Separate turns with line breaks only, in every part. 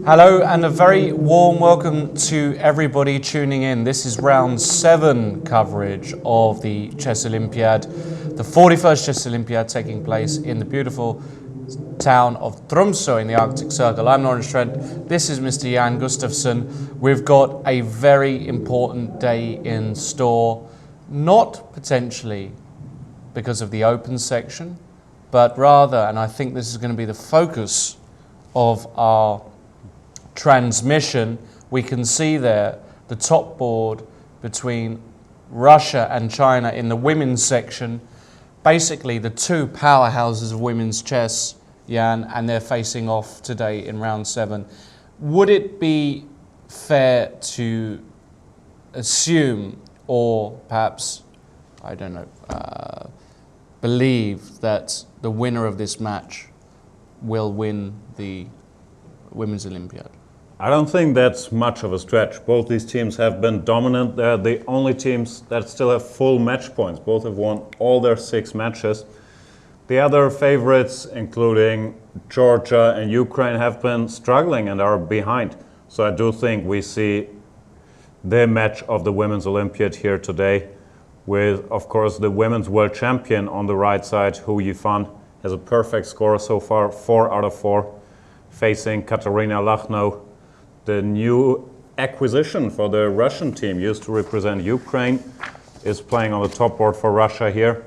Hello and a very warm welcome to everybody tuning in. This is round 7 coverage of the Chess Olympiad, the 41st Chess Olympiad taking place in the beautiful town of Tromsø in the Arctic Circle. I'm Lawrence Trent, this is Mr. Jan Gustafsson. We've got a very important day in store, not potentially because of the open section, but rather, and I think this is going to be the focus of our transmission, we can see there the top board between Russia and China in the women's section, basically the two powerhouses of women's chess, Jan, and they're facing off today in round 7. Would it be fair to assume, or perhaps, I don't know, believe that the winner of this match will win the Women's Olympiad?
I don't think that's much of a stretch. Both these teams have been dominant. They're the only teams that still have full match points. Both have won all their 6 matches. The other favorites, including Georgia and Ukraine, have been struggling and are behind. So I do think we see the match of the Women's Olympiad here today with, of course, the women's world champion on the right side, Hu Yifan, has a perfect score so far, 4 out of 4, facing Katarina Lachno, the new acquisition for the Russian team, used to represent Ukraine, is playing on the top board for Russia here.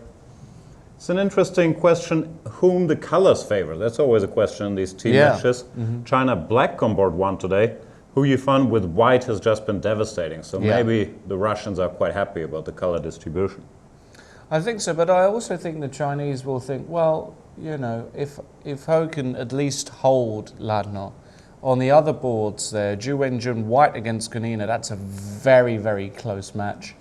It's an interesting question, whom the colors favor. That's always a question in these team matches. China black on board 1 today. Hu Yifan with white has just been devastating, so maybe the Russians are quite happy about the color distribution.
I think so, but I also think the Chinese will think, well, you know, if Ho can at least hold Ladno. On the other boards there, Zhu Wenjun white against Gunina, that's a very, very close match,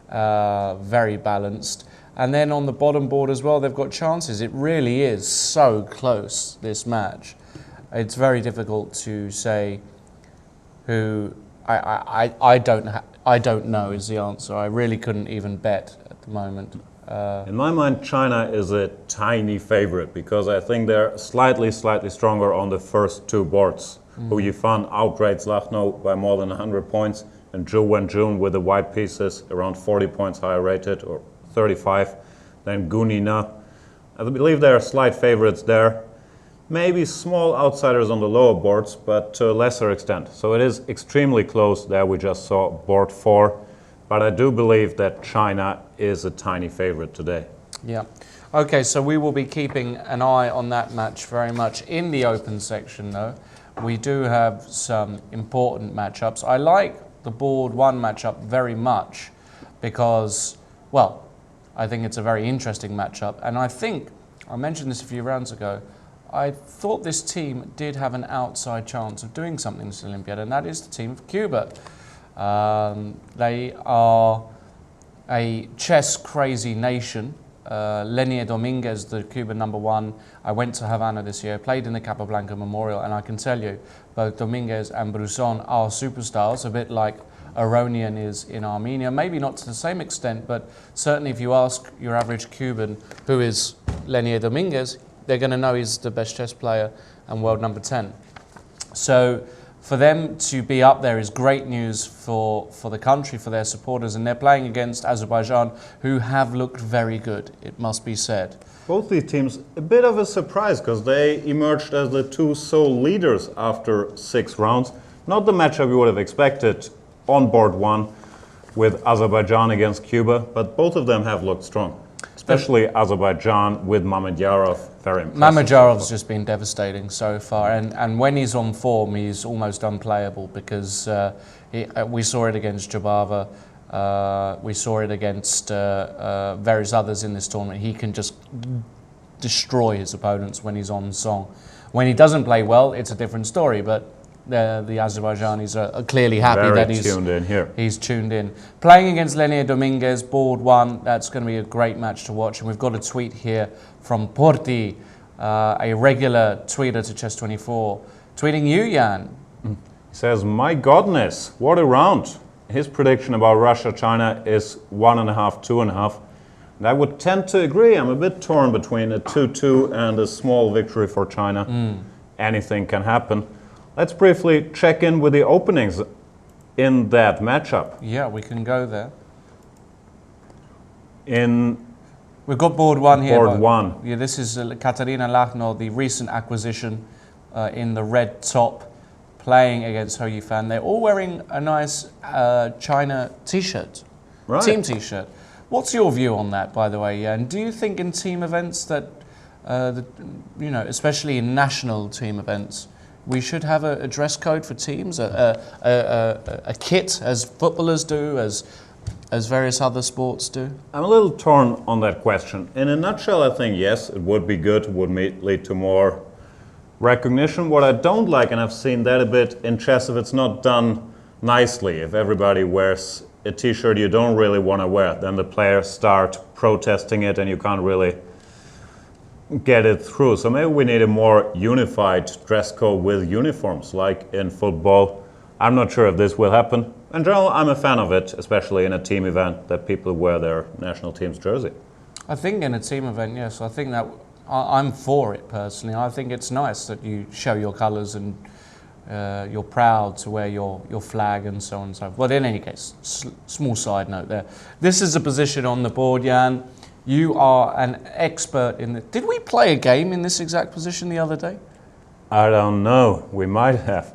very balanced. And then on the bottom board as well, they've got chances. It really is so close, this match. It's very difficult to say who. I don't know is the answer. I really couldn't even bet at the moment.
In my mind, China is a tiny favorite because I think they're slightly stronger on the first 2 boards. Hu Yifan outrates Lachno by more than 100 points, and Zhu Wenjun with the white pieces around 40 points higher rated, or 35, than Gunina. I believe there are slight favorites there. Maybe small outsiders on the lower boards, but to a lesser extent. So it is extremely close there. We just saw board 4. But I do believe that China is a tiny favorite today.
Yeah. Okay, so we will be keeping an eye on that match very much. In the open section, though, we do have some important matchups. I like the board 1 matchup very much because, well, I think it's a very interesting matchup. And I think, I mentioned this a few rounds ago, I thought this team did have an outside chance of doing something in this Olympiad, and that is the team of Cuba. They are a chess-crazy nation. Dominguez, the Cuban #1, I went to Havana this year, played in the Capablanca Memorial, and I can tell you, both Dominguez and Brusson are superstars, a bit like Aronian is in Armenia. Maybe not to the same extent, but certainly if you ask your average Cuban who is Dominguez, they're going to know he's the best chess player and world number 10. So for them to be up there is great news for the country, for their supporters, and they're playing against Azerbaijan, who have looked very good, it must be said.
Both these teams, a bit of a surprise, because they emerged as the 2 sole leaders after 6 rounds. Not the matchup you would have expected on board 1 with Azerbaijan against Cuba, but both of them have looked strong. Especially Azerbaijan with Mamedyarov, very impressive.
Mamedyarov's just been devastating so far, and when he's on form, he's almost unplayable because we saw it against Jabava, we saw it against various others in this tournament. He can just destroy his opponents when he's on song. When he doesn't play well, it's a different story, but the Azerbaijanis are clearly happy that he's tuned in. Playing against Dominguez, board 1, that's going to be a great match to watch. And we've got a tweet here from Porti, a regular tweeter to Chess24, tweeting you, Jan.
He says, my goodness, what a round. His prediction about Russia-China is 1.5, 2.5. And I would tend to agree. I'm a bit torn between a 2-2 and a small victory for China. Anything can happen. Let's briefly check in with the openings in that matchup.
Yeah, we can go there.
We've
got board one here.
Board one.
Yeah, this is Katarina Lachnau, the recent acquisition in the red top, playing against Hou Yifan. They're all wearing a nice China t-shirt, team t-shirt. What's your view on that, by the way? Yeah, and do you think in team events that, especially in national team events, we should have a dress code for teams, a kit as footballers do, as various other sports do?
I'm a little torn on that question. In a nutshell, I think yes, it would be good, it would lead to more recognition. What I don't like, and I've seen that a bit in chess, if it's not done nicely, if everybody wears a t-shirt you don't really want to wear, then the players start protesting it and you can't really get it through. So maybe we need a more unified dress code with uniforms, like in football. I'm not sure if this will happen. In general, I'm a fan of it, especially in a team event, that people wear their national team's jersey.
I think in a team event, yes. I think that I'm for it personally. I think it's nice that you show your colours and you're proud to wear your flag and so on and so forth. But in any case, small side note there. This is a position on the board, Jan. You are an expert in it. Did we play a game in this exact position the other day?
I don't know. We might have.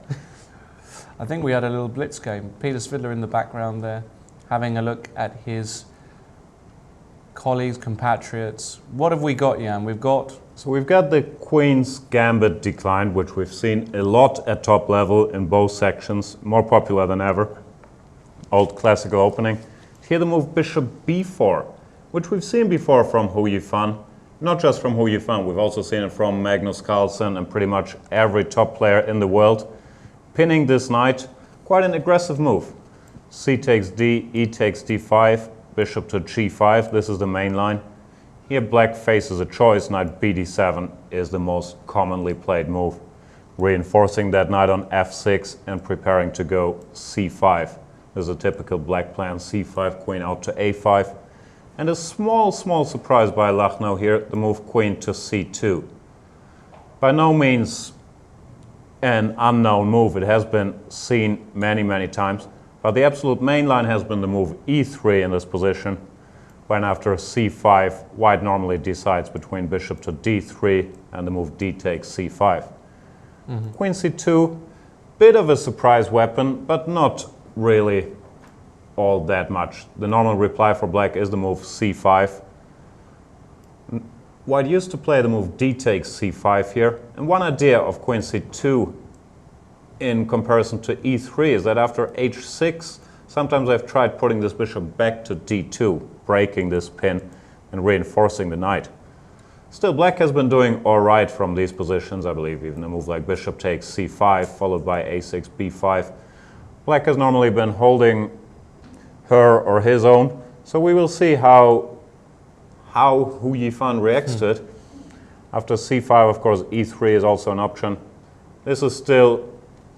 I think we had a little blitz game. Peter Svidler in the background there, having a look at his colleagues, compatriots. What have we got, Jan? We've got
the Queen's Gambit declined, which we've seen a lot at top level in both sections, more popular than ever. Old classical opening. Here the move Bishop B4, which we've seen before from Hou Yifan. Not just from Hou Yifan, we've also seen it from Magnus Carlsen and pretty much every top player in the world. Pinning this knight, quite an aggressive move. C takes D, E takes D5, bishop to G5, this is the main line. Here black faces a choice, knight BD7 is the most commonly played move. Reinforcing that knight on F6 and preparing to go C5. This is a typical black plan, C5, queen out to A5. And a small surprise by Lachnau here, the move queen to C2. By no means an unknown move, it has been seen many times, but the absolute main line has been the move E3 in this position, when after C5, white normally decides between bishop to D3 and the move D takes C5. Queen C2, bit of a surprise weapon, but not really all that much. The normal reply for black is the move C5. White used to play the move D takes C5 here, and one idea of Queen C2 in comparison to E3 is that after H6, sometimes I've tried putting this bishop back to D2, breaking this pin and reinforcing the knight. Still, black has been doing all right from these positions, I believe, even a move like bishop takes C5, followed by A6, B5. Black has normally been holding her or his own, so we will see how Hou Yifan reacts to it. After C5, of course, E3 is also an option. This is still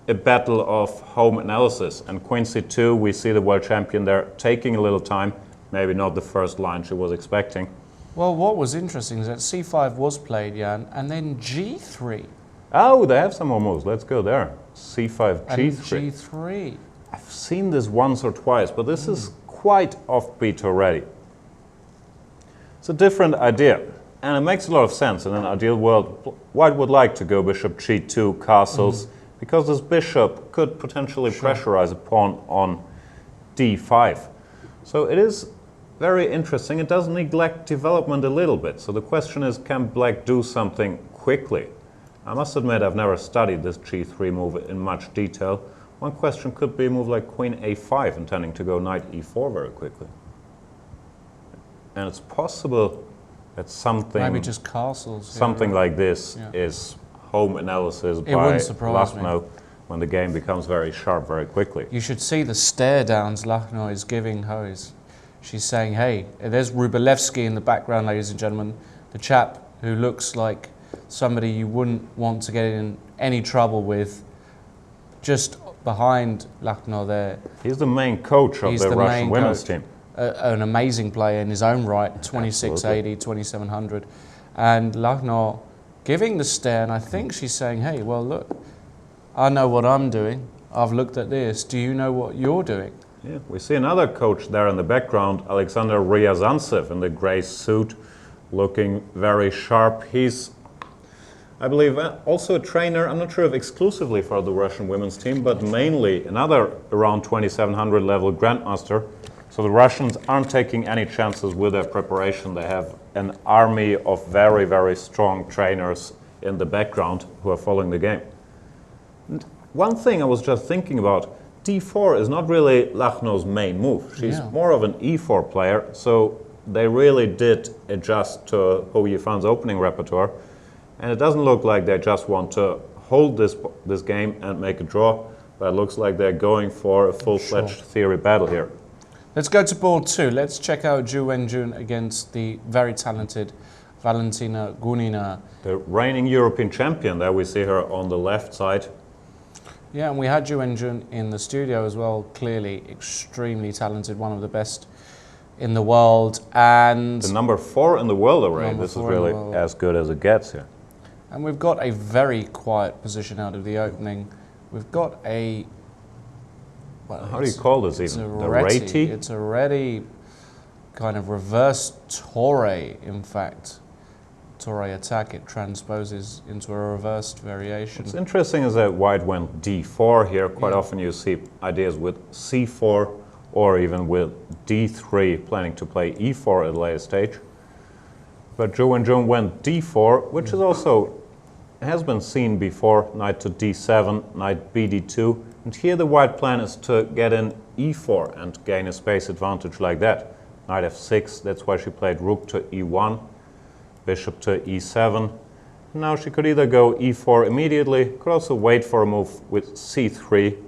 a battle of home analysis, and Queen C2, we see the world champion there taking a little time, maybe not the first line she was expecting.
Well, what was interesting is that C5 was played, Jan, and then G3.
Oh, they have some more moves. Let's go there. C5, G3.
And G3.
I've seen this once or twice, but this is quite offbeat already. It's a different idea, and it makes a lot of sense. In an ideal world, white would like to go bishop G2, castles, because this bishop could potentially pressurize a pawn on D5. So it is very interesting. It does neglect development a little bit. So the question is, can black do something quickly? I must admit, I've never studied this G3 move in much detail. One question could be a move like Queen A5, intending to go Knight E4 very quickly. And it's possible that something,
maybe just castles,
something like this is home analysis by Lachnau when the game becomes very sharp very quickly.
You should see the stare downs Lachnau is giving Hose. She's saying, hey, there's Rubelevsky in the background, ladies and gentlemen, the chap who looks like somebody you wouldn't want to get in any trouble with, just behind Lachnau there.
He's the main coach of the Russian women's team.
An amazing player in his own right, 2680, 2700. And Lachnau giving the stare, and I think she's saying, hey, well, look, I know what I'm doing. I've looked at this. Do you know what you're doing?
Yeah, we see another coach there in the background, Alexander Ryazantsev in the grey suit, looking very sharp. He's, I believe, also a trainer, I'm not sure if exclusively for the Russian women's team, but mainly another around 2700 level grandmaster. So the Russians aren't taking any chances with their preparation. They have an army of very, very strong trainers in the background who are following the game. And one thing I was just thinking about, d4 is not really Lachno's main move. She's more of an e4 player, so they really did adjust to Hou Yifan's opening repertoire. And it doesn't look like they just want to hold this game and make a draw, but it looks like they're going for a full-fledged theory battle here.
Let's go to board 2. Let's check out Zhu Wenjun against the very talented Valentina Gunina.
The reigning European champion, there we see her on the left side.
Yeah, and we had Zhu Wenjun in the studio as well, clearly extremely talented, one of the best in the world. And
the number 4 in the world already. This is really as good as it gets here.
And we've got a very quiet position out of the opening. We've got a... Well,
how do you call this even?
The reti? It's a ready kind of reverse Torre, in fact. Torre attack, it transposes into a reversed variation.
What's interesting is that white went d4 here. Quite often you see ideas with c4 or even with d3 planning to play e4 at a later stage. But Zhu Wenjun went d4, which is also has been seen before, knight to d7, knight bd2. And here the white plan is to get in e4 and gain a space advantage like that. Knight f6, that's why she played rook to e1, bishop to e7. Now she could either go e4 immediately, could also wait for a move with c3,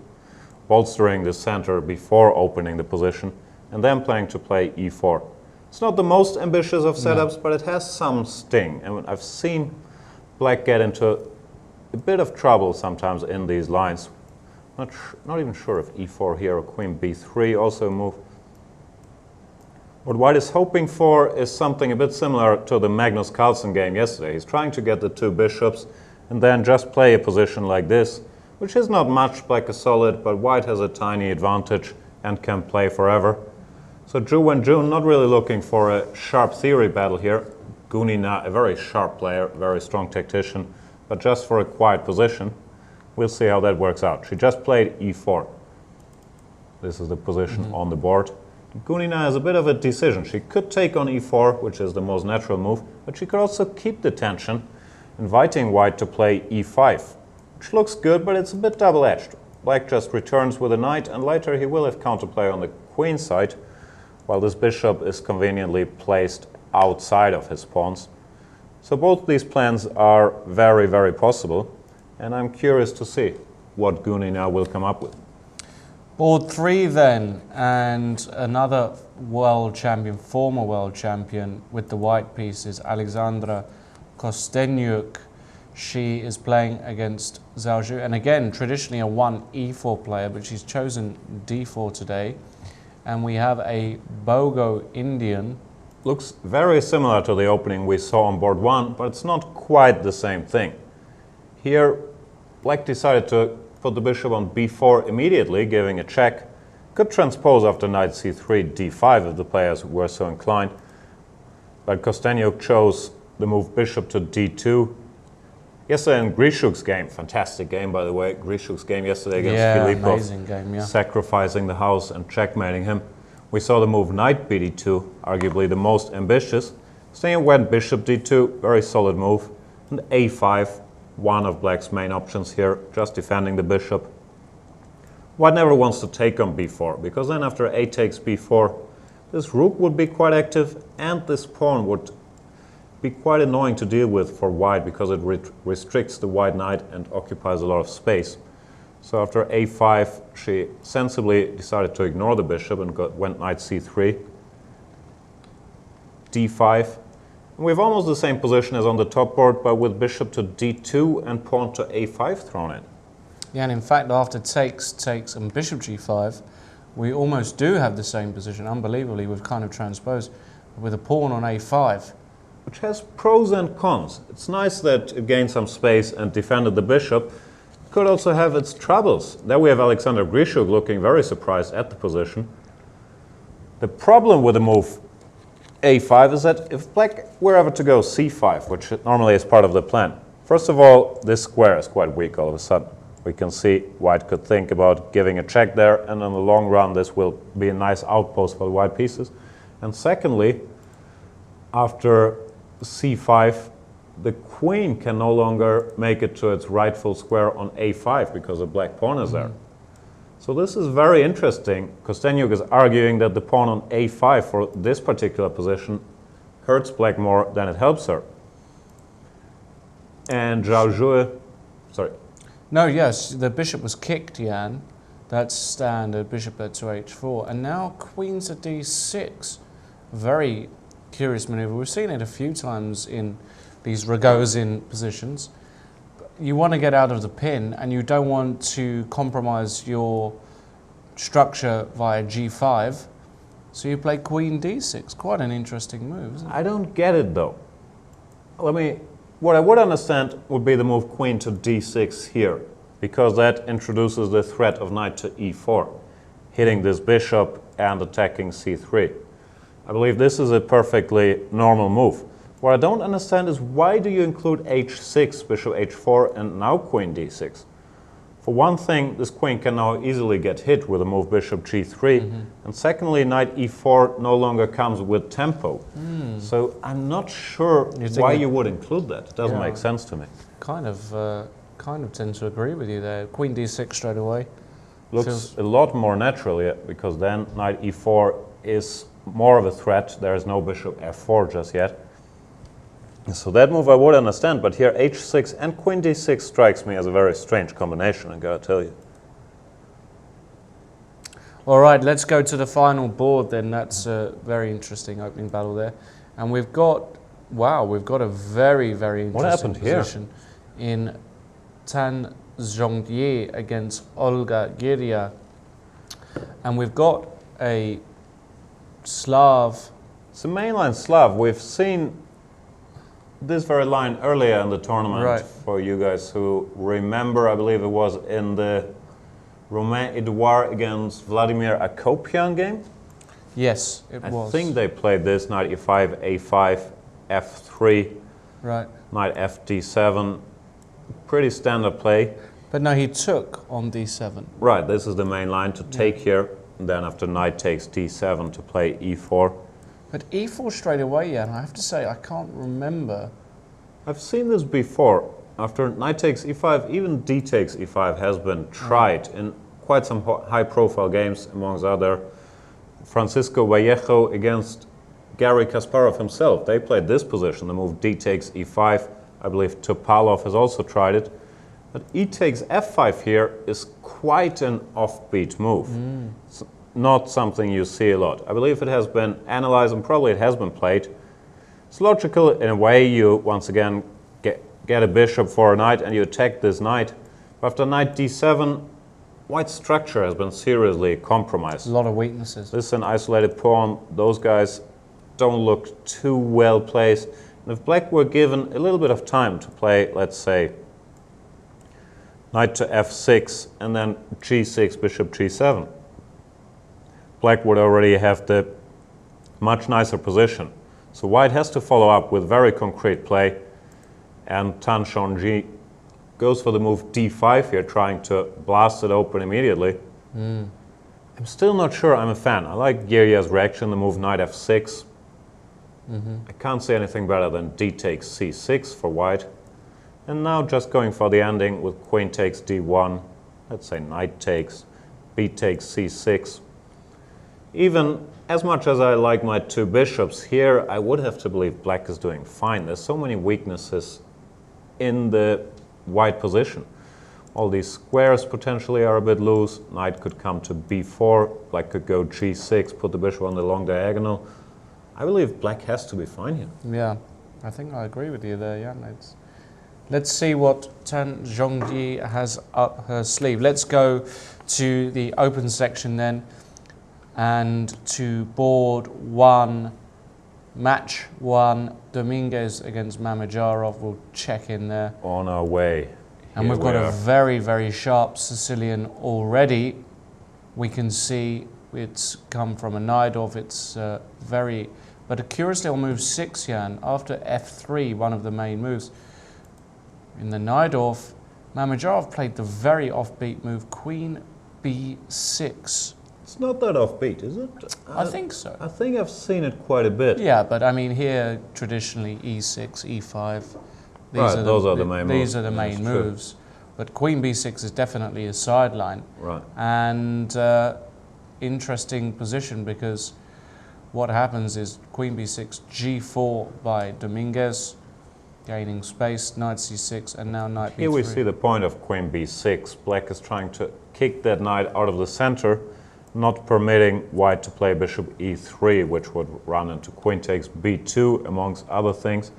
bolstering the center before opening the position, and then planning to play e4. It's not the most ambitious of setups, but it has some sting. And I've seen black get into a bit of trouble sometimes in these lines. Not even sure if e4 here or queen b3 also move. What white is hoping for is something a bit similar to the Magnus Carlsen game yesterday. He's trying to get the two bishops and then just play a position like this, which is not much like a solid, but white has a tiny advantage and can play forever. So Zhu Wenjun not really looking for a sharp theory battle here. Gunina, a very sharp player, very strong tactician, but just for a quiet position. We'll see how that works out. She just played e4. This is the position on the board. Gunina has a bit of a decision. She could take on e4, which is the most natural move, but she could also keep the tension, inviting white to play e5, which looks good, but it's a bit double-edged. Black just returns with a knight, and later he will have counterplay on the queen side, while this bishop is conveniently placed outside of his pawns. So both these plans are very, very possible, and I'm curious to see what Gunina will come up with.
Board 3 then, and another world champion, former world champion with the white pieces, Alexandra Kostenyuk. She is playing against Zhao Zhu, and again, traditionally a 1e4 player, but she's chosen d4 today. And we have a Bogo Indian.
Looks very similar to the opening we saw on board 1, but it's not quite the same thing. Here, black decided to put the bishop on b4 immediately, giving a check. Could transpose after knight c3, d5 if the players were so inclined. But Kostenyuk chose the move bishop to d2. Yesterday in Grischuk's game, fantastic game by the way, Grischuk's game yesterday against Filipov,
amazing game,
sacrificing the house and checkmating him. We saw the move knight bd2, arguably the most ambitious. Kostenyuk went bishop d2, very solid move, and a5, one of black's main options here, just defending the bishop. White never wants to take on b4, because then after a takes b4, this rook would be quite active, and this pawn would be quite annoying to deal with for white, because it restricts the white knight and occupies a lot of space. So after a5, she sensibly decided to ignore the bishop and went knight c3, d5. And we have almost the same position as on the top board, but with bishop to d2 and pawn to a5 thrown in.
Yeah, and in fact, after takes, and bishop g5, we almost do have the same position. Unbelievably, we've kind of transposed with a pawn on a5.
Which has pros and cons. It's nice that it gained some space and defended the bishop. could also have its troubles. There we have Alexander Grischuk looking very surprised at the position. The problem with the move a5 is that if black were ever to go c5, which normally is part of the plan, first of all, this square is quite weak all of a sudden. We can see white could think about giving a check there, and in the long run this will be a nice outpost for the white pieces. And secondly, after c5, the queen can no longer make it to its rightful square on a5 because the black pawn is there. So this is very interesting. Kostenjuk is arguing that the pawn on a5 for this particular position hurts black more than it helps her. And Zhao Zhue, sorry.
No, yes, the bishop was kicked, Jan. That's standard, bishop to h4. And now queen to d6. Very curious maneuver. We've seen it a few times in these Rogozin positions. You want to get out of the pin and you don't want to compromise your structure via g5. So you play queen d6. Quite an interesting move, isn't it?
I don't get it though. What I would understand would be the move queen to d6 here, because that introduces the threat of knight to e4, hitting this bishop and attacking c3. I believe this is a perfectly normal move. What I don't understand is why do you include h6, bishop h4, and now queen d6? For one thing, this queen can now easily get hit with a move bishop g3, and secondly, knight e4 no longer comes with tempo. So I'm not sure why you would include that. It doesn't make sense to me.
Kind of tend to agree with you there. Queen d6 straight away.
Looks a lot more natural, yeah, because then knight e4 is more of a threat. There is no bishop f4 just yet. So that move I would understand, but here h6 and queen d6 strikes me as a very strange combination, I gotta tell you.
All right, let's go to the final board then. That's a very interesting opening battle there. And we've got, wow, we've got a very, very interesting position in Tan Zhongyi against Olga Giria. And we've got a Slav.
It's a mainline Slav. We've seen this very line earlier in the tournament, for you guys who remember. I believe it was in the Romain Edouard against Vladimir Akopian game.
Yes, it was.
I think they played this knight e5, a5, f3, knight fd7. Pretty standard play.
But no, he took on d7.
Right, this is the main line to take here. And then after knight takes d7 to play e4.
But e4 straight away, yeah, and I have to say, I can't remember.
I've seen this before. After knight takes e5, even d takes e5 has been tried in quite some high-profile games, amongst other. Francisco Vallejo against Garry Kasparov himself. They played this position, the move d takes e5. I believe Topalov has also tried it. But e takes f5 here is quite an offbeat move. It's not something you see a lot. I believe it has been analyzed and probably it has been played. It's logical in a way. You once again get a bishop for a knight and you attack this knight. But after knight d7, white's structure has been seriously compromised.
A lot of weaknesses.
This is an isolated pawn. Those guys don't look too well placed. And if black were given a little bit of time to play, let's say, knight to f6 and then g6, bishop g7, black would already have the much nicer position. So white has to follow up with very concrete play, and Tan Zhongyi goes for the move d5 here, trying to blast it open immediately. I'm still not sure I'm a fan. I like Giria's reaction, the move knight f6. I can't say anything better than d takes c6 for white. And now just going for the ending with queen takes d1, let's say knight takes, b takes c6. Even as much as I like my two bishops here, I would have to believe black is doing fine. There's so many weaknesses in the white position. All these squares potentially are a bit loose. Knight could come to b4, black could go g6, put the bishop on the long diagonal. I believe black has to be fine here.
Yeah, I think I agree with you there, Jan. Let's see what Tan Zhongyi has up her sleeve. Let's go to the open section then, and to board one, match one, Dominguez against Mamajarov. We'll check in there.
On our way.
And we've got a very, very sharp Sicilian already. We can see it's come from a Naiditsch. It's but curiously on move 6, Jan, after f3, one of the main moves, in the Naiditsch, Mamedyarov played the very offbeat move, queen b6.
It's not that offbeat, is it?
I think so.
I think I've seen it quite a bit.
Yeah, but I mean here, traditionally, e6, e5.
Those are the main moves.
These are the main moves. But queen b6 is definitely a sideline.
Right.
And interesting position, because what happens is queen b6, g4 by Dominguez, gaining space, knight c6, and now knight b3.
Here we see the point of queen b6. Black is trying to kick that knight out of the center, not permitting white to play bishop e3, which would run into queen takes b2, amongst other things.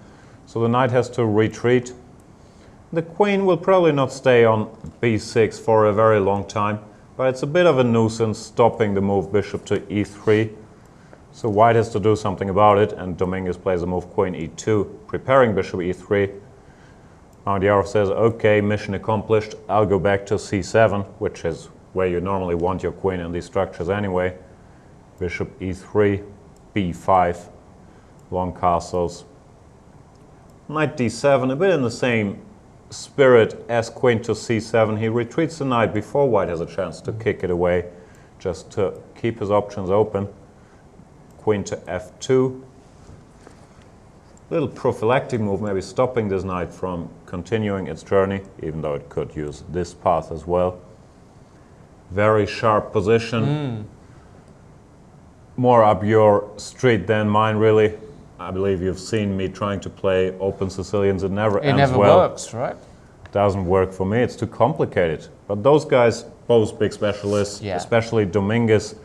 So the knight has to retreat. The queen will probably not stay on b6 for a very long time, but it's a bit of a nuisance stopping the move bishop to e3. So white has to do something about it, and Dominguez plays the move queen e2, preparing bishop e3. Mamedyarov says, okay, mission accomplished, I'll go back to c7, which is where you normally want your queen in these structures anyway. Bishop e3, b5, long castles. Knight d7, a bit in the same spirit as queen to c7. He retreats the knight before white has a chance to kick it away, just to keep his options open. Queen to f2. Little prophylactic move, maybe stopping this knight from continuing its journey, even though it could use this path as well. Very sharp position. More up your street than mine, really. I believe you've seen me trying to play open Sicilians. It never
works, right?
Doesn't work for me. It's too complicated. But those guys, both big specialists, especially Dominguez,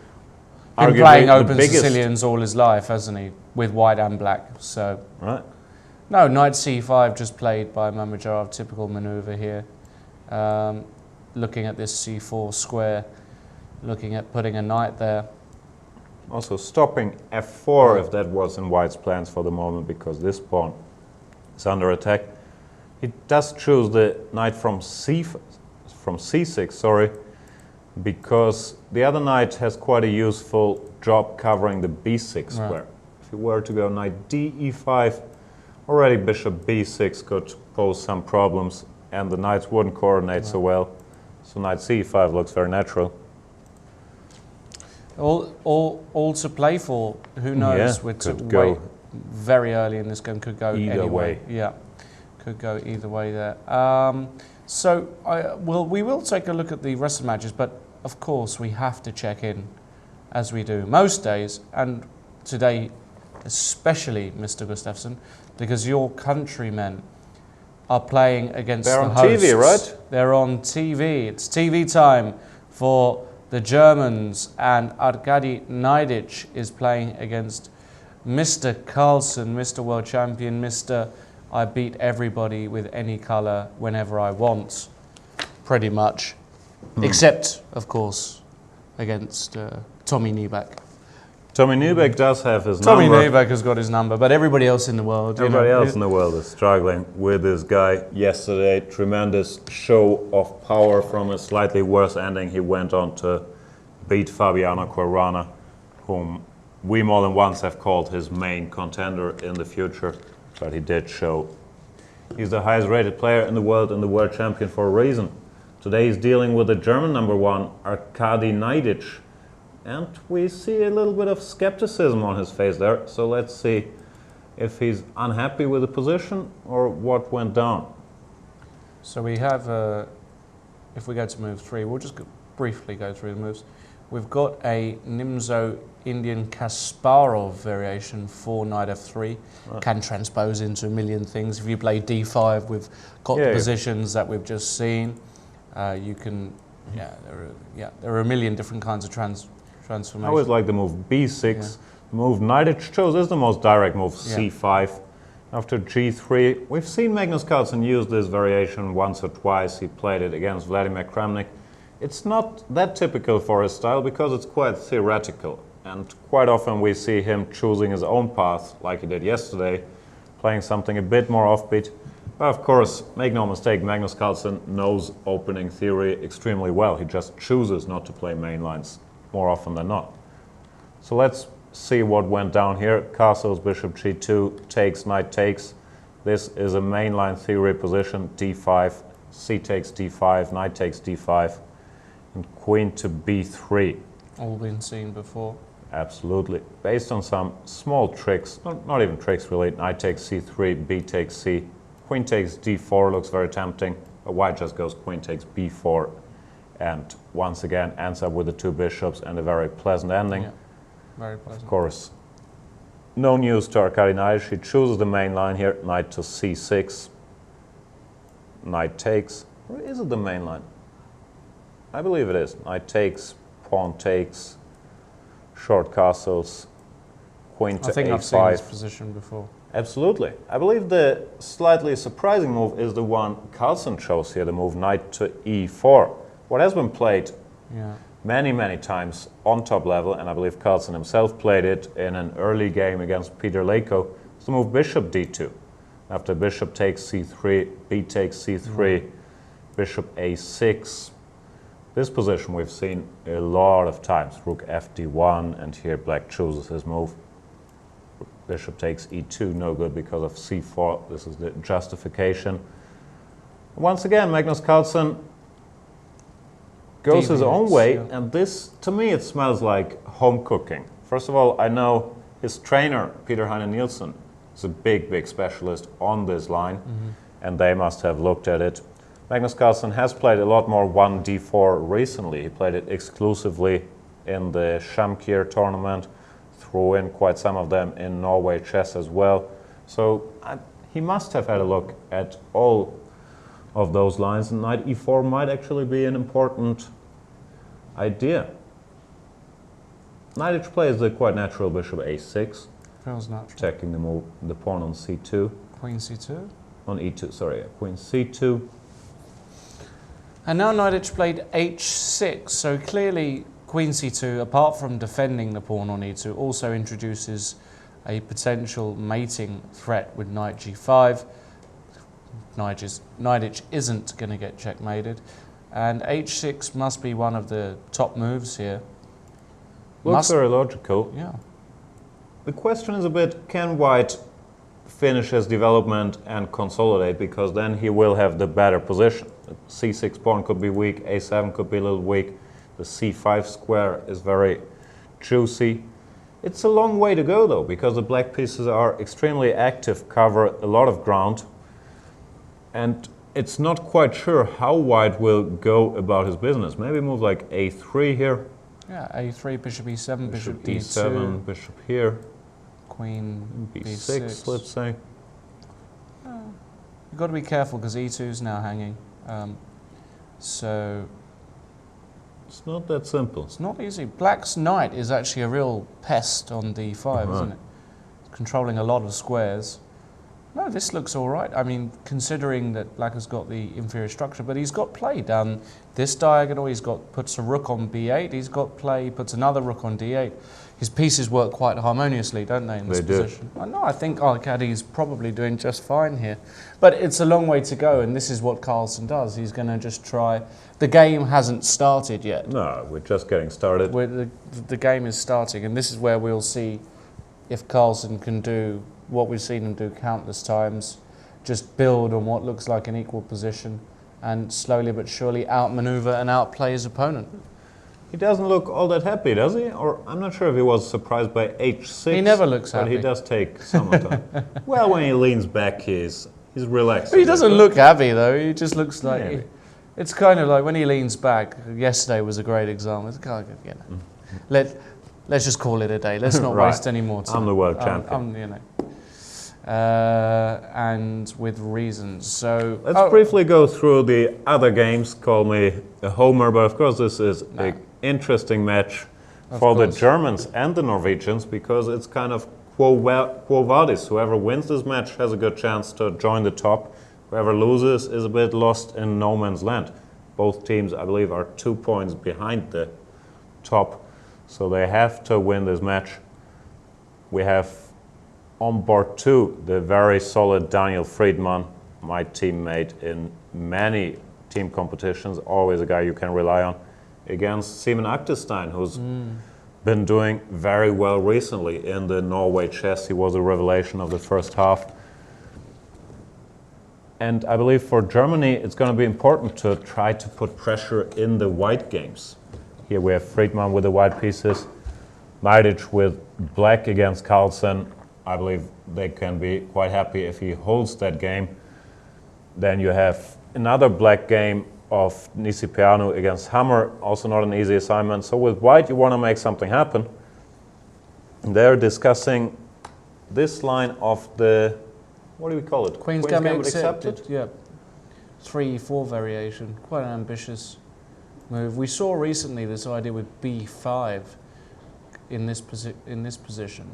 been playing open Sicilians all his life, hasn't he? With white and black. So
right.
No, knight c5 just played by Mamedyarov. Typical maneuver here. Looking at this c4 square, looking at putting a knight there.
Also stopping f4 if that was in white's plans for the moment, because this pawn is under attack. He does choose the knight from c6, sorry, because the other knight has quite a useful job covering the b6 square. If you were to go knight d e5, already bishop b6 could pose some problems, and the knights wouldn't coordinate so well. So knight c5 looks very natural.
All to play for. Who knows?
Yeah,
could go very early in this game. Could go
either way.
Yeah, could go either way there. So we will take a look at the rest of the matches, but of course we have to check in, as we do most days, and today especially, Mr. Gustafsson, because your countrymen are playing against the hosts.
They're on TV, right?
They're on TV. It's TV time for the Germans, and Aradij Naiditsch is playing against Mr. Carlson, Mr. World Champion, Mr. I beat everybody with any colour whenever I want, pretty much. Except, of course, against Tommy Niebeck.
Tommy Niebeck does have his
number.
Tommy
Niebeck has got his number, but everybody else in the world...
Everybody else in the world is struggling with this guy. Yesterday, tremendous show of power from a slightly worse ending. He went on to beat Fabiano Caruana, whom we more than once have called his main contender in the future. But he did show he's the highest rated player in the world and the world champion for a reason. Today he's dealing with the German number one, Aradij Naiditsch. And we see a little bit of skepticism on his face there. So let's see if he's unhappy with the position or what went down.
So we have, if we go to move 3, we'll just briefly go through the moves. We've got a Nimzo Indian Kasparov variation for knight f3. Can transpose into a million things. If you play d5, we've got the positions that we've just seen. You can, there are a million different kinds of transformations.
I always like the move b6. The move Naiditsch chose is the most direct move, c5. After g3, we've seen Magnus Carlsen use this variation once or twice. He played it against Vladimir Kramnik. It's not that typical for his style because it's quite theoretical. And quite often we see him choosing his own path, like he did yesterday, playing something a bit more offbeat. Of course, make no mistake, Magnus Carlsen knows opening theory extremely well. He just chooses not to play main lines more often than not. So let's see what went down here. Castles, bishop g2, takes, knight takes. This is a mainline theory position, d5, c takes d5, knight takes d5, and queen to b3.
All been seen before.
Absolutely. Based on some small tricks, not even tricks really, knight takes c3, b takes c, queen takes d4, looks very tempting, but white just goes queen takes b4, and once again ends up with the two bishops and a very pleasant ending.
Yeah, very pleasant.
Of course, no news to Aradij Naiditsch. He chooses the main line here, knight to c6, knight takes, or is it the main line? I believe it is. Knight takes, pawn takes, short castles, queen to
I think
a5.
I've seen this position before.
Absolutely. I believe the slightly surprising move is the one Carlson chose here, the move knight to e4. What has been played many times on top level, and I believe Carlson himself played it in an early game against Peter Leko, is the move bishop d2. After bishop takes c3, b takes c3, bishop a6. This position we've seen a lot of times. Rook fd1, and here black chooses his move. Bishop takes e2, no good because of c4. This is the justification. Once again, Magnus Carlsen goes his own way, and this, to me, it smells like home cooking. First of all, I know his trainer, Peter Heine Nielsen, is a big specialist on this line, and they must have looked at it. Magnus Carlsen has played a lot more 1d4 recently. He played it exclusively in the Shamkir tournament, threw in quite some of them in Norway chess as well. So he must have had a look at all of those lines, and knight e4 might actually be an important idea. Naiditsch plays the quite natural bishop a6.
Feels natural.
Protecting the pawn on c2.
Queen c2?
On e2, sorry, queen c2.
And now Naiditsch played h6, so clearly queen c2, apart from defending the pawn on e2, also introduces a potential mating threat with knight g5. Naiditsch isn't going to get checkmated, and h6 must be one of the top moves here.
Looks very logical.
Yeah.
The question is a bit, can white finish his development and consolidate, because then he will have the better position. The c6 pawn could be weak, a7 could be a little weak, the c5 square is very juicy. It's a long way to go though, because the black pieces are extremely active, cover a lot of ground, and it's not quite sure how white will go about his business. Maybe move like a3 here.
Yeah, a3, bishop e7, bishop d2.
e7, bishop here.
Queen
b6, let's say.
You've got to be careful because e2 is now hanging. So
it's not that simple.
It's not easy. Black's knight is actually a real pest on d5, isn't it? It's controlling a lot of squares. No, this looks all right. I mean, considering that black has got the inferior structure, but he's got play down this diagonal. He's got puts a rook on b8. He's got play, puts another rook on d8. His pieces work quite harmoniously, don't they, in this position? No, I think Arkadi's probably doing just fine here. But it's a long way to go, and this is what Carlson does. He's going to just try. The game hasn't started yet.
No, we're just getting started.
The game is starting, and this is where we'll see if Carlson can do what we've seen him do countless times, just build on what looks like an equal position and slowly but surely outmaneuver and outplay his opponent.
He doesn't look all that happy, does he? Or I'm not sure if he was surprised by h6.
He never looks
but
happy.
He does take some time. Well, when he leans back, he's relaxed.
But he doesn't look happy though. He just looks like it's kind of like when he leans back. Yesterday was a great example. It's kind of, you know, let's just call it a day. Let's not waste any more time.
I'm the world champion.
You know. And with reasons. So
let's briefly go through the other games. Call me a homer, but of course this is an interesting match for the Germans and the Norwegians, because it's kind of quo vadis. Whoever wins this match has a good chance to join the top. Whoever loses is a bit lost in no man's land. Both teams, I believe, are 2 points behind the top, so they have to win this match. We have on board 2 the very solid Daniel Friedman, my teammate in many team competitions, always a guy you can rely on, against Simon Aktestein, who's been doing very well recently in the Norway chess. He was a revelation of the first half. And I believe for Germany, it's going to be important to try to put pressure in the white games. Here we have Friedman with the white pieces, Naiditsch with black against Carlsen. I believe they can be quite happy if he holds that game. Then you have another black game of Nisipianu against Hammer, also not an easy assignment. So with white, you want to make something happen. They're discussing this line of the, what do we call it?
Queen's Gambit accepted. Yeah. 3-4 variation. Quite an ambitious move. We saw recently this idea with B5 in this position.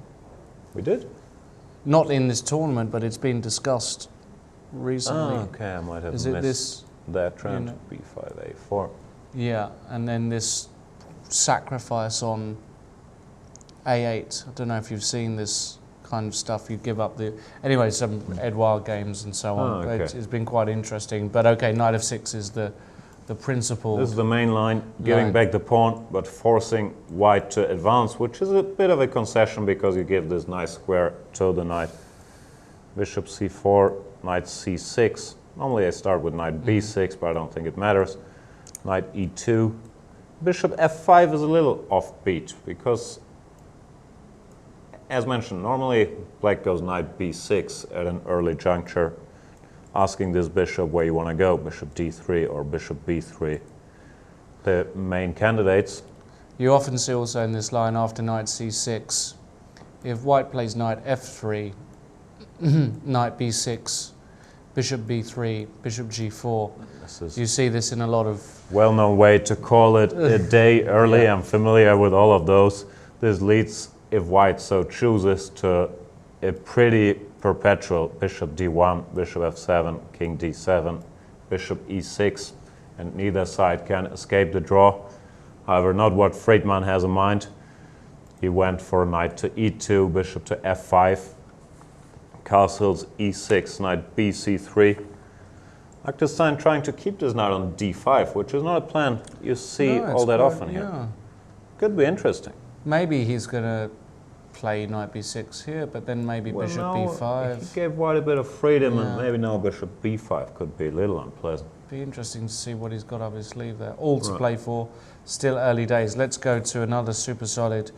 We did?
Not in this tournament, but it's been discussed recently.
Oh, okay, I might have
Is
missed
it this,
that trend.
you know,
B5, A4.
Yeah, and then this sacrifice on A8. I don't know if you've seen this kind of stuff. You give up the... Anyway, some Edouard games and so on.
Oh, okay.
It's been quite interesting. But okay, knight f6 is the principal...
This is the main line, giving back the pawn, but forcing white to advance, which is a bit of a concession because you give this nice square to the knight. Bishop c4, knight c6. Normally I start with knight b6, but I don't think it matters. Knight e2. Bishop f5 is a little offbeat because, as mentioned, normally black goes knight b6 at an early juncture, asking this bishop where you want to go, bishop d3 or bishop b3. The main candidates.
You often see also in this line after knight c6, if white plays knight f3, knight b6, bishop b3, bishop g4. You see this in a lot of...
Well-known way to call it a day early. Yeah. I'm familiar with all of those. This leads, if white so chooses, to a pretty perpetual bishop d1, bishop f7, king d7, bishop e6, and neither side can escape the draw. However, not what Friedman has in mind. He went for knight to e2, bishop to f5, castles e6, knight bc3. Aktestein trying to keep this knight on d5, which is not a plan you see all that often here. Could be interesting.
Maybe he's going to play knight b6 here, but then maybe bishop b5.
He gave white a bit of freedom, and maybe now bishop b5 could be a little unpleasant.
Be interesting to see what he's got up his sleeve there. All to play for. Still early days. Let's go to another super solid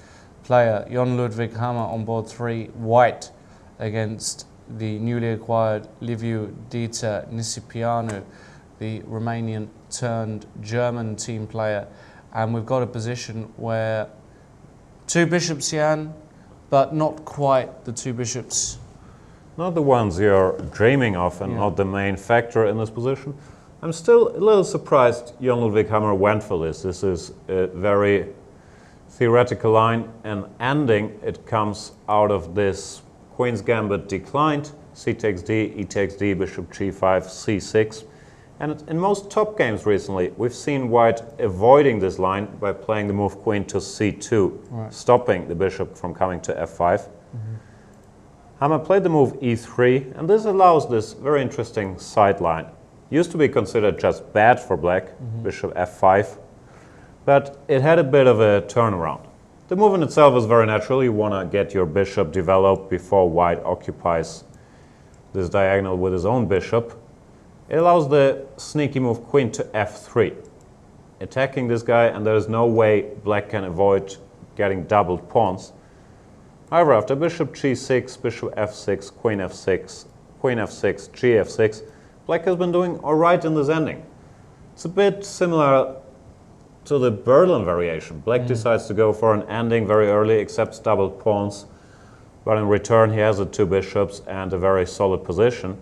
player, Jon Ludwig Hammer on board 3, white against the newly acquired Liviu Dieter Nisipianu, the Romanian turned German team player. And we've got a position where two bishops, Jan, but not quite the two bishops.
Not the ones you're dreaming of and not the main factor in this position. I'm still a little surprised Jon Ludwig Hammer went for this. This is a very theoretical line, and ending it comes out of this Queen's Gambit declined, c takes d, e takes d, bishop g5, c6. And in most top games recently, we've seen white avoiding this line by playing the move queen to c2, stopping the bishop from coming to f5. Hammer played the move e3, and this allows this very interesting sideline. Used to be considered just bad for black, bishop f5, but it had a bit of a turnaround. The move in itself is very natural. You want to get your bishop developed before white occupies this diagonal with his own bishop. It allows the sneaky move queen to f3, attacking this guy, and there is no way black can avoid getting doubled pawns. However, after bishop g6, bishop f6, queen f6, queen f6, g f6, black has been doing all right in this ending. It's a bit similar to the Berlin variation. Black decides to go for an ending very early, accepts doubled pawns, but in return he has the two bishops and a very solid position.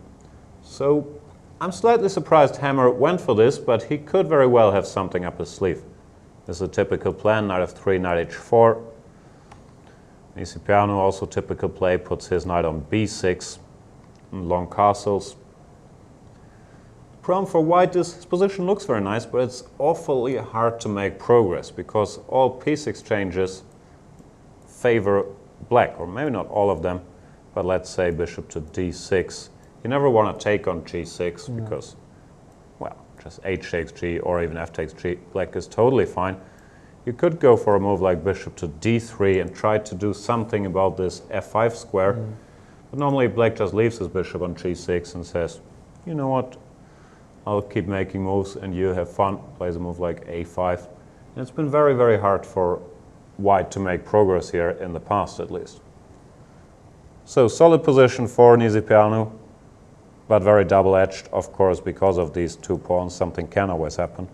So I'm slightly surprised Hammer went for this, but he could very well have something up his sleeve. This is a typical plan, knight f3, knight h4. Nisipianu, also typical play, puts his knight on b6, long castles. Problem for white is his position looks very nice, but it's awfully hard to make progress because all piece exchanges favor black, or maybe not all of them, but let's say bishop to d6. You never want to take on g6 because, well, just h takes g or even f takes g. Black is totally fine. You could go for a move like bishop to d3 and try to do something about this f5 square. But normally black just leaves his bishop on g6 and says, you know what, I'll keep making moves and you have fun. Plays a move like a5. And it's been very, very hard for white to make progress here in the past, at least. So solid position for Nisipianu, but very double-edged, of course, because of these 2 pawns. Something can always happen.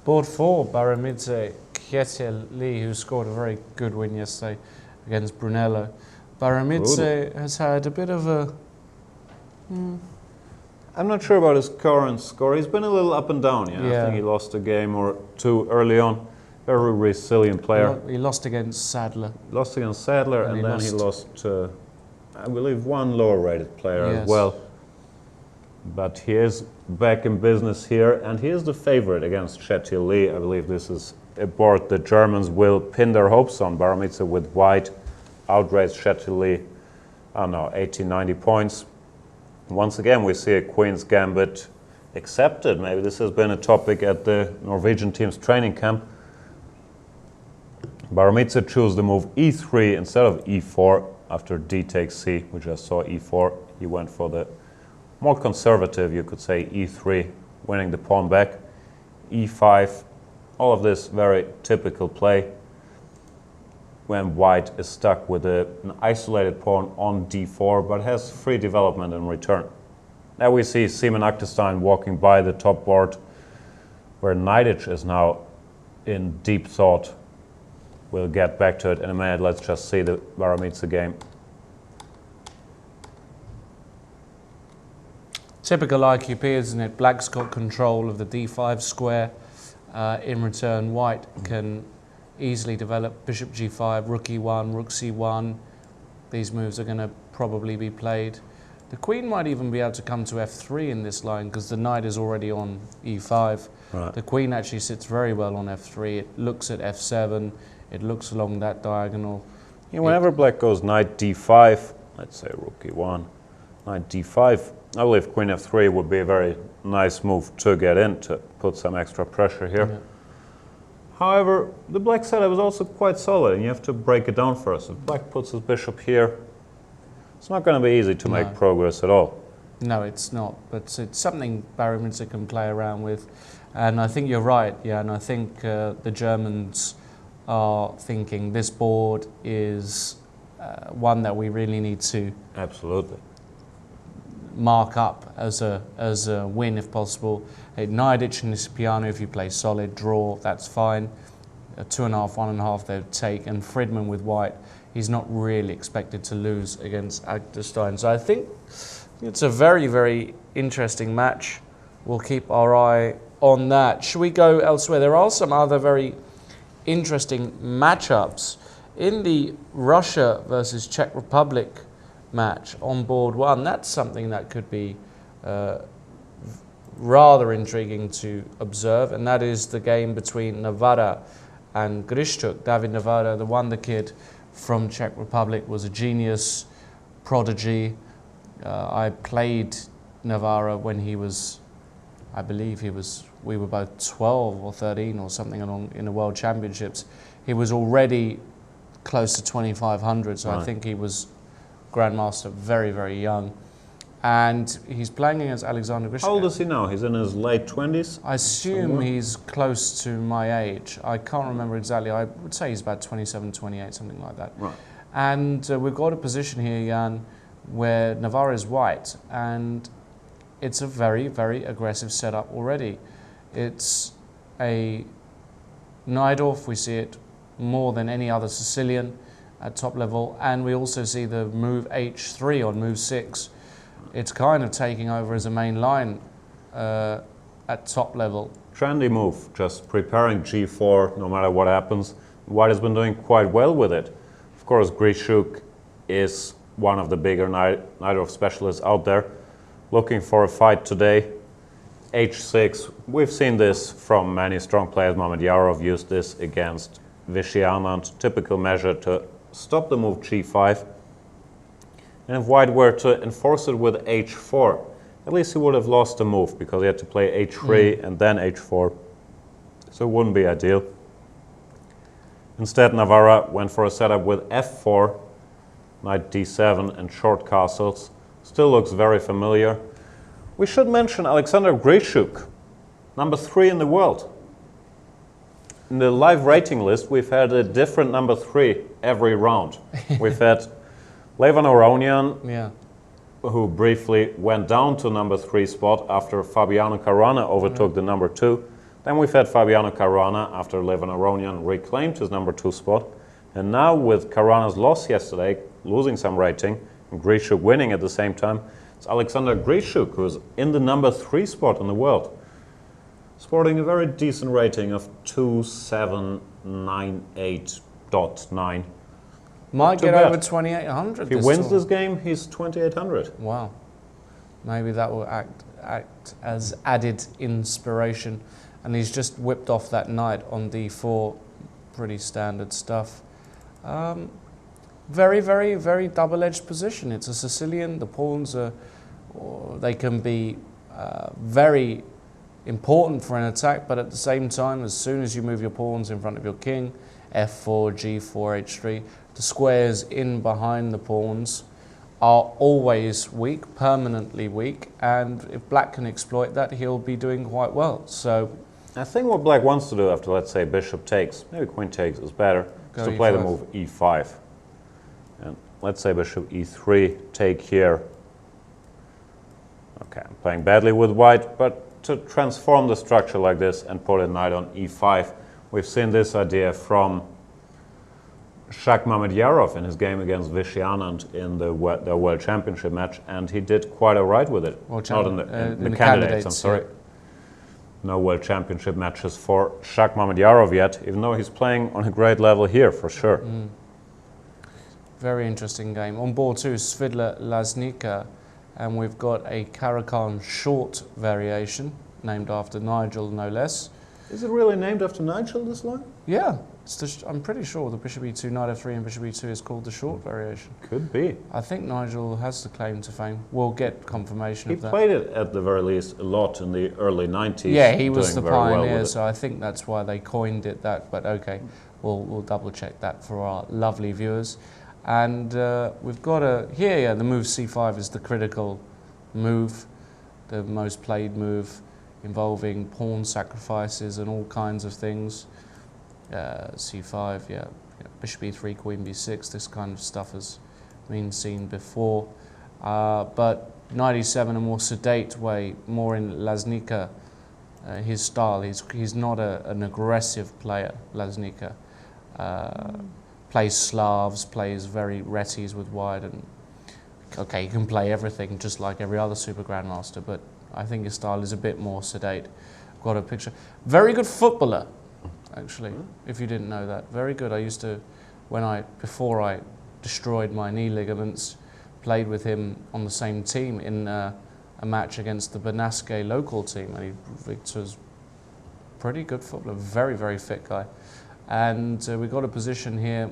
Board 4, Baramidze Kietel-Lee, who scored a very good win yesterday against Brunello. Baramidze has had a bit of a...
I'm not sure about his current score. He's been a little up and down. I think he lost a game or 2 early on. Very resilient player.
He lost against Sadler.
Lost against Sadler, and then he lost to, I believe, 1 lower-rated player as well. But he is back in business here, and he is the favorite against Kietel-Lee. I believe this is a board the Germans will pin their hopes on. Baramidze with white outraised Kietel-Lee, I don't know, 80, 90 points. Once again, we see a Queen's Gambit accepted. Maybe this has been a topic at the Norwegian team's training camp. Baramidze chose the move e3 instead of e4 after d takes c. We just saw e4. He went for the more conservative, you could say, e3, winning the pawn back. e5, all of this very typical play when white is stuck with an isolated pawn on d4, but has free development in return. Now we see Simon Aktestein walking by the top board, where Naiditsch is now in deep thought. We'll get back to it in a minute. Let's just see the Baramidze game.
Typical IQP, isn't it? Black's got control of the d5 square. In return, white can easily develop bishop g5, rook e1, rook c1. These moves are going to probably be played. The queen might even be able to come to f3 in this line because the knight is already on e5.
Right.
The queen actually sits very well on f3. It looks at f7. It looks along that diagonal.
Yeah, whenever black goes knight d5, let's say rook e1, knight d5, I believe queen f3 would be a very nice move to get in, to put some extra pressure here.
Yeah.
However, the black setup is also quite solid, and you have to break it down first. If black puts his bishop here, it's not going to be easy to make progress at all.
No, it's not, but it's something Baramidze can play around with. And I think you're right, and I think the Germans are thinking this board is one that we really need to
Absolutely.
mark up as a win if possible. Naiditsch and Nisipianu, if you play solid, draw, that's fine. 2.5, 1.5 they would take, and Friedman with white, he's not really expected to lose against Aktestein. So I think it's a very, very interesting match. We'll keep our eye on that. Should we go elsewhere? There are some other very interesting matchups. In the Russia versus Czech Republic match on board 1, that's something that could be rather intriguing to observe, and that is the game between Navara and Grischuk. David Navara, the wonder kid from Czech Republic, was a genius, prodigy. I played Navara when he was, I believe we were both 12 or 13 or something along in the World Championships. He was already close to 2,500, so right. I think he was Grandmaster very, very young. And he's playing against Alexander Grischuk.
How old is he now? He's in his late 20s?
I assume he's close to my age. I can't remember exactly. I would say he's about 27, 28, something like that.
Right.
And we've got a position here, Jan, where Navara is white, and it's a very, very aggressive setup already. It's a Najdorf, we see it more than any other Sicilian at top level, and we also see the move h3 on move 6. It's kind of taking over as a main line at top level.
Trendy move, just preparing g4 no matter what happens. White has been doing quite well with it. Of course, Grischuk is one of the bigger Najdorf specialists out there, looking for a fight today. h6, we've seen this from many strong players. Mamedyarov used this against Vishy Anand, typical measure to stop the move g5. And if white were to enforce it with h4, at least he would have lost the move because he had to play h3 and then h4. So it wouldn't be ideal. Instead, Navara went for a setup with f4, knight d7 and short castles. Still looks very familiar. We should mention Alexander Grischuk, number 3 in the world. In the live rating list, we've had a different number 3 every round. We've had Levan Aronian, who briefly went down to number 3 spot after Fabiano Caruana overtook the number 2. Then we've had Fabiano Caruana after Levan Aronian reclaimed his number 2 spot. And now with Caruana's loss yesterday, losing some rating, and Grischuk winning at the same time, it's Alexander Grischuk who's in the number 3 spot in the world, sporting a very decent rating of 2798.9.
Might get over 2800.
If he wins this game, he's 2800.
Wow. Maybe that will act as added inspiration. And he's just whipped off that knight on d4. Pretty standard stuff. Very, very, very double-edged position. It's a Sicilian. The pawns they can be very important for an attack, but at the same time, as soon as you move your pawns in front of your king, f4, g4, h3, the squares in behind the pawns are always weak, permanently weak, and if black can exploit that, he'll be doing quite well. So
I think what black wants to do after, let's say, bishop takes, maybe queen takes is better, is to play the move e5. And let's say bishop e3, take here. Okay, I'm playing badly with white, but to transform the structure like this and put a knight on e5, we've seen this idea from Shak Mamedyarov in his game against Vishy Anand in the World Championship match, and he did quite all right with it.
Not
in the candidates, I'm sorry. No World Championship matches for Shak Mamedyarov yet, even though he's playing on a great level here for sure.
Very interesting game. On board too, Svidla Laznica, and we've got a Caracan short variation named after Nigel, no less.
Is it really named after Nigel, this line?
Yeah, I'm pretty sure the bishop e2, knight f3 and bishop e2 is called the short variation.
Could be.
I think Nigel has the claim to fame. We'll get confirmation of that.
He played it at the very least a lot in the early 90s.
Yeah, he was the pioneer,
well,
so I think that's why they coined it that, but okay, we'll double check that for our lovely viewers. And we've got the move c5 is the critical move, the most played move, involving pawn sacrifices and all kinds of things. c5, bishop e3, queen b6, this kind of stuff has been seen before. But knight e7, a more sedate way, more in Laznica, his style. He's not an aggressive player, Laznica. Plays Slavs, plays very retis with white, and okay, he can play everything just like every other super grandmaster, but I think his style is a bit more sedate. I've got a picture. Very good footballer, actually, if you didn't know that. Very good. I used to, before I destroyed my knee ligaments, played with him on the same team in a match against the Benasque local team, and he was pretty good footballer, very, very fit guy. And we've got a position here.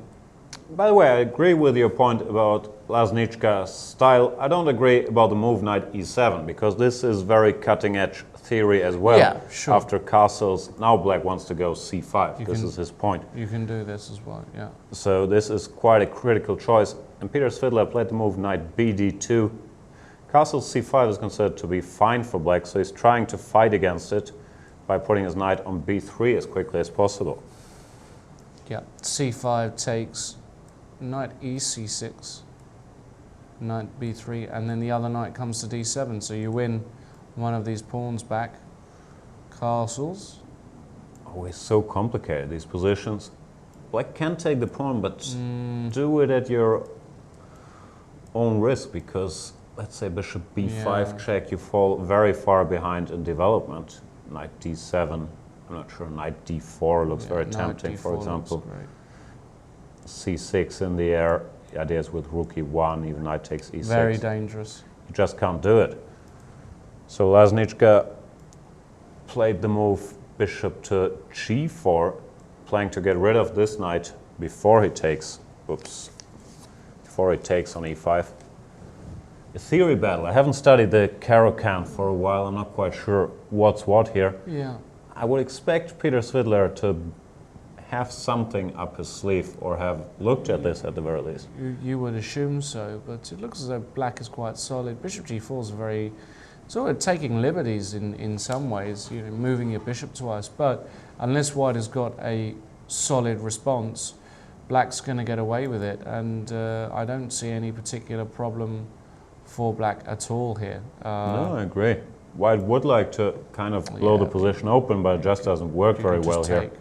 By the way, I agree with your point about Laznicka's style. I don't agree about the move knight e7, because this is very cutting-edge theory as well.
Yeah, sure.
After castles, now black wants to go c5. This is his point.
You can do this as well, yeah.
So this is quite a critical choice. And Peter Svidla played the move knight bd2. Castle c5 is considered to be fine for black, so he's trying to fight against it by putting his knight on b3 as quickly as possible.
Yeah, c5 takes, knight ec6, knight b3, and then the other knight comes to d7, so you win one of these pawns back. Castles.
Always so complicated, these positions. Black can take the pawn, but do it at your own risk, because let's say bishop b5 check, you fall very far behind in development. Knight d7. I'm not sure, knight d4 looks very tempting, for example. c6 in the air, the idea is with rook e1, even knight takes e6.
Very dangerous.
You just can't do it. So Laznicka played the move bishop to g4, playing to get rid of this knight before he takes, before he takes on e5. a theory battle. I haven't studied the Caro count for a while. I'm not quite sure what's what here.
Yeah.
I would expect Peter Svidler to have something up his sleeve or have looked at this at the very least.
You would assume so, but it looks as though black is quite solid. Bishop g4 is very sort of taking liberties in some ways, you know, moving your bishop twice. But unless white has got a solid response, black's going to get away with it, and I don't see any particular problem for black at all here.
No, I agree. White would like to kind of blow the position open, but it just doesn't work very well here.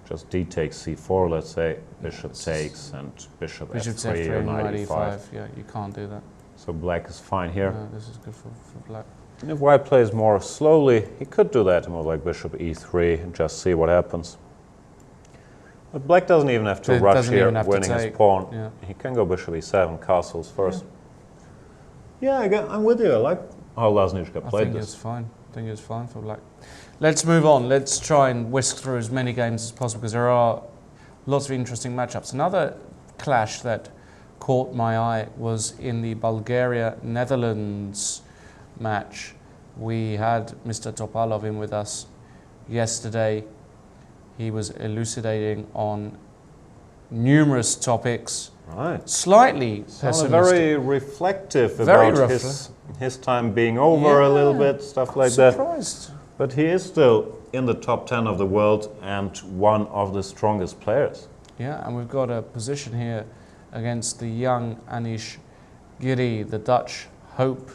Just d takes c4, let's say, bishop takes, and bishop f3 or knight e5.
Yeah, you can't do that.
So black is fine here.
No, this is good for black.
And if white plays more slowly, he could do that, move like bishop e3 and just see what happens. But black doesn't even have to rush here, winning his pawn.
Yeah.
He can go bishop e7, castles first. Yeah, I'm with you. I like how Laznička played this.
I think it's fine for black. Let's move on. Let's try and whisk through as many games as possible because there are lots of interesting matchups. Another clash that caught my eye was in the Bulgaria-Netherlands match. We had Mr. Topalov in with us yesterday. He was elucidating on numerous topics.
Right.
Slightly pessimistic.
Very reflective about his time being over a little bit, stuff like
Surprised.
that. But he is still in the top 10 of the world and one of the strongest players.
Yeah, and we've got a position here against the young Anish Giri, the Dutch hope.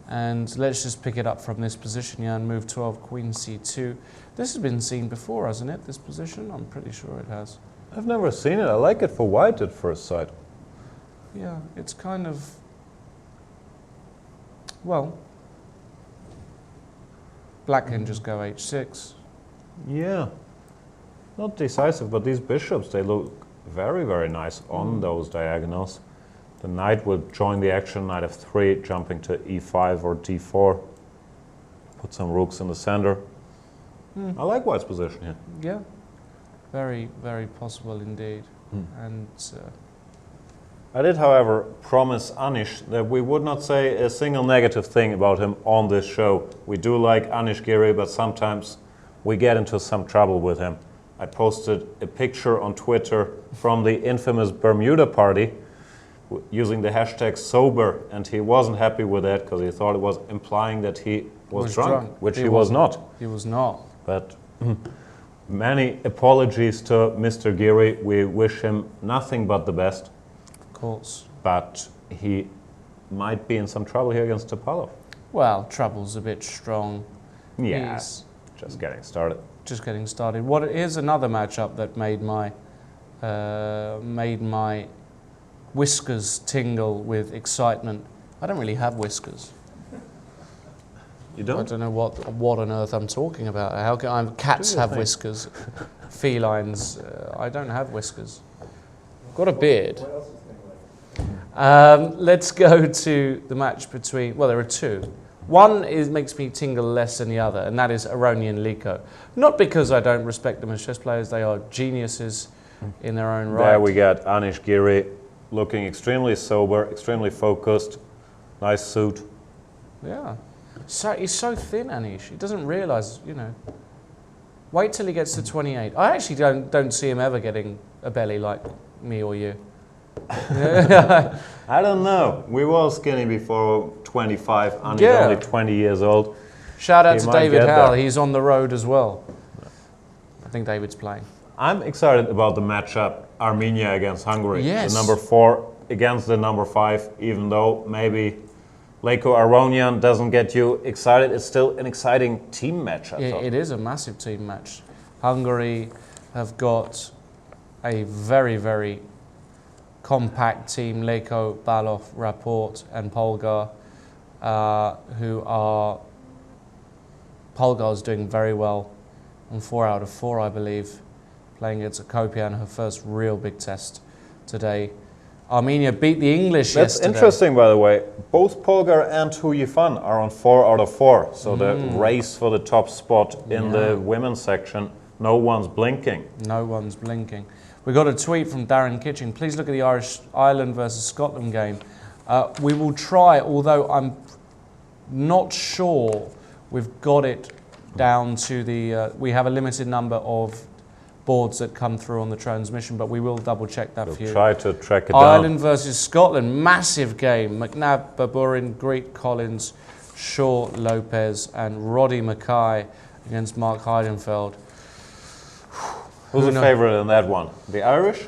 And let's just pick it up from this position, Jan. Move 12, queen c2. This has been seen before, hasn't it, this position? I'm pretty sure it has.
I've never seen it. I like it for white at first sight.
Yeah, it's kind of, well, black can just go h6.
Yeah, not decisive, but these bishops, they look very, very nice on those diagonals. The knight would join the action, knight f3, jumping to e5 or d4. Put some rooks in the center. I like white's position here.
Yeah, very, very possible indeed. And
I did, however, promise Anish that we would not say a single negative thing about him on this show. We do like Anish Giri, but sometimes we get into some trouble with him. I posted a picture on Twitter from the infamous Bermuda party using the hashtag sober, and he wasn't happy with that because he thought it was implying that he was drunk, which he was not.
He was not.
But many apologies to Mr. Giri. We wish him nothing but the best.
Of course.
But he might be in some trouble here against Topalov.
Well, trouble's a bit strong.
Yeah,
He's
just getting started.
just getting started. Here's another matchup that made my whiskers tingle with excitement. I don't really have whiskers.
You don't?
I don't know what on earth I'm talking about. How can cats have whiskers? Felines. I don't have whiskers. I've got a beard. Let's go to the match between. Well, there are two. One makes me tingle less than the other, and that is Aronian Leko. Not because I don't respect them as chess players; they are geniuses in their own right.
There we got Anish Giri looking extremely sober, extremely focused, nice suit.
Yeah. So he's so thin, Anish. He doesn't realise, you know. Wait till he gets to 28. I actually don't see him ever getting a belly like me or you.
I don't know. We were skinny before 25. Anish only 20 years old.
Shout out to David Howell. He's on the road as well. I think David's playing.
I'm excited about the matchup Armenia against Hungary.
Yes.
The number 4 against the number 5, even though maybe Leko Aronian doesn't get you excited. It's still an exciting team match.
It is a massive team match. Hungary have got a very, very compact team. Leko, Balov, Rapport and Polgar, Polgar's doing very well on 4 out of 4, I believe, playing against Akopian, her first real big test today. Armenia beat the English yesterday.
That's interesting, by the way. Both Polgar and Hu Yifan are on 4 out of 4. So the race for the top spot in the women's section, no one's blinking.
No one's blinking. We got a tweet from Darren Kitching. Please look at the Irish Ireland versus Scotland game. We will try, although I'm not sure we've got it down to the... we have a limited number of boards that come through on the transmission, but we will double check that for you.
Try to track it
Ireland
down.
versus Scotland, massive game. McNabb, Baburin, Greek, Collins, Shaw, Lopez, and Roddy Mackay against Mark Heidenfeld.
Who's the favourite in that one? The Irish?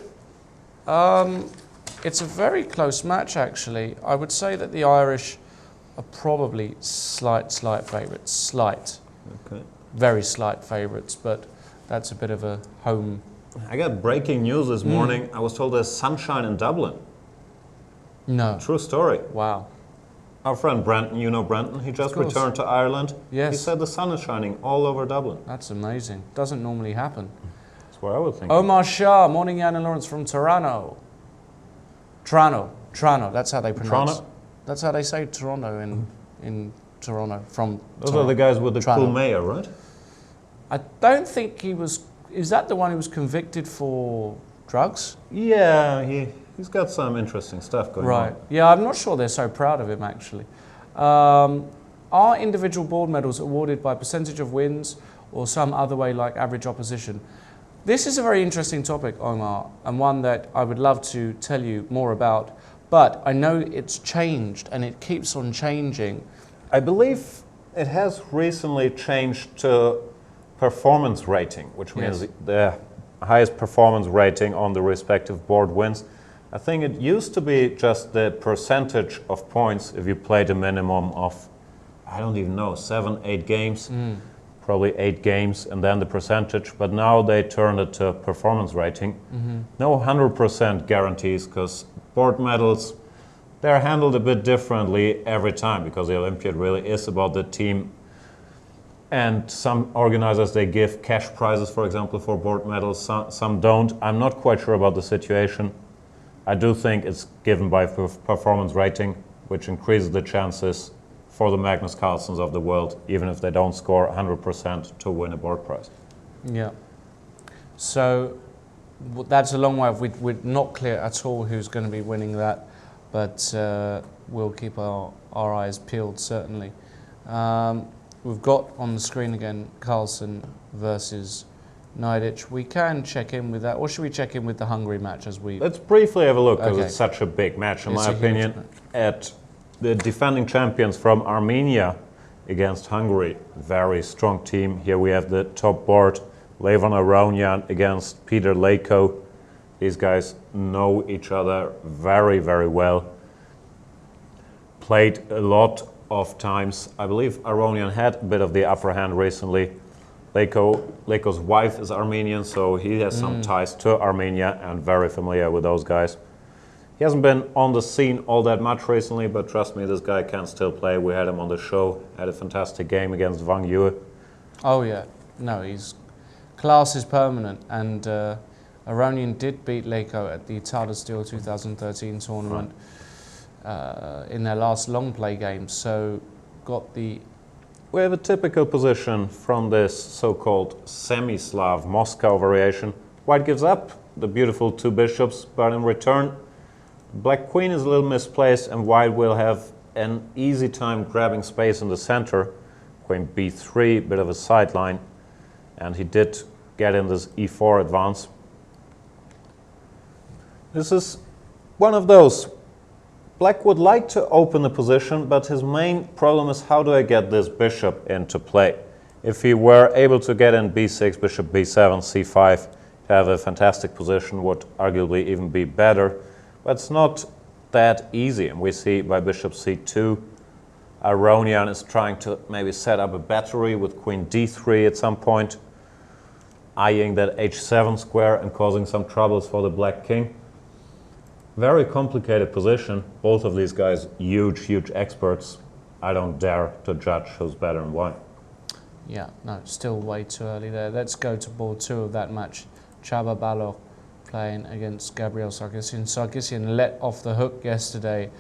It's a very close match, actually. I would say that the Irish are probably slight favourites. Slight.
Okay.
Very slight favourites, but that's a bit of a home.
I got breaking news this morning. I was told there's sunshine in Dublin.
No.
True story.
Wow.
Our friend Brenton, you know Brenton, he just returned to Ireland.
Yes.
He said the sun is shining all over Dublin.
That's amazing. Doesn't normally happen.
That's what I would think.
Omar Shah, morning, Jan and Lawrence from Toronto. Toronto, that's how they pronounce it.
Toronto?
That's how they say Toronto in Toronto. From
Those
Toronto.
are the guys with the
Toronto.
cool mayor, right?
I don't think he was... Is that the one who was convicted for drugs?
Yeah, he's got some interesting stuff going on.
Right. Yeah, I'm not sure they're so proud of him, actually. Are individual board medals awarded by percentage of wins or some other way like average opposition? This is a very interesting topic, Omar, and one that I would love to tell you more about, but I know it's changed and it keeps on changing.
I believe it has recently changed to performance rating, which means the highest performance rating on the respective board wins. I think it used to be just the percentage of points if you played a minimum of, I don't even know, 7, 8 games, probably 8 games, and then the percentage. But now they turned it to performance rating. No 100% guarantees, because board medals, they're handled a bit differently every time, because the Olympiad really is about the team. And some organizers, they give cash prizes, for example, for board medals. Some don't. I'm not quite sure about the situation. I do think it's given by performance rating, which increases the chances for the Magnus Carlsens of the world, even if they don't score 100% to win a board prize.
Yeah. So that's a long way. We're not clear at all who's going to be winning that, but we'll keep our eyes peeled, certainly. We've got on the screen again Carlson versus Naiditsch. We can check in with that, or should we check in with the Hungary match as we...
Let's briefly have a look, because
Okay.
it's such a big match, in
It's
my
a huge
opinion,
match.
at the defending champions from Armenia against Hungary. Very strong team. Here we have the top board, Levon Aronian against Peter Leko. These guys know each other very, very well. Played a lot of times. I believe Aronian had a bit of the upper hand recently. Leko's wife is Armenian, so he has some ties to Armenia and very familiar with those guys. He hasn't been on the scene all that much recently, but trust me, this guy can still play. We had him on the show, had a fantastic game against Wang Yue.
Oh yeah, no, his class is permanent, and Aronian did beat Leko at the Tata Steel 2013 tournament. In their last long play game, so got the...
We have a typical position from this so-called semi-Slav Moscow variation. White gives up the beautiful 2 bishops, but in return, black queen is a little misplaced, and white will have an easy time grabbing space in the center. Queen b3, bit of a sideline, and he did get in this e4 advance. This is one of those. Black would like to open the position, but his main problem is, how do I get this bishop into play? If he were able to get in b6, bishop b7, c5, have a fantastic position, would arguably even be better. But it's not that easy, and we see by bishop c2, Aronian is trying to maybe set up a battery with queen d3 at some point, eyeing that h7 square and causing some troubles for the black king. Very complicated position. Both of these guys, huge experts. I don't dare to judge who's better and why.
Yeah, no, still way too early there. Let's go to board 2 of that match. Csaba Balogh playing against Gabriel Sargsyan. Sargsyan let off the hook yesterday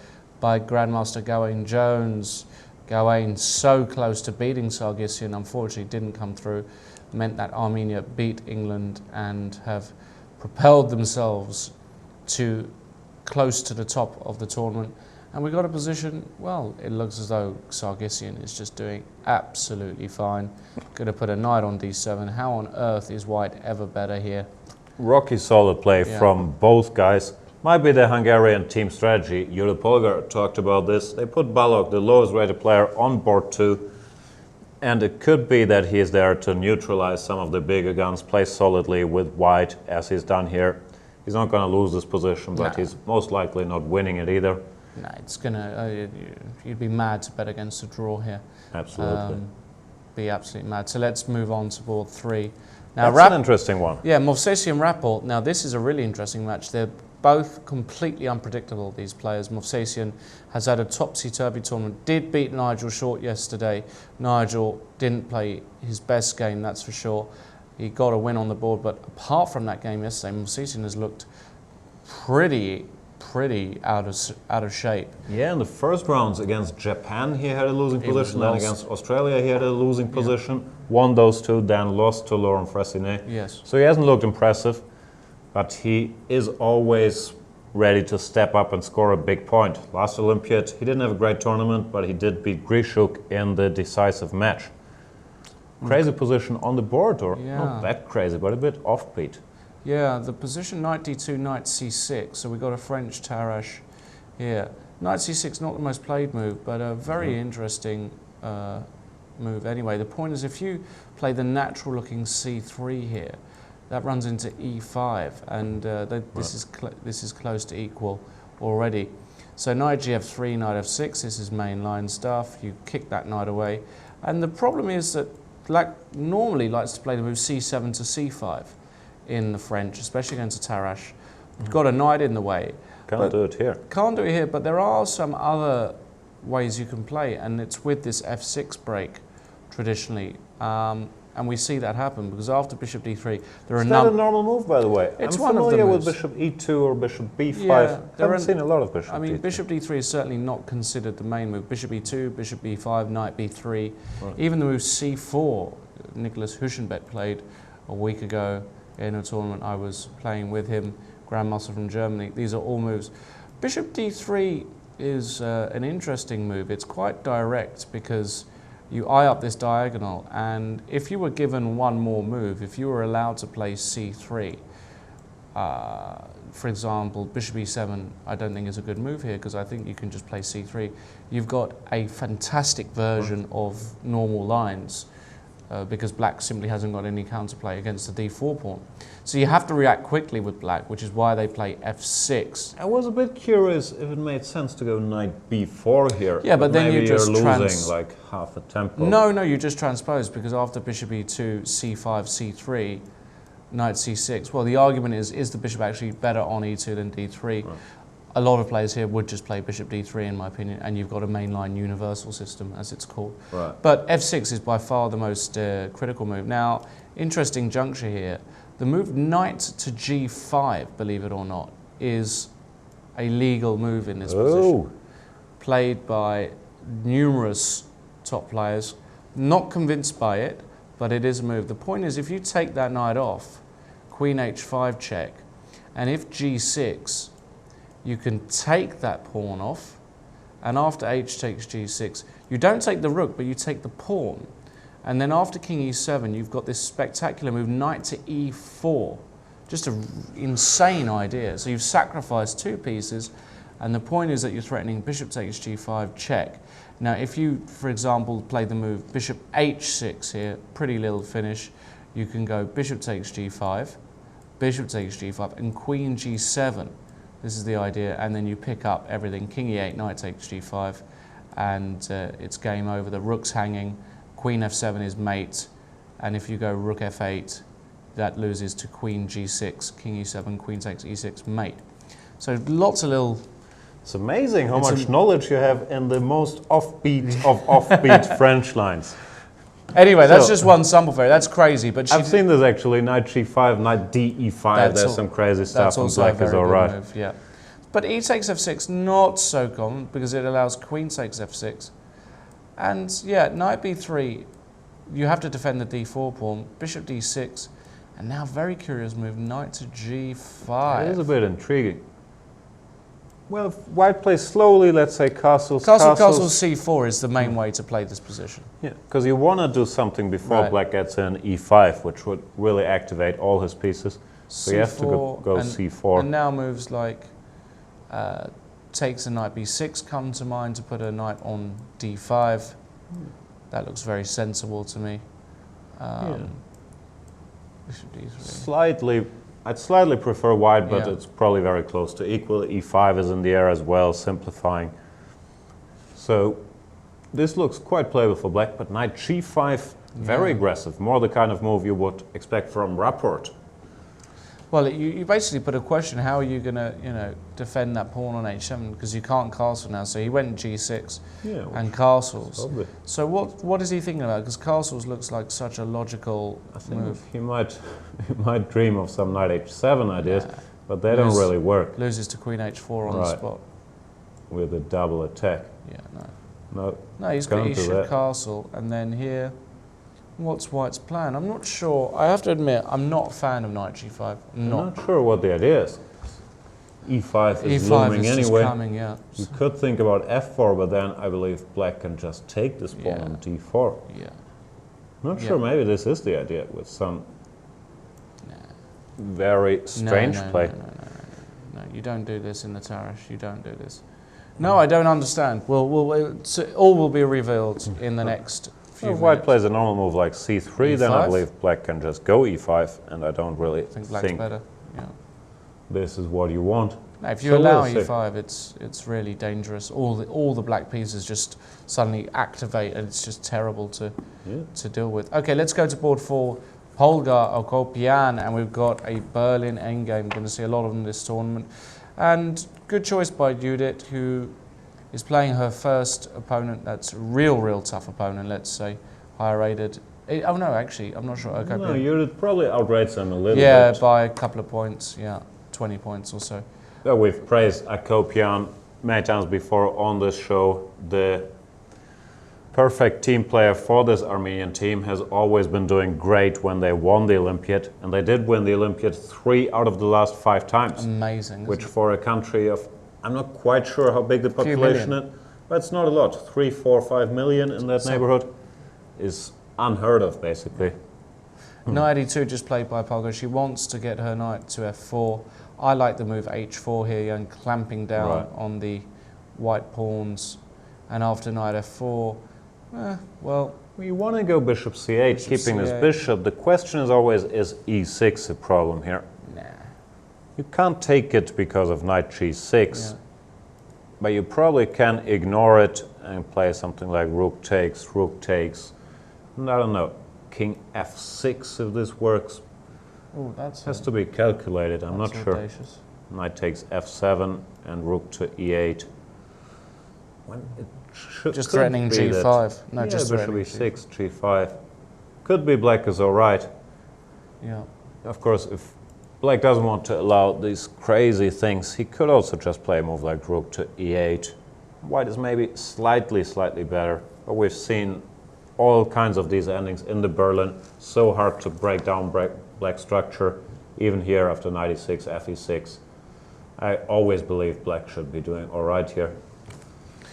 by Grandmaster Gawain Jones. Gawain so close to beating Sargsyan, unfortunately didn't come through. Meant that Armenia beat England and have propelled themselves to close to the top of the tournament. And we got a position, well, it looks as though Sargsyan is just doing absolutely fine. Going to put a knight on d7. How on earth is white ever better here?
Rocky solid play from both guys. Might be the Hungarian team strategy. Yuri Polgar talked about this. They put Balog, the lowest rated player, on board 2. And it could be that he is there to neutralize some of the bigger guns, play solidly with white, as he's done here. He's not going to lose this position, but he's most likely not winning it either.
No, it's going to... you'd be mad to bet against a draw here.
Absolutely.
Be absolutely mad. So let's move on to board 3. Now,
That's an interesting one.
Yeah, Movsesian Rapport. Now, this is a really interesting match. They're both completely unpredictable, these players. Movsesian has had a topsy-turvy tournament, did beat Nigel short yesterday. Nigel didn't play his best game, that's for sure. He got a win on the board, but apart from that game yesterday, Movsesian has looked pretty out of shape.
Yeah, in the first rounds against Japan, he had a losing position, and against Australia, he had a losing position. Won those 2, then lost to Laurent Fressinet.
Yes.
So he hasn't looked impressive, but he is always ready to step up and score a big point. Last Olympiad, he didn't have a great tournament, but he did beat Grischuk in the decisive match. Crazy position on the board, or not that crazy, but a bit offbeat.
Yeah, the position knight d2, knight c6. So we got a French Tarrasch here. Knight c6, not the most played move, but a very interesting move anyway. The point is, if you play the natural-looking c3 here, that runs into e5, and this is close to equal already. So knight gf3, knight f6. This is mainline stuff. You kick that knight away, and the problem is that Black normally likes to play the move c7 to c5 in the French, especially against a Tarrasch. Got a knight in the way.
Can't do it here.
Can't do it here, but there are some other ways you can play, and it's with this f6 break traditionally. And we see that happen because after bishop d3, there are
Is that a normal move, by the way?
It's
I'm
one of the
familiar
moves.
with bishop e2 or bishop b5.
Yeah,
I haven't seen a lot of bishop d3.
Bishop d3 is certainly not considered the main move. Bishop e2, bishop b5, knight b3. Right. Even the move c4, Nicholas Huschenbeck played a week ago in a tournament I was playing with him, Grandmaster from Germany. These are all moves. Bishop d3 is an interesting move. It's quite direct because you eye up this diagonal, and if you were given one more move, if you were allowed to play c3, for example, bishop e7, I don't think is a good move here because I think you can just play c3. You've got a fantastic version of normal lines because black simply hasn't got any counterplay against the d4 pawn. So you have to react quickly with black, which is why they play f6.
I was a bit curious if it made sense to go knight b4 here.
Yeah, but then
maybe
you're
losing like half a tempo.
No, you just transpose because after bishop e2, c5, c3, knight c6, well, the argument is the bishop actually better on e2 than d3? Right. A lot of players here would just play bishop d3, in my opinion, and you've got a mainline universal system, as it's called. Right. But f6 is by far the most critical move. Now, interesting juncture here. The move knight to g5, believe it or not, is a legal move in this position. Played by numerous top players. Not convinced by it, but it is a move. The point is, if you take that knight off, queen h5 check, and if g6, you can take that pawn off, and after h takes g6, you don't take the rook, but you take the pawn. And then after king e7, you've got this spectacular move, knight to e4. Just an insane idea. So you've sacrificed 2 pieces, and the point is that you're threatening bishop takes g5, check. Now, if you, for example, play the move bishop h6 here, pretty little finish, you can go bishop takes g5, and queen g7. This is the idea, and then you pick up everything. King e8, knight takes g5, and it's game over. The rook's hanging. Queen f7 is mate, and if you go rook f8, that loses to queen g6, king e7, queen takes e6, mate. So lots of little...
It's amazing how much knowledge you have in the most offbeat of offbeat French lines.
Anyway, that's just one sample for you. That's crazy. But
I've seen this actually, knight g5, knight de5, there's some crazy stuff, and black is all right.
Move, yeah. But e takes f6, not so common, because it allows queen takes f6. And yeah, knight b3, you have to defend the d4 pawn, bishop d6, and now very curious move, knight to g5.
It is a bit intriguing. Well, if white plays slowly, let's say castles.
Castle c4 is the main way to play this position.
Yeah, because you want to do something before black gets in e5, which would really activate all his pieces. So you have to go c4.
And now moves like takes a knight b6 come to mind to put a knight on d5. That looks very sensible to me. Bishop d3. I'd slightly prefer white, but it's probably very close to equal. e5 is in the air as well, simplifying. So this looks quite playable for black, but knight g5, very aggressive, more the kind of move you would expect from Rapport. Well, you basically put a question: how are you going to, defend that pawn on h7? Because you can't castle now. So he went g6 and castles. So what is he thinking about? Because castles looks like such a logical move.
He might dream of some knight h7 ideas, but they don't really work.
Loses to queen h4 on the spot
with a double attack.
No, he should castle, and then here. What's white's plan? I'm not sure. I have to admit, I'm not a fan of knight g5.
I'm not sure what the idea is. e5 is looming anyway.
Coming,
You could think about f4, but then I believe black can just take this pawn on d4. Not sure, maybe this is the idea with some very strange play.
No, you don't do this in the Tarish. You don't do this. No, I don't understand. All will be revealed in the next few minutes.
If white plays a normal move like c3, then I believe black can just go e5, and I don't really
think black's better.
This is what you want.
Now, if you allow e5, it's really dangerous. All the black pieces just suddenly activate, and it's just terrible to deal with. Okay, let's go to board 4. Polgar Okopian, and we've got a Berlin endgame. Going to see a lot of them this tournament. And good choice by Judith, who is playing her first opponent that's a real tough opponent, let's say, higher rated. Oh no, actually, I'm not sure. Okay,
no, Judith probably outrates them a little bit.
Yeah, by a couple of points, 20 points or so.
Well, we've praised Akopian many times before on this show. The perfect team player for this Armenian team, has always been doing great when they won the Olympiad, and they did win the Olympiad 3 out of the last 5 times.
Amazing.
Which for a country of, I'm not quite sure how big the population is, but it's not a lot. 3, 4, 5 million in that neighborhood is unheard of, basically.
Knight e2 just played by Polgar. She wants to get her knight to f4. I like the move h4 here, and clamping down on the white pawns. And after knight f4, well,
you want to go bishop c8, keeping this bishop. The question is always, is e6 a problem here?
Nah.
You can't take it because of knight g6, but you probably can ignore it and play something like rook takes, and I don't know, king f6 if this works.
Oh, that
has to be calculated, I'm not sure.
Audacious.
Knight takes f7 and rook to e8.
Just threatening g5. No, just
bishop e6, g5. Could be black is all right.
Yeah.
Of course, if black doesn't want to allow these crazy things, he could also just play a move like rook to e8. White is maybe slightly better, but we've seen all kinds of these endings in the Berlin. So hard to break down black structure, even here after knight e6, fe6. I always believe black should be doing all right here.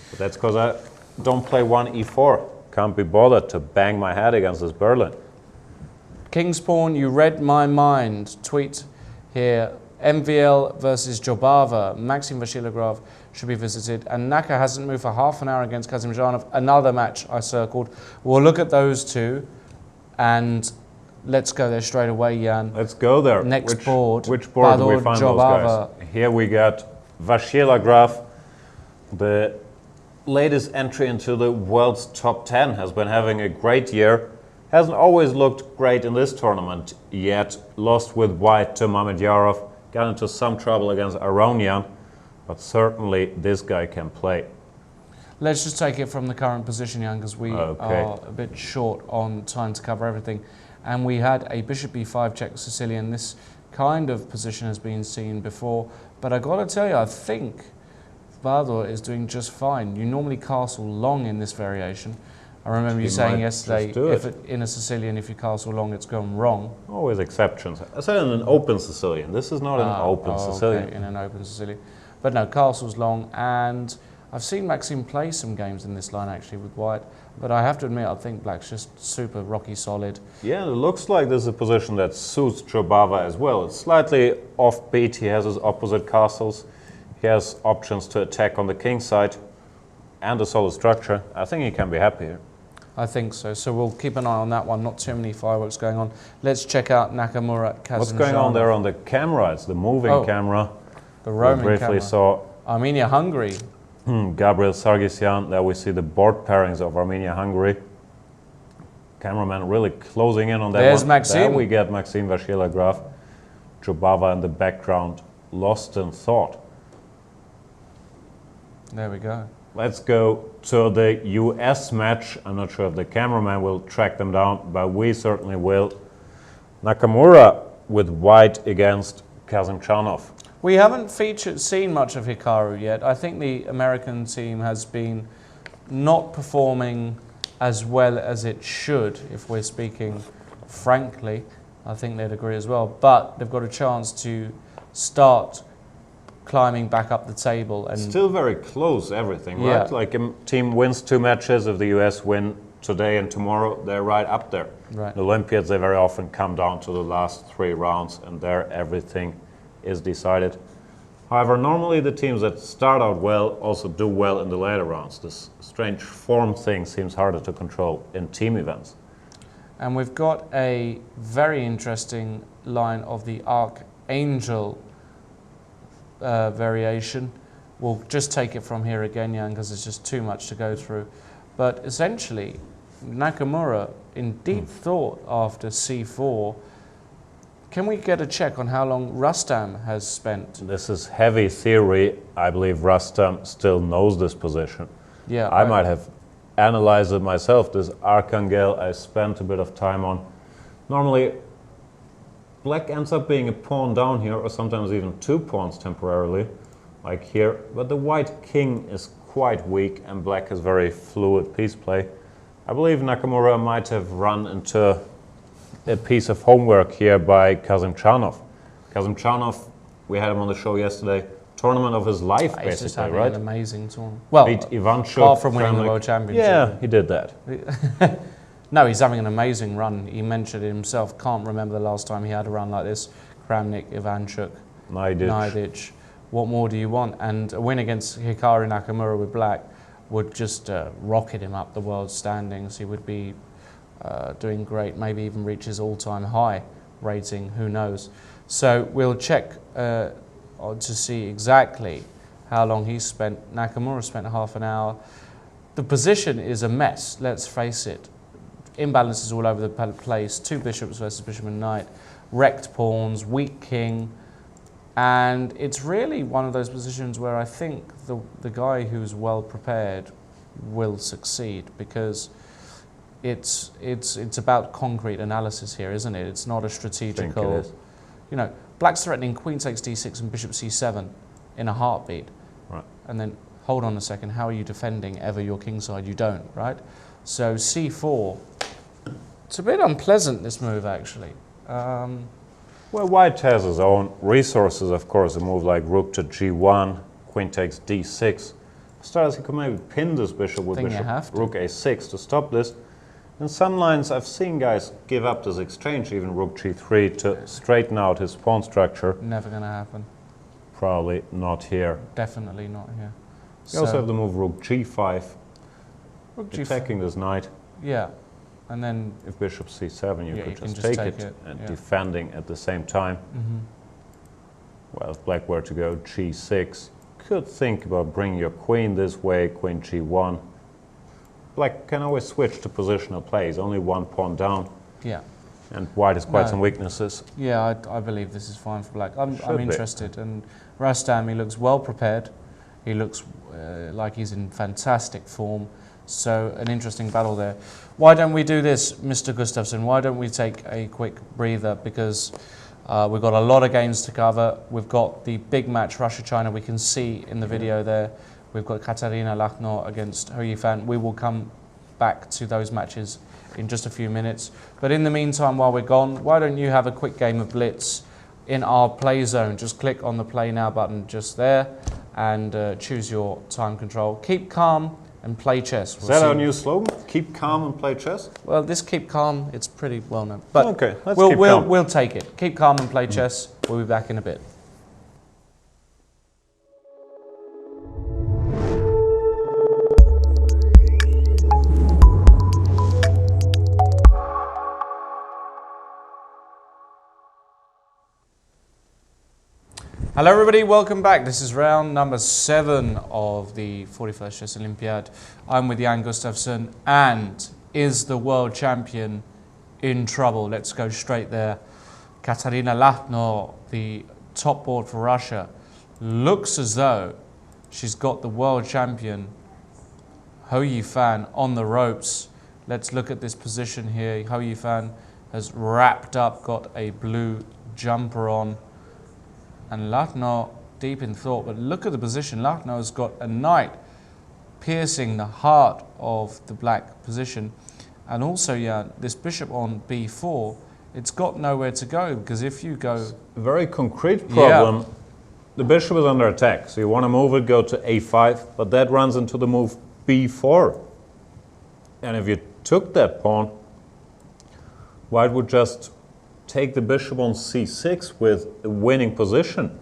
But that's because I don't play one e4. Can't be bothered to bang my head against this Berlin.
King's Pawn, you read my mind. Tweet here. MVL versus Jobava. Maxim Vasilogrov should be visited. And Naka hasn't moved for half an hour against Kazimzhanov. Another match I circled. We'll look at those two. And let's go there straight away, Jan.
Let's go there.
Next board.
Which board do we find
Jobava.
those guys? Here we got Vasilogrov, the latest entry into the world's top 10, has been having a great year. Hasn't always looked great in this tournament yet. Lost with white to Mamedyarov. Got into some trouble against Aronian. But certainly this guy can play.
Let's just take it from the current position, Jan, because we are a bit short on time to cover everything. And we had a bishop b5 check Sicilian. This kind of position has been seen before. But I got to tell you, I think Vador is doing just fine. You normally castle long in this variation. I remember you saying yesterday, in a Sicilian, if you castle long, it's going wrong.
Always exceptions. I said in an open Sicilian. This is not an open Sicilian.
Okay, in an open Sicilian. But no, Castle's long, and I've seen Maxime play some games in this line actually with white, but I have to admit I think black's just super rocky solid.
Yeah, it looks like this is a position that suits Jobava as well. It's slightly offbeat. He has his opposite castles. He has options to attack on the king side and a solid structure. I think he can be happy here.
I think so. So we'll keep an eye on that one. Not too many fireworks going on. Let's check out Nakamura.
What's going on there on the camera? It's the moving camera.
The roaming
we briefly
camera.
saw
Armenia-Hungary.
Gabriel Sargsyan. There we see the board pairings of Armenia-Hungary. Cameraman really closing in on that
There's
one.
Maxime.
There we get Maxime Vachier-Lagrave. Jobava in the background, lost in thought.
There we go.
Let's go to the US match. I'm not sure if the cameraman will track them down, but we certainly will. Nakamura with white against Kazimchanov.
We haven't seen much of Hikaru yet. I think the American team has been not performing as well as it should, if we're speaking frankly. I think they'd agree as well. But they've got a chance to start climbing back up the table. And
still very close, everything,
yeah.
right? Like a team wins 2 matches. If the US win today and tomorrow, they're right up there.
Right.
The Olympiads, they very often come down to the last 3 rounds, and there everything is decided. However, normally the teams that start out well also do well in the later rounds. This strange form thing seems harder to control in team events.
And we've got a very interesting line of the Archangel variation. We'll just take it from here again, Jan, because it's just too much to go through. But essentially, Nakamura in deep thought after c4. Can we get a check on how long Rustam has spent?
This is heavy theory. I believe Rustam still knows this position.
Yeah,
I might have analyzed it myself. This Archangel I spent a bit of time on. Normally, black ends up being a pawn down here, or sometimes even 2 pawns temporarily, like here. But the white king is quite weak, and black has very fluid piece play. I believe Nakamura might have run into a piece of homework here by Kazimchanov. Kazimchanov, we had him on the show yesterday. Tournament of his life,
He's just
basically,
having
right?
an amazing tournament. Well,
Beat Ivanchuk.
apart from winning the World Championship.
Yeah, he did that.
No, he's having an amazing run. He mentioned it himself. Can't remember the last time he had a run like this. Kramnik, Ivanchuk, Naiditsch. What more do you want? And a win against Hikaru Nakamura with black would just rocket him up the world standings. He would be doing great, maybe even reach his all-time high rating, who knows. So we'll check to see exactly how long he's spent. Nakamura spent half an hour. The position is a mess, let's face it. Imbalances all over the place, 2 bishops versus bishop and knight, wrecked pawns, weak king, and it's really one of those positions where I think the guy who's well prepared will succeed, because it's about concrete analysis here, isn't it? It's not a strategical.
I think it is.
You know, black's threatening queen takes d6 and bishop c7 in a heartbeat.
Right.
And then, hold on a second, how are you defending ever your kingside? You don't, right? So c4, it's a bit unpleasant, this move, actually.
Well, white has his own resources, of course. A move like rook to g1, queen takes d6. Stars, he could maybe pin this bishop with rook a6 to stop this. In some lines, I've seen guys give up this exchange, even rook g3, to straighten out his pawn structure.
Never going to happen.
Probably not here.
Definitely not here.
You also have the move rook g5,
rook g5.
attacking this knight.
Yeah, and then
if bishop c7, you could
can
just take it and defending at the same time. Well, if black were to go g6, could think about bringing your queen this way, queen g1. Black can always switch to positional plays, only 1 pawn down.
Yeah.
And white has quite some weaknesses.
Yeah, I believe this is fine for black. I'm interested. And Rustam, he looks well prepared. He looks like he's in fantastic form. So an interesting battle there. Why don't we do this, Mr. Gustafsson? Why don't we take a quick breather? Because we've got a lot of games to cover. We've got the big match, Russia-China, we can see in the video there. We've got Katarina Lachno against Hou Yifan. We will come back to those matches in just a few minutes. But in the meantime, while we're gone, why don't you have a quick game of Blitz in our play zone? Just click on the play now button just there. and choose your time control. Keep calm and play chess.
Is that our new slogan? Keep calm and play chess?
Well, this keep calm, it's pretty well known. But
okay, let's keep calm.
We'll take it. Keep calm and play chess. We'll be back in a bit. Hello everybody, welcome back. This is round number 7 of the 41st Chess Olympiad. I'm with Jan Gustafsson, and is the world champion in trouble? Let's go straight there. Katarina Lagno, the top board for Russia, looks as though she's got the world champion Hou Yifan on the ropes. Let's look at this position here. Hou Yifan has wrapped up, got a blue jumper on. And Lagno deep in thought, but look at the position. Lagno has got a knight piercing the heart of the black position. And also, yeah, this bishop on b4, it's got nowhere to go, because if you go...
A very concrete problem. Yeah. The bishop is under attack, so you want to move it, go to a5, but that runs into the move b4. And if you took that pawn, white would just take the bishop on c6 with a winning position.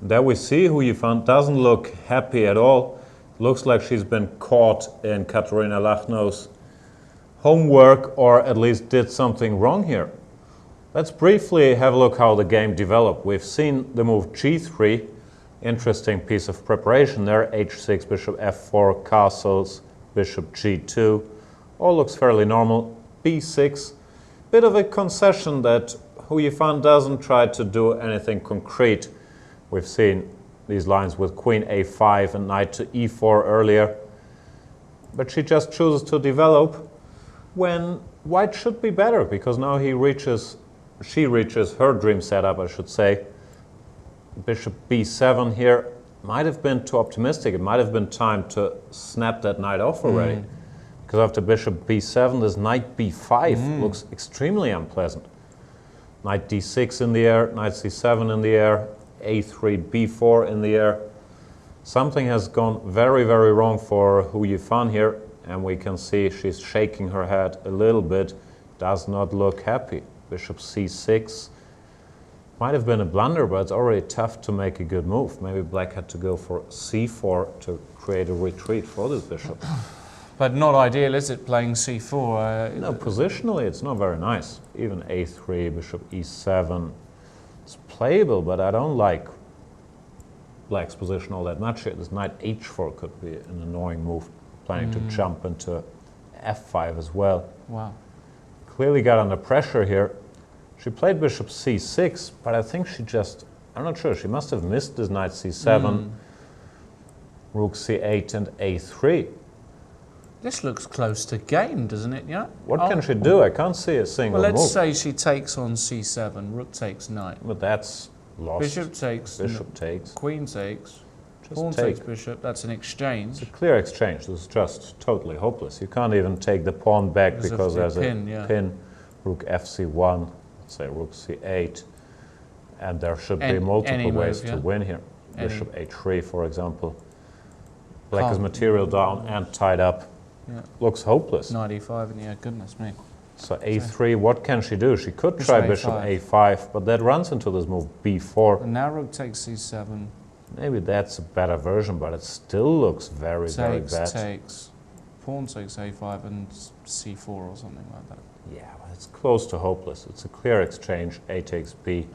There we see Hou Yifan doesn't look happy at all. Looks like she's been caught in Katarina Lagno's homework, or at least did something wrong here. Let's briefly have a look how the game developed. We've seen the move g3, interesting piece of preparation there, h6, bishop f4, castles, bishop g2, all looks fairly normal. b6, bit of a concession that Hou Yifan doesn't try to do anything concrete. We've seen these lines with queen a5 and knight to e4 earlier, but she just chooses to develop when white should be better, because now she reaches her dream setup, I should say. Bishop b7 here might have been too optimistic. It might have been time to snap that knight off already. Because after bishop b7, this knight b5 looks extremely unpleasant. Knight d6 in the air, knight c7 in the air, a3, b4 in the air. Something has gone very, very wrong for Hou Yifan here, and we can see she's shaking her head a little bit, does not look happy. Bishop c6 might have been a blunder, but it's already tough to make a good move. Maybe black had to go for c4 to create a retreat for this bishop.
But not ideal, is it, playing c4?
No, positionally it's not very nice. Even a3, bishop e7, it's playable, but I don't like black's position all that much here. This knight h4 could be an annoying move, planning to jump into f5 as well.
Wow.
Clearly got under pressure here. She played bishop c6, but I think she just, I'm not sure, she must have missed this knight c7, rook c8 and a3.
This looks close to game, doesn't it? Yeah.
What can she do? I can't see a single
move. Well, let's
move.
say she takes on c7, rook takes knight.
But that's lost.
Bishop takes.
Bishop takes.
Queen takes.
Just
pawn
take.
takes bishop. That's an exchange.
It's a clear exchange. This is just totally hopeless. You can't even take the pawn back because there's a pin. Rook fc1, let's say rook c8, and there should be multiple ways to win here. Bishop h3, for example. Black is material down and tied up. Yeah. Looks hopeless.
Knight e5, and yeah, goodness me.
So a3, what can she do? She could try bishop a5, but that runs into this move b4.
And now rook takes c7.
Maybe that's a better version, but it still looks very, very bad.
Takes. Pawn takes a5 and c4 or something like that.
Yeah, but it's close to hopeless. It's a clear exchange. A takes b.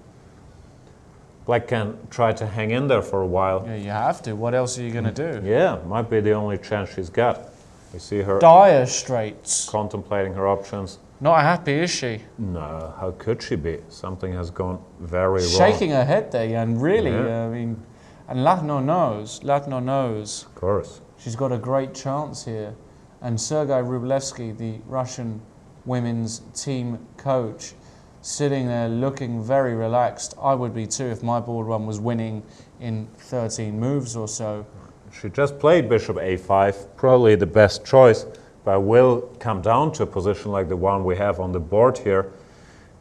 Black can try to hang in there for a while.
Yeah, you have to. What else are you going to do?
Yeah, might be the only chance she's got. You see her
dire straits.
Contemplating her options.
Not happy, is she?
No, how could she be? Something has gone very wrong.
Shaking her head there, Jan, really. I mean, and Lagno knows. Lagno knows.
Of course.
She's got a great chance here. And Sergei Rublevsky, the Russian women's team coach, sitting there looking very relaxed. I would be too if my board one was winning in 13 moves or so.
She just played bishop a5, probably the best choice, but will come down to a position like the one we have on the board here,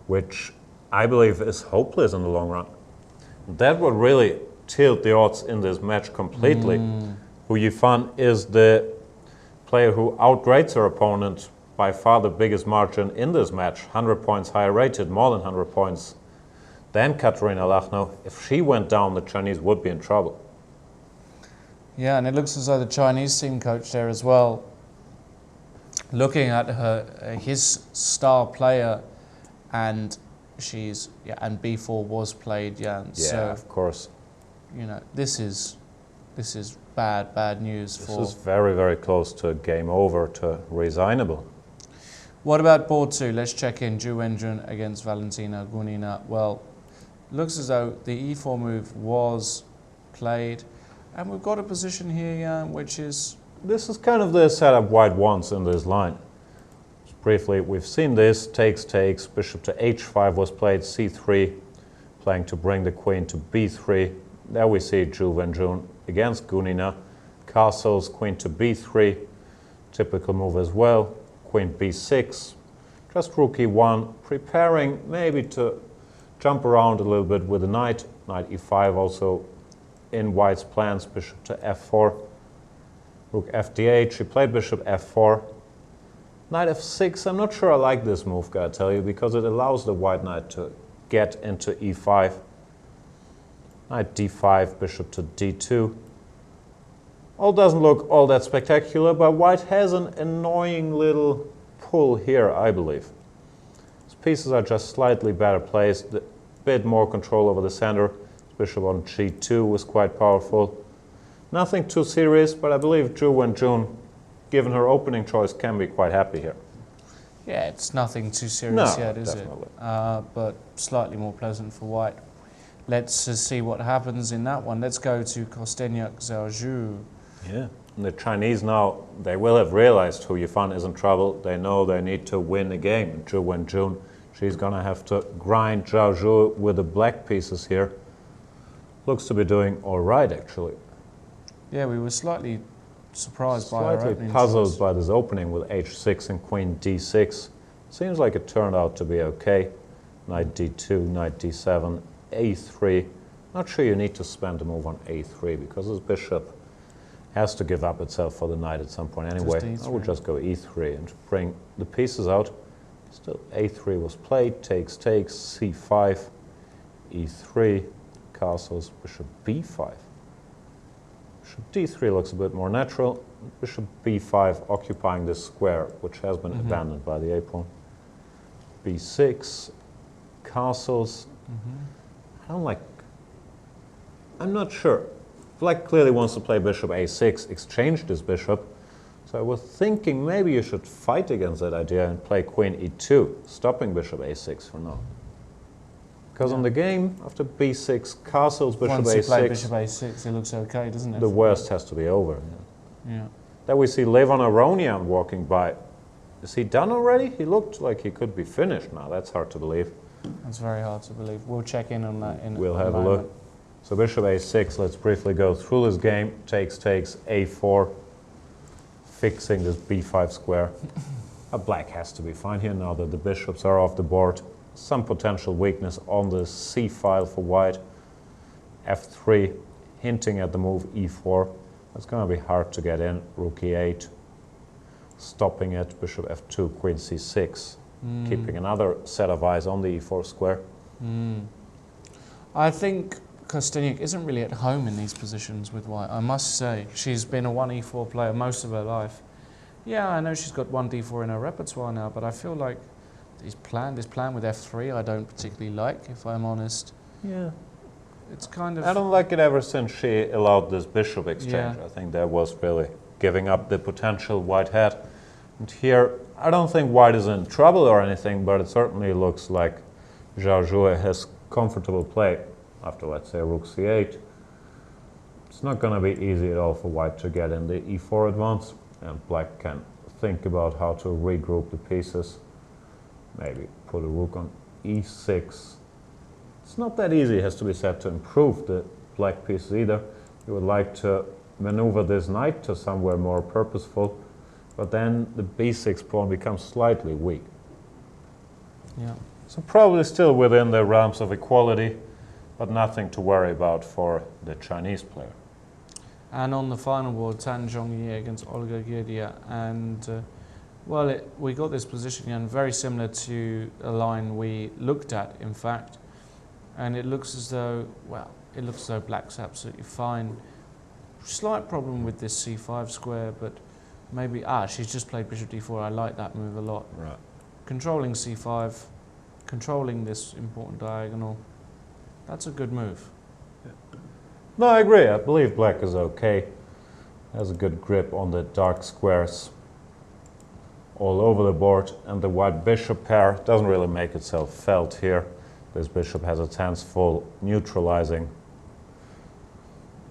which I believe is hopeless in the long run. That would really tilt the odds in this match completely. Hu Yifan is the player who outgrades her opponent by far the biggest margin in this match, 100 points higher rated, more than 100 points than Katerina Lachno. If she went down, the Chinese would be in trouble.
Yeah, and it looks as though the Chinese team coach there as well, looking at his star player, and and b4 was played,
Yeah,
so
of course.
you know, this is bad news for.
This is very, very close to game over, to resignable.
What about board 2? Let's check in. Zhu Wenjun against Valentina Gunina. Well, looks as though the e4 move was played, and we've got a position here, Jan, which is.
This is kind of the setup white wants in this line. Just briefly, we've seen this, takes, bishop to h5 was played, c3, playing to bring the queen to b3. There we see Zhu Wenjun against Gunina. Castles, queen to b3, typical move as well. Queen b6, just rook e1, preparing maybe to jump around a little bit with the knight. Knight e5 also in white's plans, bishop to f4. Rook fd8, she played bishop f4. Knight f6, I'm not sure I like this move, gotta tell you, because it allows the white knight to get into e5. Knight d5, bishop to d2. All doesn't look all that spectacular, but white has an annoying little pull here, I believe. His pieces are just slightly better placed, a bit more control over the center. Bishop on g2 was quite powerful. Nothing too serious, but I believe Zhu Wenjun, given her opening choice, can be quite happy here.
Yeah, it's nothing too serious yet, is
definitely.
it? But slightly more pleasant for white. Let's see what happens in that one. Let's go to Kostenyak Zhaozhou.
Yeah, and the Chinese now, they will have realized Hu Yifan is in trouble. They know they need to win the game. Zhu Wenjun, she's going to have to grind Zhaozhou with the black pieces here. Looks to be doing all right, actually.
Yeah, we were slightly surprised by her
Slightly
opening
puzzled
choice.
by this opening with h6 and queen d6. Seems like it turned out to be okay. Knight d2, knight d7, a3. Not sure you need to spend a move on a3 because this bishop has to give up itself for the knight at some point anyway. I would just go e3 and bring the pieces out. Still a3 was played, takes, c5, e3, castles, bishop b5. Bishop d3 looks a bit more natural. Bishop b5 occupying this square, which has been abandoned by the a-pawn. b6, castles. I'm not sure. Black clearly wants to play bishop a6, exchange this bishop. So I was thinking maybe you should fight against that idea and play queen e2, stopping bishop a6 for now. Because on the game, after b6, castles, bishop
Once
a6,
you play bishop a6, it looks okay, doesn't it?
the worst has to be over.
Yeah.
Then we see Levon Aronian walking by. Is he done already? He looked like he could be finished now. That's hard to believe.
That's very hard to believe. We'll check in on that in
We'll
a
have a
moment.
look. So bishop a6, let's briefly go through this game. Takes, a4, fixing this b5 square. Black has to be fine here now that the bishops are off the board. Some potential weakness on the c file for white. f3, hinting at the move e4. That's going to be hard to get in. Rook e8, stopping it. Bishop f2, queen c6, keeping another set of eyes on the e4 square.
I think Kostenyak isn't really at home in these positions with white, I must say. She's been a 1e4 player most of her life. Yeah, I know she's got 1d4 in her repertoire now, but I feel like this plan with f3 I don't particularly like, if I'm honest.
Yeah.
It's kind of...
I don't like it ever since she allowed this bishop exchange.
Yeah.
I think that was really giving up the potential white had. And here, I don't think white is in trouble or anything, but it certainly looks like Zhaozhou has comfortable play after, let's say, rook c8. It's not going to be easy at all for white to get in the e4 advance, and black can think about how to regroup the pieces. Maybe put a rook on e6. It's not that easy, it has to be said, to improve the black pieces either. You would like to maneuver this knight to somewhere more purposeful, but then the b6 pawn becomes slightly weak.
Yeah.
So probably still within the realms of equality. but nothing to worry about for the Chinese player.
And on the final board, Tan Zhongyi against Olga Giria. And, we got this position again very similar to a line we looked at, in fact. And it looks as though, black's absolutely fine. Slight problem with this c5 square, but maybe, she's just played bishop d4. I like that move a lot.
Right.
Controlling c5, controlling this important diagonal. That's a good move.
No, I agree. I believe black is okay. Has a good grip on the dark squares all over the board, and the white bishop pair doesn't really make itself felt here. This bishop has its hands full neutralizing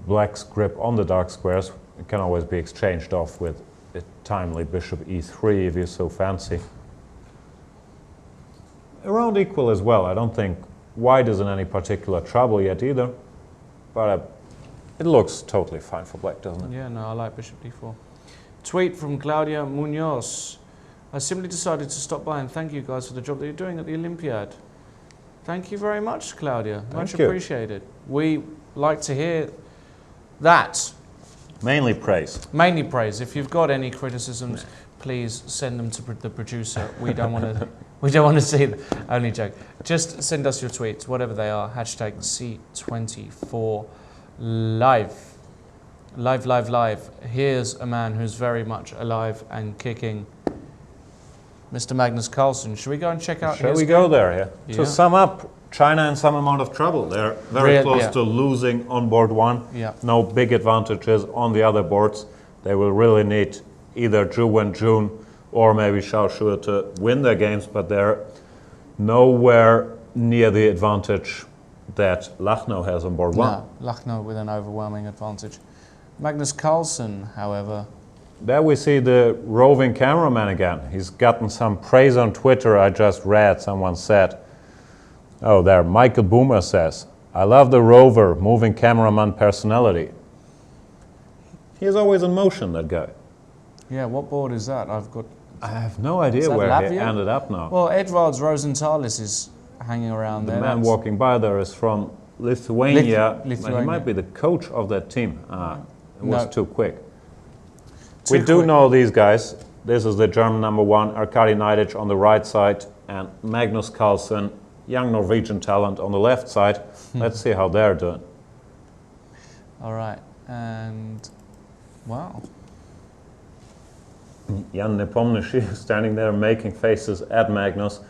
black's grip on the dark squares. It can always be exchanged off with a timely bishop e3 if you so fancy. Around equal as well. I don't think white is in any particular trouble yet either, but it looks totally fine for black, doesn't it?
Yeah, no, I like bishop d4. Tweet from Claudia Munoz. I simply decided to stop by and thank you guys for the job that you're doing at the Olympiad. Thank you very much, Claudia. Much appreciated. We like to hear that.
Mainly praise.
Mainly praise. If you've got any criticisms, please send them to the producer. We don't want to. We don't want to see them. Only joke. Just send us your tweets, whatever they are. Hashtag C24 live. Live. Here's a man who's very much alive and kicking. Mr. Magnus Carlsen. Should we go and check out?
Shall we go there? Yeah. To sum up, China in some amount of trouble. They're very close to losing on board one.
Yeah.
No big advantages on the other boards. They will really need either Zhu Wenjun or maybe Xiao Shu to win their games, but they're nowhere near the advantage that Lucknow has on board one.
No, Lucknow with an overwhelming advantage. Magnus Carlsen, however.
There we see the roving cameraman again. He's gotten some praise on Twitter. I just read someone said, oh, there, Michael Boomer says, I love the rover, moving cameraman personality. He's always in motion, that guy.
Yeah, what board is that?
I have no idea where he ended up now.
Well, Edvards Rosenthalis is hanging around there.
The man walking by there is from Lithuania. He might be the coach of that team. It was too quick. We do know these guys. This is the German number one, Aradij Naiditsch on the right side, and Magnus Carlsen, young Norwegian talent, on the left side. Let's see how they're doing.
All right, and wow.
Jan Nepomniachtchi standing there making faces at Magnus.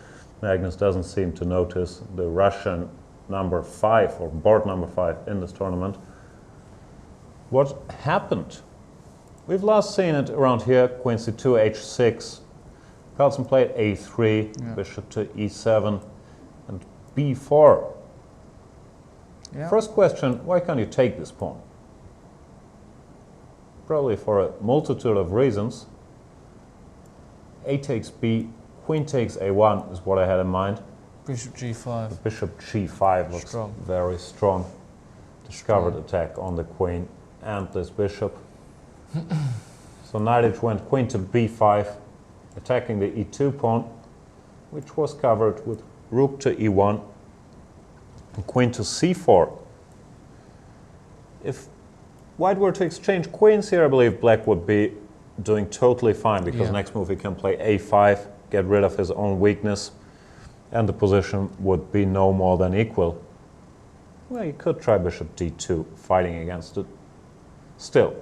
Magnus doesn't seem to notice the Russian number 5 or board number 5 in this tournament. What happened? We've last seen it around here, queen c2, h6. Carlsen played a3, bishop to e7, and b4. Yeah. First question, why can't you take this pawn? Probably for a multitude of reasons. A takes b, queen takes a1 is what I had in mind.
Bishop g5.
The bishop g5 looks very strong. Discovered attack on the queen and this bishop. So Naiditsch went queen to b5, attacking the e2 pawn, which was covered with rook to e1, and queen to c4. If white were to exchange queens here, I believe black would be doing totally fine, because next move he can play a5, get rid of his own weakness, and the position would be no more than equal. Well, you could try bishop d2, fighting against it. Still,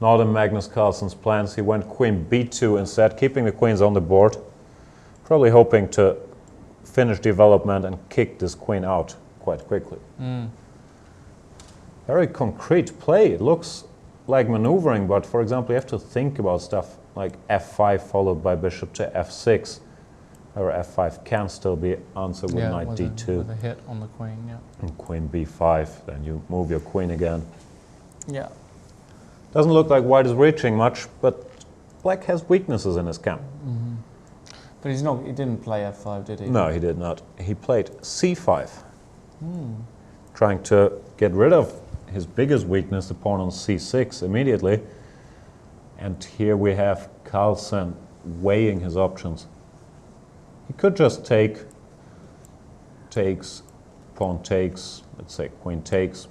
not in Magnus Carlsen's plans. He went queen b2 instead, keeping the queens on the board, probably hoping to finish development and kick this queen out quite quickly. Very concrete play. It looks like maneuvering, but for example, you have to think about stuff like f5 followed by bishop to f6, or f5 can still be answered with knight d2.
With a hit on the queen, yeah.
And queen b5, then you move your queen again.
Yeah.
Doesn't look like white is reaching much, but black has weaknesses in his camp.
But he didn't play f5, did he?
No, he did not. He played c5, trying to get rid of his biggest weakness, the pawn on c6, immediately. And here we have Carlsen weighing his options. He could just takes pawn takes, let's say queen takes.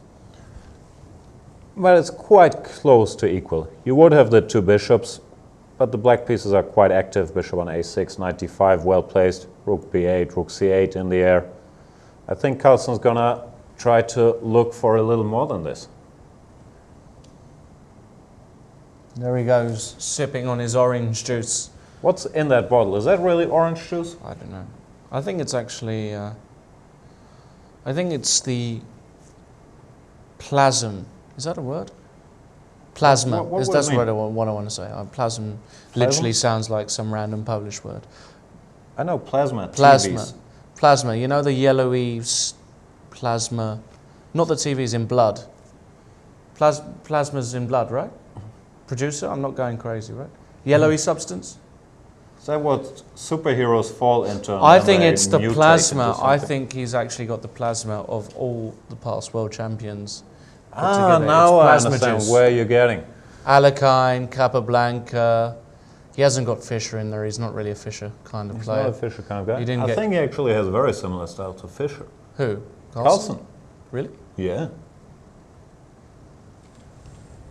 But it's quite close to equal. You would have the two bishops, but the black pieces are quite active. Bishop on a6, knight d5, well placed. Rook b8, rook c8 in the air. I think Carlsen's gonna try to look for a little more than this.
There he goes, sipping on his orange juice.
What's in that bottle? Is that really orange juice?
I don't know. I think it's actually, I think it's the plasm. Is that a word? Plasma.
What
That's
would it
what I want to say. Plasm literally sounds like some random published word.
I know plasma.
Plasma.
TVs.
Plasma. You know the yellowy plasma. Not the TVs in blood. Plasma's in blood, right? Producer? I'm not going crazy, right? Yellowy substance?
Is that what superheroes fall into?
I think it's the
mutate
plasma.
into
I
something?
think he's actually got the plasma of all the past world champions. put
Ah,
together.
now
It's
I
plasma
understand
juice.
where you're getting.
Alakine, Capablanca. He hasn't got Fischer in there. He's not really a Fischer kind of
He's
player.
not a Fischer kind of guy.
You didn't
I
get-
think he actually has a very similar style to Fischer.
Who?
Carlsen.
Really?
Yeah.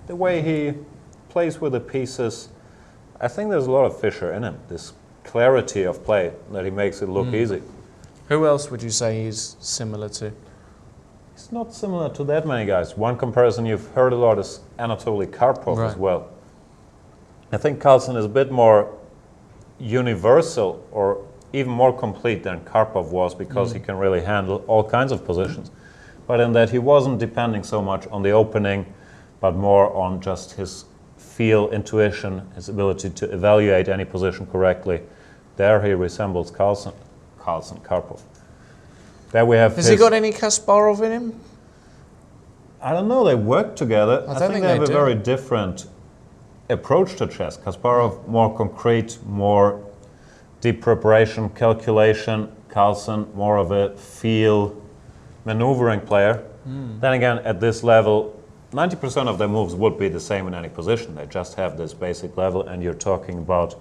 The way he plays with the pieces, I think there's a lot of Fischer in him. This clarity of play that he makes it look easy.
Who else would you say he's similar to?
He's not similar to that many guys. One comparison you've heard a lot is Anatoly Karpov as
Right.
well. I think Carlsen is a bit more universal or even more complete than Karpov was because he can really handle all kinds of positions. But in that he wasn't depending so much on the opening, but more on just his feel, intuition, his ability to evaluate any position correctly. There he resembles Karpov. There we have
Has he got any Kasparov in him?
I don't know, they work together.
I
I
don't
think
think
they have
they
a
do.
very different approach to chess. Kasparov, more concrete, more deep preparation, calculation. Carlsen, more of a feel, maneuvering player. Then again, at this level, 90% of their moves would be the same in any position. They just have this basic level, and you're talking about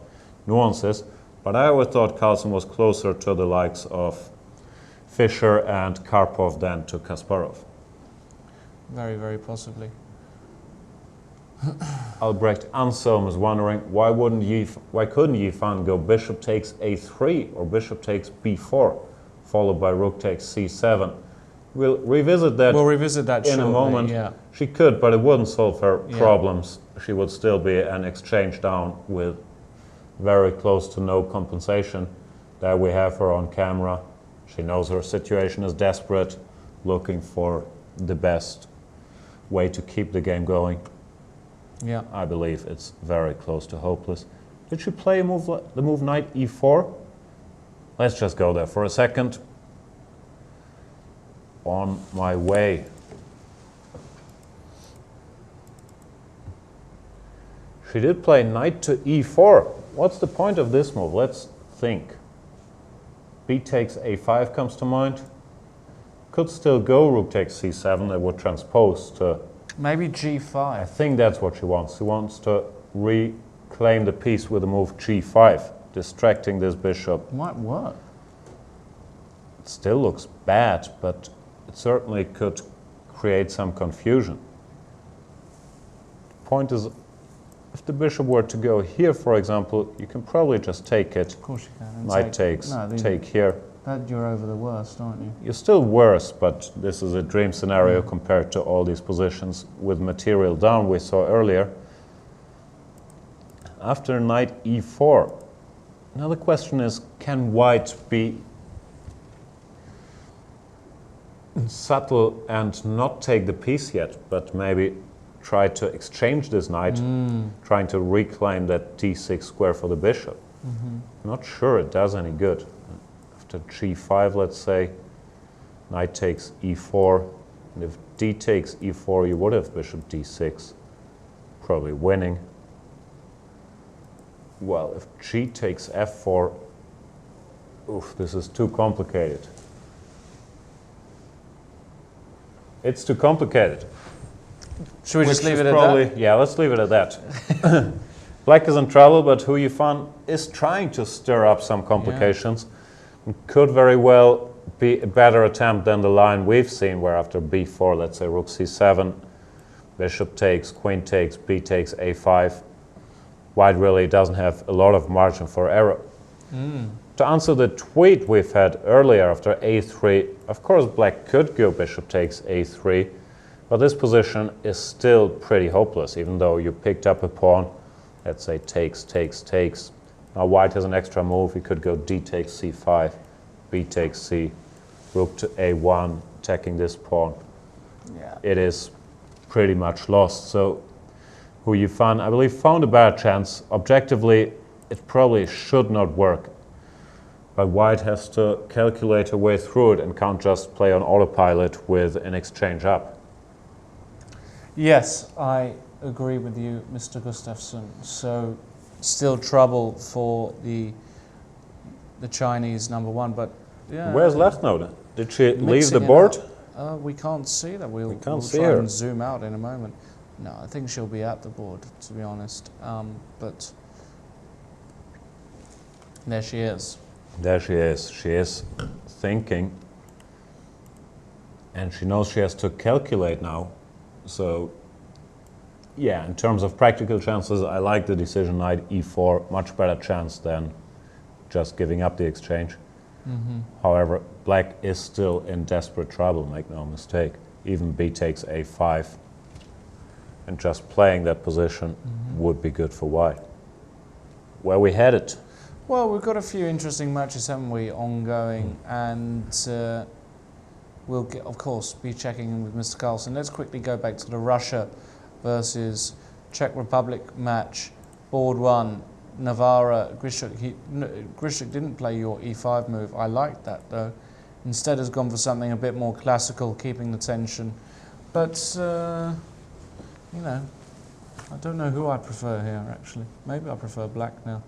nuances. But I always thought Carlsen was closer to the likes of Fischer and Karpov than to Kasparov.
Very, very possibly.
Albrecht Anselm is wondering why couldn't Yifan go bishop takes a3 or bishop takes b4 followed by rook takes c7. We'll revisit that
We'll revisit that
in
shortly,
a moment.
yeah.
She could, but it wouldn't solve her
Yeah.
problems. She would still be an exchange down with very close to no compensation. There we have her on camera. She knows her situation is desperate, looking for the best way to keep the game going.
Yeah.
I believe it's very close to hopeless. Did she play a move, the move knight e4? Let's just go there for a second. On my way. She did play knight to e4. What's the point of this move? Let's think. B takes a5 comes to mind. Could still go rook takes c7. That would transpose to...
Maybe
I
g5.
think that's what she wants. She wants to reclaim the piece with the move g5, distracting this bishop.
Might work.
It still looks bad, but it certainly could create some confusion. The point is, if the bishop were to go here, for example, you can probably just take it.
Of course you can. And
Knight takes,
No,
take here.
that you're over the worst, aren't you?
You're still worse, but this is a dream scenario compared to all these positions with material down we saw earlier. After knight e4, now the question is, can white be subtle and not take the piece yet, but maybe try to exchange this knight, trying to reclaim that d6 square for the bishop? I'm not sure it does any good. After g5, let's say, knight takes e4, and if d takes e4, you would have bishop d6, probably winning. Well, if g takes f4, oof, this is too complicated. It's too complicated.
Should we just
Which
leave
is
it at
probably,
that?
Yeah, let's leave it at that. Black is in trouble, but Hu Yifan is trying to stir up some complications. And could very well be a better attempt than the line we've seen, where after b4, let's say rook c7, bishop takes, queen takes, b takes, a5. White really doesn't have a lot of margin for error. To answer the tweet we've had earlier after a3, of course black could go bishop takes a3, but this position is still pretty hopeless, even though you picked up a pawn. Let's say takes, takes, takes. Now white has an extra move. He could go d takes c5, b takes c, rook to a1, attacking this pawn.
Yeah.
It is pretty much lost. So who you found, I believe, found a bad chance. Objectively, it probably should not work. But white has to calculate a way through it and can't just play on autopilot with an exchange up.
Yes, I agree with you, Mr. Gustafsson. So still trouble for the Chinese number one, but yeah.
Where's left now then? Did she leave
Mixing
the
it
board?
up. We can't see that. We'll
see
try
her.
and zoom out in a moment. No, I think she'll be at the board, to be honest. But there she is.
There she is. She is thinking. And she knows she has to calculate now. So, yeah, in terms of practical chances, I like the decision knight e4. Much better chance than just giving up the exchange. However, black is still in desperate trouble, make no mistake. Even b takes a5. And just playing that position would be good for white. Where we headed?
Well, we've got a few interesting matches, haven't we, ongoing, and we'll, of course, be checking in with Mr. Carlson. Let's quickly go back to the Russia versus Czech Republic match. Board one, Navara, Grischuk. Grischuk didn't play your e5 move. I liked that, though. Instead has gone for something a bit more classical, keeping the tension. But, you know, I don't know who I prefer here, actually. Maybe I prefer black now.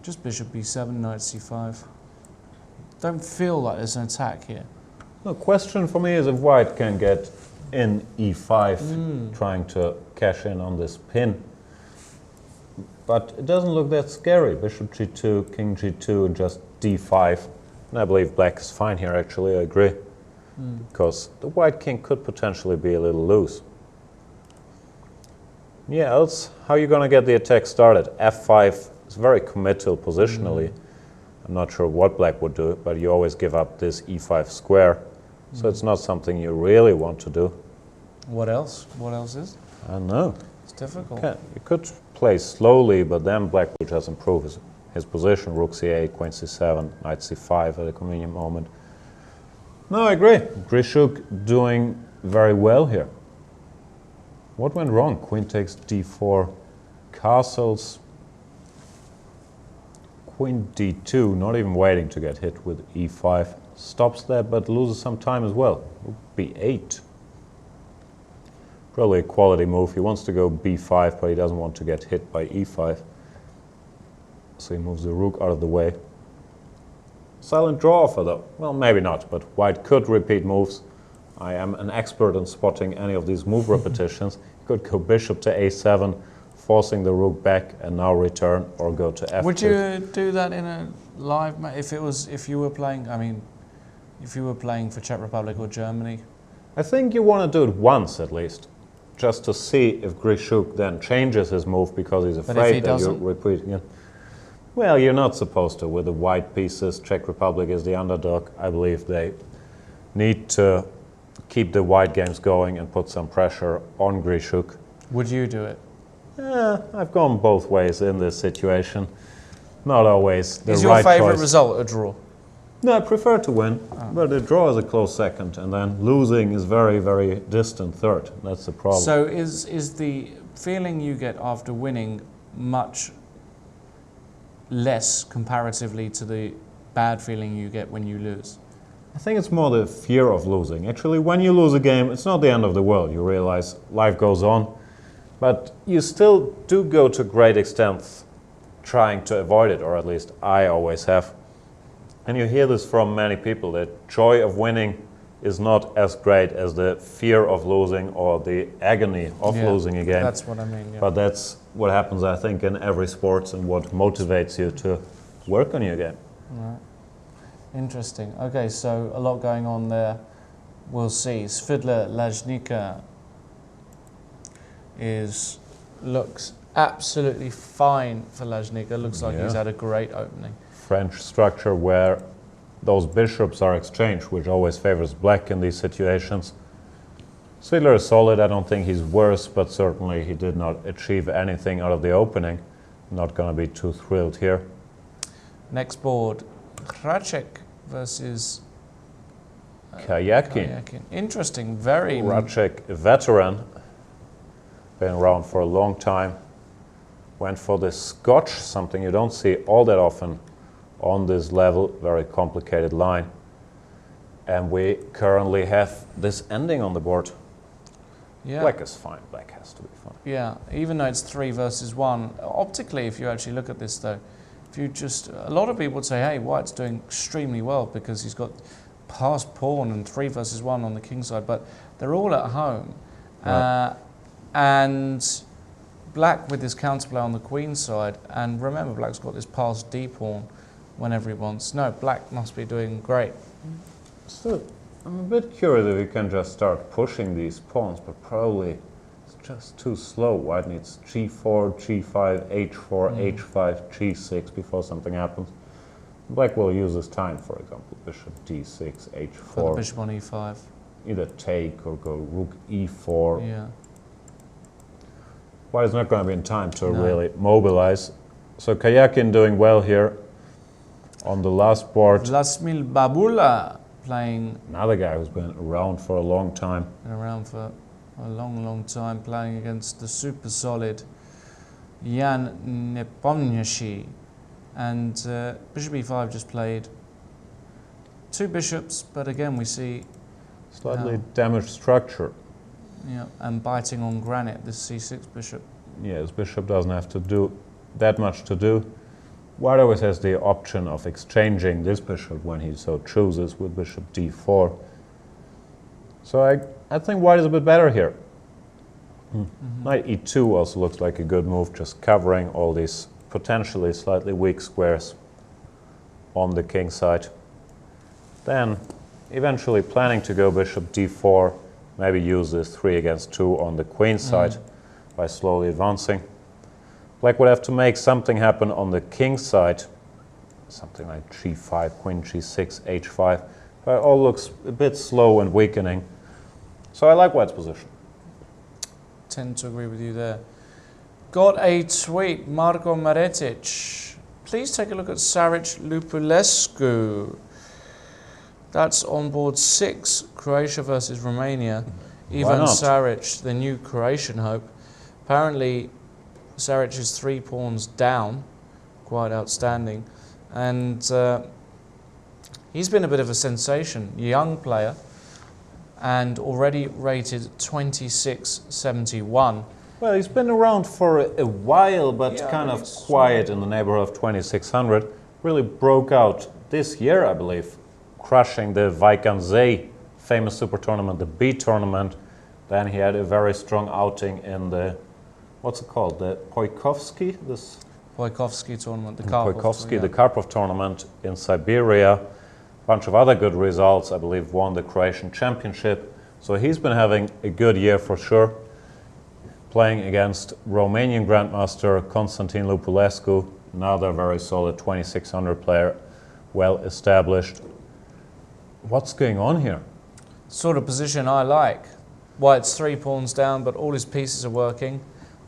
Just bishop b7, knight c5. Don't feel like there's an attack here.
The question for me is if white can get in e5, trying to cash in on this pin. But it doesn't look that scary. Bishop g2, king g2, and just d5. And I believe black is fine here, actually, I agree. Because the white king could potentially be a little loose. Yeah, else, how are you going to get the attack started? f5 is very committal positionally. I'm not sure what black would do, but you always give up this e5 square. So it's not something you really want to do.
What else? What else is?
I don't know.
It's difficult.
You could play slowly, but then black will just improve his position. Rook c8, queen c7, knight c5 at a convenient moment. No, I agree. Grischuk doing very well here. What went wrong? Queen takes d4, castles, queen d2, not even waiting to get hit with e5. Stops that, but loses some time as well. Rook b8. Probably a quality move. He wants to go b5, but he doesn't want to get hit by e5. So he moves the rook out of the way. Silent draw offer though. Well, maybe not, but white could repeat moves. I am an expert in spotting any of these move repetitions. He could go bishop to a7, forcing the rook back and now return, or go to f2.
Would you do that in a live match if you were playing? I mean, if you were playing for Czech Republic or Germany?
I think you want to do it once at least, just to see if Grischuk then changes his move because he's afraid that you're repeating it. Well, you're not supposed to. With the white pieces, Czech Republic is the underdog. I believe they need to keep the white games going and put some pressure on Grischuk.
Would you do it?
I've gone both ways in this situation. Not always the right choice.
Is your favourite result a draw?
No, I prefer to win, but a draw is a close second, and then losing is very, very distant third. That's the problem.
So is the feeling you get after winning much less comparatively to the bad feeling you get when you lose?
I think it's more the fear of losing. Actually, when you lose a game, it's not the end of the world. You realize life goes on, but you still do go to great extents trying to avoid it, or at least I always have. And you hear this from many people, that joy of winning is not as great as the fear of losing or the agony of losing a game.
That's what I mean, yeah.
But that's what happens, I think, in every sport and what motivates you to work on your game.
Right. Interesting. Okay, so a lot going on there. We'll see. Svidler Lajnika looks absolutely fine for Lajnika. Looks like he's had a great opening.
French structure where those bishops are exchanged, which always favors black in these situations. Svidler is solid. I don't think he's worse, but certainly he did not achieve anything out of the opening. Not going to be too thrilled here.
Next board, Grischuk versus
Kayakin.
Interesting, very...
Grischuk, a veteran, been around for a long time. Went for the Scotch, something you don't see all that often on this level. Very complicated line. And we currently have this ending on the board.
Yeah.
Black is fine. Black has to be fine.
Yeah, even though it's 3 versus 1. Optically, if you actually look at this though, if you just... A lot of people would say, hey, White's doing extremely well because he's got passed pawn and 3 versus 1 on the king side, but they're all at home.
Right.
And Black with his counterplay on the queen side, and remember, Black's got this passed d pawn whenever he wants. No, Black must be doing great.
So I'm a bit curious if we can just start pushing these pawns, but probably it's just too slow. White needs g4, g5, h4, h5, g6 before something happens. Black will use his time, for example, bishop d6, h4.
For the bishop on e5.
Either take or go rook e4.
Yeah.
White is not going to be in time to really mobilize. So Kayakin doing well here on the last board.
Vladimir Babula playing...
Another guy who's been around for a long time.
Been around for a long, long time, playing against the super solid Jan Nepomniachtchi. And bishop e5 just played 2 bishops, but again we see...
Slightly damaged structure.
Yeah, and biting on granite, this c6 bishop.
Yeah, this bishop doesn't have to do that much to do. White always has the option of exchanging this bishop when he so chooses with bishop d4. So I think White is a bit better here. Knight e2 also looks like a good move, just covering all these potentially slightly weak squares on the king side. Then eventually planning to go bishop d4, maybe use this 3 against 2 on the queen side by slowly advancing. Black would have to make something happen on the king side, something like g5, queen g6, h5, but it all looks a bit slow and weakening. So I like White's position.
Tend to agree with you there. Got a tweet, Marko Maretic. Please take a look at Saric Lupulescu. That's on board 6, Croatia versus Romania. Ivan Saric, the new Croatian hope. Apparently, Saric is 3 pawns down, quite outstanding. And he's been a bit of a sensation, young player, and already rated 2671.
Well, he's been around for a while, but kind of quiet in the neighborhood of 2600. Really broke out this year, I believe, crushing the Vaikansei famous super tournament, the B tournament. Then he had a very strong outing in the, what's it called, the Poikovsky? This
Poikovsky tournament, the Karpov.
Poikovsky, the Karpov tournament in Siberia. A bunch of other good results, I believe, won the Croatian championship. So he's been having a good year for sure. Playing against Romanian Grandmaster Constantin Lupulescu, another very solid 2600 player, well established. What's going on here?
Sort of position I like. White's 3 pawns down, but all his pieces are working.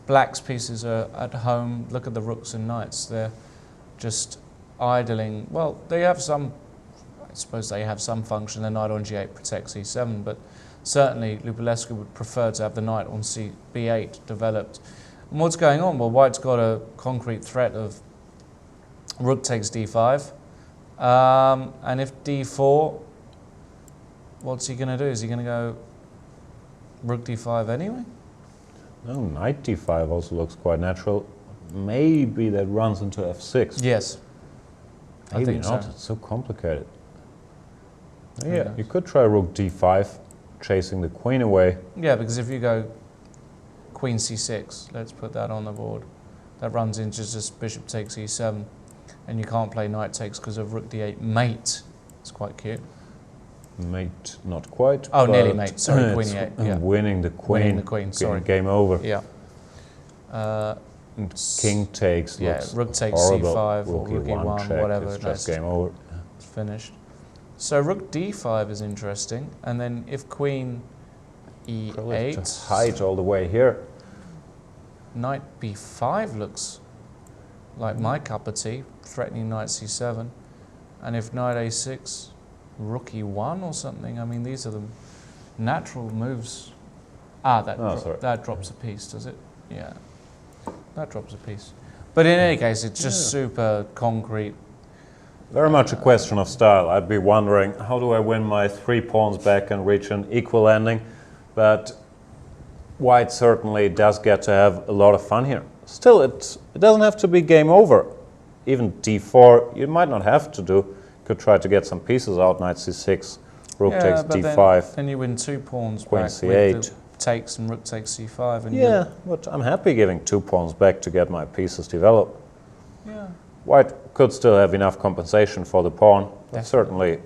Black's pieces are at home. Look at the rooks and knights. They're just idling. Well, they have some, I suppose they have some function. The knight on g8 protects e7, but certainly Lupulescu would prefer to have the knight on b8 developed. And what's going on? Well, White's got a concrete threat of rook takes d5. And if d4, what's he going to do? Is he going to go rook d5 anyway?
No, knight d5 also looks quite natural. Maybe that runs into f6.
Yes.
Maybe
I think
not.
so.
It's so complicated. Yeah, you could try rook d5, chasing the queen away.
Yeah, because if you go queen c6, let's put that on the board, that runs into just bishop takes e7, and you can't play knight takes because of rook d8 mate. It's quite cute.
Mate, not quite.
Oh, nearly mate. Sorry, queen e8. Yeah.
Winning the queen.
Winning the queen, sorry.
Game over.
Yeah.
And king takes.
Yeah,
looks
rook takes
horrible.
c5 or rook e1,
check,
whatever.
it's just game over.
It's finished. So rook d5 is interesting. And then if queen
Probably to
e8,
hide all the way here.
knight b5 looks like my cup of tea, threatening knight c7. And if knight a6, rook e1 or something, I mean, these are the natural moves. Ah, that drops a piece, does it? Yeah, that drops a piece. But in any case, it's just super concrete.
Very much a question of style. I'd be wondering, how do I win my 3 pawns back and reach an equal ending? But white certainly does get to have a lot of fun here. Still, it doesn't have to be game over. Even d4, you might not have to do. Could try to get some pieces out, knight c6, rook takes d5.
Then you win 2 pawns
queen
back
c8.
with the takes and rook takes c5. And
Yeah, but I'm happy giving 2 pawns back to get my pieces developed.
Yeah.
White could still have enough compensation for the pawn, but certainly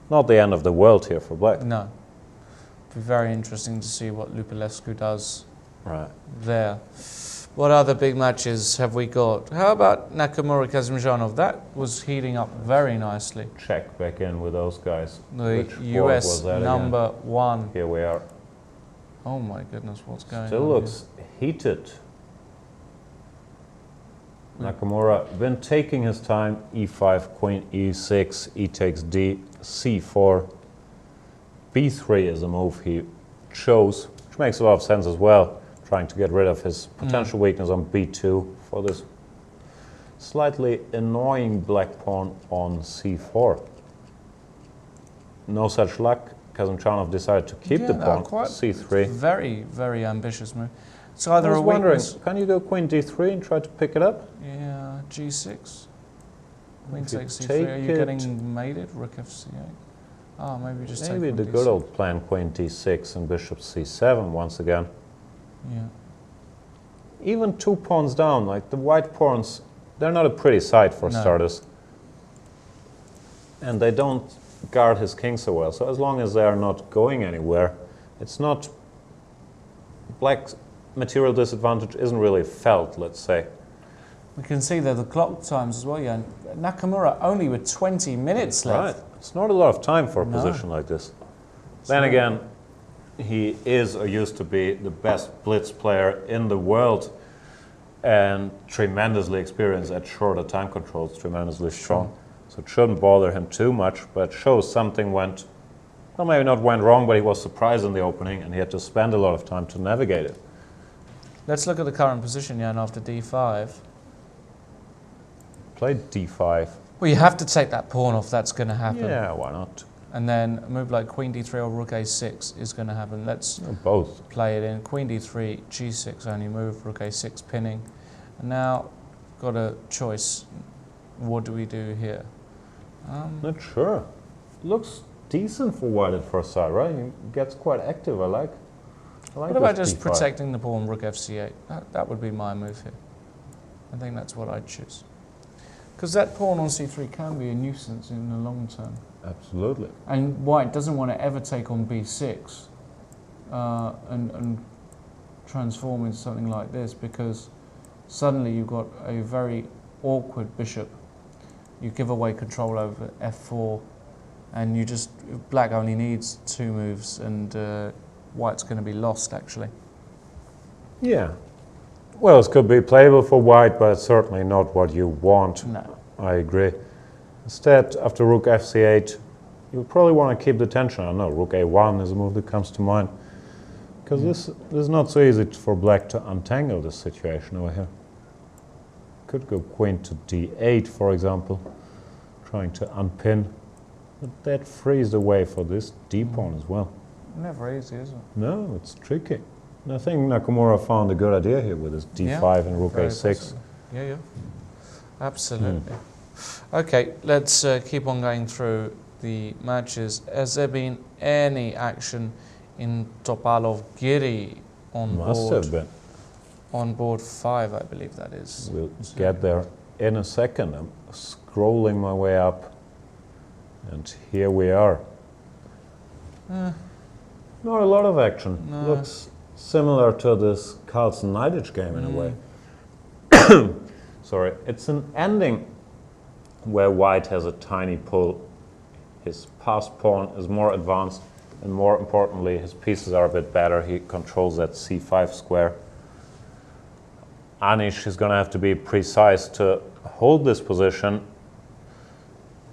not the end of the world here for black.
No. Be very interesting to see what Lupulescu does there. What other big matches have we got? How about Nakamura Kazimjanov? That was heating up very nicely.
Check back in with those guys.
The
Which
US
was that
number
again?
1.
Here we are.
Oh my goodness, what's going on?
Still looks heated. Nakamura been taking his time. e5, queen e6, e takes d, c4. b3 is a move he chose, which makes a lot of sense as well, trying to get rid of his potential weakness on b2 for this slightly annoying black pawn on c4. No such luck. Kazimjanov decided to keep the pawn, c3.
Very, very ambitious move. It's either
I was
a
wondering,
weakness.
can you go queen d3 and try to pick it up?
Yeah, g6. Queen
If you
takes c3.
take
Are you
it-
getting mated? Rook f8. Oh, maybe just take
Maybe
on
the
d6.
good old plan, queen d6 and bishop c7 once again.
Yeah.
Even 2 pawns down, like the white pawns, they're not a pretty sight for starters. And they don't guard his king so well. So as long as they are not going anywhere, it's not... Black's material disadvantage isn't really felt, let's say.
We can see there the clock times as well, yeah. Nakamura only with 20 minutes left.
Right. It's not a lot of time for a position like this. Then again, he is or used to be the best blitz player in the world and tremendously experienced at shorter time controls, tremendously strong. So it shouldn't bother him too much, but it shows something went, well, maybe not went wrong, but he was surprised in the opening and he had to spend a lot of time to navigate it.
Let's look at the current position, Jan, after d5.
Played d5.
Well, you have to take that pawn off, that's going to happen.
Yeah, why not?
And then a move like queen d3 or rook a6 is going to happen. Let's
Both.
play it in. Queen d3, g6 only move, rook a6 pinning. And now, got a choice. What do we do here?
Not sure. Looks decent for white at first sight, right? He gets quite active, I like
What about
this
just
d5.
protecting the pawn, rook fc8? That would be my move here. I think that's what I'd choose. Because that pawn on c3 can be a nuisance in the long term.
Absolutely.
And white doesn't want to ever take on b6 and transform into something like this, because suddenly you've got a very awkward bishop. You give away control over f4, and you just, black only needs 2 moves, and white's going to be lost actually.
Yeah. Well, it could be playable for white, but it's certainly not what you want.
No.
I agree. Instead, after rook fc8, you probably want to keep the tension. I don't know, rook a1 is a move that comes to mind. Because this is not so easy for black to untangle this situation over here. Could go queen to d8, for example, trying to unpin. But that frees the way for this d-pawn as well.
Never easy, is it?
No, it's tricky. And I think Nakamura found a good idea here with his d5 and rook
very
a6.
possible. Yeah. Absolutely. Okay, let's keep on going through the matches. Has there been any action in Topalov Giri on
Must
board?
have been.
On board 5, I believe that is.
We'll get there in a second. I'm scrolling my way up. And here we are. Not a lot of action.
No.
Looks similar to this Carlson Naiditsch game in a way. Sorry, it's an ending where white has a tiny pull. His passed pawn is more advanced, and more importantly, his pieces are a bit better. He controls that c5 square. Anish is going to have to be precise to hold this position.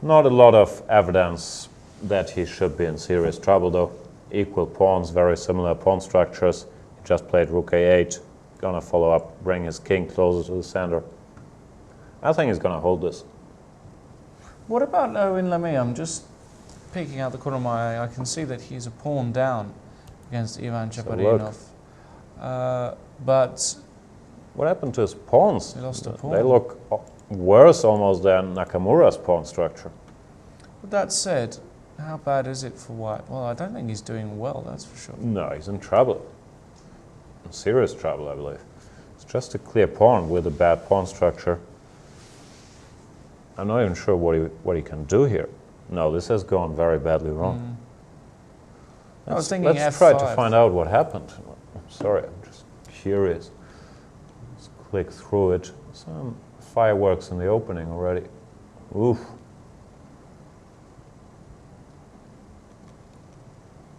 Not a lot of evidence that he should be in serious trouble though. Equal pawns, very similar pawn structures. He just played rook a8. Gonna follow up, bring his king closer to the center. I think he's gonna hold this.
What about Owen Lamy? I'm just peeking out the corner of my eye. I can see that he's a pawn down against Ivan Chaparinov. But
what happened to his pawns?
he lost a pawn.
They look worse almost than Nakamura's pawn structure.
With that said, how bad is it for white? Well, I don't think he's doing well, that's for sure.
No, he's in trouble. In serious trouble, I believe. It's just a clear pawn with a bad pawn structure. I'm not even sure what he can do here. No, this has gone very badly wrong.
I was thinking
let's
F5.
try to find out what happened. I'm sorry, I'm just curious. Let's click through it. Some fireworks in the opening already. Oof.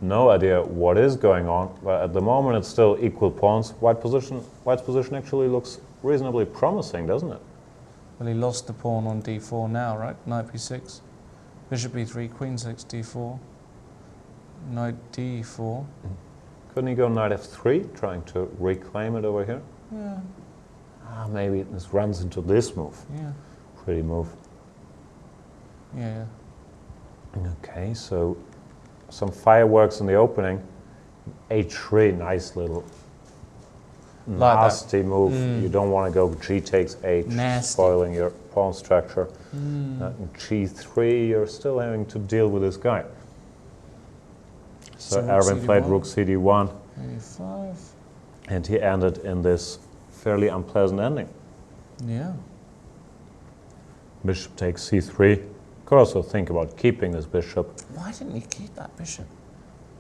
No idea what is going on, but at the moment it's still equal pawns. White's position actually looks reasonably promising, doesn't it?
Well, he lost the pawn on d4 now, right? Knight b6, bishop e3, queen 6, d4, knight d4.
Couldn't he go knight f3, trying to reclaim it over here?
Yeah,
Maybe this runs into this move.
yeah,
Pretty move.
yeah.
Okay, so some fireworks in the opening. h3, nice little
Like
nasty move. You don't want to go g takes h,
Nasty.
spoiling your pawn structure. g3, you're still having to deal with this guy. So
Rook
Erwin played
CD1.
rook cd1,
a5.
and he ended in this fairly unpleasant ending.
Yeah.
Bishop takes c3. Could also think about keeping this bishop.
Why didn't he keep that bishop?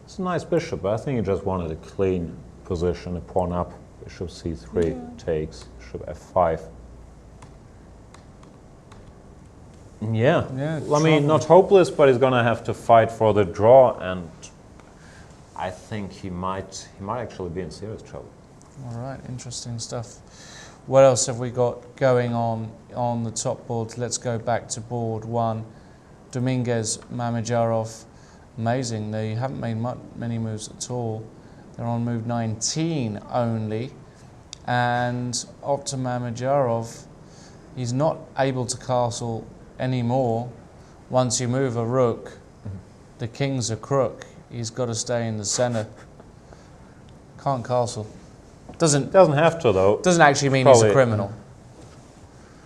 It's a nice bishop, but I think he just wanted a clean position, a pawn up. Bishop c3 takes, bishop f5. Yeah,
Yeah,
I mean, not hopeless, but he's gonna have to fight for the draw, and I think he might actually be in serious trouble.
All right, interesting stuff. What else have we got going on the top board? Let's go back to board one. Dominguez, Mamedyarov, amazing. They haven't made many moves at all. They're on move 19 only. And up to Mamedyarov, he's not able to castle anymore. Once you move a rook, the king's a crook. He's got to stay in the center. Can't castle. Doesn't
Have to though.
Doesn't actually mean he's a
Probably.
criminal.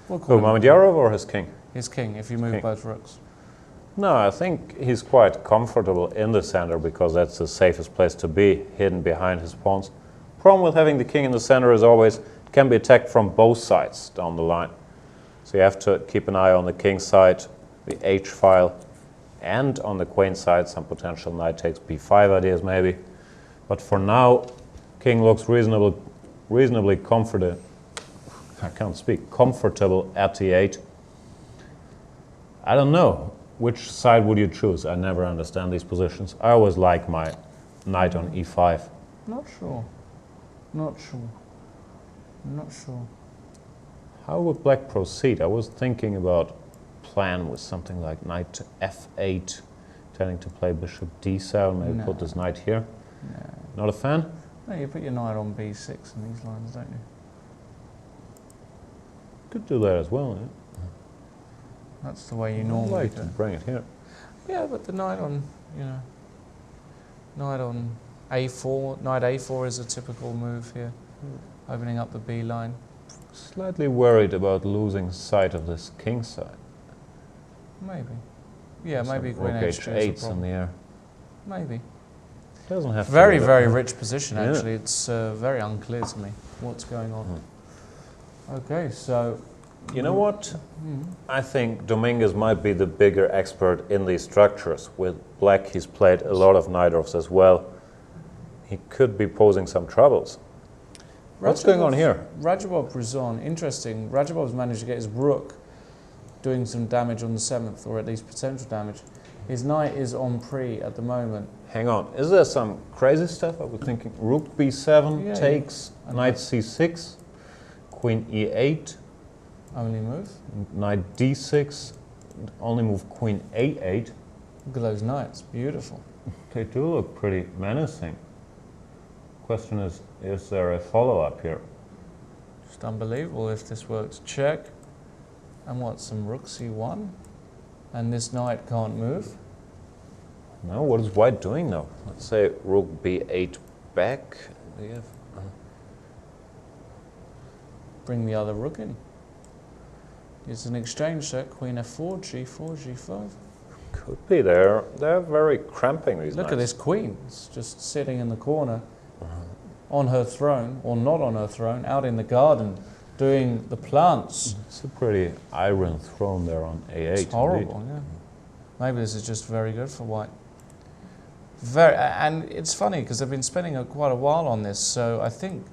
We'll
Who,
call him
Mamedyarov or his king?
his king if you move
King.
both rooks.
No, I think he's quite comfortable in the center because that's the safest place to be, hidden behind his pawns. Problem with having the king in the center is always it can be attacked from both sides down the line. So you have to keep an eye on the king side, the h file, and on the queen side, some potential knight takes b5 ideas maybe. But for now, king looks reasonably comfortable. I can't speak. Comfortable at the8. I don't know. Which side would you choose? I never understand these positions. I always like my knight on e5.
Not sure. Not sure. Not sure.
How would black proceed? I was thinking about plan with something like knight to f8, tending to play bishop d7, maybe put this knight here.
No.
Not a fan?
No, you put your knight on b6 in these lines, don't you?
Could do that as well. Yeah?
That's the way you
I'd
normally
like
do
to
it.
bring it here.
Yeah, but the knight on, knight on a4, knight a4 is a typical move here, opening up the b line.
Slightly worried about losing sight of this king side.
Maybe. Yeah, maybe
Some
queen
rook
h2 is a
h8's in
problem.
the air.
Maybe.
Doesn't have to
Very,
do that.
very rich position,
Yeah.
actually. It's very unclear to me what's going on. Okay, so
You know what? I think Dominguez might be the bigger expert in these structures. With black, he's played a lot of Naidorfs as well. He could be posing some troubles. What's going on here?
Rajabov Brizon, interesting. Rajabov's managed to get his rook doing some damage on the 7th, or at least potential damage. His knight is on pre at the moment.
Hang on, is there some crazy stuff? I was thinking rook b7 takes, knight c6, queen e8.
Only move.
Knight d6, only move queen a8.
Look at those knights, beautiful.
They do look pretty menacing. Question is there a follow-up here?
Just unbelievable if this works. Check. And what, some rook c1? And this knight can't move?
No, what is white doing now? Let's say rook b8 back. Do you have,
Bring the other rook in. It's an exchange set, queen f4, g4, g5.
Could be there. They're very cramping, these
Look
knights.
at this queen. It's just sitting in the corner on her throne, or not on her throne, out in the garden doing the plants.
It's a pretty iron throne there on a8.
It's horrible, yeah. Maybe this is just very good for white. And it's funny because they've been spending quite a while on this, so I think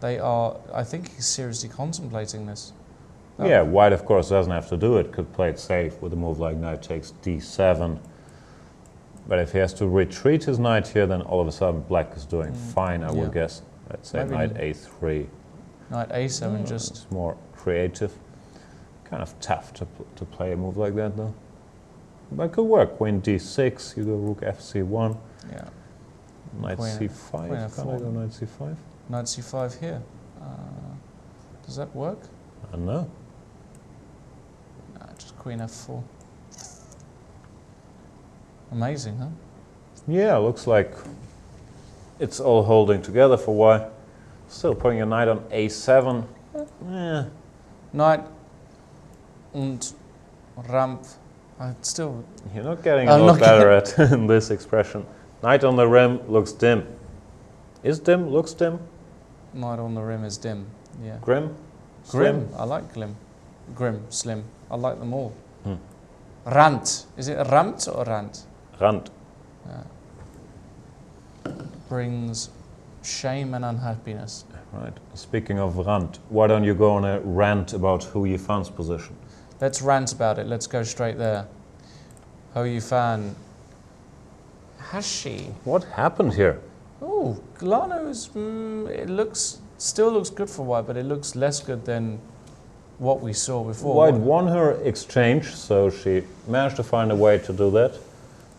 he's seriously contemplating this. Oh.
Yeah, white of course doesn't have to do it, could play it safe with a move like knight takes d7. But if he has to retreat his knight here, then all of a sudden black is doing fine, I would guess. Let's say
Maybe
knight a3.
Knight a7 just...
It's more creative. Kind of tough to play a move like that though. But it could work. Queen d6, you go rook f c1.
Yeah.
Knight
Queen
c5,
queen
can't I
f4.
go knight c5?
Knight c5 here. Does that work?
I don't know.
No, just queen f4. Amazing, huh?
Yeah, looks like it's all holding together for white. Still putting a knight on a7.
Knight und Ramp. Still...
You're not getting a lot better at this expression. Knight on the rim looks dim. Is dim? Looks dim?
Knight on the rim is dim, yeah.
Grim?
Grim.
Slim?
I like grim. Grim, slim. I like them all. Rant. Is it Rant or Rant?
Rand.
Brings shame and unhappiness.
Right. Speaking of rant, why don't you go on a rant about Hu Yifan's position?
Let's rant about it. Let's go straight there. Ho Yifan. Hashi.
What happened here?
Oh, Glano is... it still looks good for white, but it looks less good than what we saw before.
White won her exchange, so she managed to find a way to do that.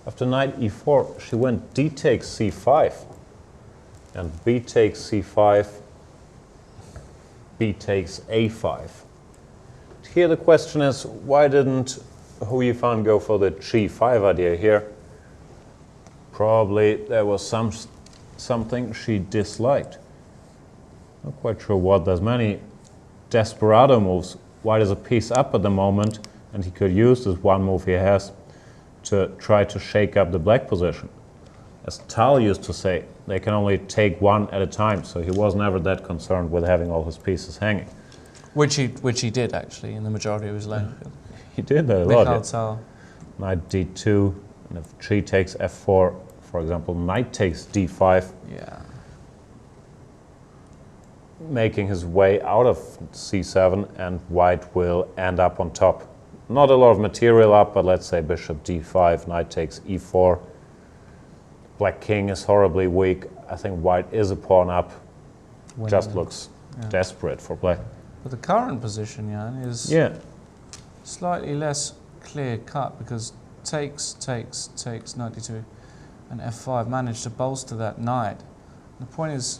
After knight e4, she went d takes c5. And b takes c5, b takes a5. Here the question is, why didn't Hu Yifan go for the g5 idea here? Probably there was something she disliked. Not quite sure what. There's many desperado moves. White is a piece up at the moment, and he could use this one move he has to try to shake up the black position. As Tal used to say, they can only take one at a time, so he was never that concerned with having all his pieces hanging.
Which he did, actually, in the majority of his lane.
He did that a lot.
Michal Tal.
Knight d2, and if g takes f4, for example, knight takes d5,
Yeah.
making his way out of c7, and white will end up on top. Not a lot of material up, but let's say bishop d5, knight takes e4. Black king is horribly weak. I think white is a pawn up. Just looks desperate for black.
But the current position, Jan, is slightly less clear cut because takes, 92, and f5 managed to bolster that knight. The point is,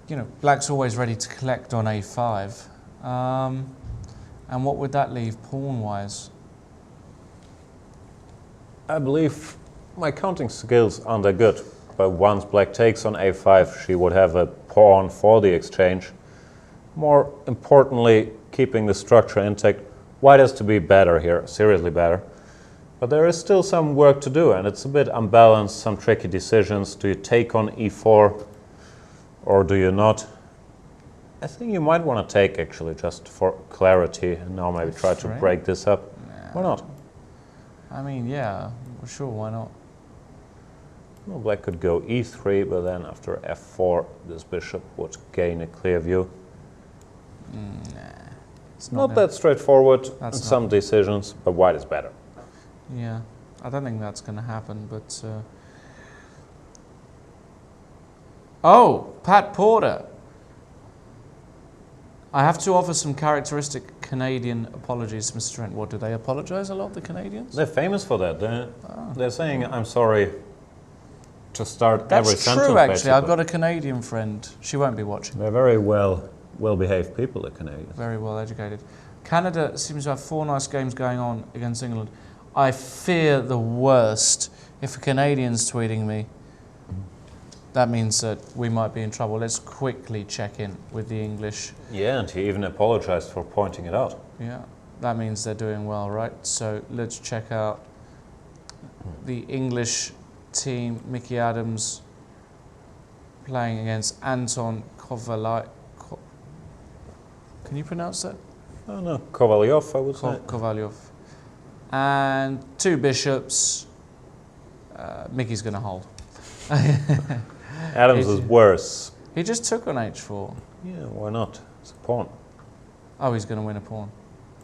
you know, black's always ready to collect on a5. And what would that leave pawn-wise?
I believe my counting skills aren't that good, but once black takes on a5, she would have a pawn for the exchange. More importantly, keeping the structure intact. White has to be better here, seriously better. But there is still some work to do, and it's a bit unbalanced, some tricky decisions. Do you take on e4, or do you not? I think you might want to take, actually, just for clarity, and now maybe try to break this up.
Nah.
Why not?
I mean, yeah, sure, why not?
Well, black could go e3, but then after f4, this bishop would gain a clear view.
Nah, it's
Not that straightforward in
That's
some
not.
decisions, but white is better.
Yeah, I don't think that's going to happen, but... Oh, Pat Porter. I have to offer some characteristic Canadian apologies, Mr. Trent. What, do they apologise a lot, the Canadians?
They're famous for that. They're saying, I'm sorry, to start every
That's
sentence,
true, actually.
basically.
I've got a Canadian friend. She won't be watching.
They're very well-behaved people, the Canadians.
Very well educated. Canada seems to have 4 nice games going on against England. I fear the worst. If a Canadian's tweeting me, that means that we might be in trouble. Let's quickly check in with the English.
Yeah, and he even apologized for pointing it out.
Yeah, that means they're doing well, right? So let's check out the English team. Mickey Adams playing against Anton Kovalyov. Can you pronounce that?
Oh no, Kovalyov, I would say.
Kovalyov. And 2 bishops. Mickey's going to hold.
Adams is worse.
He just took on h4.
Yeah, why not? It's a pawn.
Oh, he's going to win a pawn.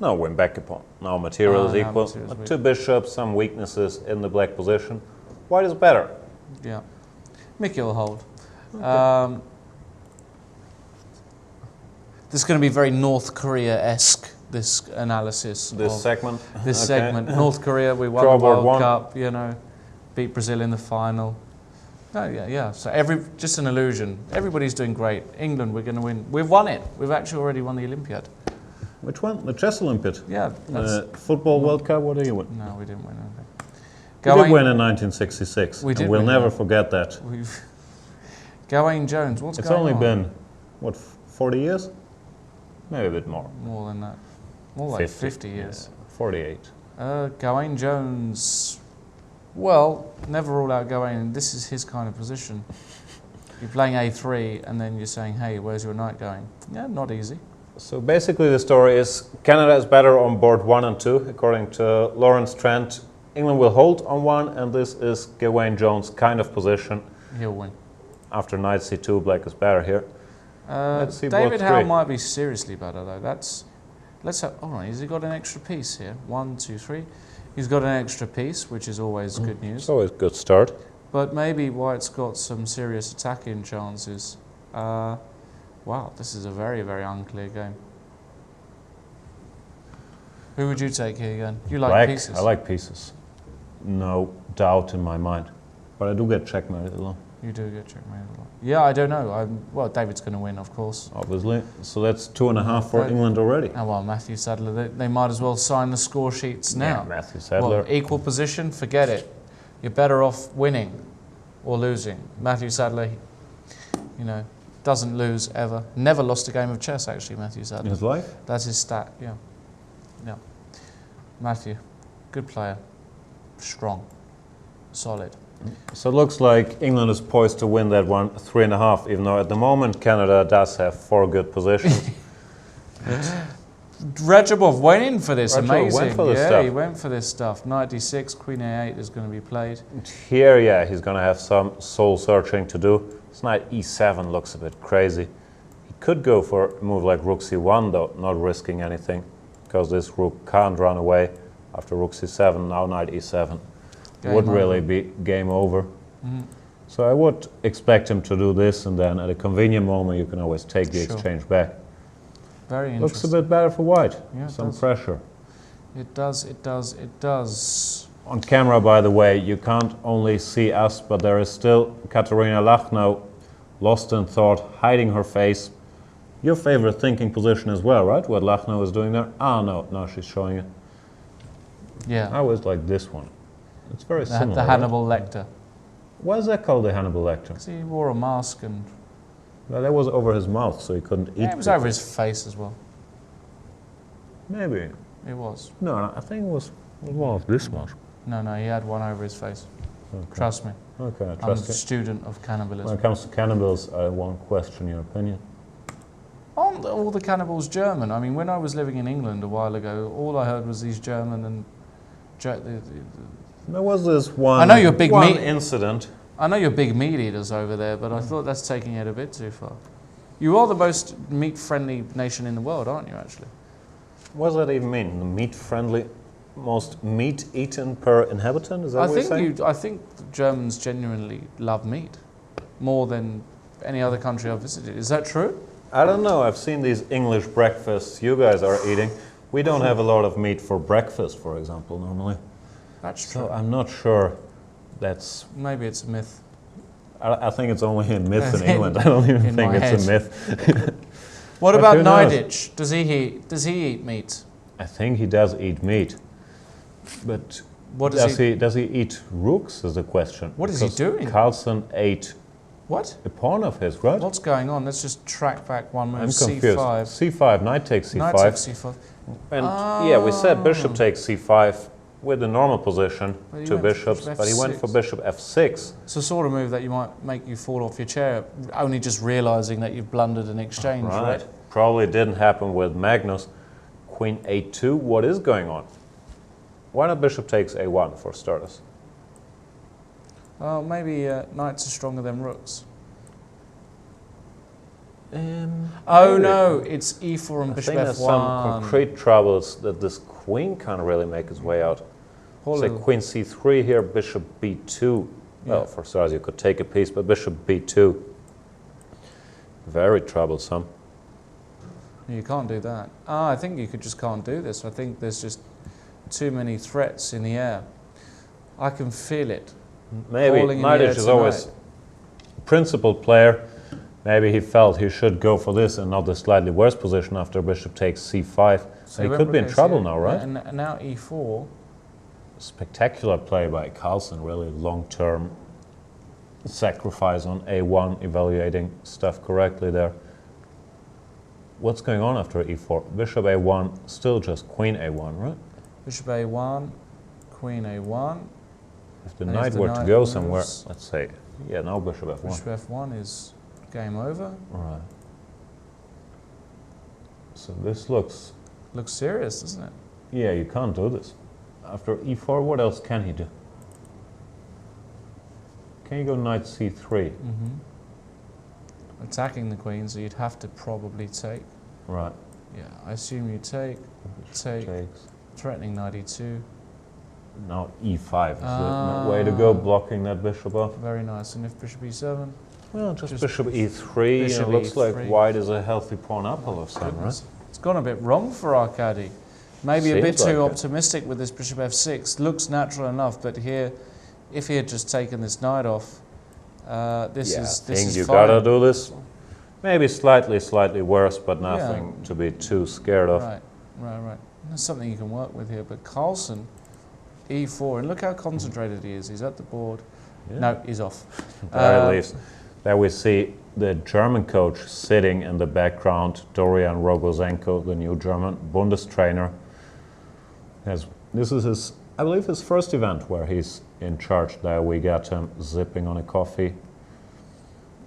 No, win back a pawn. Now material is
now
equal.
material's weak.
2 bishops, some weaknesses in the black position. White is better.
Yeah. Mickey will hold.
Okay.
This is going to be very North Korea-esque, this analysis.
This segment?
This
Okay.
segment. North Korea, we won
Draw
the
board
World
1.
Cup, you know, beat Brazil in the final. Oh, yeah. So just an illusion. Everybody's doing great. England, we're going to win. We've won it. We've actually already won the Olympiad.
Which one? The chess Olympiad?
Yeah.
Football World Cup, what do you win?
No, we didn't win anything.
We did win in 1966.
We did
and we'll
win,
never
yeah.
forget that.
Gawain Jones, what's
It's
going
only
on?
been, what, 40 years? Maybe a bit more.
More than that. More like 50 years.
Yeah, 48.
Gawain Jones, well, never rule out Gawain. This is his kind of position. You're playing a3 and then you're saying, hey, where's your knight going? Yeah, not easy.
So basically the story is Canada is better on board 1 and 2, according to Lawrence Trent. England will hold on 1, and this is Gawain Jones' kind of position.
He'll win.
After knight c2, black is better here. Let's see
David
both
Howe
three.
might be seriously better though. Let's have. All right, has he got an extra piece here? 1, 2, 3. He's got an extra piece, which is always good news.
It's always a good start.
But maybe White's got some serious attacking chances. Wow, this is a very, very unclear game. Who would you take here again? You like
Black,
pieces?
I like pieces. No doubt in my mind. But I do get checkmated a lot,
You do get checkmated a lot. Yeah, I don't know. Well, David's going to win, of course.
obviously. So that's 2.5 for
Right.
England already.
Oh, well, Matthew Sadler, they might as well sign the score sheets now.
Yeah, Matthew Sadler.
Well, equal position, forget it. You're better off winning or losing. Matthew Sadler, doesn't lose ever. Never lost a game of chess, actually, Matthew
in
Sadler.
his life?
That's his stat, yeah. Yeah. Matthew, good player. Strong. Solid.
So it looks like England is poised to win that one 3.5, even though at the moment Canada does have 4 good positions.
Rajabov went in for this,
Rajabov
amazing.
went for this
yeah,
stuff.
he went for this stuff. Knight d6, Queen a8 is going to be played.
Here, yeah, he's going to have some soul searching to do. This knight e7 looks a bit crazy. He could go for a move like rook c1 though, not risking anything, because this rook can't run away. After rook c7, now knight e7. Would really be game over.
Mm-hmm.
So I would expect him to do this, and then at a convenient moment you can always take the
Sure.
exchange back.
Very
Looks a
interesting.
bit better for white.
Yeah, it
Some
does.
pressure.
It does, it does, it does.
On camera, by the way, you can't only see us, but there is still Katerina Lachno, lost in thought, hiding her face. Your favorite thinking position as well, right? What Lachno is doing there? Ah, no, now she's showing it.
Yeah.
I always like this one. It's very similar.
The
right?
Hannibal Lecter.
Why is that called the Hannibal Lecter?
'Cause he wore a mask and
Well, that was over his mouth, so he couldn't eat.
yeah, it was
with
over his face as well.
Maybe.
It was.
No, I think it was one of this one.
No, he had one over his face.
Okay.
Trust me.
Okay, I
I'm a
trust you.
student of
When
cannibalism.
it comes to cannibals, I won't question your opinion.
Oh aren't all the cannibals German? I mean, when I was living in England a while ago, all I heard was these German and...
There was this one,
I know you're big
one
meat-
incident.
I know you're big meat eaters over there, but I thought that's taking it a bit too far. You are the most meat-friendly nation in the world, aren't you, actually?
What does that even mean? The meat-friendly, most meat eaten per inhabitant? Is that what you're saying?
I think the Germans genuinely love meat more than any other country I've visited. Is that true?
I don't know. I've seen these English breakfasts you guys are eating. We don't have a lot of meat for breakfast, for example, normally.
That's true.
So I'm not sure that's...
Maybe it's a myth.
I think it's only a myth in England. I don't even
In
think
my
it's a
head.
myth.
What
But
about
who knows?
Naiditsch? Does he eat meat?
I think he does eat meat. But
What does he...
does he eat rooks is the question.
What is he
Because
doing?
Carlson ate
What?
a pawn of his, right?
What's going on? Let's just track back one move.
I'm confused.
C5.
C5, knight takes C5.
Knight takes C5.
And yeah, we said bishop takes C5 with the normal position,
But he
two
went for
bishops,
bishop
but he went for
F6.
bishop F6.
It's the sort of move that you might make you fall off your chair, only just realising that you've blundered an exchange, right?
Probably didn't happen with Magnus. Queen A2, what is going on? Why not bishop takes A1 for starters?
Oh, maybe knights are stronger than rooks. Oh
maybe.
no, it's E4 and
I
bishop
think there's
F1.
some concrete troubles that this queen can't really make its way out. Say queen C3 here, bishop B2. Well,
Yeah.
for starters you could take a piece, but bishop B2. Very troublesome.
You can't do that. I think you just can't do this. I think there's just too many threats in the air. I can feel it.
Maybe
Falling in the air
Naiditsch is always principal player. Maybe he felt he should go for this and not the slightly worse position after bishop takes C5. So he could be in trouble now, right?
And now E4.
Spectacular play by Carlson, really long-term sacrifice on A1, evaluating stuff correctly there. What's going on after E4? Bishop A1, still just queen A1, right?
Bishop A1, queen A1.
If the
And
knight
if the
were to
knight
go
moves-
somewhere, let's say, yeah, now bishop F1.
Bishop F1 is game over.
Right. So this looks,
Looks serious, doesn't it?
yeah, you can't do this. After E4, what else can he do? Can you go knight C3?
Attacking the queen, so you'd have to probably take.
Right.
Yeah, I assume you take,
Takes.
threatening knight E2.
Now E5 is the way to go, blocking that bishop off.
Very nice. And if bishop E7?
Well, just
Just
bishop E3,
bishop
it looks like
E3.
white is a healthy pawn up all of a sudden, right?
Goodness. It's gone a bit wrong for Arkady. Maybe a
Seems
bit too
like it.
optimistic with this bishop F6. Looks natural enough, but here, if he had just taken this knight off, this
I
is
think you
fine.
gotta do this. Maybe slightly worse, but nothing to be too scared of.
Right. There's something you can work with here, but Carlson, E4, and look how concentrated he is. He's at the board.
Yeah.
No, he's off.
At the very least. There we see the German coach sitting in the background, Dorian Rogozenko, the new German Bundestrainer. This is his, I believe, his first event where he's in charge. There we got him zipping on a coffee.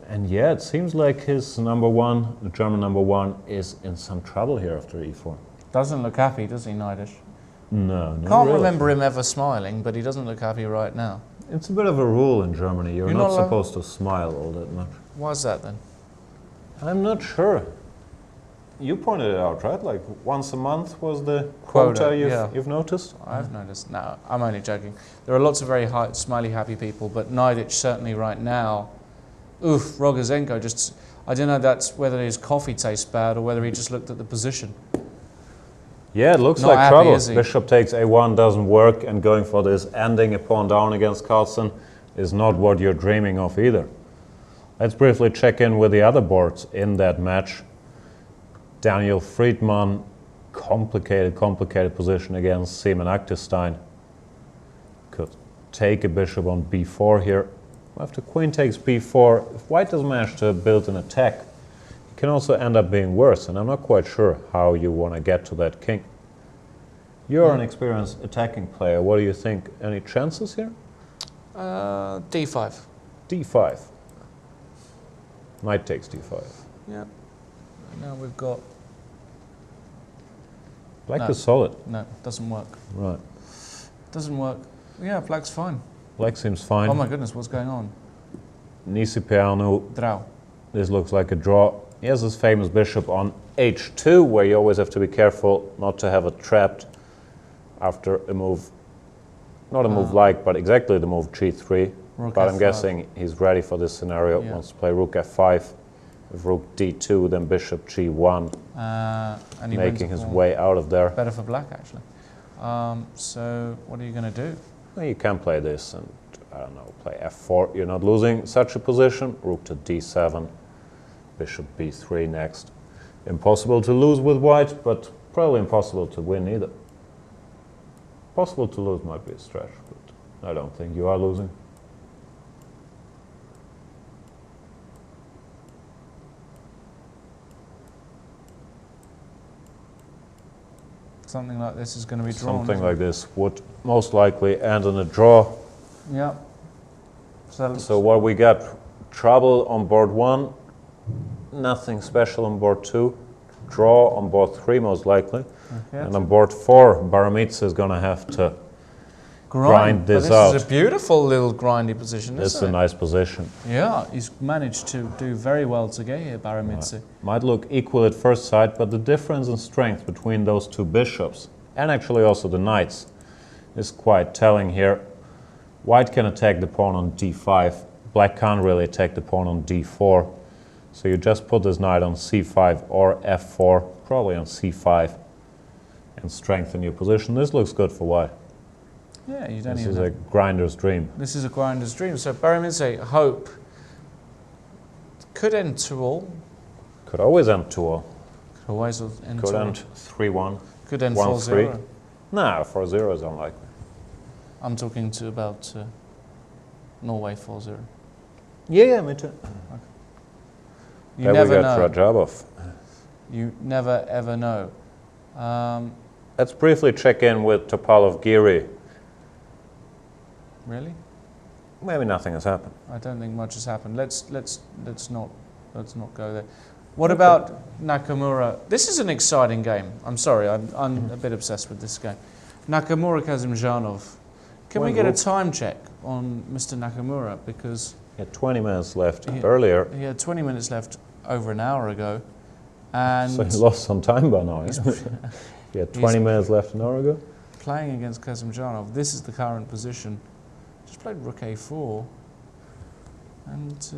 And yeah, it seems like his number one, the German number one, is in some trouble here after E4.
Doesn't look happy, does he, Naiditsch?
No,
Can't
really.
remember him ever smiling, but he doesn't look happy right now.
It's a bit of a rule in Germany. You're
You're
not
not allowed-
supposed to smile all that much.
Why's that then?
I'm not sure. You pointed it out, right? Like once a month was the quota you've noticed?
I've noticed. No, I'm only joking. There are lots of very smiley, happy people, but Naiditsch certainly right now. Oof, Rogozenko just. I don't know whether his coffee tastes bad or whether he just looked at the position.
Yeah, it looks
Not
like
happy,
trouble.
is he?
Bishop takes A1 doesn't work, and going for this ending a pawn down against Carlson is not what you're dreaming of either. Let's briefly check in with the other boards in that match. Daniel Friedman, complicated position against Seaman Aktestein. Could take a bishop on B4 here. After queen takes B4, if white doesn't manage to build an attack, it can also end up being worse, and I'm not quite sure how you want to get to that king. You're an experienced attacking player. What do you think? Any chances here?
D5.
D5. Knight takes D5.
Yeah. now we've got...
Black is solid.
No, doesn't work.
Right.
Doesn't work. Yeah, black's fine.
Black seems fine.
Oh my goodness, what's going on?
Nisi piano.
Draw.
This looks like a draw. He has his famous bishop on h2, where you always have to be careful not to have it trapped after a move. Not a move like, but exactly the move g3.
Rook
But I'm
F5.
guessing he's ready for this scenario.
Yeah.
Wants to play rook f5. With rook d2, then bishop g1.
And he
Making
wins
his
the pawn.
way out of there.
Better for black, actually. So what are you going to do?
Well, you can play this and, I don't know, play f4. You're not losing such a position. Rook to d7. Bishop b3 next. Impossible to lose with white, but probably impossible to win either. Possible to lose might be a stretch, but I don't think you are losing.
Something like this is going to be drawn.
Something
isn't
like
it?
this would most likely end in a draw.
Yeah.
So what we got? Trouble on board 1, nothing special on board 2, draw on board 3 most likely,
Okay.
and on board 4, Baramitsa is going to have to grind
But
this
this
out.
is a beautiful little grindy position,
This is
isn't
a
it?
nice position.
Yeah, he's managed to do very well to get here, Baramitsa.
Might look equal at first sight, but the difference in strength between those two bishops, and actually also the knights, is quite telling here. White can attack the pawn on d5. Black can't really attack the pawn on d4. So you just put this knight on c5 or f4, probably on c5, and strengthen your position. This looks good for white.
Yeah, you don't
This
even
is
know.
a grinder's dream.
This is a grinder's dream. So Baramitsa, hope, could end 2-all.
Could always end 2-all.
Could always end
Could
2-all.
end 3-1.
Could end
1-3.
4-0.
Nah, 4-0 is unlikely.
I'm talking about Norway 4-0.
Yeah, me too.
You
There
never
we got
know.
Rajabov.
You never ever know.
Let's briefly check in with Topalov Giri.
Really?
Maybe nothing has happened.
I don't think much has happened. Let's not go there. What about Nakamura? This is an exciting game. I'm sorry, I'm a bit obsessed with this game. Nakamura Kazimzhanov. Can we
Well,
get a
Rook.
time check on Mr. Nakamura, because
He had 20 minutes left
He-
earlier,
he had 20 minutes left over an hour ago, and
so he lost some time by now. Yeah? He had 20 minutes left an hour ago.
playing against Kazimzhanov. This is the current position. Just played Rook A4, and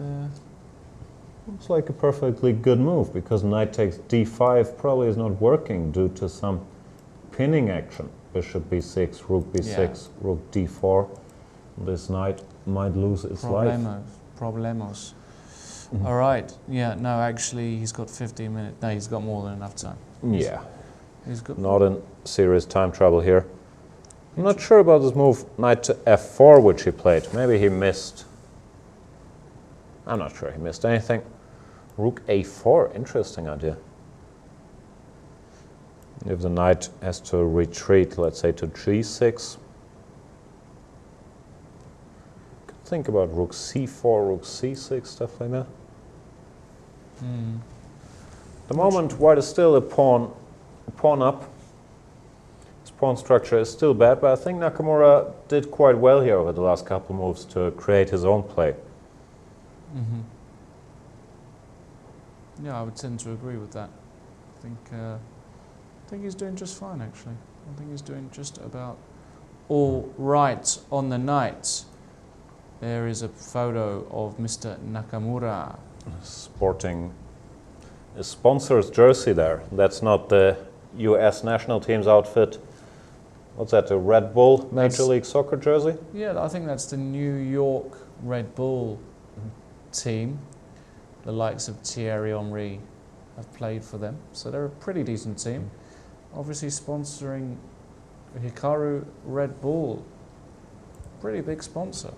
Looks like a perfectly good move, because knight takes d5 probably is not working due to some pinning action. Bishop b6, rook b6, rook d4. This knight might lose its life.
problemos. All right. Yeah. No, actually, he's got 15 minutes. No, he's got more than enough time.
Yeah,
He's got.
not in serious time trouble here. I'm not sure about this move, knight to f4, which he played. Maybe he missed. I'm not sure he missed anything. Rook a4, interesting idea. If the knight has to retreat, let's say to g6. Could think about rook c4, rook c6, stuff like that. The moment white is still a pawn up. His pawn structure is still bad, but I think Nakamura did quite well here over the last couple of moves to create his own play.
Yeah, I would tend to agree with that. I think he's doing just fine, actually. I think he's doing just about all right on the night. There is a photo of Mr. Nakamura.
Sporting a sponsor's jersey there. That's not the US national team's outfit. What's that, a Red Bull Major League Soccer jersey?
Yeah, I think that's the New York Red Bull team. The likes of Thierry Henry have played for them, so they're a pretty decent team. Obviously sponsoring Hikaru Red Bull. Pretty big sponsor.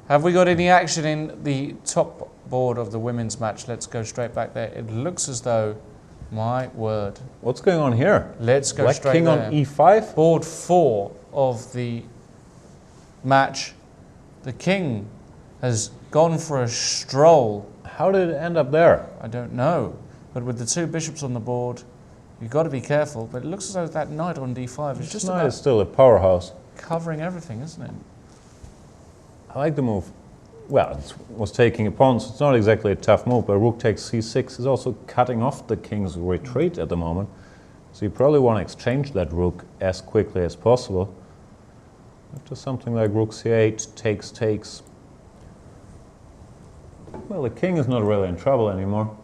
Have we got any action in the top board of the women's match? Let's go straight back there. It looks as though, my word.
What's going on here?
Let's go
Black
straight
king
there.
on e5?
Board 4 of the match. The king has gone for a stroll.
How did it end up there?
I don't know. But with the two bishops on the board, you've got to be careful. But it looks as though that knight on d5 is just
Knight
about
is still a powerhouse.
covering everything, isn't it?
I like the move. Well, it was taking a pawn, so it's not exactly a tough move, but rook takes c6 is also cutting off the king's retreat at the moment. So you probably want to exchange that rook as quickly as possible. After something like rook c8, takes. Well, the king is not really in trouble anymore.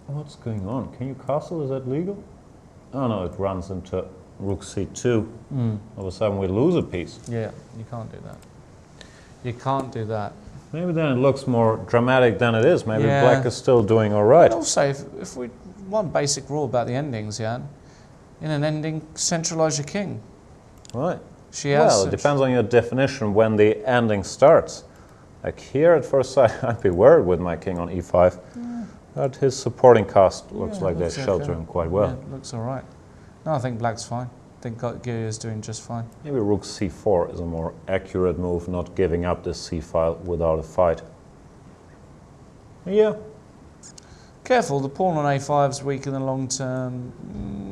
What's going on? Can you castle? Is that legal? Oh no, it runs into rook c2. All of a sudden we lose a piece.
Yeah, you can't do that. You can't do that.
Maybe then it looks more dramatic than it is. Maybe
Yeah.
black is still doing all right.
But also, if we one basic rule about the endings, Jan, in an ending, centralise your king.
Right.
She has.
Well, it depends on your definition when the ending starts. Like here at first sight, I'd be worried with my king on e5. But his supporting cast looks like they shelter him quite well.
Yeah, looks all right. No, I think black's fine. I think Giri is doing just fine.
Maybe rook c4 is a more accurate move, not giving up this c-file without a fight. Yeah.
Careful, the pawn on a5 is weak in the long term.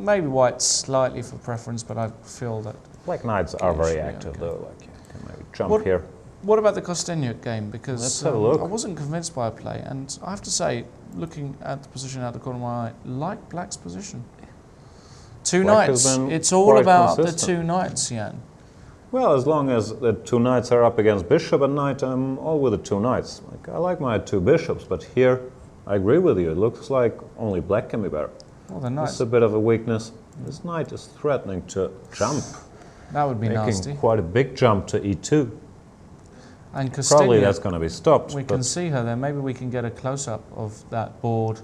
Maybe white slightly for preference, but I feel that...
Black knights are very
Yeah,
active
okay.
though. Like you can maybe jump here.
What about the Kostenjuk game? Because
Let's have a look.
I wasn't convinced by a play, and I have to say, looking at the position out the corner of my eye, like black's position. Two
Black has
knights.
been
It's all
quite
about
consistent.
the two knights, Jan.
Well, as long as the two knights are up against bishop and knight, I'm all with the two knights. Like, I like my two bishops, but here I agree with you. It looks like only black can be better.
Well, the
This
knights.
is a bit of a weakness. This knight is threatening to jump,
That would be
making
nasty.
quite a big jump to e2.
And
Probably that's
Kostenjuk,
going to be stopped.
we
but
can see her there. Maybe we can get a close-up of that board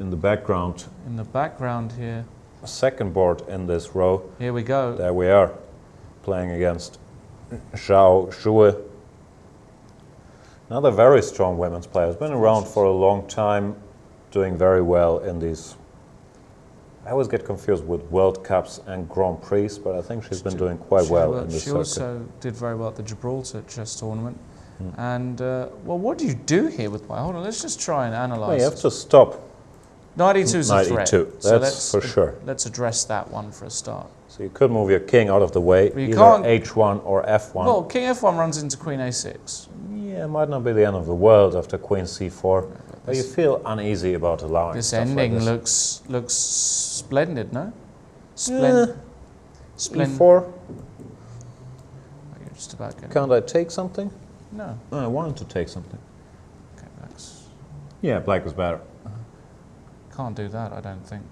in the background,
in the background here.
a second board in this row.
Here we go.
There we are, playing against Zhao Zhue. Another very strong women's player. Has been around for a long time, doing very well in these. I always get confused with World Cups and Grand Prix, but I think she's been doing quite well in this
She
circuit.
also did very well at the Gibraltar chess tournament. And, well, what do you do here with white? Hold on, let's just try and
Well,
analyse
you have
this.
to stop.
Knight e2 is a
Knight
threat.
e2,
So
that's for sure.
Let's address that one for a start.
So you could move your king out of the way,
But you
either
can't-
h1 or f1.
Well, king f1 runs into queen a6.
Yeah, it might not be the end of the world after queen c4, but you feel uneasy about allowing
This
stuff
ending
like this.
looks splendid, no?
Yeah.
Splendid.
e4,
You're just about getting...
can't I take something?
No.
Oh, I wanted to take something.
Okay, that's...
Yeah, black is better.
Can't do that, I don't think.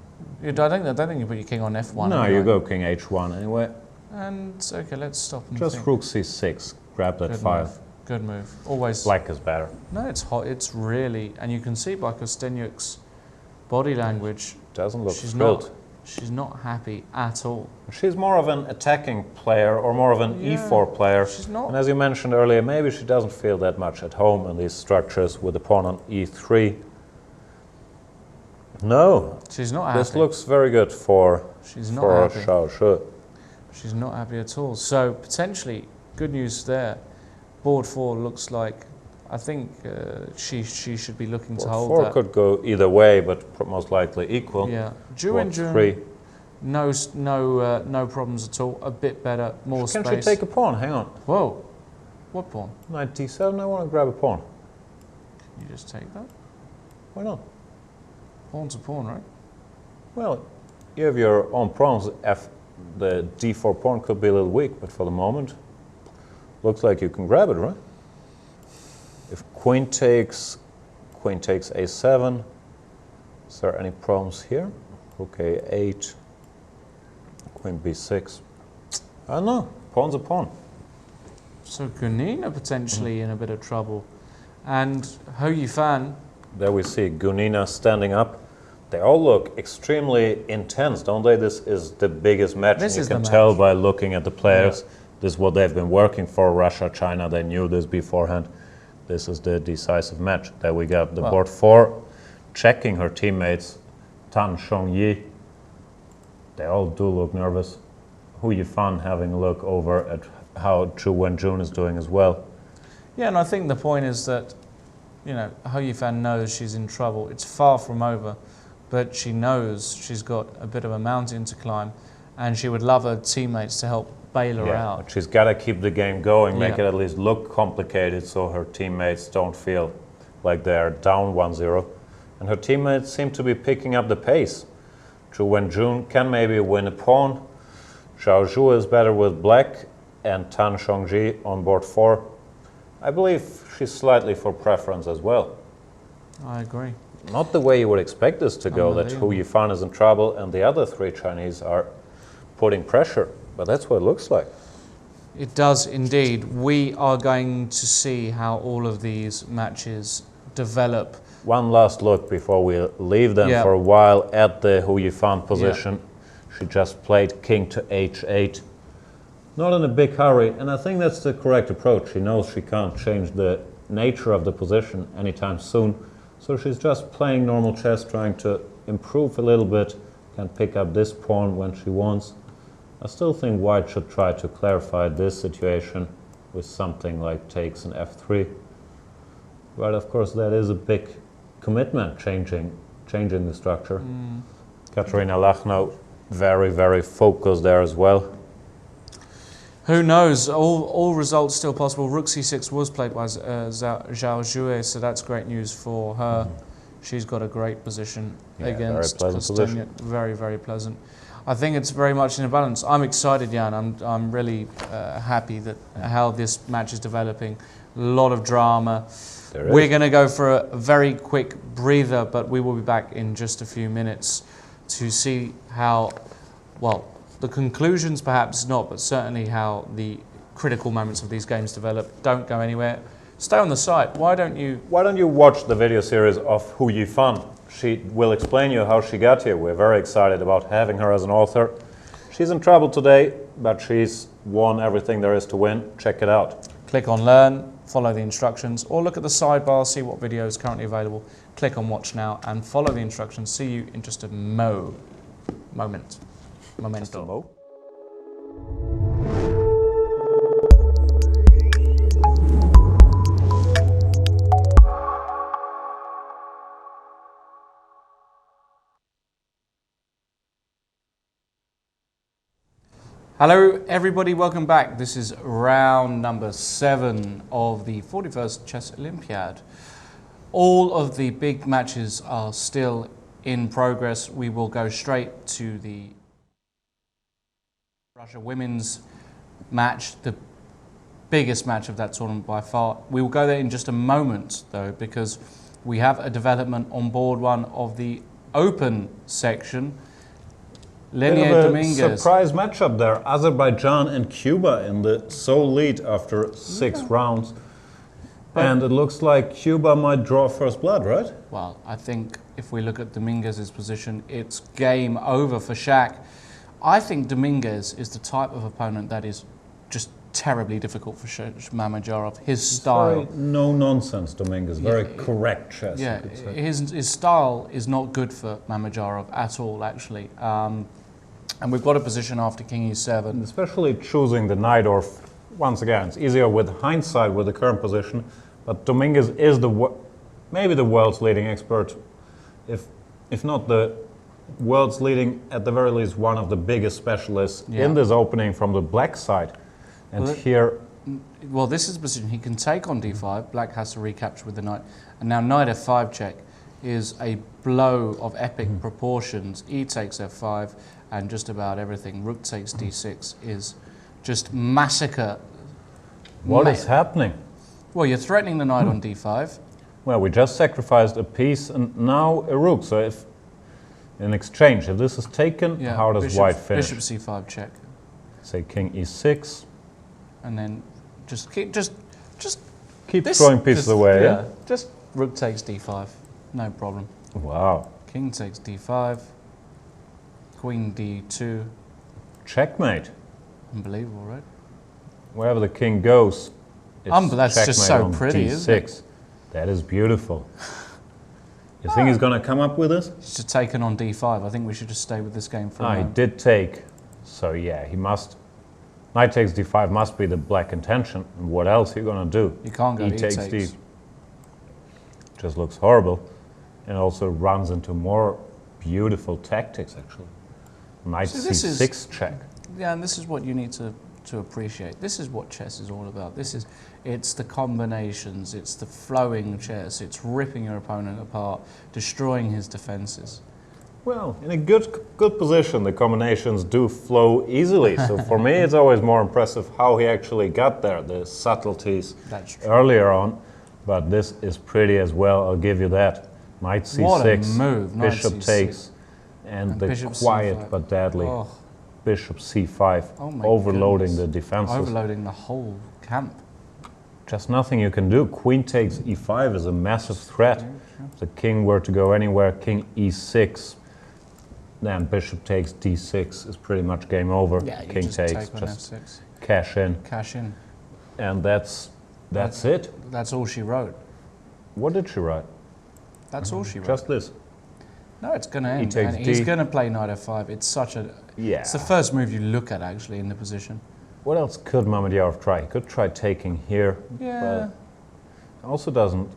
I don't think you put your king on f1.
No,
anyway.
you go king h1 anyway.
And, okay, let's stop and
Just
think.
rook c6, grab that
Good
5.
move. Good move. Always...
Black is better.
No, it's hot. It's really... And you can see by Kostenjuk's body language,
Doesn't look
she's
thrilled.
she's not happy at all.
She's more of an attacking player or more of an
Yeah,
e4 player.
she's not.
And as you mentioned earlier, maybe she doesn't feel that much at home in these structures with the pawn on e3. No,
She's not happy.
this looks very good for
She's not
for
happy.
Zhao Zhe.
She's not happy at all. So potentially, good news there. Board 4 looks like, I think she should be looking to
Board
hold
4
that.
could go either way, but most likely equal.
Yeah,
Board
June,
3.
no problems at all. A bit better, more
Can
space.
she take a pawn? Hang on.
Whoa, what pawn?
Knight d7, I want to grab a pawn.
Can you just take that?
Why not?
Pawn to pawn, right?
Well, you have your own pawns. The d4 pawn could be a little weak, but for the moment, looks like you can grab it, right? If queen takes a7, is there any problems here? Rook a8, queen b6. I don't know, pawn's a pawn.
So Gunina potentially in a bit of trouble. And Ho Yifan,
There we see Gunina standing up. They all look extremely intense, don't they? This is the biggest match.
This
and
is
you can
the
tell
match.
by looking at the players. This is what they've been working for. Russia, China, they knew this beforehand. This is the decisive match. There we got the
Well.
board 4 checking her teammates. Tan Shongyi. They all do look nervous. Hu Yifan having a look over at how Zhu Wenjun is doing as well.
yeah, and I think the point is that you know, Hou Yifan knows she's in trouble. It's far from over, but she knows she's got a bit of a mountain to climb, and she would love her teammates to help bail her out.
But she's got to keep the game going, make
Yeah.
it at least look complicated so her teammates don't feel like they're down 1-0. And her teammates seem to be picking up the pace. Zhu Wenjun can maybe win a pawn. Zhao Zhu is better with black, and Tan Shongji on board 4. I believe she's slightly for preference as well.
I agree.
Not the way you would expect this to go, that Hou Yifan is in trouble and the other 3 Chinese are putting pressure. But that's what it looks like.
It does indeed. We are going to see how all of these matches develop.
One last look before we leave them
Yeah.
for a while at the Hou Yifan position. She just played king to h8. Not in a big hurry, and I think that's the correct approach. She knows she can't change the nature of the position anytime soon, so she's just playing normal chess, trying to improve a little bit, can pick up this pawn when she wants. I still think white should try to clarify this situation with something like takes an f3. But of course that is a big commitment, changing the structure. Katerina Lachno very, very focused there as well.
Who knows? All results still possible. Rook c6 was played by Zhao Zhue, so that's great news for her. She's got a great position against Kosteniuk. Very, very pleasant. I think it's very much in a balance. I'm excited, Jan. I'm really happy that how this match is developing. A lot of drama. We're going to go for a very quick breather, but we will be back in just a few minutes to see how, well, the conclusions perhaps not, but certainly how the critical moments of these games develop. Don't go anywhere. Stay on the site. Why don't you
watch the video series of Hou Yifan? She will explain you how she got here. We're very excited about having her as an author. She's in trouble today, but she's won everything there is to win. Check it out.
Click on Learn, follow the instructions, or look at the sidebar, see what video is currently available. Click on Watch Now and follow the instructions. See you in just a moment. Momento. Hello everybody, welcome back. This is round number 7 of the 41st Chess Olympiad. All of the big matches are still in progress. We will go straight to the Russia women's match, the biggest match of that tournament by far. We will go there in just a moment though, because we have a development on board one of the open section. Dominguez.
Surprise matchup there. Azerbaijan and Cuba in the sole lead after 6 rounds. And it looks like Cuba might draw first blood, right?
Well, I think if we look at Dominguez's position, it's game over for Shaq. I think Dominguez is the type of opponent that is just terribly difficult for Mamedyarov. His style.
Very no-nonsense Dominguez, very correct chess.
Yeah, his style is not good for Mamedyarov at all, actually. And we've got a position after King E7.
And especially choosing the knight, or once again, it's easier with hindsight with the current position, but Dominguez is maybe the world's leading expert, if not the world's leading, at the very least one of the biggest specialists in this opening from the black side. And
well, this is the position. He can take on d5. Black has to recapture with the knight. And now knight f5 check is a blow of epic proportions. E takes f5 and just about everything. Rook takes d6 is just massacre.
What is happening?
Well, you're threatening the knight on d5.
Well, we just sacrificed a piece and now a rook. So if in exchange, if this is taken, how does white finish?
Bishop c5 check.
Say king e6.
And then just keep
throwing pieces away.
Yeah, just rook takes d5, no problem.
Wow.
King takes d5, queen d2.
Checkmate.
Unbelievable, right?
Wherever the king goes, it's
that's just so pretty, isn't it?
That is beautiful. You think he's going to come up with this?
He's just taken on d5. I think we should just stay with this game for a moment.
He did take, so yeah, he must. Knight takes d5 must be the black intention. And what else are you going to do?
You can't go
e takes d. just looks horrible. And also runs into more beautiful tactics, actually. Knight c6 check.
Yeah, and this is what you need to appreciate. This is what chess is all about. It's the combinations, it's the flowing chess, it's ripping your opponent apart, destroying his defenses.
Well, in a good position, the combinations do flow easily. So for me, it's always more impressive how he actually got there, the subtleties earlier on. But this is pretty as well, I'll give you that. Knight c6,
what a move.
bishop takes, and the quiet
c5.
but deadly bishop c5,
oh
overloading
goodness.
the defenses.
Overloading the whole camp.
Just nothing you can do. Queen takes e5 is a massive threat. If the king were to go anywhere, king e6, then bishop takes d6 is pretty much game over.
Yeah, you
king
just
takes,
take
just
f6.
cash in.
Cash in.
And that's it.
That's all she wrote.
What did she write?
That's all she wrote.
Just this.
No, it's going to end.
takes
And he's
D.
going to play knight f5. It's such a...
Yeah.
It's the first move you look at, actually, in the position.
What else could Mamedyarov try? He could try taking here,
Yeah.
but also doesn't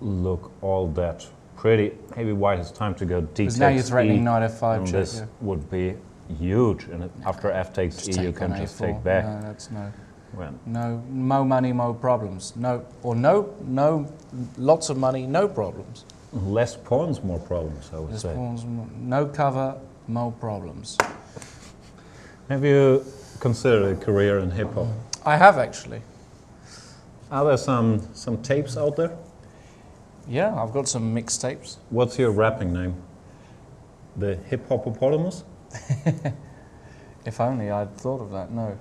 look all that pretty. Maybe white has time to go d
Because
takes
now you're threatening
e,
knight f5
and
check.
this would be huge. And after f takes
Just
e, you
take
can
on
just
a4.
take back.
No, that's no.
When
No, mo money, mo problems. No, or no, lots of money, no problems.
less pawns, more problems, I would
This
say.
pawn's no cover, mo problems.
Have you considered a career in hip hop?
I have, actually.
Are there some tapes out there?
Yeah, I've got some mixtapes.
What's your rapping name? The hip hopopotamus?
If only I'd thought of that, no.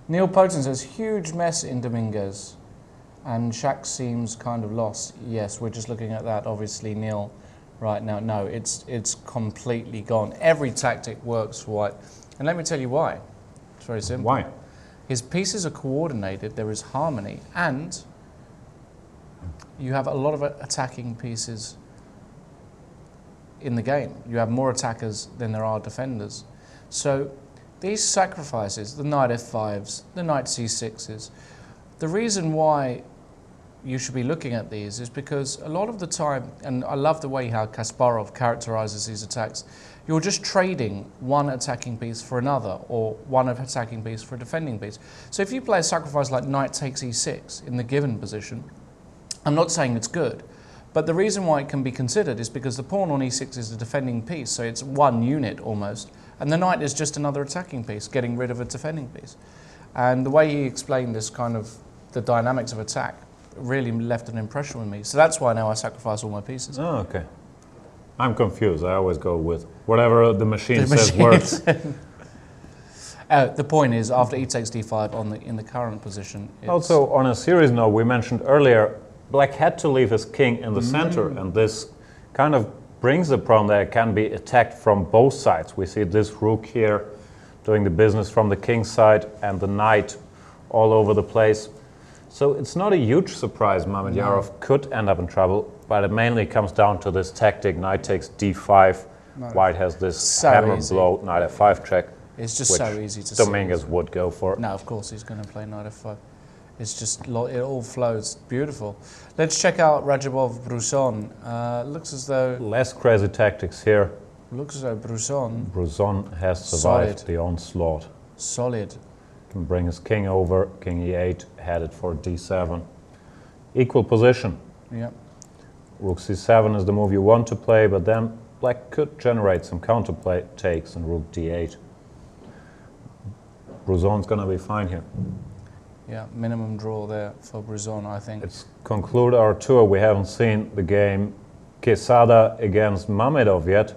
Neil Poten says, huge mess in Dominguez. And Shaq seems kind of lost. Yes, we're just looking at that, obviously, Neil, right now. No, it's completely gone. Every tactic works for white. And let me tell you why. It's very simple.
Why?
His pieces are coordinated, there is harmony, and you have a lot of attacking pieces in the game. You have more attackers than there are defenders. So these sacrifices, the knight f5s, the knight c6s, the reason why you should be looking at these is because a lot of the time, and I love the way how Kasparov characterizes these attacks, you're just trading one attacking piece for another, or one attacking piece for a defending piece. So if you play a sacrifice like knight takes e6 in the given position, I'm not saying it's good, but the reason why it can be considered is because the pawn on e6 is a defending piece, so it's one unit almost, and the knight is just another attacking piece, getting rid of a defending piece. And the way he explained this kind of, the dynamics of attack, really left an impression with me. So that's why now I sacrifice all my pieces.
Oh, okay. I'm confused. I always go with whatever the machine says works.
The point is, after e takes d5 in the current position...
Also, on a serious note, we mentioned earlier, black had to leave his king in the center, and this kind of brings the problem that it can be attacked from both sides. We see this rook here doing the business from the king side, and the knight all over the place. So it's not a huge surprise Mamedyarov could end up in trouble, but it mainly comes down to this tactic, knight takes d5, white has this hammer blow, knight f5 check.
It's just so easy to see.
Dominguez would go for.
No, of course he's going to play knight f5. It's just, it all flows. Beautiful. Let's check out Radjabov Bruzon. Looks as though...
Less crazy tactics here.
Looks as though
Bruzon has survived the onslaught.
Solid.
Can bring his king over, king e8, headed for d7. Equal position.
Yeah.
Rook c7 is the move you want to play, but then black could generate some counterplay takes and rook d8. Bruzon's gonna be fine here.
Yeah, minimum draw there for Bruzon, I think.
Let's conclude our tour. We haven't seen the game Quesada against Mamedov yet.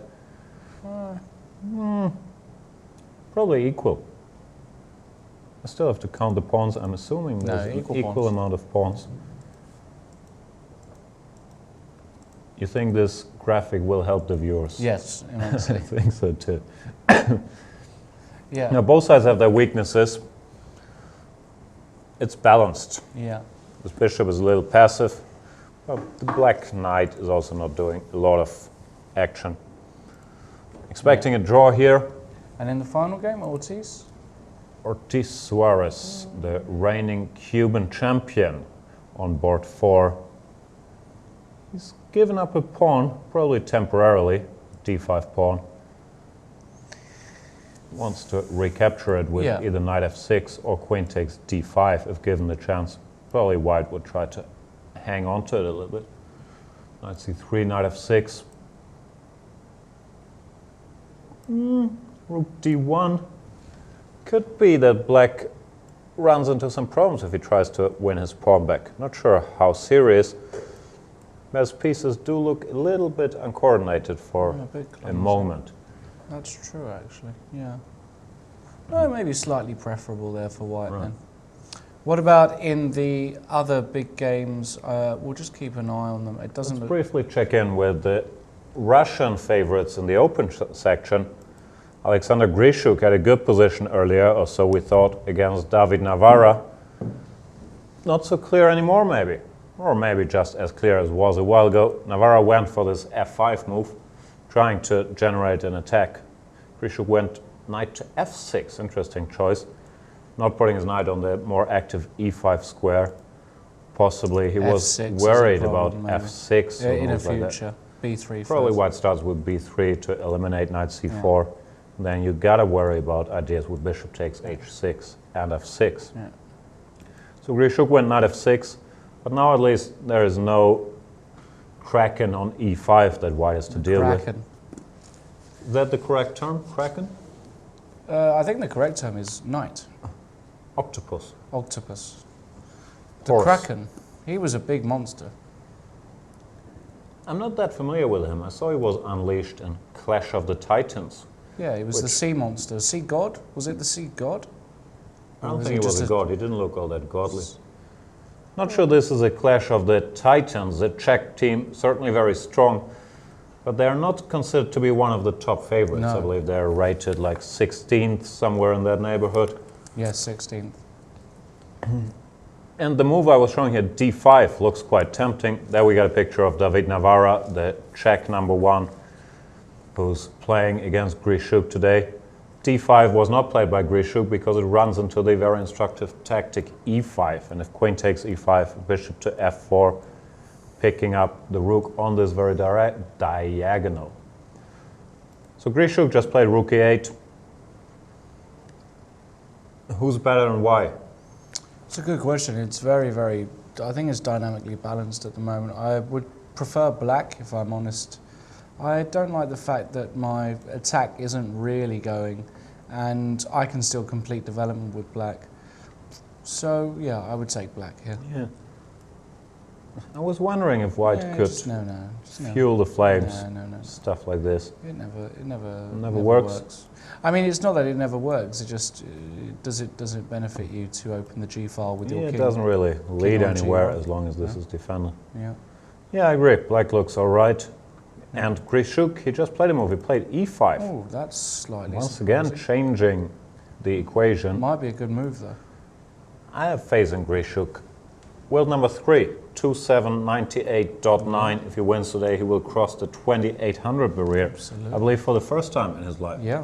Probably equal. I still have to count the pawns. I'm assuming there's an equal amount of pawns. You think this graphic will help the viewers?
Yes,
I
immensely.
think so too.
Yeah.
Now both sides have their weaknesses. It's balanced.
Yeah.
This bishop is a little passive. Well, the black knight is also not doing a lot of action. Expecting a draw here.
And in the final game, Ortiz?
Ortiz Suarez, the reigning Cuban champion, on board 4. He's given up a pawn, probably temporarily, d5 pawn. Wants to recapture it with either knight f6 or queen takes d5 if given the chance. Probably white would try to hang on to it a little bit. Knight c3, knight f6. Rook d1. Could be that black runs into some problems if he tries to win his pawn back. Not sure how serious. Those pieces do look a little bit uncoordinated for a moment.
That's true, actually, yeah. Well, maybe slightly preferable there for white then. What about in the other big games? We'll just keep an eye on them. It doesn't.
Let's briefly check in with the Russian favorites in the open section. Alexander Grischuk had a good position earlier, or so we thought, against David Navara. Not so clear anymore, maybe. Or maybe just as clear as was a while ago. Navara went for this f5 move, trying to generate an attack. Grischuk went knight to f6, interesting choice. Not putting his knight on the more active e5 square. Possibly he was worried about f6.
In the future, b3
Probably
first.
white starts with b3 to eliminate knight c4. Then you gotta worry about ideas with bishop takes h6 and f6.
Yeah.
So Grischuk went knight f6, but now at least there is no kraken on e5 that white has to deal with. Is that the correct term, kraken?
I think the correct term is knight.
Octopus.
Octopus. The
Horse.
kraken. He was a big monster.
I'm not that familiar with him. I saw he was unleashed in Clash of the Titans.
Yeah, he was the sea monster. Sea god? Was it the sea god?
I don't think he was a god. He didn't look all that godly. Not sure this is a Clash of the Titans. The Czech team, certainly very strong, but they're not considered to be one of the top favorites.
No.
I believe they're rated like 16th, somewhere in that neighborhood.
Yes, 16th.
And the move I was showing here, d5, looks quite tempting. There we got a picture of David Navara, the Czech #1, who's playing against Grischuk today. d5 was not played by Grischuk because it runs into the very instructive tactic e5. And if queen takes e5, bishop to f4, picking up the rook on this very direct diagonal. So Grischuk just played rook e8. Who's better and why?
It's a good question. It's very, very, I think it's dynamically balanced at the moment. I would prefer black, if I'm honest. I don't like the fact that my attack isn't really going, and I can still complete development with black. So, yeah, I would take black here.
Yeah. I was wondering if white could
just
fuel the flames,
No.
stuff like this.
It never
works.
I mean, it's not that it never works. It just does it benefit you to open the G file with your king?
It doesn't really lead
on
anywhere
G1.
as long as this is defended.
Yeah.
Yeah, I agree. Black looks all right. And Grischuk, he just played a move. He played e5.
Oh, that's slightly
Once again,
surprising.
changing the equation.
Might be a good move though.
I have faith in Grischuk. World number 3, 2798.9. If he wins today, he will cross the 2800 barrier.
Absolutely.
I believe for the first time in his life.
Yeah.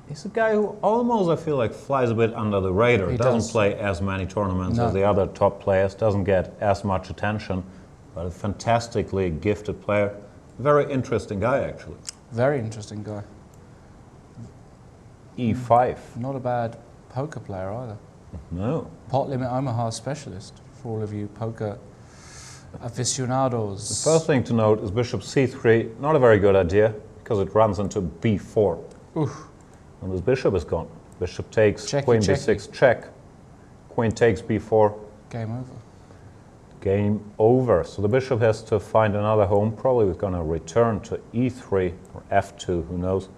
He's a guy who almost, I feel like, flies a bit under the radar.
He
Doesn't
does.
play as many tournaments
No.
as the other top players, doesn't get as much attention, but a fantastically gifted player. Very interesting guy, actually.
Very interesting guy.
E5.
Not a bad poker player either.
No.
Pot limit Omaha specialist for all of you poker aficionados.
The first thing to note is bishop c3. Not a very good idea, because it runs into b4.
Oof.
And this bishop is gone. Bishop takes,
Checky,
queen
checky.
b6, check. Queen takes b4,
Game over.
game over. So the bishop has to find another home. Probably we're going to return to e3 or f2, who knows.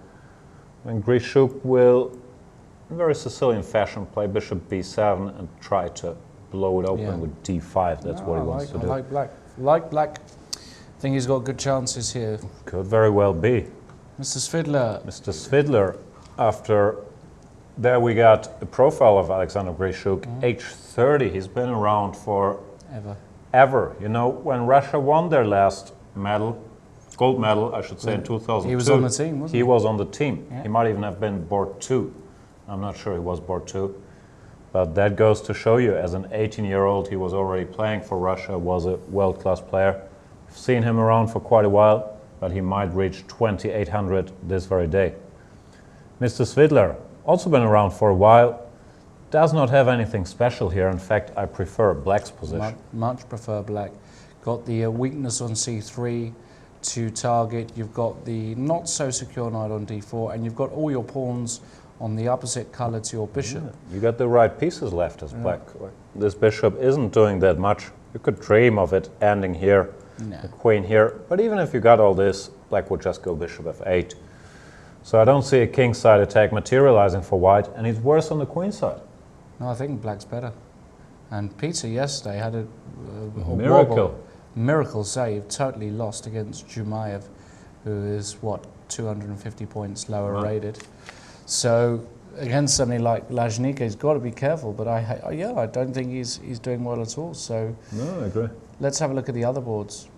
And Grischuk will, in very Sicilian fashion, play bishop b7 and try to blow it open with d5. That's what he wants to do.
I like black. Like black. I think he's got good chances here.
Could very well be.
Mr. Svidler.
Mr. Svidler, after there we got a profile of Alexander Grischuk, age 30. He's been around for ever. You know, when Russia won their last medal, gold medal, I should say, in 2002.
He was on the team, wasn't he?
He was on the team.
Yeah.
He might even have been board 2. I'm not sure he was board 2. But that goes to show you, as an 18-year-old, he was already playing for Russia, was a world-class player. I've seen him around for quite a while, but he might reach 2,800 this very day. Mr. Svidler, also been around for a while, does not have anything special here. In fact, I prefer black's position.
Much prefer black. Got the weakness on c3 to target. You've got the not so secure knight on d4, and you've got all your pawns on the opposite color to your bishop.
Yeah, you got the right pieces left as black. This bishop isn't doing that much. You could dream of it ending here, the queen here. But even if you got all this, black would just go bishop f8. So I don't see a kingside attack materializing for white, and it's worse on the queen side.
No, I think black's better. And Peter yesterday had a miracle save, totally lost against Jumayev, who is, what, 250 points lower rated. So against somebody like Lajnika, he's got to be careful, but I don't think he's doing well at all. So
no, I agree.
Let's have a look at the other boards.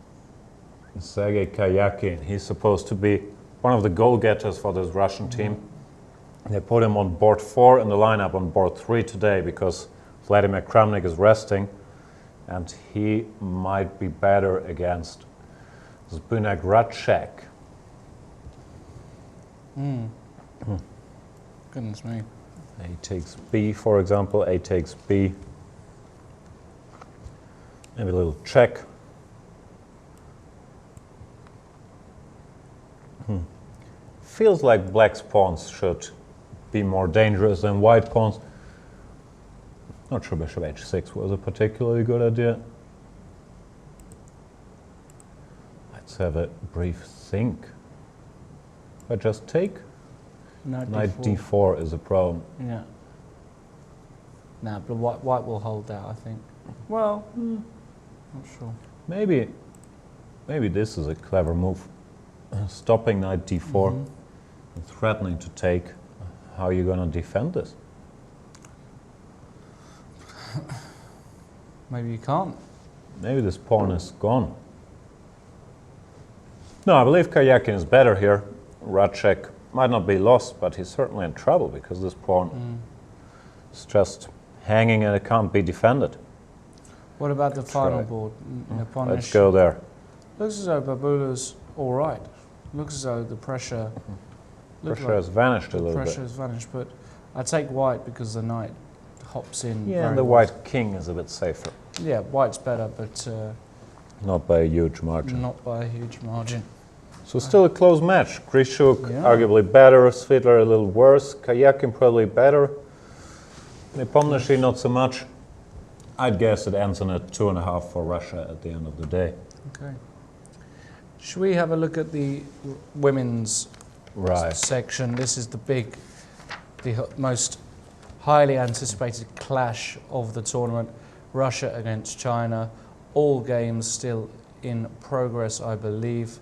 Sergei Karyakin, he's supposed to be one of the goal-getters for this Russian team. They put him on board 4 in the lineup on board 3 today because Vladimir Kramnik is resting, and he might be better against Zbynek Radczek.
Goodness me.
A takes B, for example. A takes B. Maybe a little check. Feels like black's pawns should be more dangerous than white pawns. Not sure bishop h6 was a particularly good idea. Let's have a brief think. If I just take, knight d4 is a problem.
Yeah. Nah, but white will hold that, I think. Well, not sure.
Maybe this is a clever move. Stopping knight d4 and threatening to take. How are you going to defend this?
Maybe you can't.
Maybe this pawn is gone. No, I believe Karyakin is better here. Radczek might not be lost, but he's certainly in trouble because this pawn is just hanging and it can't be defended.
What about the final board?
Let's go there.
Looks as though Babula's all right. Looks as though the pressure...
Pressure has vanished a little bit.
Pressure has vanished, but I take white because the knight hops in.
Yeah, and the white king is a bit safer.
Yeah, white's better, but...
not by a huge margin.
Not by a huge margin.
So still a close match. Grischuk arguably better, Svidler a little worse, Karyakin probably better, Nepomniachtchi not so much. I'd guess it ends in a 2.5 for Russia at the end of the day.
Okay. Should we have a look at the women's section? This is the most highly anticipated clash of the tournament. Russia against China. All games still in progress, I believe.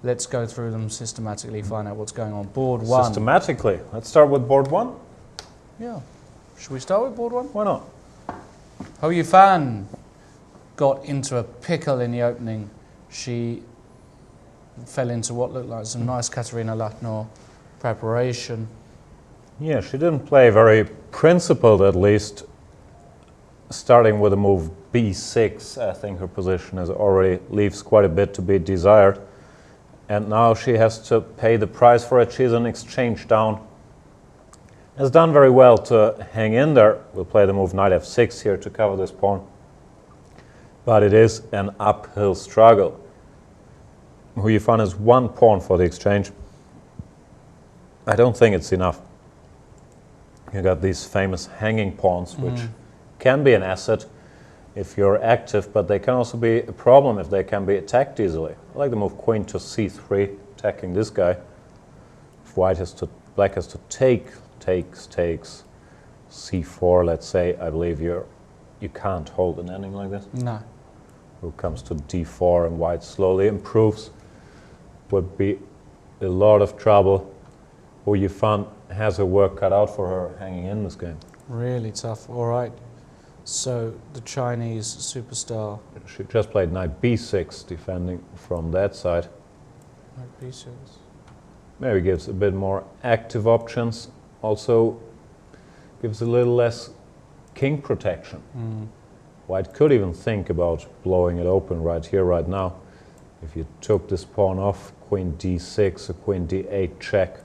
Let's go through them systematically, find out what's going on. Board 1.
Systematically. Let's start with board 1.
Yeah. Should we start with board 1?
Why not?
Hou Yifan got into a pickle in the opening. She fell into what looked like some nice Katerina Latno preparation.
Yeah, she didn't play very principled, at least. Starting with a move b6, I think her position already leaves quite a bit to be desired. And now she has to pay the price for it. She's an exchange down. Has done very well to hang in there. We'll play the move knight f6 here to cover this pawn. But it is an uphill struggle. Hou Yifan has 1 pawn for the exchange. I don't think it's enough. You got these famous hanging pawns, which can be an asset if you're active, but they can also be a problem if they can be attacked easily. I like the move queen to c3, attacking this guy. If black has to takes, c4, let's say, I believe you can't hold an ending like this.
No.
Rook comes to d4 and white slowly improves. Would be a lot of trouble. Hou Yifan has her work cut out for her hanging in this game.
Really tough. All right. So the Chinese superstar.
She just played knight b6, defending from that side.
Knight b6.
Maybe gives a bit more active options. Also gives a little less king protection. White could even think about blowing it open right here, right now. If you took this pawn off, queen d6 or queen d8 check,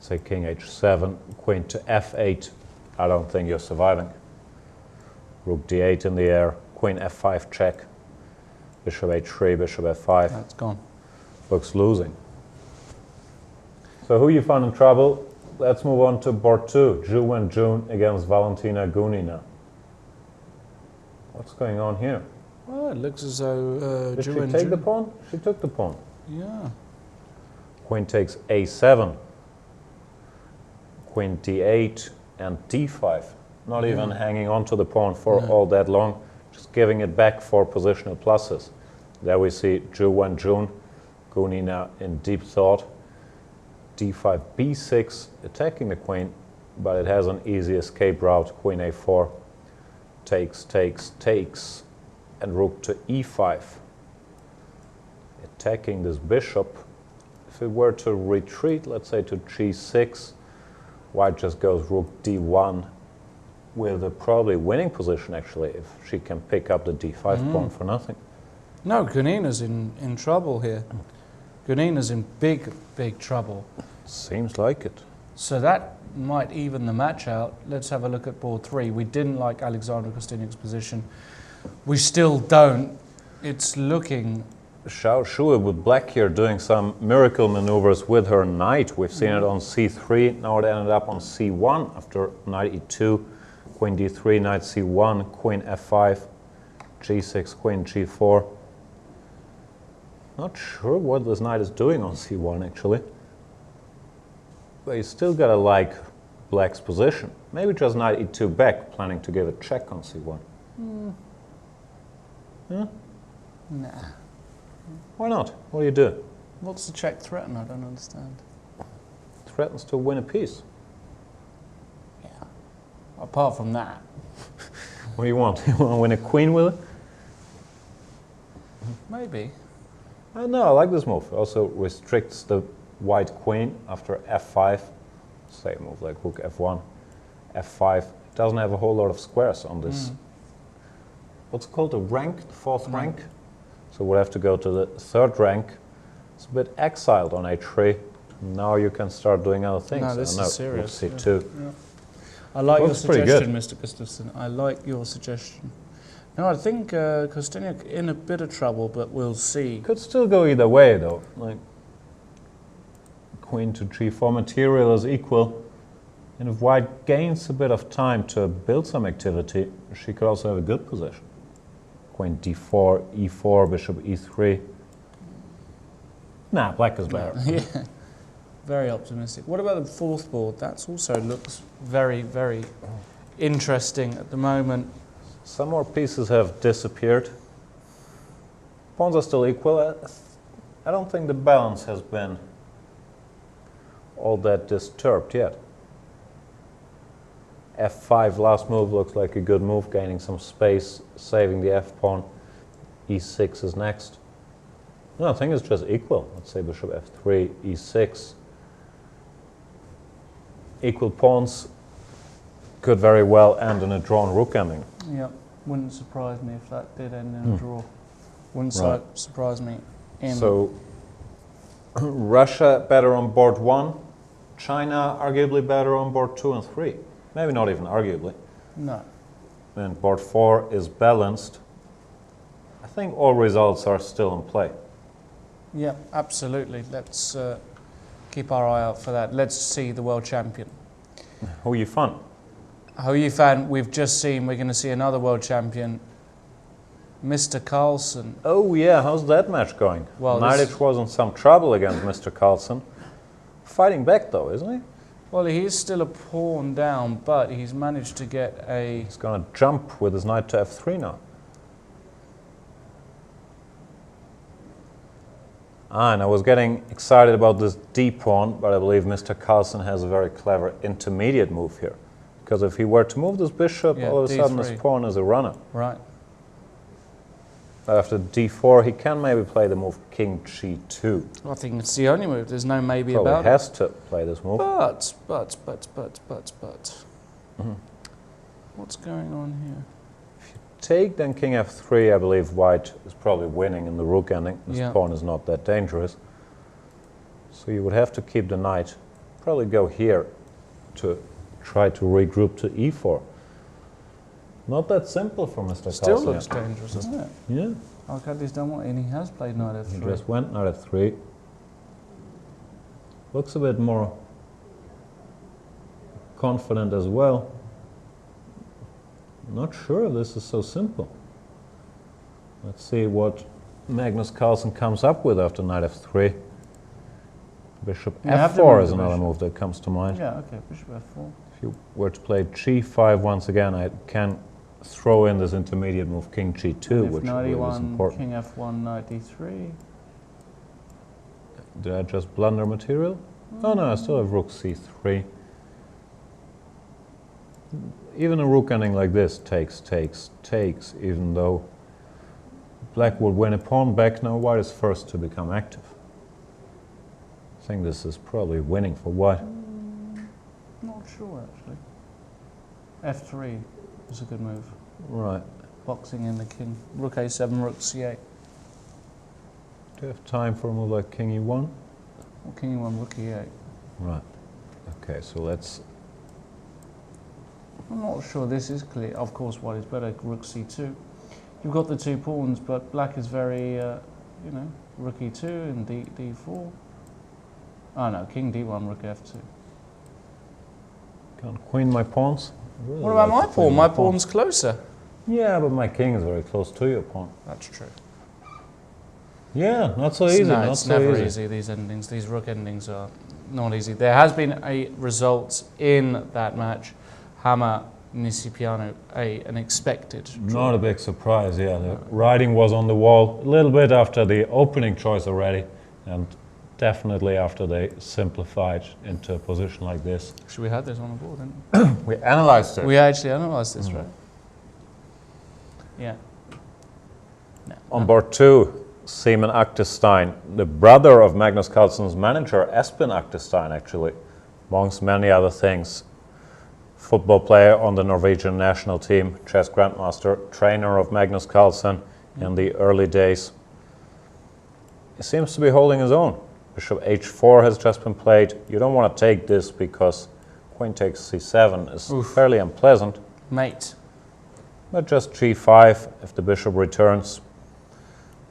say king h7, queen to f8, I don't think you're surviving. Rook d8 in the air, queen f5 check, bishop h3, bishop f5.
That's gone.
Looks losing. So who you find in trouble? Let's move on to board 2, Zhu and Jun against Valentina Gunina. What's going on here?
Well, it looks as though
Did
Zhu
she
and
take
Jun-
the pawn? She took the pawn.
Yeah.
Queen takes a7, queen d8 and d5. Not even hanging on to the pawn for all that long, just giving it back for positional pluses. There we see Zhu and Jun, Gunina in deep thought. d5, b6, attacking the queen, but it has an easy escape route. Queen a4, takes, and rook to e5. Attacking this bishop. If it were to retreat, let's say to g6, white just goes rook d1 with a probably winning position, actually, if she can pick up the d5 pawn for nothing.
No, Gunina's in trouble here. Gunina's in big trouble.
Seems like it.
So that might even the match out. Let's have a look at board 3. We didn't like Alexander Kosteniuk's position. We still don't. It's looking...
Xiao Shu with black here doing some miracle maneuvers with her knight. We've seen it on c3. Now it ended up on c1 after knight e2, queen d3, knight c1, queen f5, g6, queen g4. Not sure what this knight is doing on c1 actually. But you still gotta like black's position. Maybe just knight e2 back, planning to give a check on c1. Huh?
Nah.
Why not? What do you do?
What's the check threaten? I don't understand.
Threatens to win a piece.
Yeah. Apart from that.
What do you want? You want to win a queen with it?
Maybe.
No, I like this move. It also restricts the white queen after f5. Say a move like rook f1, f5. It doesn't have a whole lot of squares on this. What's it called? The rank? The fourth rank? So we'll have to go to the third rank. It's a bit exiled on h3. Now you can start doing other things.
No, this is serious.
Rook c2.
Yeah. I like your
Looks pretty
suggestion,
good.
Mr. Gustafsson. I like your suggestion. No, I think Kosteniuk in a bit of trouble, but we'll see.
Could still go either way, though. Like queen to g4 material is equal, and if white gains a bit of time to build some activity, she could also have a good position. Queen d4, e4, bishop e3. Nah, black is better.
Yeah, very optimistic. What about the fourth board? That also looks very, very interesting at the moment.
Some more pieces have disappeared. Pawns are still equal. I don't think the balance has been all that disturbed yet. f5 last move looks like a good move, gaining some space, saving the f-pawn. e6 is next. No, I think it's just equal. Let's say bishop f3, e6. Equal pawns could very well end in a drawn rook ending.
Yeah, wouldn't surprise me if that did end in a draw. Wouldn't surprise me.
So, Russia better on board 1, China arguably better on board 2 and 3. Maybe not even arguably.
No.
And board 4 is balanced. I think all results are still in play.
Yeah, absolutely. Let's keep our eye out for that. Let's see the world champion.
Who you fun?
Hou je fan, we've just seen, we're going to see another world champion, Mr. Carlson.
Oh yeah, how's that match going?
Well,
Naiditsch was in some trouble against Mr. Carlson. Fighting back though, isn't he?
Well, he is still a pawn down, but he's managed to get a...
He's going to jump with his knight to f3 now. And I was getting excited about this d-pawn, but I believe Mr. Carlson has a very clever intermediate move here. Because if he were to move this bishop,
Yeah,
all of a sudden
d3.
this pawn is a runner.
Right.
After d4, he can maybe play the move king g2.
I think it's the only move. There's no maybe
Probably
about
has to play this move.
it. But. What's going on here?
Take then king f3, I believe white is probably winning in the rook ending. This
Yeah.
pawn is not that dangerous. So you would have to keep the knight. Probably go here to try to regroup to e4. Not that simple for Mr.
Still
Carlson.
looks dangerous, doesn't it?
Yeah.
Arkadi's done what? And he has played knight
He
f3.
just went knight f3. Looks a bit more confident as well. Not sure this is so simple. Let's see what Magnus Carlsen comes up with after knight f3. Bishop
You have to
f4
move
is
the
another
bishop.
move that comes to mind.
Yeah, okay, bishop f4.
If you were to play g5 once again, I can throw in this intermediate move king g2,
If
which
knight
really is
e1,
important.
king f1, knight d3.
Did I just blunder material? Oh no, I still have rook c3. Even a rook ending like this takes, even though black would win a pawn back. Now white is first to become active. I think this is probably winning for white.
Not sure, actually. f3 is a good move.
Right.
Boxing in the king. Rook a7, rook c8.
Do you have time for a move like king e1?
Or king e1, rook e8.
Right. Okay, so let's...
I'm not sure this is clear. Of course, white is better. Rook c2. You've got the two pawns, but black is very, rook e2 and d4. Oh no, king d1, rook f2.
Can't queen my pawns. I really
What about
like
my
to queen
pawn? My pawn's closer.
Yeah, but my king is very close to your pawn.
That's true.
Yeah, not so easy.
No,
Not
it's
so
never
easy.
easy. These endings, these rook endings are not easy. There has been a result in that match. Hammer Nisipiano, an expected draw.
Not a big surprise, yeah. The writing was on the wall a little bit after the opening choice already, and definitely after they simplified into a position like this.
Actually, we had this on the board, didn't
We analyzed it.
we? We actually analysed this, right? Yeah. No.
On board 2, Simon Aktestein, the brother of Magnus Carlsen's manager, Espen Aktestein, actually, amongst many other things. Football player on the Norwegian national team, chess grandmaster, trainer of Magnus Carlsen in the early days. He seems to be holding his own. Bishop h4 has just been played. You don't want to take this because queen takes c7 is fairly unpleasant.
Mate.
But just g5 if the bishop returns.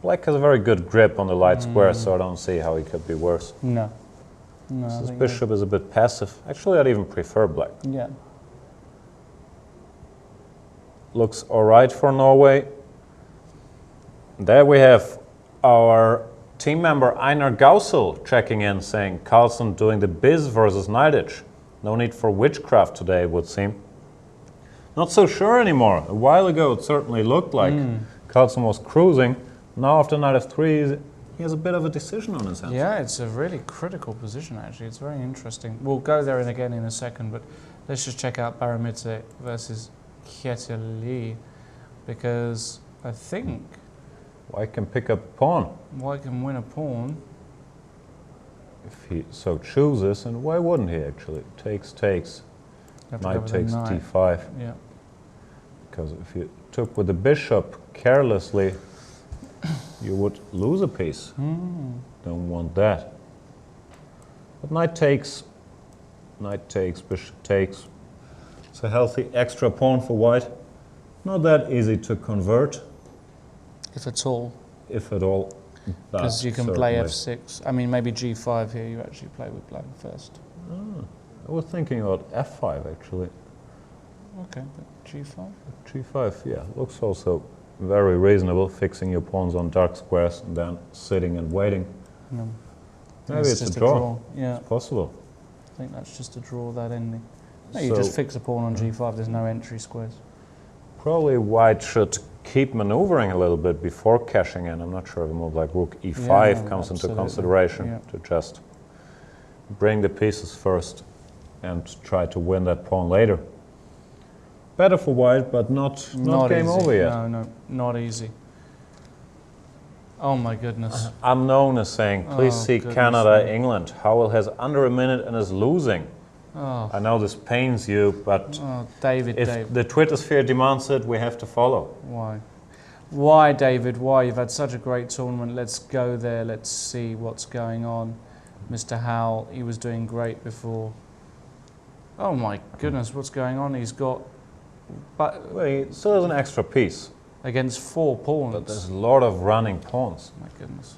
Black has a very good grip on the light square, so I don't see how he could be worse.
No. No. I
This
think
bishop is a bit passive. Actually, I'd even prefer black.
Yeah.
Looks all right for Norway. There we have our team member Einar Gausel checking in, saying Carlson doing the biz versus Naiditsch. No need for witchcraft today, it would seem. Not so sure anymore. A while ago it certainly looked like Carlson was cruising. Now after knight f3 he has a bit of a decision on his hands.
Yeah, it's a really critical position, actually. It's very interesting. We'll go there again in a second, but let's just check out Baromitse versus Kjetil, because I think
White can pick up a pawn
white can win a pawn.
if he so chooses, and why wouldn't he actually? Takes.
You have to go
Knight
with a
takes
knight.
d5.
Yeah.
Because if you took with the bishop carelessly, you would lose a piece. Don't want that. But knight takes, bishop takes. It's a healthy extra pawn for white. Not that easy to convert,
If at all.
if at all.
Because you can play
certainly.
f6. I mean, maybe g5 here. You actually play with black first.
I was thinking about f5 actually.
Okay, but g5?
g5, yeah, looks also very reasonable, fixing your pawns on dark squares and then sitting and waiting.
No.
Maybe it's
just
a draw.
Yeah,
It's possible.
I think that's just a draw, that ending. No, you
So-
just fix a pawn on g5. There's no entry squares.
Probably white should keep maneuvering a little bit before cashing in. I'm not sure if a move like rook e5
Yeah,
comes into
absolutely.
consideration
Yeah.
to just bring the pieces first and try to win that pawn later. Better for white, but not game
easy.
over yet.
No, not easy. Oh my goodness.
Unknown is saying, please
Oh,
see
goodness
Canada,
me.
England. Howell has under a minute and is losing.
Oh,
I know this pains you, but
David,
if
David.
the Twitter sphere demands it, we have to follow.
Why? Why, David? Why? You've had such a great tournament. Let's go there. Let's see what's going on. Mr. Howell, he was doing great before. Oh my goodness, what's going on? He's got... But
Well, he still has an extra piece,
against 4 pawns.
but there's a lot of running pawns.
My goodness.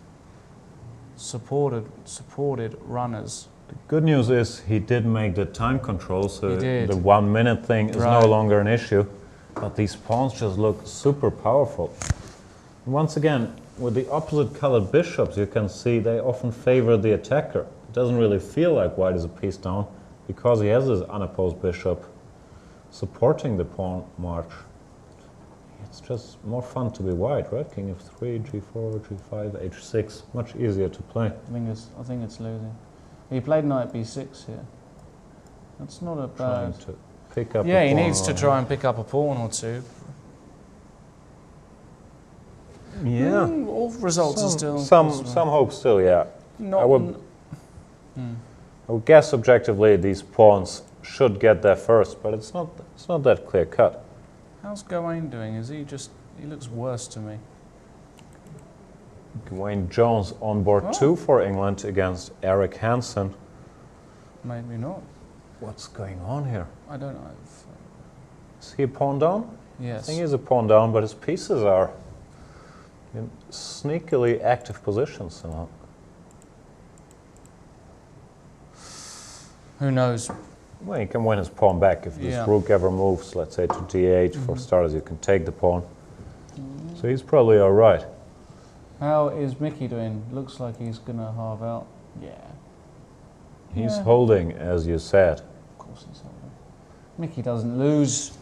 Supported runners.
The good news is he did make the time control, so
He did.
the 1 minute thing is
Right.
no longer an issue. But these pawns just look super powerful. Once again, with the opposite colored bishops, you can see they often favor the attacker. It doesn't really feel like white is a piece down because he has this unopposed bishop supporting the pawn march. It's just more fun to be white, right? King f3, g4, g5, h6, much easier to play.
I think it's losing. He played knight b6 here. That's not a
Trying
bad...
to pick up
Yeah,
a
he
pawn
needs to
or-
try and pick up a pawn or two.
Yeah.
All results are still...
Some hope still, yeah.
Not,
I would guess objectively these pawns should get there first, but it's not that clear cut.
How's Gawain doing? Is he just... He looks worse to me.
Gawain Jones on board 2 for England against Eric Hansen.
Maybe not.
What's going on here?
I don't know.
Is he a pawn down? I
Yes.
think he's a pawn down, but his pieces are in sneakily active positions somehow.
Who knows?
Well, he can win his pawn back if this
Yeah.
rook ever moves, let's say to d8. For starters, you can take the pawn. So he's probably all right.
How is Mickey doing? Looks like he's going to halve out. Yeah.
He's
Yeah.
holding, as you said.
Of course he's holding. Mickey doesn't lose.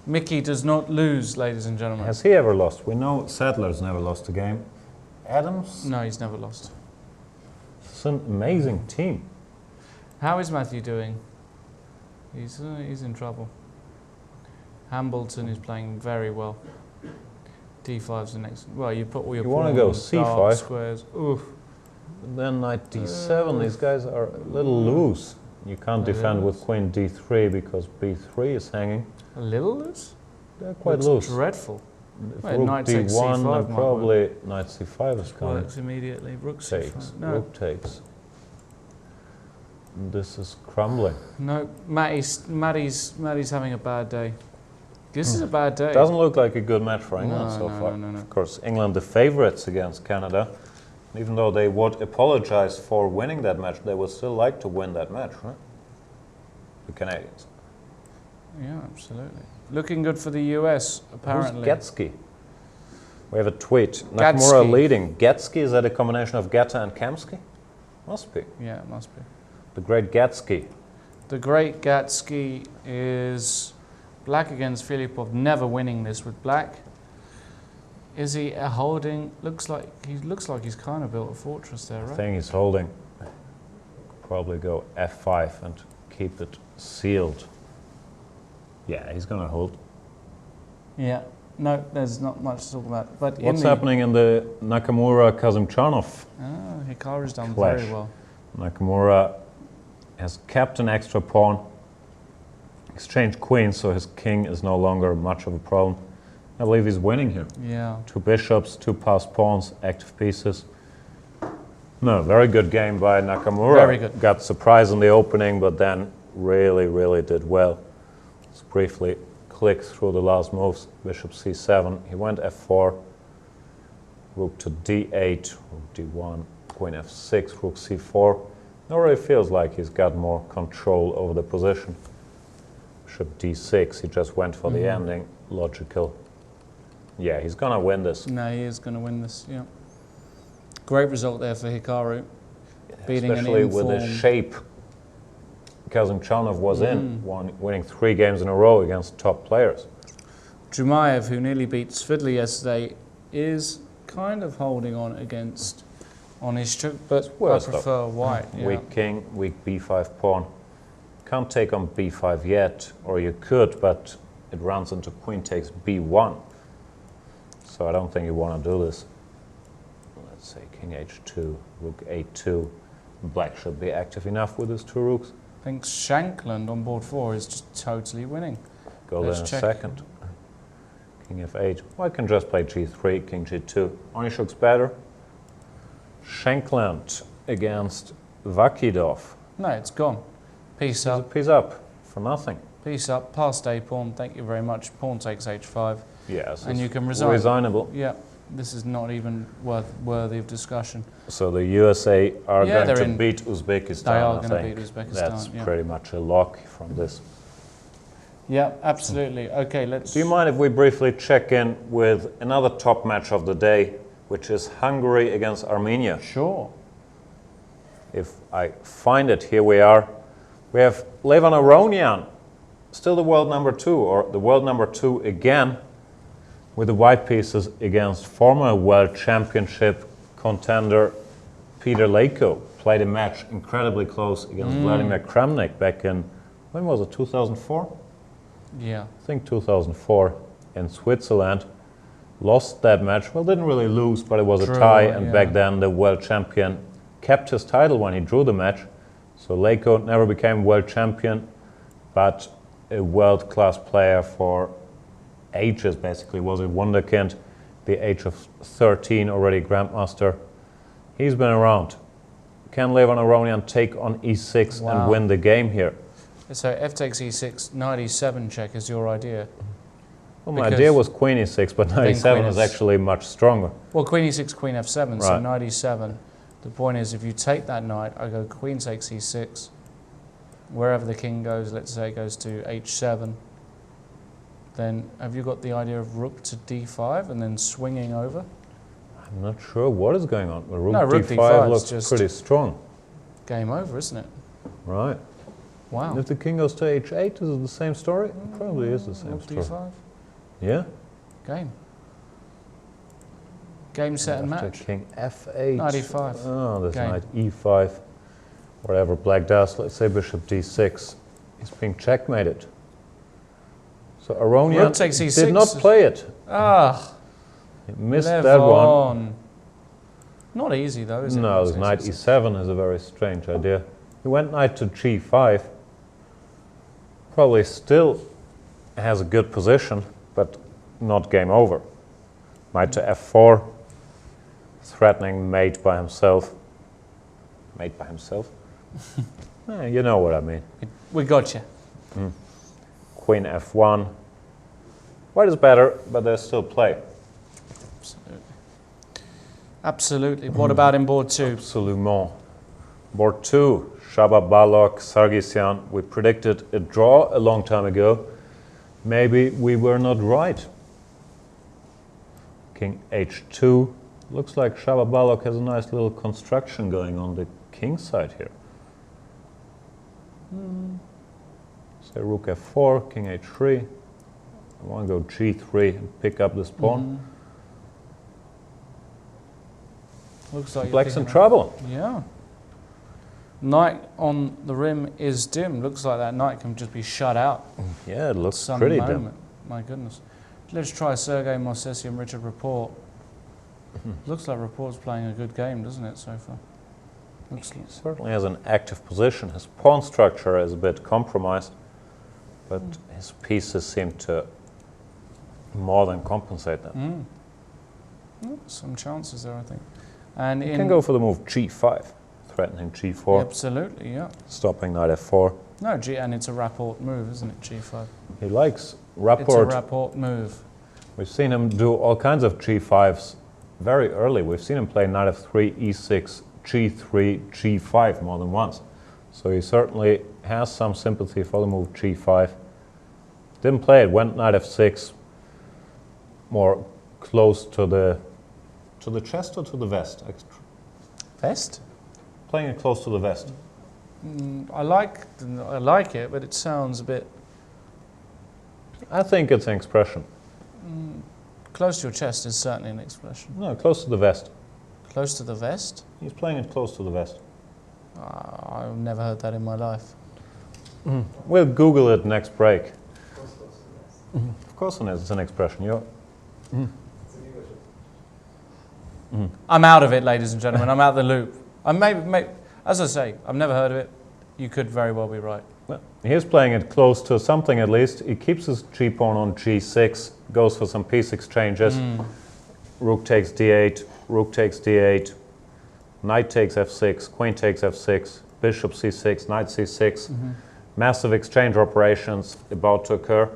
Mickey does not lose, ladies and gentlemen.
Has he ever lost? We know Sadler's never lost a game. Adams?
No, he's never lost.
It's an amazing team.
How is Matthew doing? He's in trouble. Hambleton is playing very well. D5's the next. Well, you put all your
You wanna go
pawns, dark
C5?
squares. Oof.
And then knight d7, these guys are a little loose. You can't
They're
defend with
loose.
queen d3 because b3 is hanging.
A little loose?
They're quite
Looks
loose.
dreadful.
If
Well,
rook
knight takes
d1,
C5
then
might
probably knight c5 is coming.
Works immediately. Rook
Takes.
C5. No,
Rook takes. And this is crumbling.
no. Matty's having a bad day. This is a bad day.
Doesn't look like a good match for England
No,
so
no,
far.
no.
Of course, England the favourites against Canada. Even though they would apologise for winning that match, they would still like to win that match, right? The Canadians.
Yeah, absolutely. Looking good for the US, apparently.
Who's Getsky? We have a tweet. Nakamura
Gatsky.
leading. Getsky, is that a combination of Geta and Kamsky? Must be.
Yeah, it must be.
The great Gatsky.
The great Gatsky is black against Filipov, never winning this with black. Is he holding? Looks like he's kind of built a fortress there,
I
right?
think he's holding. Probably go f5 and keep it sealed. Yeah, he's going to hold.
Yeah. No, there's not much to talk about. But
What's happening in the Nakamura-Kazimchanov
Hikaru's done
clash?
very well.
Nakamura has kept an extra pawn, exchanged queens, so his king is no longer much of a problem. I believe he's winning here.
Yeah.
2 bishops, 2 passed pawns, active pieces. No, very good game by Nakamura.
Very good.
Got surprised in the opening, but then really did well. Just briefly click through the last moves. Bishop c7. He went f4. Rook to d8. Rook d1. Queen f6. Rook c4. Already feels like he's got more control over the position. Bishop d6. He just went for the ending. Logical. Yeah, he's gonna win this.
No, he is going to win this. Yeah. Great result there for Hikaru, beating
Especially
an
with the
informed-
shape Kazimchanov was in, winning 3 games in a row against top players.
Jumayev, who nearly beat Svidler yesterday, is kind of holding on against Onishchuk, but I
worse,
prefer white. Yeah.
Weak king, weak b5 pawn. Can't take on b5 yet, or you could, but it runs into queen takes b1. So I don't think you want to do this. Let's say king h2, rook a2. Black should be active enough with his 2 rooks.
think Shankland on board 4 is just totally winning.
Go there in a second. King f8. Well, I can just play g3, king g2. Onyshuk's better. Shankland against Vakidov.
No, it's gone. Piece up.
Piece up for nothing.
Piece up. Past a pawn. Thank you very much. Pawn takes h5.
Yes.
And you can resign.
Resignable.
Yeah. This is not even worthy of discussion.
So the USA are going to
in,
beat Uzbekistan.
They are going to beat Uzbekistan.
That's pretty much a lock from this.
Yeah, absolutely. Okay, let's...
Do you mind if we briefly check in with another top match of the day, which is Hungary against Armenia?
Sure.
If I find it, here we are. We have Levan Aronian, still the world number 2, or the world number 2 again, with the white pieces against former world championship contender Peter Leko. Played a match incredibly close against Vladimir Kramnik back in, when was it, 2004?
Yeah.
I think 2004 in Switzerland. Lost that match. Well, didn't really lose, but it was a tie, and back then the world champion kept his title when he drew the match. So Leko never became world champion, but a world-class player for ages, basically. Was a wunderkind, the age of 13, already grandmaster. He's been around. Can Levan Aronian take on e6 and win the game here?
So f takes e6, knight e7 check is your idea?
Well, my idea was queen e6, but knight e7 is actually much stronger.
Well, queen e6, queen f7, so knight e7. The point is, if you take that knight, I go queen takes e6. Wherever the king goes, let's say it goes to h7. Then have you got the idea of rook to d5 and then swinging over?
I'm not sure what is going on. Rook
rook
d5 looks just pretty strong.
Game over, isn't it?
Right.
Wow.
And if the king goes to h8, is it the same story? It probably is the same
rook
story.
d5.
Yeah.
Game. Game, set, and match.
King f8.
Knight e5.
Oh, there's knight e5. Whatever black does, let's say bishop d6. He's being checkmated. So Aronian did not play it.
Ah.
He missed that one.
Not easy though, is it?
No, knight e7 is a very strange idea. He went knight to g5. Probably still has a good position, but not game over. Knight to f4. Threatening mate by himself. Mate by himself? You know what I mean.
We got you.
Queen f1. White is better, but there's still play.
Absolutely. Absolutely. What about in board 2?
Absolument. Board 2, Shababalok, Sargsyan. We predicted a draw a long time ago. Maybe we were not right. King h2. Looks like Shababalok has a nice little construction going on the king side here. Say rook f4, king h3. I want to go g3 and pick up this pawn.
Looks like
Black's in trouble.
Yeah. Knight on the rim is dim. Looks like that knight can just be shut out.
Yeah, it looks pretty dim.
My goodness. Let's try Sergei Morsesi and Richard Rapport. Looks like Rapport's playing a good game, doesn't it, so far?
He certainly has an active position. His pawn structure is a bit compromised, but his pieces seem to more than compensate them.
Some chances there, I think. And
you can go for the move g5, threatening g4.
Absolutely, yeah.
Stopping knight f4.
No, and it's a Rapport move, isn't it, g5?
He likes Rapport.
It's a Rapport move.
We've seen him do all kinds of g5s very early. We've seen him play knight f3, e6, g3, g5 more than once. So he certainly has some sympathy for the move g5. Didn't play it, went knight f6, more close to the chest or to the vest?
Vest?
Playing it close to the vest.
I like it, but it sounds a bit...
I think it's an expression.
Close to your chest is certainly an expression.
No, close to the vest.
Close to the vest?
He's playing it close to the vest.
I've never heard that in my life.
We'll Google it next break. Of course it is. It's an expression.
I'm out of it, ladies and gentlemen. I'm out of the loop. As I say, I've never heard of it. You could very well be right.
Well, he's playing it close to something at least. He keeps his g-pawn on g6, goes for some piece exchanges. Rook takes d8, rook takes d8, knight takes f6, queen takes f6, bishop c6, knight c6. Massive exchange operations about to occur.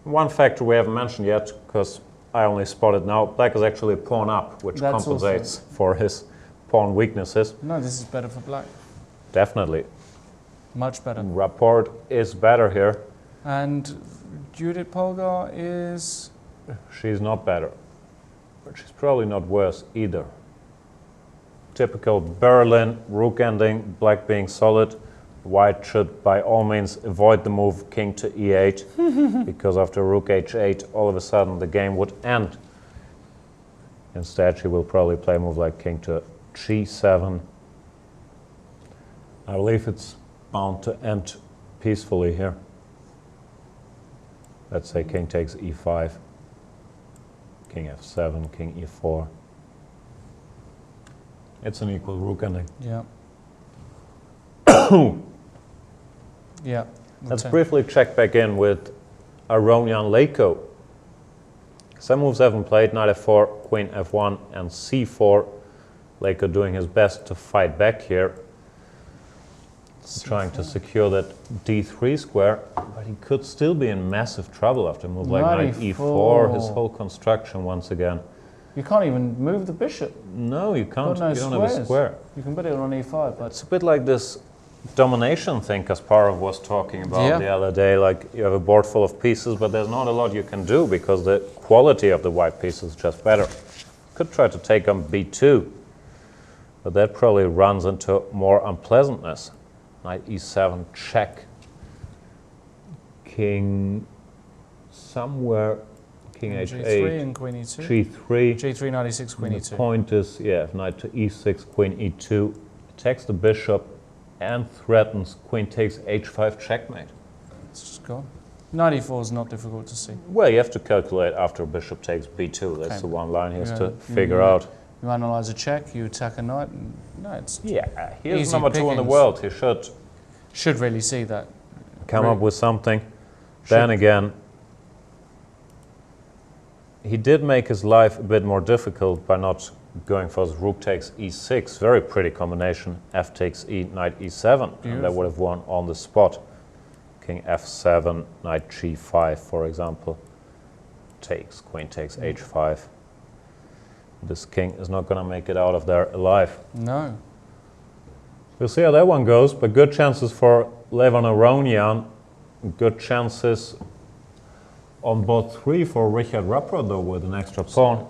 One factor we haven't mentioned yet, because I only spotted now, black is actually a pawn up, which
That's
compensates for his pawn weaknesses.
No, this is better for black.
Definitely.
Much better.
Rapport is better here.
And Judith Polgar is...
She's not better, but she's probably not worse either. Typical Berlin, rook ending, black being solid. White should by all means avoid the move king to e8 because after rook h8 all of a sudden the game would end. Instead she will probably play a move like king to g7. I believe it's bound to end peacefully here. Let's say king takes e5, king f7, king e4. It's an equal rook ending.
Yeah. Yeah.
Let's briefly check back in with Aronian Leko. Some moves haven't played, knight f4, queen f1 and c4. Leko doing his best to fight back here. Trying to secure that d3 square, but he could still be in massive trouble after a move like knight e4, his whole construction once again.
You can't even move the bishop.
No, you can't.
No
you don't have a square.
You can put it on e5, but
It's a bit like this domination thing Kasparov was talking about the other day. Like you have a board full of pieces, but there's not a lot you can do because the quality of the white piece is just better. Could try to take on b2, but that probably runs into more unpleasantness. Knight e7 check. King somewhere. King h8.
g3 and queen e2.
g3.
g3, knight e6, queen
The
e2.
point is, yeah, knight to e6, queen e2, attacks the bishop and threatens queen takes h5 checkmate.
It's just gone. Knight e4 is not difficult to see.
Well, you have to calculate after bishop takes b2. That's
Okay.
the one line he has
Yeah.
to figure out.
You analyze a check, you attack a knight, and no, it's
Yeah, he is
Easy
number 2 in the
pickings.
world. He should
really see that.
come
Right.
up with something. Then again, he did make his life a bit more difficult by not going for his rook takes e6. Very pretty combination. F takes e, knight e7. And that would have won on the spot. King f7, knight g5, for example. Takes, queen takes h5. This king is not going to make it out of there alive.
No.
We'll see how that one goes, but good chances for Levon Aronian. Good chances on board 3 for Richard Rapport, though, with an extra pawn.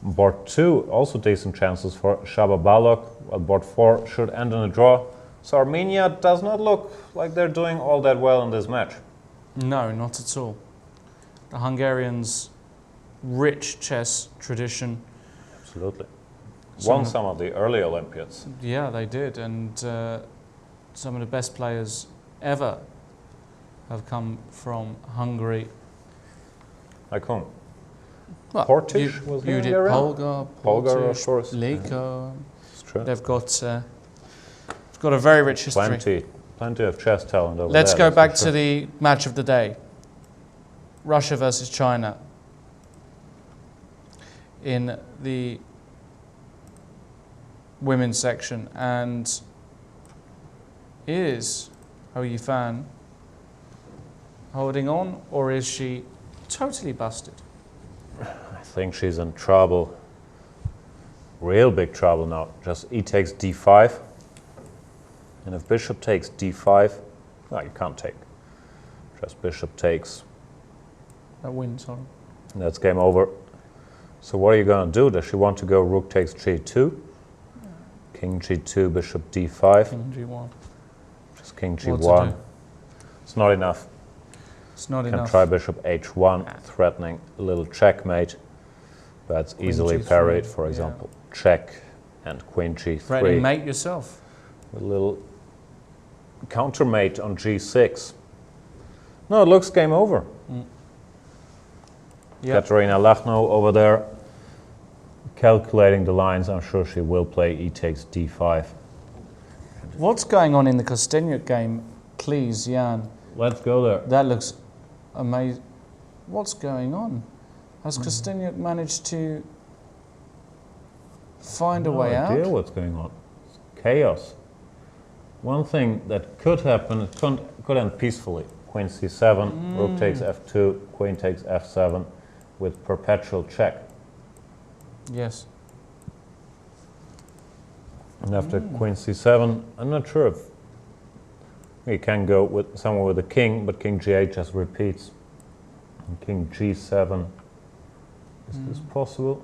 Board 2, also decent chances for Shaba Balok, while board 4 should end in a draw. So Armenia does not look like they're doing all that well in this match.
No, not at all. The Hungarians' rich chess tradition.
Absolutely. Won some of the early Olympiads.
Yeah, they did, and some of the best players ever have come from Hungary.
Like whom?
Well,
Portish was
you did
Hungarian?
Polgar,
Polgar, of course.
Leko.
It's true.
They've got a very rich history.
Plenty of chess talent over
Let's
there.
go back to the match of the day. Russia versus China. In the women's section, and is Hou Yifan holding on, or is she totally busted?
I think she's in trouble. Real big trouble now. Just e takes d5. And if bishop takes d5, no, you can't take. Just bishop takes.
That wins on.
And that's game over. So what are you going to do? Does she want to go rook takes g2? King g2, bishop d5.
King g1.
Just king
What to
g1.
do?
It's not enough.
It's not
Can
enough.
try bishop h1, threatening a little checkmate. That's
Queen
easily
G3,
parried, for
yeah.
example. Check and queen
Threatening
g3.
mate yourself.
A little countermate on g6. No, it looks game over.
Yep.
Katerina Lachno over there calculating the lines. I'm sure she will play e takes d5. And
What's going on in the Kostyniuk game, please, Jan?
Let's go there.
That looks amazing. What's going on? Has Kostyniuk managed to find a way out?
No idea what's going on. It's chaos. One thing that could happen, it could end peacefully. Queen c7, rook takes f2, queen takes f7 with perpetual check.
Yes.
And after queen c7, I'm not sure if we can go with somewhere with the king, but king g8 just repeats. And king g7. Is this possible?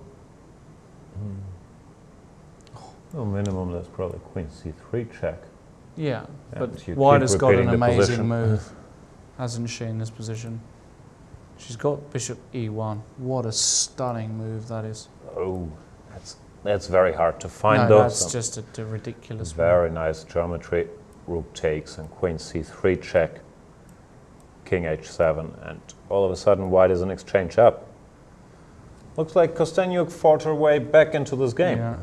No, minimum that's probably queen c3 check.
Yeah,
And
but
you
White
keep
has got an
repeating the
amazing
position.
move, hasn't she, in this position? She's got bishop e1. What a stunning move that is.
Oh, that's very hard to find
No,
though.
that's just a ridiculous move.
Very nice geometry. Rook takes and queen c3 check. King h7, and all of a sudden White is an exchange up. Looks like Kostyniuk fought her way back into this game.
Yeah.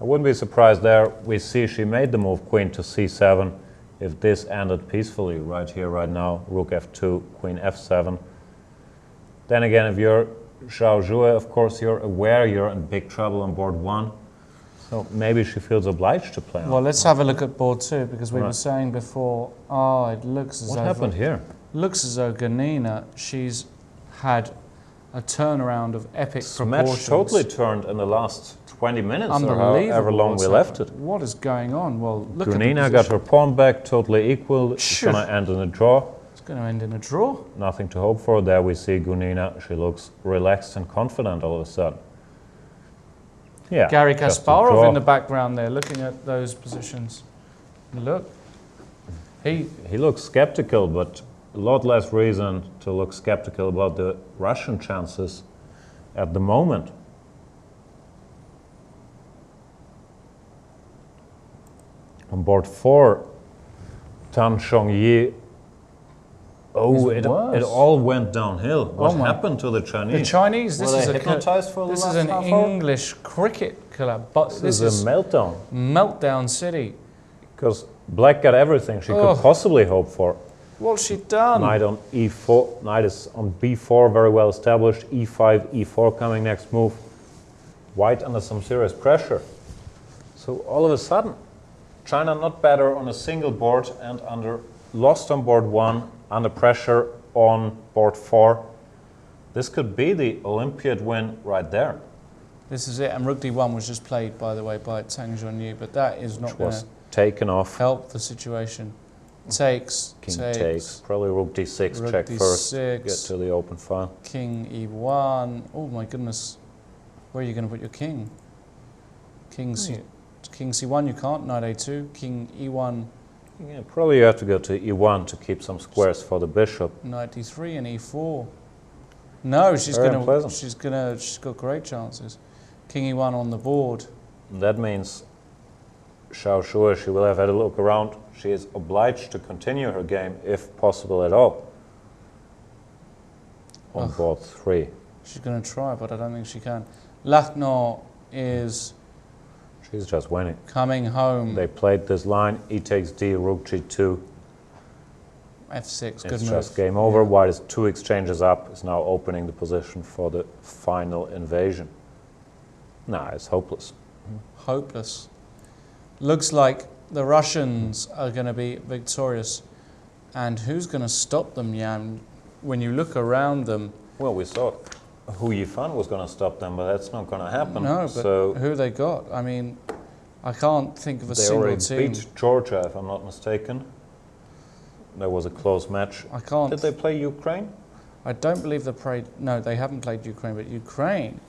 I wouldn't be surprised there. We see she made the move queen to c7. If this ended peacefully right here, right now, rook f2, queen f7. Then again, if you're Zhao Zhue, of course, you're aware you're in big trouble on board 1. So maybe she feels obliged to play on.
Well, let's have a look at board 2, because we were
Right.
saying before, it looks as
What
though...
happened here?
Looks as though Ganina, she's had a turnaround of epic
This match
proportions.
totally turned in the last 20 minutes or
Unbelievable.
however long
what's
we left
happened.
it.
What is going on? Well, look at the
Gunina got
position.
her pawn back, totally equal. It's
Sure.
going to end in a draw.
It's going to end in a draw.
Nothing to hope for. There we see Gunina. She looks relaxed and confident all of a sudden. Yeah,
Gary
just a
Kasparov
draw.
in the background there, looking at those positions. Look.
He looks skeptical, but a lot less reason to look skeptical about the Russian chances at the moment. On board 4, Tan Chongyi. Oh,
He's
it
worse.
all went downhill. What
Oh my-
happened to the Chinese?
The Chinese, this
Were
is
they
a
hypnotized for the
this
last
is an
half hour?
English cricket club, but
This is a meltdown.
meltdown city.
Because Black got everything she
Oh.
could possibly hope for.
What's she done?
Knight on e4, knight is on b4, very well established. e5, e4 coming next move. White under some serious pressure. So all of a sudden, China not better on a single board and lost on board 1, under pressure on board 4. This could be the Olympiad win right there.
This is it, and Rook d1 was just played, by the way, by Tang Zhonyu, but that is not
Which
going
was
to
taken off.
help the situation. Takes,
King takes. Probably rook d6,
Rook
check first.
d6.
Get to the open file.
King e1. Oh my goodness. Where are you going to put your king? King c1 you can't. Knight a2. King e1.
Yeah, probably you have to go to e1 to keep some squares for the bishop.
Knight d3 and e4. No, she's
Very
going
unpleasant.
to. She's got great chances. King e1 on the board.
And that means Zhao Zhue, she will have had a look around. She is obliged to continue her game if possible at all. On
Ugh.
board 3.
She's going to try, but I don't think she can. Lucknow is
She's just winning.
coming home.
They played this line, e takes d, rook g2.
f6, good
It's
move.
just game over. White is 2 exchanges up, is now opening the position for the final invasion. Nah, it's hopeless.
Hopeless. Looks like the Russians are going to be victorious. And who's going to stop them, Jan? When you look around them,
Well, we saw Hu Yifan was going to stop them, but that's not going to happen.
no, but
so
who they got? I mean, I can't think of a
they
single
already
team.
beat Georgia, if I'm not mistaken. There was a close match.
I can't.
Did they play Ukraine?
I don't believe they played. No, they haven't played Ukraine, but Ukraine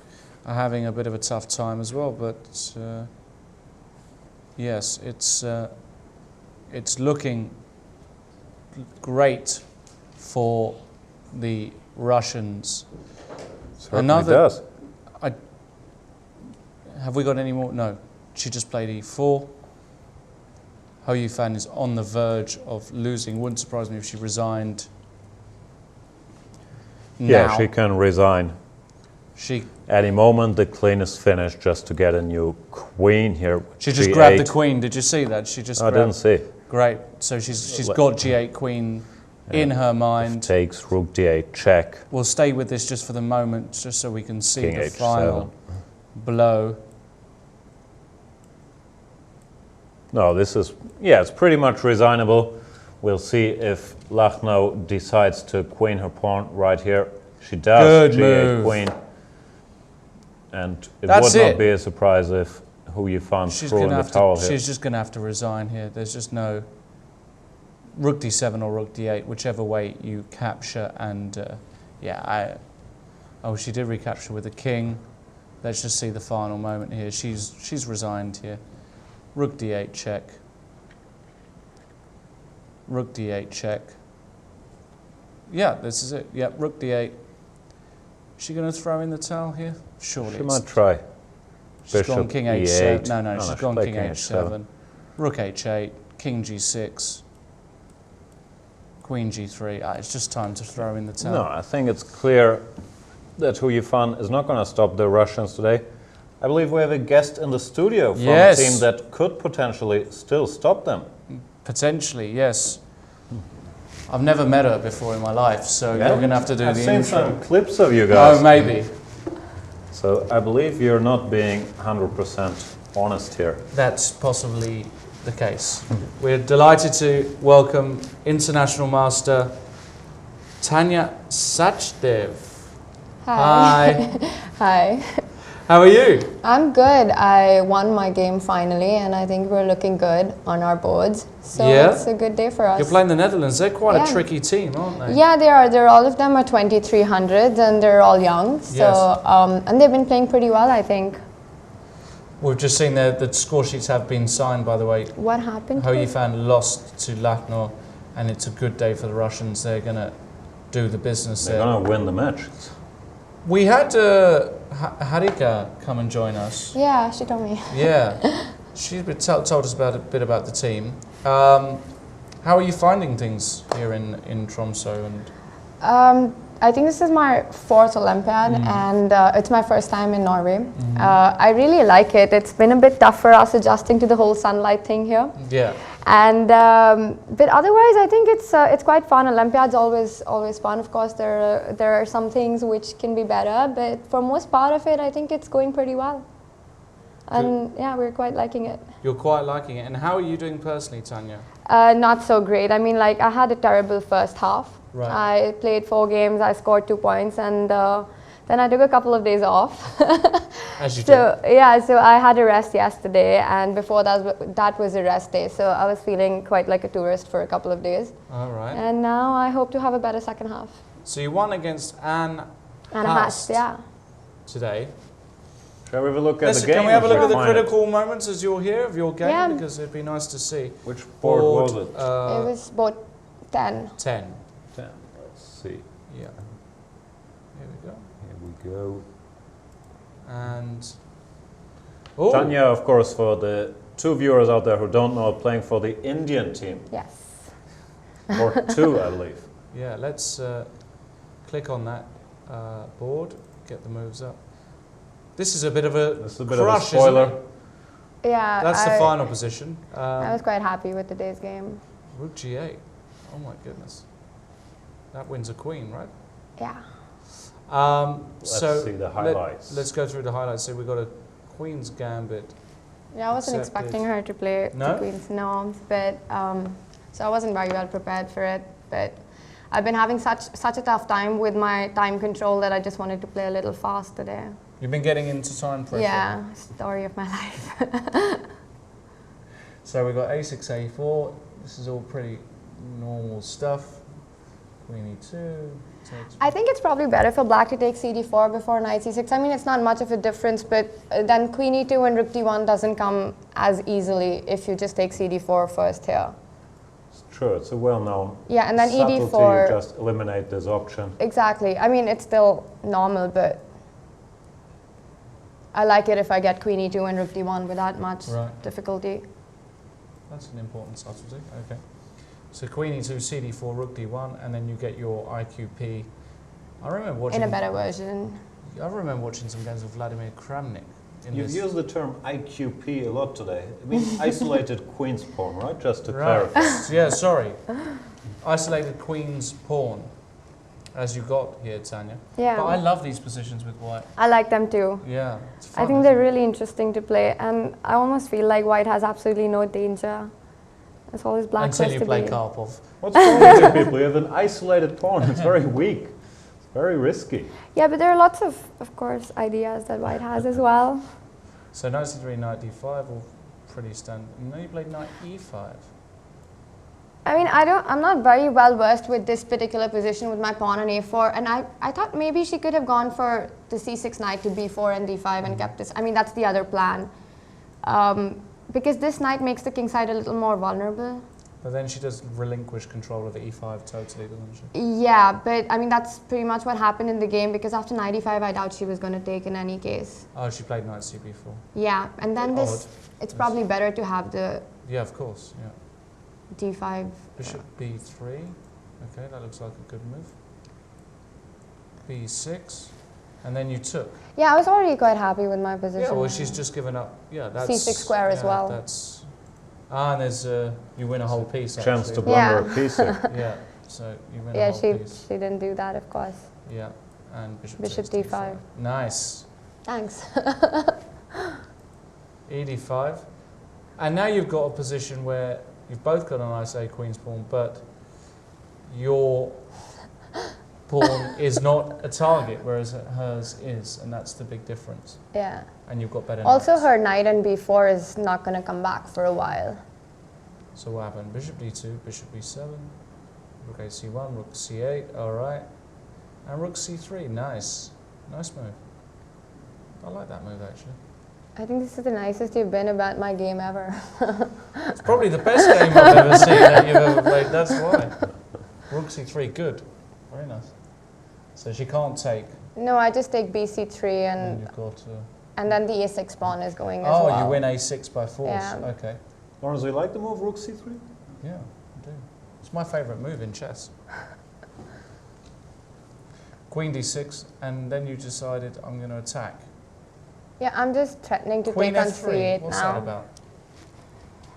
are having a bit of a tough time as well. But yes, it's looking great for the Russians.
Certainly does.
Have we got any more? No. She just played e4. Ho Yifan is on the verge of losing. Wouldn't surprise me if she resigned
Yeah,
now.
she can resign. Any moment the queen is finished, just to get a new queen here.
She just
G8.
grabbed the queen. Did you see that? She just.
I didn't see.
Great. So she's got G8 queen in her mind.
Takes Rook D8 check.
We'll stay with this just for the moment, just so we can see
King
the
H7.
final blow.
No, this is, it's pretty much resignable. We'll see if Lachno decides to queen her pawn right here. She does.
Good
G8
move.
queen. And it
That's
would not
it.
be a surprise if who you found threw in the towel here.
She's just going to have to resign here. There's just no Rook D7 or Rook D8, whichever way you capture. And she did recapture with the king. Let's just see the final moment here. She's resigned here. Rook D8 check. Rook D8 check. Yeah, this is it. Yeah, Rook D8. Is she going to throw in the towel here? Surely.
She might try.
She's
Bishop
gone King
E8.
H7. No, she's gone King H7. Rook H8. King G6. Queen G3. It's just time to throw in the towel.
No, I think it's clear that Hu Yifan is not going to stop the Russians today. I believe we have a guest in the studio from a team that could potentially still stop them.
Potentially, yes. I've never met her before in my life, so you're going to have to do
I've
the
seen
intro.
some clips of you guys.
Oh, maybe.
So I believe you're not being 100% honest here.
That's possibly the case. We're delighted to welcome international master Tania Sachdev.
Hi. Hi.
How are you?
I'm good. I won my game finally, and I think we're looking good on our boards. So it's a good day for us.
You're playing the Netherlands. They're quite a tricky team, aren't they?
Yeah, they are. They're all of them are 2300s, and they're all young. So and they've been playing pretty well, I think.
We've just seen the score sheets have been signed, by the way.
What happened?
Hu Yifan lost to Lachno, and it's a good day for the Russians. They're going to do the business
They're
there.
going to win the match.
We had Harika come and join us.
Yeah, she told me.
Yeah, she told us a bit about the team. How are you finding things here in Tromsø? And
I think this is my 4th Olympiad, and it's my first time in Norway. I really like it. It's been a bit tough for us adjusting to the whole sunlight thing here.
Yeah.
And but otherwise, I think it's quite fun. Olympiad's always fun. Of course, there are some things which can be better, but for most part of it, I think it's going pretty well. And yeah, we're quite liking it.
You're quite liking it. And how are you doing personally, Tania?
Not so great. I mean, like, I had a terrible first half.
Right.
I played 4 games, I scored 2 points, and then I took a couple of days off.
As you
So yeah, so I had a rest yesterday, and before that was a rest day. So I was feeling quite like a tourist for a couple of days.
All right.
And now I hope to have a better second half.
So you won against Anne
Hast, yeah.
today.
Shall we have a look at the game?
Can we have a look at the
Find
critical moments as you're here of your game?
Yeah.
Because it'd be nice to see.
Which board was it?
It was both 10.
10.
10. Let's see.
Yeah. Here we go.
Here we go.
And oh,
Tania, of course, for the 2 viewers out there who don't know, playing for the Indian team.
Yes.
Or 2, I believe.
yeah. Let's click on that board. Get the moves up. This is a bit of a crush,
spoiler.
isn't it?
Yeah.
That's the final position.
I was quite happy with today's game.
Rook G8. Oh my goodness. That wins a queen, right?
Yeah.
Let's see the highlights.
Let's go through the highlights. So we got a queen's gambit.
Yeah, I wasn't
Accepted.
expecting her to play
No?
the queen's norms, but so I wasn't very well prepared for it. But I've been having such a tough time with my time control that I just wanted to play a little fast today.
You've been getting into time pressure.
Yeah, story of my life.
So we got A6, A4. This is all pretty normal stuff. Queen E2. Takes.
I think it's probably better for black to take CD4 before knight C6. I mean, it's not much of a difference, but then queen E2 and rook D1 doesn't come as easily if you just take CD4 first here.
It's true, it's a well-known
Yeah, and then
subtlety.
ED4.
You just eliminate this option.
Exactly. I mean, it's still normal, but I like it if I get queen E2 and rook D1 without much difficulty.
That's an important subtlety. Okay. So queen E2, CD4, rook D1, and then you get your IQP. I remember watching.
In a better version.
I remember watching some games with Vladimir Kramnik.
You've used the term IQP a lot today. It means isolated queen's pawn, right? Just to
Right.
clarify.
Yeah, sorry. Isolated queen's pawn, as you got here, Tanya.
Yeah.
But I love these positions with white.
I like them too.
Yeah, it's fun.
I think they're really interesting to play, and I almost feel like white has absolutely no danger. It's always black
Until
has
you
to
play
be.
Karpov.
What's wrong with you people? You have an isolated pawn. It's very weak. It's very risky.
Yeah, but there are lots of course, ideas that white has as well.
So knight c3, knight d5, all pretty standard. And then you played knight e5.
I mean, I'm not very well versed with this particular position with my pawn on a4, and I thought maybe she could have gone for the c6 knight to b4 and d5 and kept this. I mean, that's the other plan. Because this knight makes the king side a little more vulnerable.
But then she does relinquish control of the e5 totally, doesn't she?
Yeah, but I mean, that's pretty much what happened in the game, because after knight e5, I doubt she was going to take in any case.
Oh, she played knight cb4.
Yeah, and then this,
Odd.
it's probably better to have the
Yeah, of course, yeah.
d5.
Bishop b3. Okay, that looks like a good move. b6. And then you took.
Yeah, I was already quite happy with my position.
Yeah, well, she's just given up. Yeah, that's
c6 square as well.
That's and there's you win a whole piece.
Chance to
Actually.
blunder a piece here.
Yeah, so you win
Yeah,
a whole piece.
she didn't do that, of course.
Yeah, and bishop
Bishop
takes
d5.
Nice.
Thanks.
e5. And now you've got a position where you've both got an isolated queen's pawn, but your pawn is not a target, whereas hers is, and that's the big difference.
Yeah.
And you've got better
Also,
knights.
her knight on b4 is not going to come back for a while.
So what happened? Bishop d2, bishop b7, rook a c1, rook c8, alright. And rook c3, nice. Nice move. I like that move, actually.
I think this is the nicest you've been about my game ever.
It's probably the best game I've ever seen that you've ever played, that's why. Rook c3, good. Very nice. So she can't take.
No, I just take bc3
And you've got
and then the a6 pawn is going as well.
Oh, you win a6 by force.
Yeah.
Okay.
Lawrence, do you like the move rook c3?
Yeah, I do. It's my favourite move in chess. Queen d6, and then you decided I'm going to attack.
Yeah, I'm just threatening to
Queen
take on
f3,
c8
what's
now.
that about?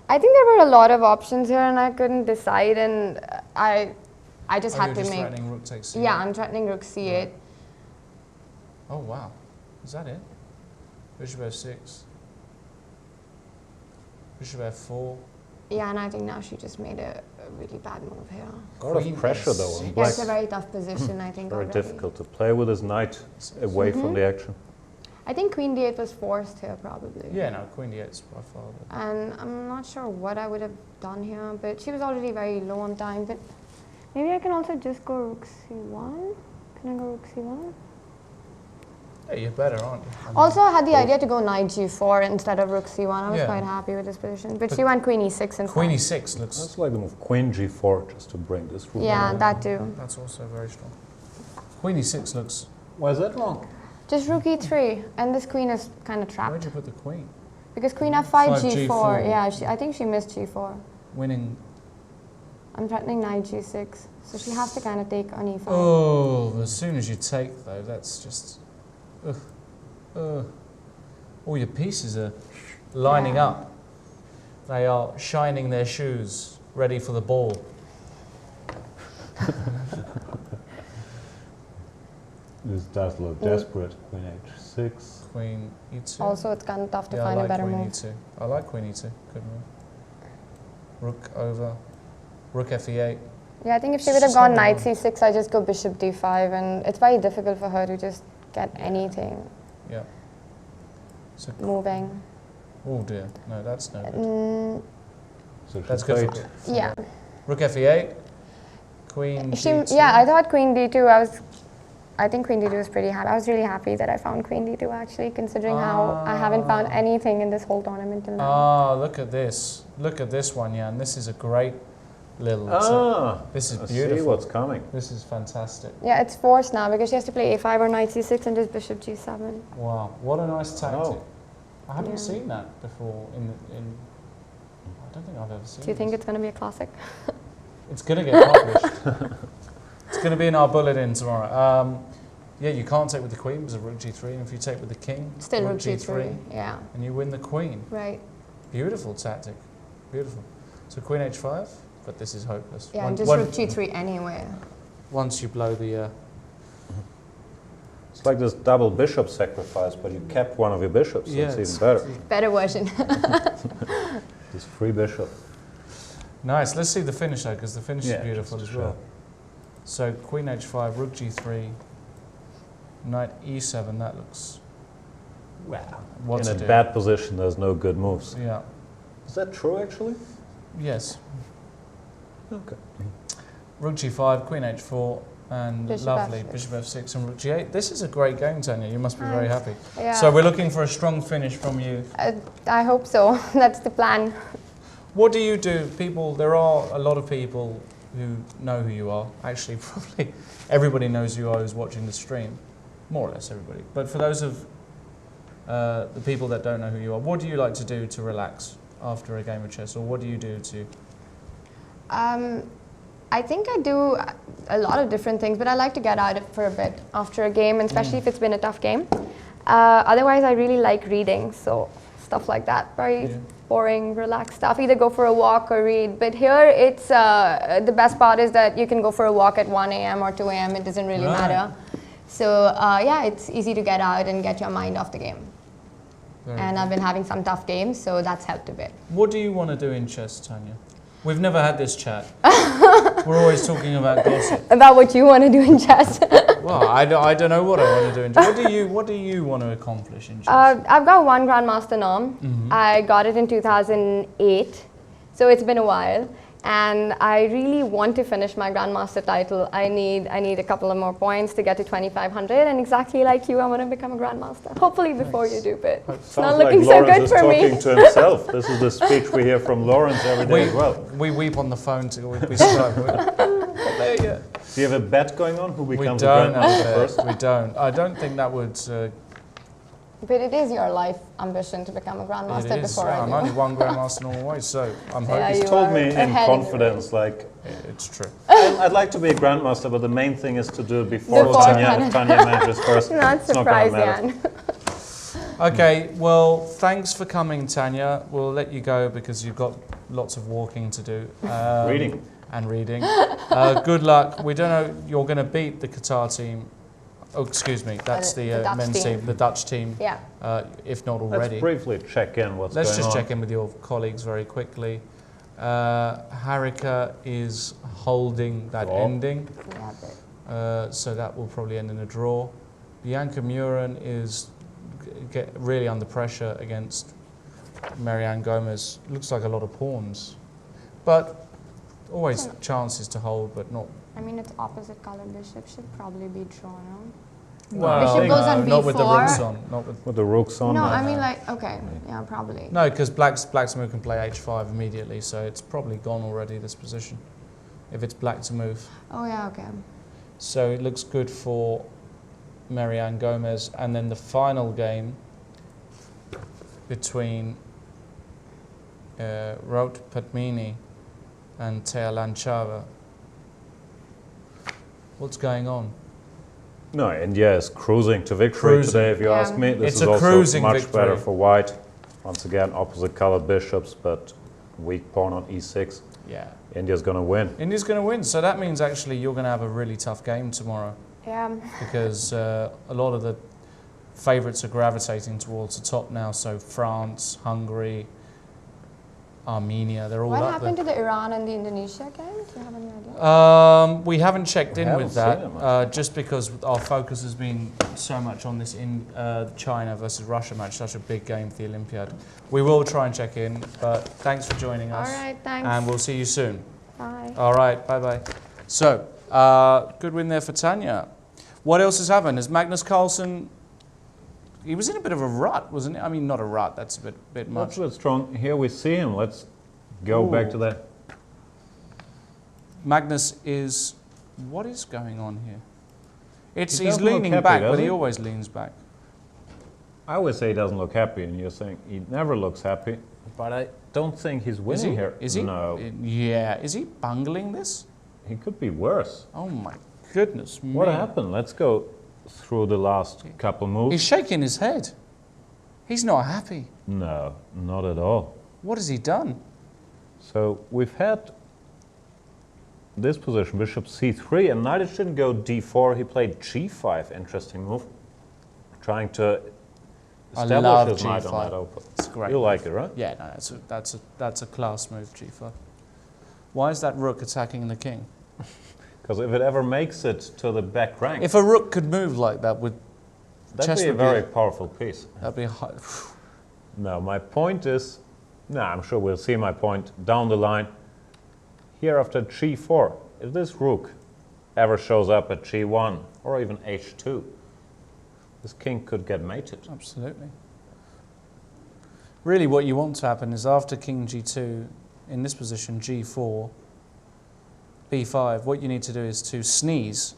I think there were a lot of options here, and I couldn't decide, and I just had
you're
to
just
make.
threatening rook takes c8.
Yeah, I'm threatening rook c8.
Right. Oh wow, is that it? Bishop f6. Bishop f4.
Yeah, and I think now she just made a really bad move here.
A lot
Queen
of pressure though on
f6.
Yeah,
black.
it's a very tough position, I think.
Very
already.
difficult to play with his knight away from the action.
I think queen d8 was forced here, probably.
Yeah, no, queen d8 is by far the
And I'm not sure what I would have done here, but she was already very low on time. But maybe I can also just go rook c1. Can I go rook c1?
Yeah, you're better, aren't you? I mean,
Also, I had the idea to go knight g4 instead of rook c1. I was
Yeah.
quite happy with this position. But she went queen e6 instead.
Queen e6 looks.
That's like the move queen g4 just to bring this rook
Yeah,
down.
that too.
That's also very strong. Queen e6 looks.
Why is that wrong?
Just rook e3, and this queen is kind of
Where'd
trapped.
you put the queen?
Because queen f5,
5
g4.
G4.
Yeah, I think she missed g4.
Winning.
I'm threatening knight g6, so she has to kind of take on e5.
Oh, as soon as you take though, that's just. Ugh. Ugh. All your pieces are lining
Yeah.
up. They are shining their shoes, ready for the ball.
This does look desperate. Queen h6.
Queen e2.
Also, it's kind of tough to
Yeah,
find
I
a
like
better
queen
move.
e2. I like queen e2. Good move. Rook over. Rook fe8.
Yeah, I think if she
It's
would have
just
gone
not
knight
wrong.
c6, I just go bishop d5, and it's very difficult for her to just get anything
Yeah. So,
moving.
oh dear. No, that's no good.
So she
That's good.
played
Yeah.
Rook fe8. Queen d2.
Yeah, I thought queen d2. I think queen d2 was pretty happy. I was really happy that I found queen d2 actually, considering how I haven't found anything in this whole tournament till now.
Ah, look at this. Look at this one, Jan. This is a great little. This is
I
beautiful.
see what's coming.
This is fantastic.
Yeah, it's forced now because she has to play a5 or knight c6 and just bishop g7.
Wow, what a nice tactic.
Oh.
I haven't
Yeah.
seen that before in. I don't think I've ever seen.
Do you think
this.
it's going to be a classic?
It's going to get published? It's going to be in our bulletin tomorrow. Yeah, you can't take with the queen because of rook g3, and if you take with the king,
Still rook g3. Yeah.
and you win the queen.
Right.
Beautiful tactic. Beautiful. So queen h5, but this is hopeless.
Yeah, and just rook g3 anyway.
Once you blow the...
It's like this double bishop sacrifice, but you kept one of your bishops, so it's even better.
Better version.
This free bishop.
Nice. Let's see the finish though, because the finish
Yeah,
is beautiful
just
as
to
well.
show.
So queen h5, rook g3, knight e7. That looks...
Wow.
What
In
to
a
do.
bad position, there's no good moves.
Yeah.
Is that true, actually?
Yes.
Okay.
Rook g5, queen h4, and
Bishop
lovely
f6.
bishop f6 and rook g8. This is a great game, Tania. You must be very
Thanks.
happy.
Yeah.
So we're looking for a strong finish from you.
I hope so. That's the plan.
What do you do? There are a lot of people who know who you are. Actually, probably everybody knows who you are who's watching the stream. More or less everybody. But for those of the people that don't know who you are, what do you like to do to relax after a game of chess? Or what do you do to...
I think I do a lot of different things, but I like to get out for a bit after a game, and especially if it's been a tough game. Otherwise, I really like reading, so stuff like that. Very boring, relaxed stuff. Either go for a walk or read. But here, it's the best part is that you can go for a walk at 1 a.m. or 2 a.m. It doesn't really matter. So yeah, it's easy to get out and get your mind off the game. And I've been having some tough games, so that's helped a bit.
What do you want to do in chess, Tania? We've never had this chat. We're always talking about gossip.
About what you want to do in chess.
Well, I don't know what I want to do in chess. What do you want to accomplish in chess?
I've got one Grandmaster norm. I got it in 2008, so it's been a while. And I really want to finish my Grandmaster title. I need a couple of more points to get to 2,500. And exactly like you, I want to become a Grandmaster. Hopefully before you do, but it's not looking so good for me.
Lawrence is talking to himself. This is the speech we hear from Lawrence every day as well.
We weep on the phone till we start. There you go.
Do you have a bet going on who becomes a
We don't
Grandmaster
have
first?
it. We don't. I don't think that would...
But it is your life ambition to become a Grandmaster
it is.
before I
I'm
do.
only one Grandmaster Norway, so I'm hoping...
Yeah,
He's
you
told
are
me in
ahead in the
confidence, like,
It's true.
I'd like to be a Grandmaster, but the main thing is to do it before Tania manages first.
Not
It's not
surprised,
gonna matter.
Jan.
Okay, well, thanks for coming, Tania. We'll let you go because you've got lots of walking to do.
Reading.
And reading. Good luck. We don't know, you're going to beat the Qatar team. Oh, excuse me, that's the
Dutch
men's team, the Dutch team,
Yeah.
if not already.
Let's briefly check in what's
Let's
going
just
on.
check in with your colleagues very quickly. Harika is holding that
Draw.
ending,
Yeah, but
so that will probably end in a draw. Bianca Murin is really under pressure against Marianne Gomez. Looks like a lot of pawns, but always chances to hold, but not.
I mean, it's opposite color bishop should probably be drawn.
Well,
Bishop goes on
not with the
B4.
rooks on. Not with.
With the rooks on.
No,
there.
I mean like, okay, yeah, probably.
No, because black's move can play h5 immediately, so it's probably gone already, this position, if it's black to move.
Oh yeah, okay.
So it looks good for Marianne Gomez. And then the final game between Raut Padmini and Thea Lanchava. What's going on?
No, India is cruising to victory today, if you
Yeah.
ask me. This
It's
is
a
also
cruising
much
victory.
better for white. Once again, opposite colored bishops, but weak pawn on e6.
Yeah.
India's going to win.
India's going to win, so that means actually you're going to have a really tough game tomorrow
Yeah.
because a lot of the favourites are gravitating towards the top now, so France, Hungary, Armenia, they're all
What
up
happened
there.
to the Iran and the Indonesia game? Do you have any idea?
We haven't checked in
haven't
with
seen
that,
them,
just because our focus has been so much on this China versus Russia match, such a big game for the Olympiad. We will try and check in, but thanks for joining us.
All right, thanks.
And we'll see you soon.
Bye.
All right, bye-bye. So, good win there for Tania. What else has happened? Has Magnus Carlsen... He was in a bit of a rut, wasn't he? I mean, not a rut, that's a bit much.
That's a bit strong. Here we see him. Let's go back to that.
Magnus is... What is going on here? He's
doesn't look
leaning
happy,
back,
does
but he
he?
always leans back.
I always say he doesn't look happy, and you're saying he never looks happy. But I don't think he's winning here.
Is he?
No.
Yeah. Is he bungling this?
He could be worse.
Oh my goodness me.
What happened? Let's go through the last couple moves.
He's shaking his head. He's not happy.
No, not at all.
What has he done?
So we've had this position, bishop c3, and Naiditsch didn't go d4, he played g5, interesting move. Trying to establish his knight on that open.
It's great.
You like it, right?
Yeah, no, that's a class move, g5. Why is that rook attacking the king?
Because if it ever makes it to the back rank,
If a rook could move like that,
that'd be a very powerful piece.
That'd be high.
No, my point is, I'm sure we'll see my point down the line. Here after g4, if this rook ever shows up at g1 or even h2, this king could get mated.
Absolutely. Really what you want to happen is after king g2, in this position g4, b5, what you need to do is to sneeze.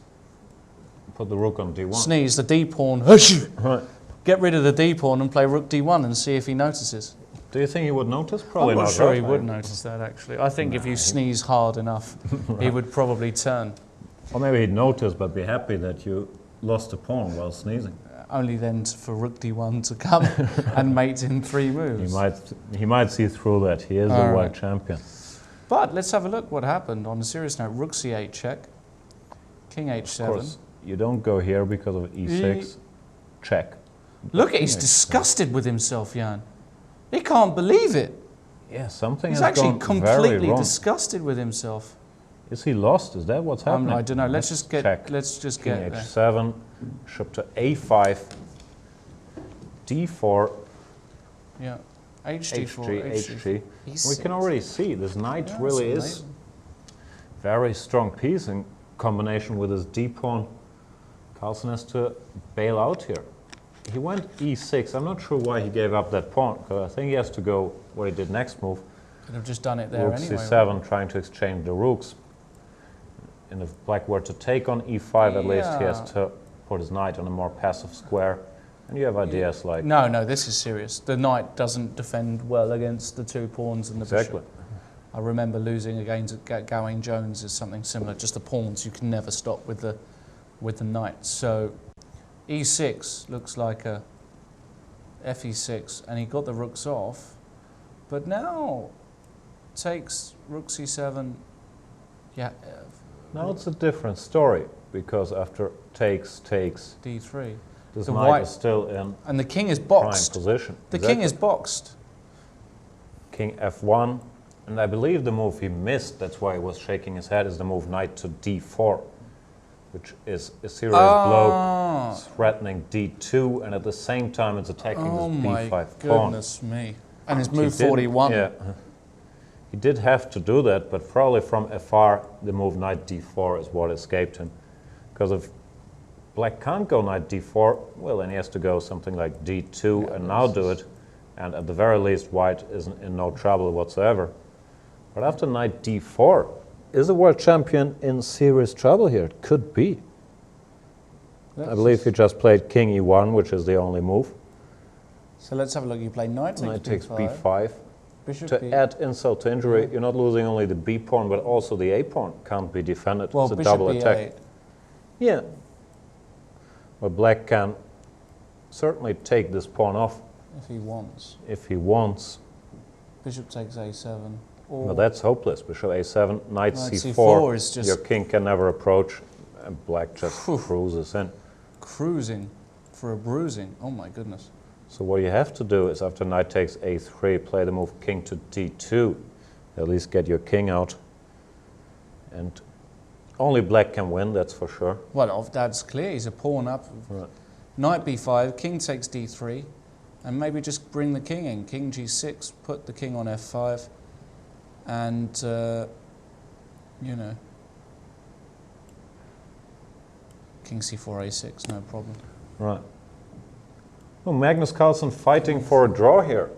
Put the rook on d1.
Sneeze the d pawn,
Right.
get rid of the d pawn and play rook d1 and see if he notices.
Do you think he would notice? Probably
I'm not sure
right?
he would notice that actually. I think if you sneeze hard enough, he would probably turn.
Or maybe he'd notice but be happy that you lost a pawn while sneezing.
Only then for rook d1 to come and mate in 3 moves.
He might see through that. He is a world champion.
But let's have a look what happened on a serious note. Rook c8 check, king h7.
Of course, you don't go here because of e6. Check.
Look, he's disgusted with himself, Jan. He can't believe it.
Yeah, something
He's
has
actually
gone very
completely
wrong.
disgusted with himself.
Is he lost? Is that what's happening?
I don't know. Let's just get.
Check.
Let's just
King
get there.
h7, bishop to a5, d4,
Yeah. hd4,
hg.
E6.
We can already see this knight
Yeah,
really
it's
is
amazing.
very strong piece in combination with his d pawn. Carlsen has to bail out here. He went e6. I'm not sure why he gave up that pawn, because I think he has to go what he did next move.
Could have just done it there
Rook
anyway.
c7, trying to exchange the rooks. And if black were to take on e5, at least he has to put his knight on a more passive square. And you have ideas like...
No, this is serious. The knight doesn't defend well against the 2 pawns and the
Exactly.
bishop. I remember losing against Gawain Jones is something similar. Just the pawns you can never stop with the knight. So e6 looks like a fe6, and he got the rooks off. But now takes rook c7. Yeah.
Now it's a different story, because after takes,
d3.
this
The
knight
white-
is still in
And the king is
prime
boxed.
position.
The king is boxed.
King f1, and I believe the move he missed, that's why he was shaking his head, is the move knight to d4, which is a serious blow, threatening d2, and at the same time it's attacking this b5 pawn.
Goodness me. And his move
He did-
41.
Yeah. He did have to do that, but probably from afar, the move knight d4 is what escaped him. Because if black can't go knight d4, well, then he has to go something like d2 and now do it. And at the very least, white is in no trouble whatsoever. But after knight d4, is the world champion in serious trouble here? It could be. I believe he just played king e1, which is the only move.
So let's have a look. You play knight takes
Knight takes
b5.
b5.
Bishop
To
b.
add insult to injury, you're not losing only the b pawn, but also the a pawn can't be defended.
Well,
it's a
bishop
double
b8.
attack. Yeah. But black can certainly take this pawn off
If he wants.
if he wants.
Bishop takes a7. Or
But that's hopeless. Bishop a7, knight
Knight
c4.
c4 is just-
Your king can never approach, and black just cruises in.
cruising for a bruising. Oh my goodness.
So what you have to do is after knight takes a3, play the move king to d2. At least get your king out. And only black can win, that's for sure.
Well, that's clear. He's a pawn up.
Right.
Knight b5, king takes d3, and maybe just bring the king in. King g6, put the king on f5, and, you know, king c4, a6, no problem.
Right. Well, Magnus Carlsen fighting for a draw here.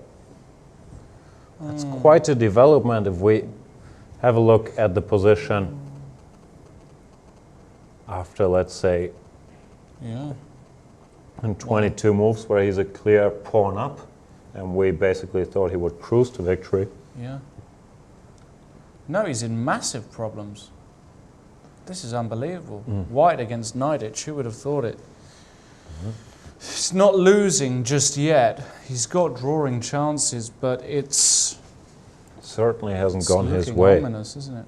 That's quite a development if we have a look at the position after, let's say,
Yeah.
in 22 moves where he's a clear pawn up, and we basically thought he would cruise to victory.
Yeah. No, he's in massive problems. This is unbelievable. White against Naiditsch, who would have thought it? He's not losing just yet. He's got drawing chances, but it's
Certainly hasn't gone his
looking
way.
ominous, isn't it?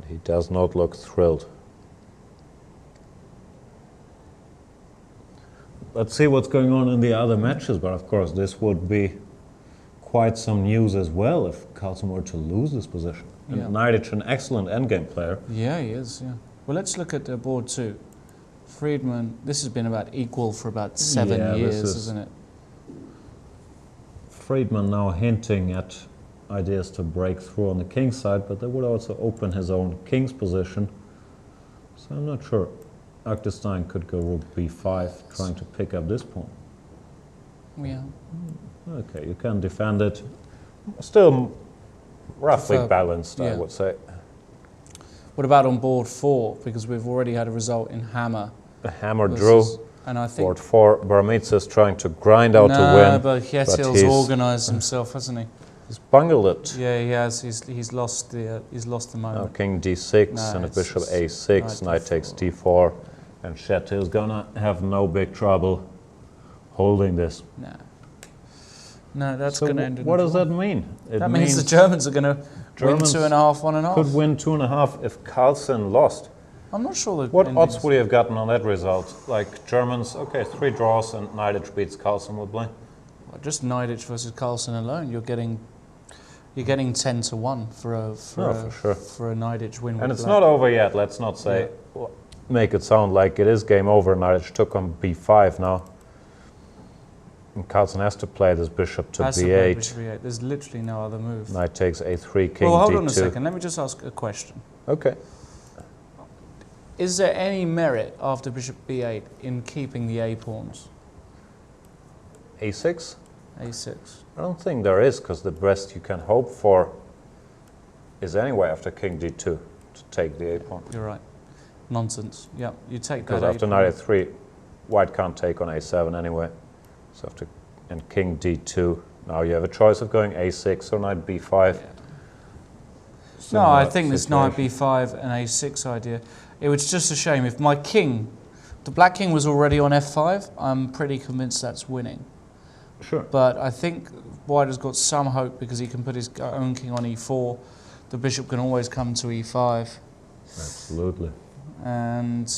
He does not look thrilled. Let's see what's going on in the other matches, but of course this would be quite some news as well if Carlson were to lose this position. And
Yeah.
Naiditsch, an excellent endgame player.
Yeah, he is. Yeah. Well, let's look at board 2. Friedman. This has been about equal for about 7
Yeah,
years,
this is-
isn't it?
Friedman now hinting at ideas to break through on the king's side, but that would also open his own king's position. So I'm not sure. Akdestein could go rook b5, trying to pick up this pawn.
Yeah.
Okay, you can defend it. Still roughly
Prefer-
balanced, I
yeah.
would say.
What about on board 4? Because we've already had a result in hammer.
A hammer drew.
versus- And I think
Board 4, Baramitsa is trying to grind out to win.
but Hietil's
he's-
organised himself, hasn't he?
He's bungled it.
Yeah, he has. He's lost the
Now
moment.
king d6
No,
and a
it's
bishop
just
a6,
knight
knight takes
d4.
d4, and Hietil's gonna have no big trouble holding this.
No, that's
So
going to end in
what
a
does
draw.
that mean? It
That means the Germans are going to win
Germans
2.5, 1.5.
could win 2.5 if Carlsen lost.
I'm not sure that.
What odds would he have gotten on that result? Like Germans, okay, 3 draws and Naiditsch beats Carlsen would play.
Just Naiditsch versus Carlson alone, you're getting 10-1 for a
for sure.
for a Naiditsch win.
And
with
it's
black.
not over yet. Let's not say make it sound like it is game over. Naiditsch took on b5 now. And Carlsen has to play this bishop to
Has to play
b8.
bishop e8. There's literally no other move.
Knight takes a3, king
Well, hold
d2.
on a second. Let me just ask a question.
Okay.
Is there any merit after bishop b8 in keeping the a pawns?
a6?
a6.
I don't think there is, because the best you can hope for is anyway after king d2 to take the a pawn.
You're right. Nonsense. Yeah, you take
Because
that
after
a
knight
pawn.
a3, white can't take on a7 anyway. So after and king d2, now you have a choice of going a6 or knight b5.
Yeah. No,
Similar
I think this knight
situation.
b5 and a6 idea. It was just a shame if my king, the black king was already on f5. I'm pretty convinced that's winning.
Sure.
But I think white has got some hope because he can put his own king on e4. The bishop can always come to e5.
Absolutely.
And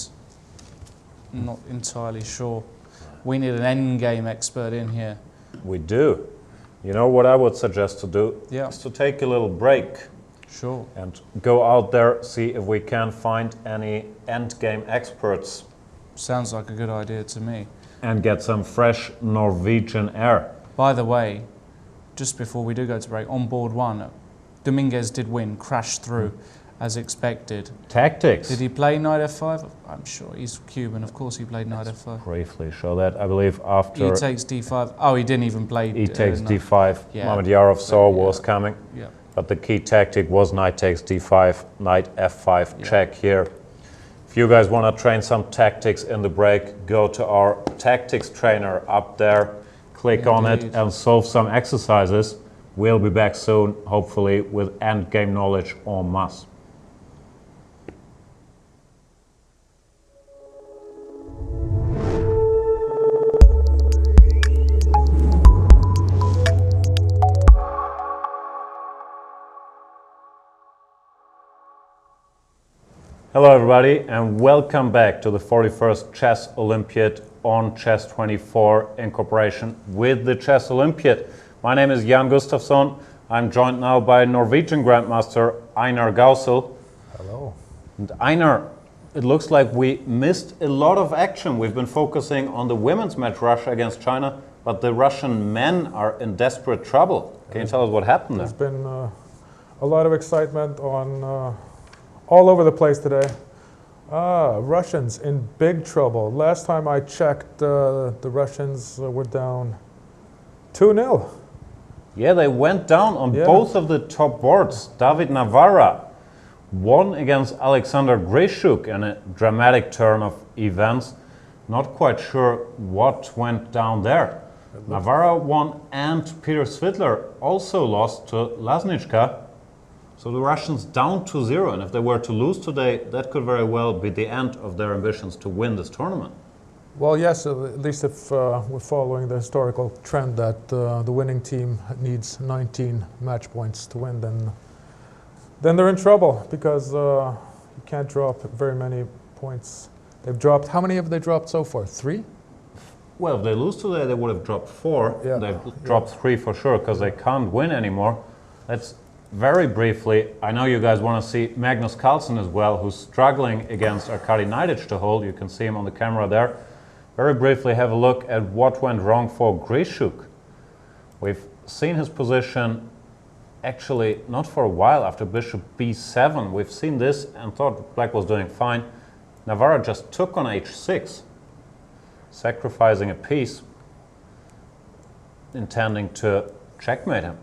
I'm not entirely sure. We need an endgame expert in here.
We do. You know what I would suggest to do?
Yeah.
Is to take a little break
Sure.
and go out there, see if we can find any endgame experts
Sounds like a good idea to me.
and get some fresh Norwegian air.
By the way, just before we do go to break, on board 1, Dominguez did win, crashed through as expected.
Tactics.
Did he play knight f5? I'm sure. He's Cuban. Of course he played knight f5.
Briefly show that. I believe after
He takes d5. Oh, he didn't even play.
he takes
no.
d5,
Yeah.
Mamad Yarov saw
Yeah.
was coming.
Yeah.
But the key tactic was knight takes d5, knight f5,
Yeah.
check here. If you guys want to train some tactics in the break, go to our tactics trainer up there, click on it
Indeed.
and solve some exercises. We'll be back soon, hopefully with endgame knowledge en masse. Hello everybody and welcome back to the 41st Chess Olympiad on chess24 in cooperation with the Chess Olympiad. My name is Jan Gustafsson. I'm joined now by Norwegian Grandmaster Einar Gausel.
Hello.
And Einar, it looks like we missed a lot of action. We've been focusing on the women's match, Russia against China, but the Russian men are in desperate trouble. Can you tell us what happened there?
There's been a lot of excitement on all over the place today. Russians in big trouble. Last time I checked, the Russians were down 2-0.
Yeah, they went down on
Yeah.
both of the top boards. David Navara won against Alexander Grischuk in a dramatic turn of events. Not quite sure what went down there. Navara won and Peter Svitler also lost to Lasnička. So the Russians down 2-0, and if they were to lose today, that could very well be the end of their ambitions to win this tournament.
Well, yes, at least if we're following the historical trend that the winning team needs 19 match points to win, then they're in trouble because you can't drop very many points. They've dropped, how many have they dropped so far? 3?
Well, if they lose today, they would have dropped 4.
Yeah.
They've dropped 3 for sure because they can't win anymore. Let's very briefly, I know you guys want to see Magnus Carlsen as well, who's struggling against Aradij Naiditsch to hold. You can see him on the camera there. Very briefly have a look at what went wrong for Grischuk. We've seen his position actually not for a while after bishop b7. We've seen this and thought black was doing fine. Navara just took on h6, sacrificing a piece, intending to checkmate him.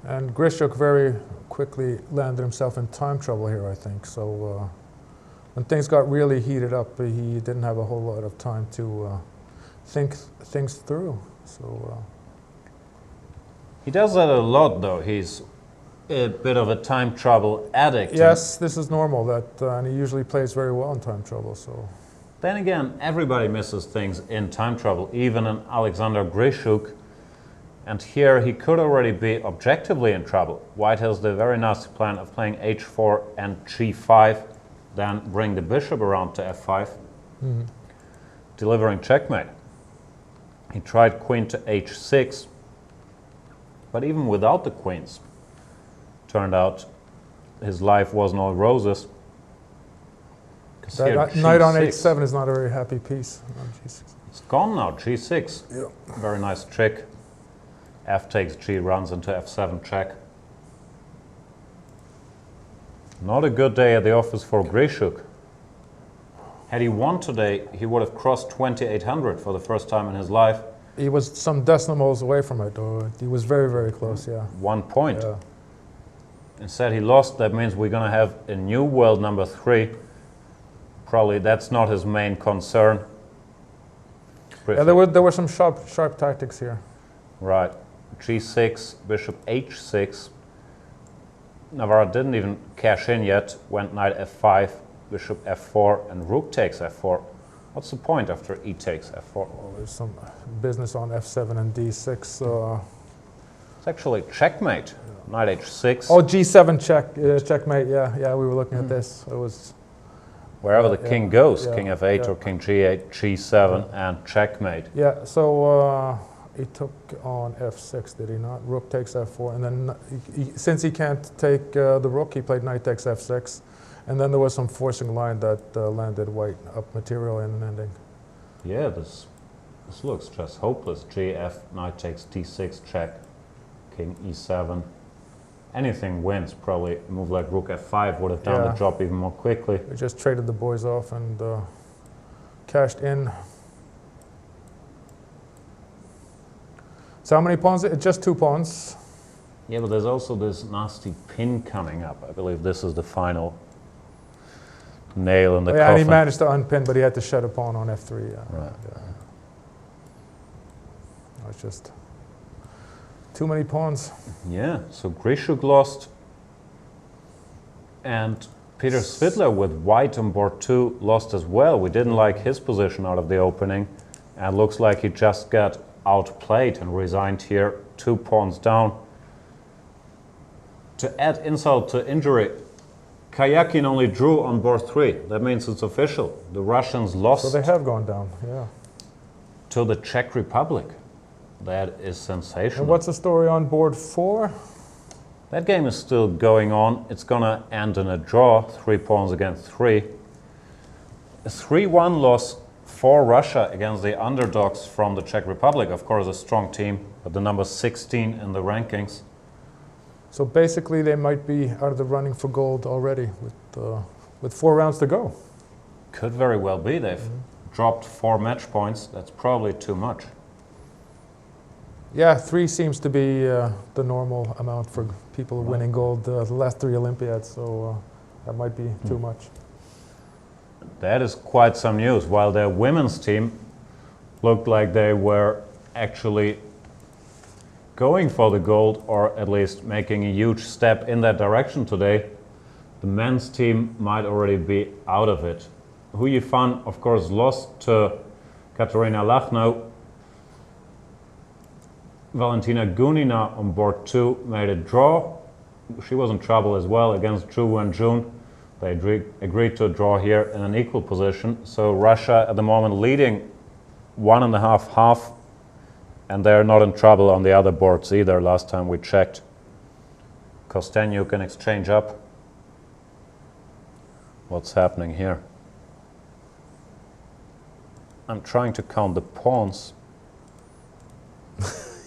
And Grischuk very quickly landed himself in time trouble here, I think. So when things got really heated up, he didn't have a whole lot of time to think things through. So
he does that a lot, though. He's a bit of a time trouble addict.
yes, this is normal. And he usually plays very well in time trouble. So
Then again, everybody misses things in time trouble, even an Alexander Grischuk. And here he could already be objectively in trouble. White has the very nasty plan of playing h4 and g5, then bring the bishop around to f5, delivering checkmate. He tried queen to h6, but even without the queens, turned out his life wasn't all roses.
that knight on h7 is not a very happy piece on g6.
It's gone now, g6.
Yeah.
Very nice trick. F takes g, runs into f7 check. Not a good day at the office for Grischuk. Had he won today, he would have crossed 2800 for the first time in his life.
He was some decimals away from it, or he was very, very close, yeah.
1 point.
Yeah.
Instead he lost. That means we're going to have a new world number 3. Probably that's not his main concern.
Yeah, there were some sharp tactics here.
Right. g6, bishop h6. Navara didn't even cash in yet. Went knight f5, bishop f4, and rook takes f4. What's the point after e takes f4?
Well, there's some business on f7 and d6.
It's actually checkmate. Knight h6.
Oh, g7 checkmate. Yeah, we were looking at this. It was
Wherever the king goes,
yeah,
king f8 or king g8, g7, and checkmate.
yeah. So he took on f6, did he not? Rook takes f4, and then since he can't take the rook, he played knight takes f6, and then there was some forcing line that landed white up material in an ending.
Yeah, this looks just hopeless. gf, knight takes d6, check, king e7. Anything wins, probably a move like rook f5 would have done the job even more quickly.
We just traded the boys off and cashed in. So how many pawns? Just 2 pawns.
Yeah, but there's also this nasty pin coming up. I believe this is the final nail in the
Yeah,
coffin.
and he managed to unpin, but he had to shed a pawn on f3. Yeah.
Right.
Yeah. It's just too many pawns.
Yeah, so Grischuk lost, and Peter Svidler with white on board 2 lost as well. We didn't like his position out of the opening, and looks like he just got outplayed and resigned here, 2 pawns down. To add insult to injury, Kayakin only drew on board 3. That means it's official. The Russians lost
So they have gone down, yeah.
to the Czech Republic. That is sensational.
And what's the story on board 4?
That game is still going on. It's going to end in a draw, 3 pawns against 3. A 3-1 loss for Russia against the underdogs from the Czech Republic. Of course, a strong team, but the number 16 in the rankings.
So basically they might be out of the running for gold already with 4 rounds to go.
Could very well be. They've dropped 4 match points. That's probably too much.
Yeah, 3 seems to be the normal amount for people winning gold the last 3 Olympiads, so that might be too much.
That is quite some news. While their women's team looked like they were actually going for the gold, or at least making a huge step in that direction today, the men's team might already be out of it. Hu Yifan, of course, lost to Katerina Lachno. Valentina Gunina on board 2 made a draw. She was in trouble as well against Zhu Wenjun. They agreed to a draw here in an equal position. So Russia at the moment leading 1.5-half, and they're not in trouble on the other boards either last time we checked. Kostenyu can exchange up. What's happening here? I'm trying to count the pawns.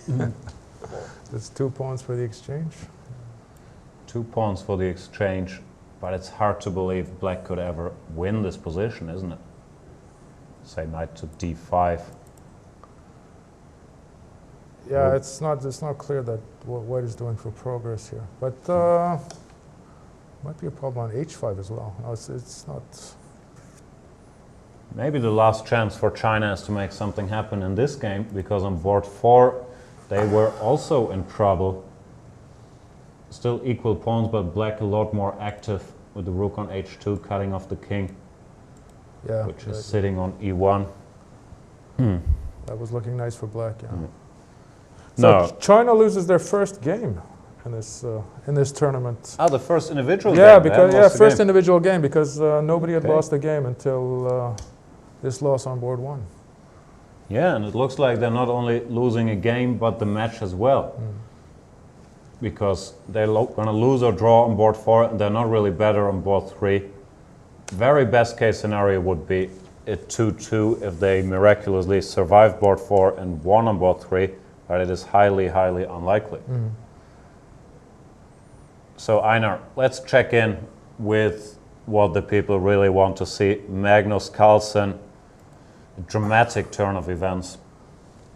There's 2 pawns for the exchange.
2 pawns for the exchange, but it's hard to believe black could ever win this position, isn't it? Say knight to d5.
Yeah, it's not clear that what white is doing for progress here, but might be a problem on h5 as well. No, it's not.
Maybe the last chance for China is to make something happen in this game, because on board 4 they were also in trouble. Still equal pawns, but black a lot more active with the rook on h2 cutting off the king,
Yeah,
which is sitting on e1.
that was looking nice for black. Yeah. So
No.
China loses their first game in this tournament.
Ah, the first individual
Yeah,
game.
because first individual game, because nobody had
Okay.
lost a game until this loss on board 1.
Yeah, and it looks like they're not only losing a game, but the match as well. Because they're going to lose or draw on board 4, and they're not really better on board 3. Very best case scenario would be a 2-2 if they miraculously survive board 4 and won on board 3, but it is highly, highly unlikely. So Einar, let's check in with what the people really want to see. Magnus Carlsen, a dramatic turn of events.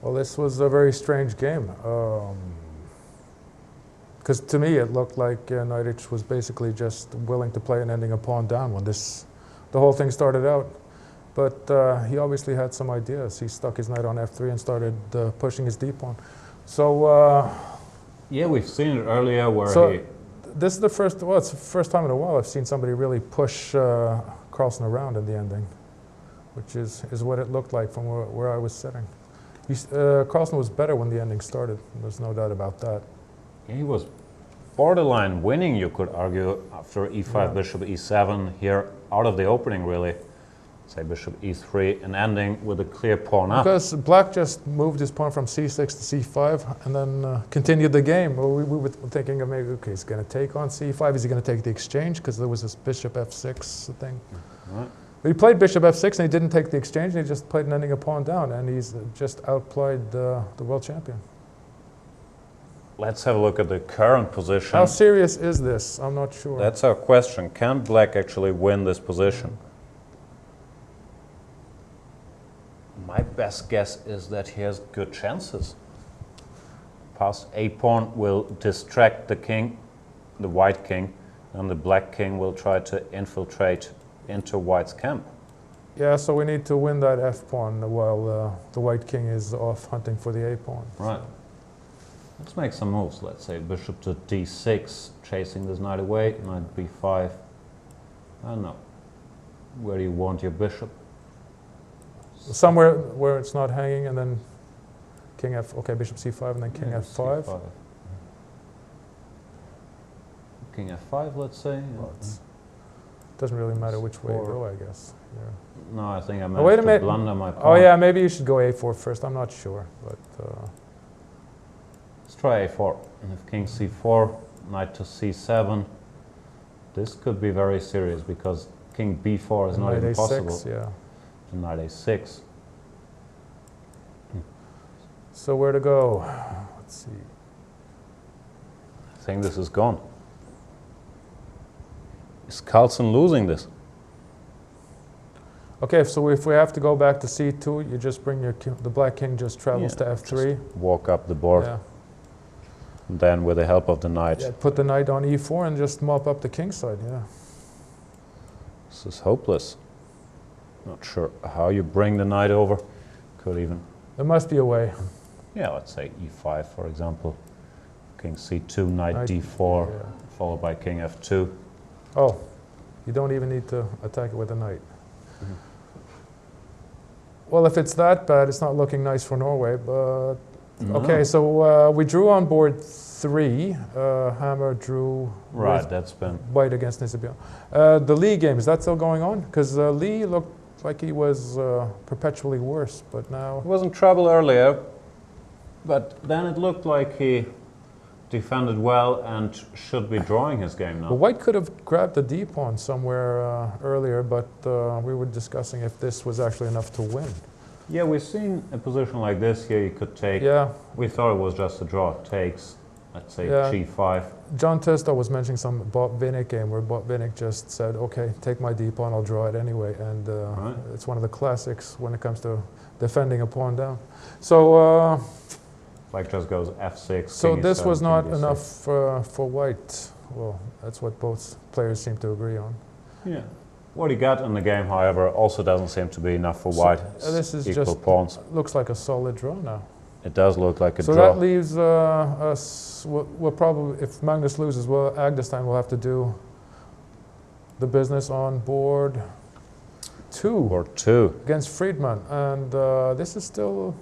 Well, this was a very strange game. Because to me, it looked like Naiditsch was basically just willing to play and ending a pawn down when the whole thing started out. But he obviously had some ideas. He stuck his knight on f3 and started pushing his d-pawn. So
Yeah, we've seen it earlier where
So this is it's the first time in a while I've seen somebody really push Carlson around in the ending, which is what it looked like from where I was sitting. Carlson was better when the ending started. There's no doubt about that.
he was borderline winning, you could argue, after e5,
Yeah.
bishop e7, here out of the opening really. Say bishop e3 and ending with a clear pawn up.
Because black just moved his pawn from c6 to c5 and then continued the game. Well, we were thinking of maybe, okay, he's going to take on c5. Is he going to take the exchange? Because there was this bishop f6 thing.
Right.
But he played bishop f6 and he didn't take the exchange. And he just played an ending a pawn down, and he's just outplayed the world champion.
Let's have a look at the current position.
How serious is this? I'm not sure.
That's our question. Can black actually win this position? My best guess is that he has good chances. Passed a pawn will distract the king, the white king, and the black king will try to infiltrate into white's camp.
Yeah, so we need to win that f pawn while the white king is off hunting for the a pawn.
Right. Let's make some moves. Let's say bishop to d6, chasing this knight away, knight b5. I don't know. Where do you want your bishop?
Somewhere where it's not hanging, and then king f. Okay, bishop c5, and then king
Yeah,
f5.
c5. King f5, let's say.
Well, it doesn't really matter which way you
Or-
go, I guess. Yeah.
No, I think I
Oh,
managed
wait a
to
minute.
blunder my pawn.
Oh yeah, maybe you should go a4 first. I'm not sure, but
Let's try a4. And if king c4, knight to c7, this could be very serious because king b4 is not
knight
even
a6,
possible.
yeah.
And knight a6.
So where to go? Let's see.
I think this is gone. Is Carlson losing this?
Okay, so if we have to go back to c2, you just bring the black king just travels to f3.
Just walk up the board.
Yeah.
And then with the help of the knight.
Yeah, put the knight on e4 and just mop up the king side. Yeah.
This is hopeless. Not sure how you bring the knight over. Could even,
There must be a way.
yeah, let's say e5, for example. King c2, knight
Knight-
d4,
yeah.
followed by king f2.
Oh, you don't even need to attack it with a knight. Well, if it's that bad, it's not looking nice for Norway. But
No.
okay, so we drew on board 3. Hammer drew
Right,
with
that's been.
White against Nisabia. The Lee game, is that still going on? Because Lee looked like he was perpetually worse, but now...
He was in trouble earlier, but then it looked like he defended well and should be drawing his game now.
Well, White could have grabbed the d-pawn somewhere earlier, but we were discussing if this was actually enough to win.
Yeah, we've seen a position like this here. You could take.
Yeah.
We thought it was just a draw. It takes, let's say,
Yeah.
g5.
John Tisto was mentioning some Bot-Vinnik game where Bot-Vinnik just said, okay, take my d-pawn, I'll draw it anyway. And
Right.
it's one of the classics when it comes to defending a pawn down. So,
Like just goes f6.
so
king
this
e7,
was
king
not
d6.
enough for White. Well, that's what both players seem to agree on.
Yeah. What he got in the game, however, also doesn't seem to be enough for
So,
White.
this is
Equal
just
pawns.
looks like a solid draw now.
It does look like a
So
draw.
that leaves us. We'll probably, if Magnus loses, well, Agdestein will have to do the business on board 2
Or 2.
against Friedman, and this is still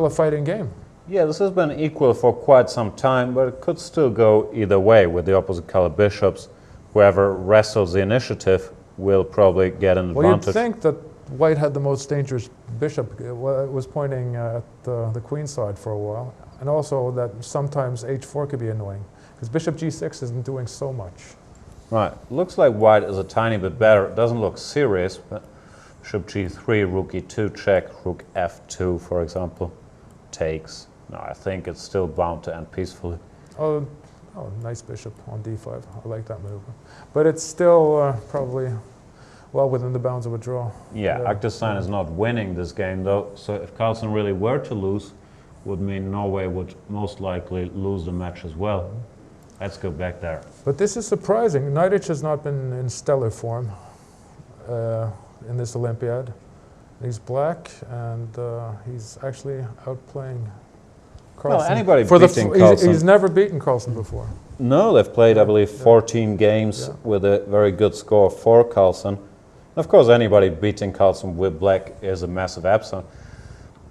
a fighting game.
Yeah, this has been equal for quite some time, but it could still go either way with the opposite color bishops. Whoever wrestles the initiative will probably get an
Well, you'd
advantage.
think that White had the most dangerous bishop. It was pointing at the queen side for a while, and also that sometimes h4 could be annoying because bishop g6 isn't doing so much.
Right, looks like White is a tiny bit better. It doesn't look serious, but bishop g3, rook e2 check, rook f2, for example, takes. No, I think it's still bound to end peacefully.
Oh, nice bishop on d5. I like that move, but it's still probably well within the bounds of a draw.
Yeah,
Yeah.
Agdestein is not winning this game though, so if Carlson really were to lose, would mean Norway would most likely lose the match as well. Let's go back there.
But this is surprising. Naiditsch has not been in stellar form in this Olympiad. He's black, and he's actually outplaying Carlson.
Well, anybody
for
beating
he's
Carlsen.
never beaten Carlson before.
No, they've played, I believe, 14 games
Yeah.
with a very good score for Carlson. Of course, anybody beating Carlson with black is a massive upset,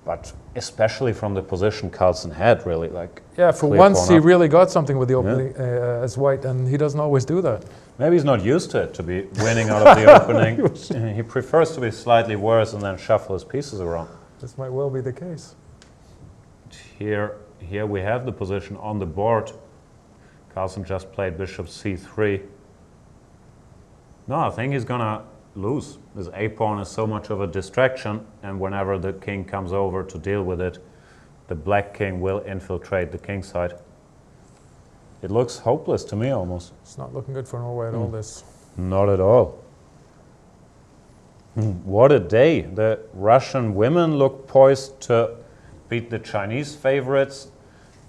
but especially from the position Carlson had, really, like.
Yeah, for
clear
once
pawn
he
up.
really got something with the opening as White, and he doesn't always do that.
Maybe he's not used to it, to be winning out of the opening. He prefers to be slightly worse and then shuffle his pieces around.
This might well be the case.
Here we have the position on the board. Carlson just played bishop c3. No, I think he's gonna lose. His a-pawn is so much of a distraction, and whenever the king comes over to deal with it, the black king will infiltrate the king side. It looks hopeless to me almost.
It's not looking good for Norway at all, this.
Not at all. What a day. The Russian women look poised to beat the Chinese favorites.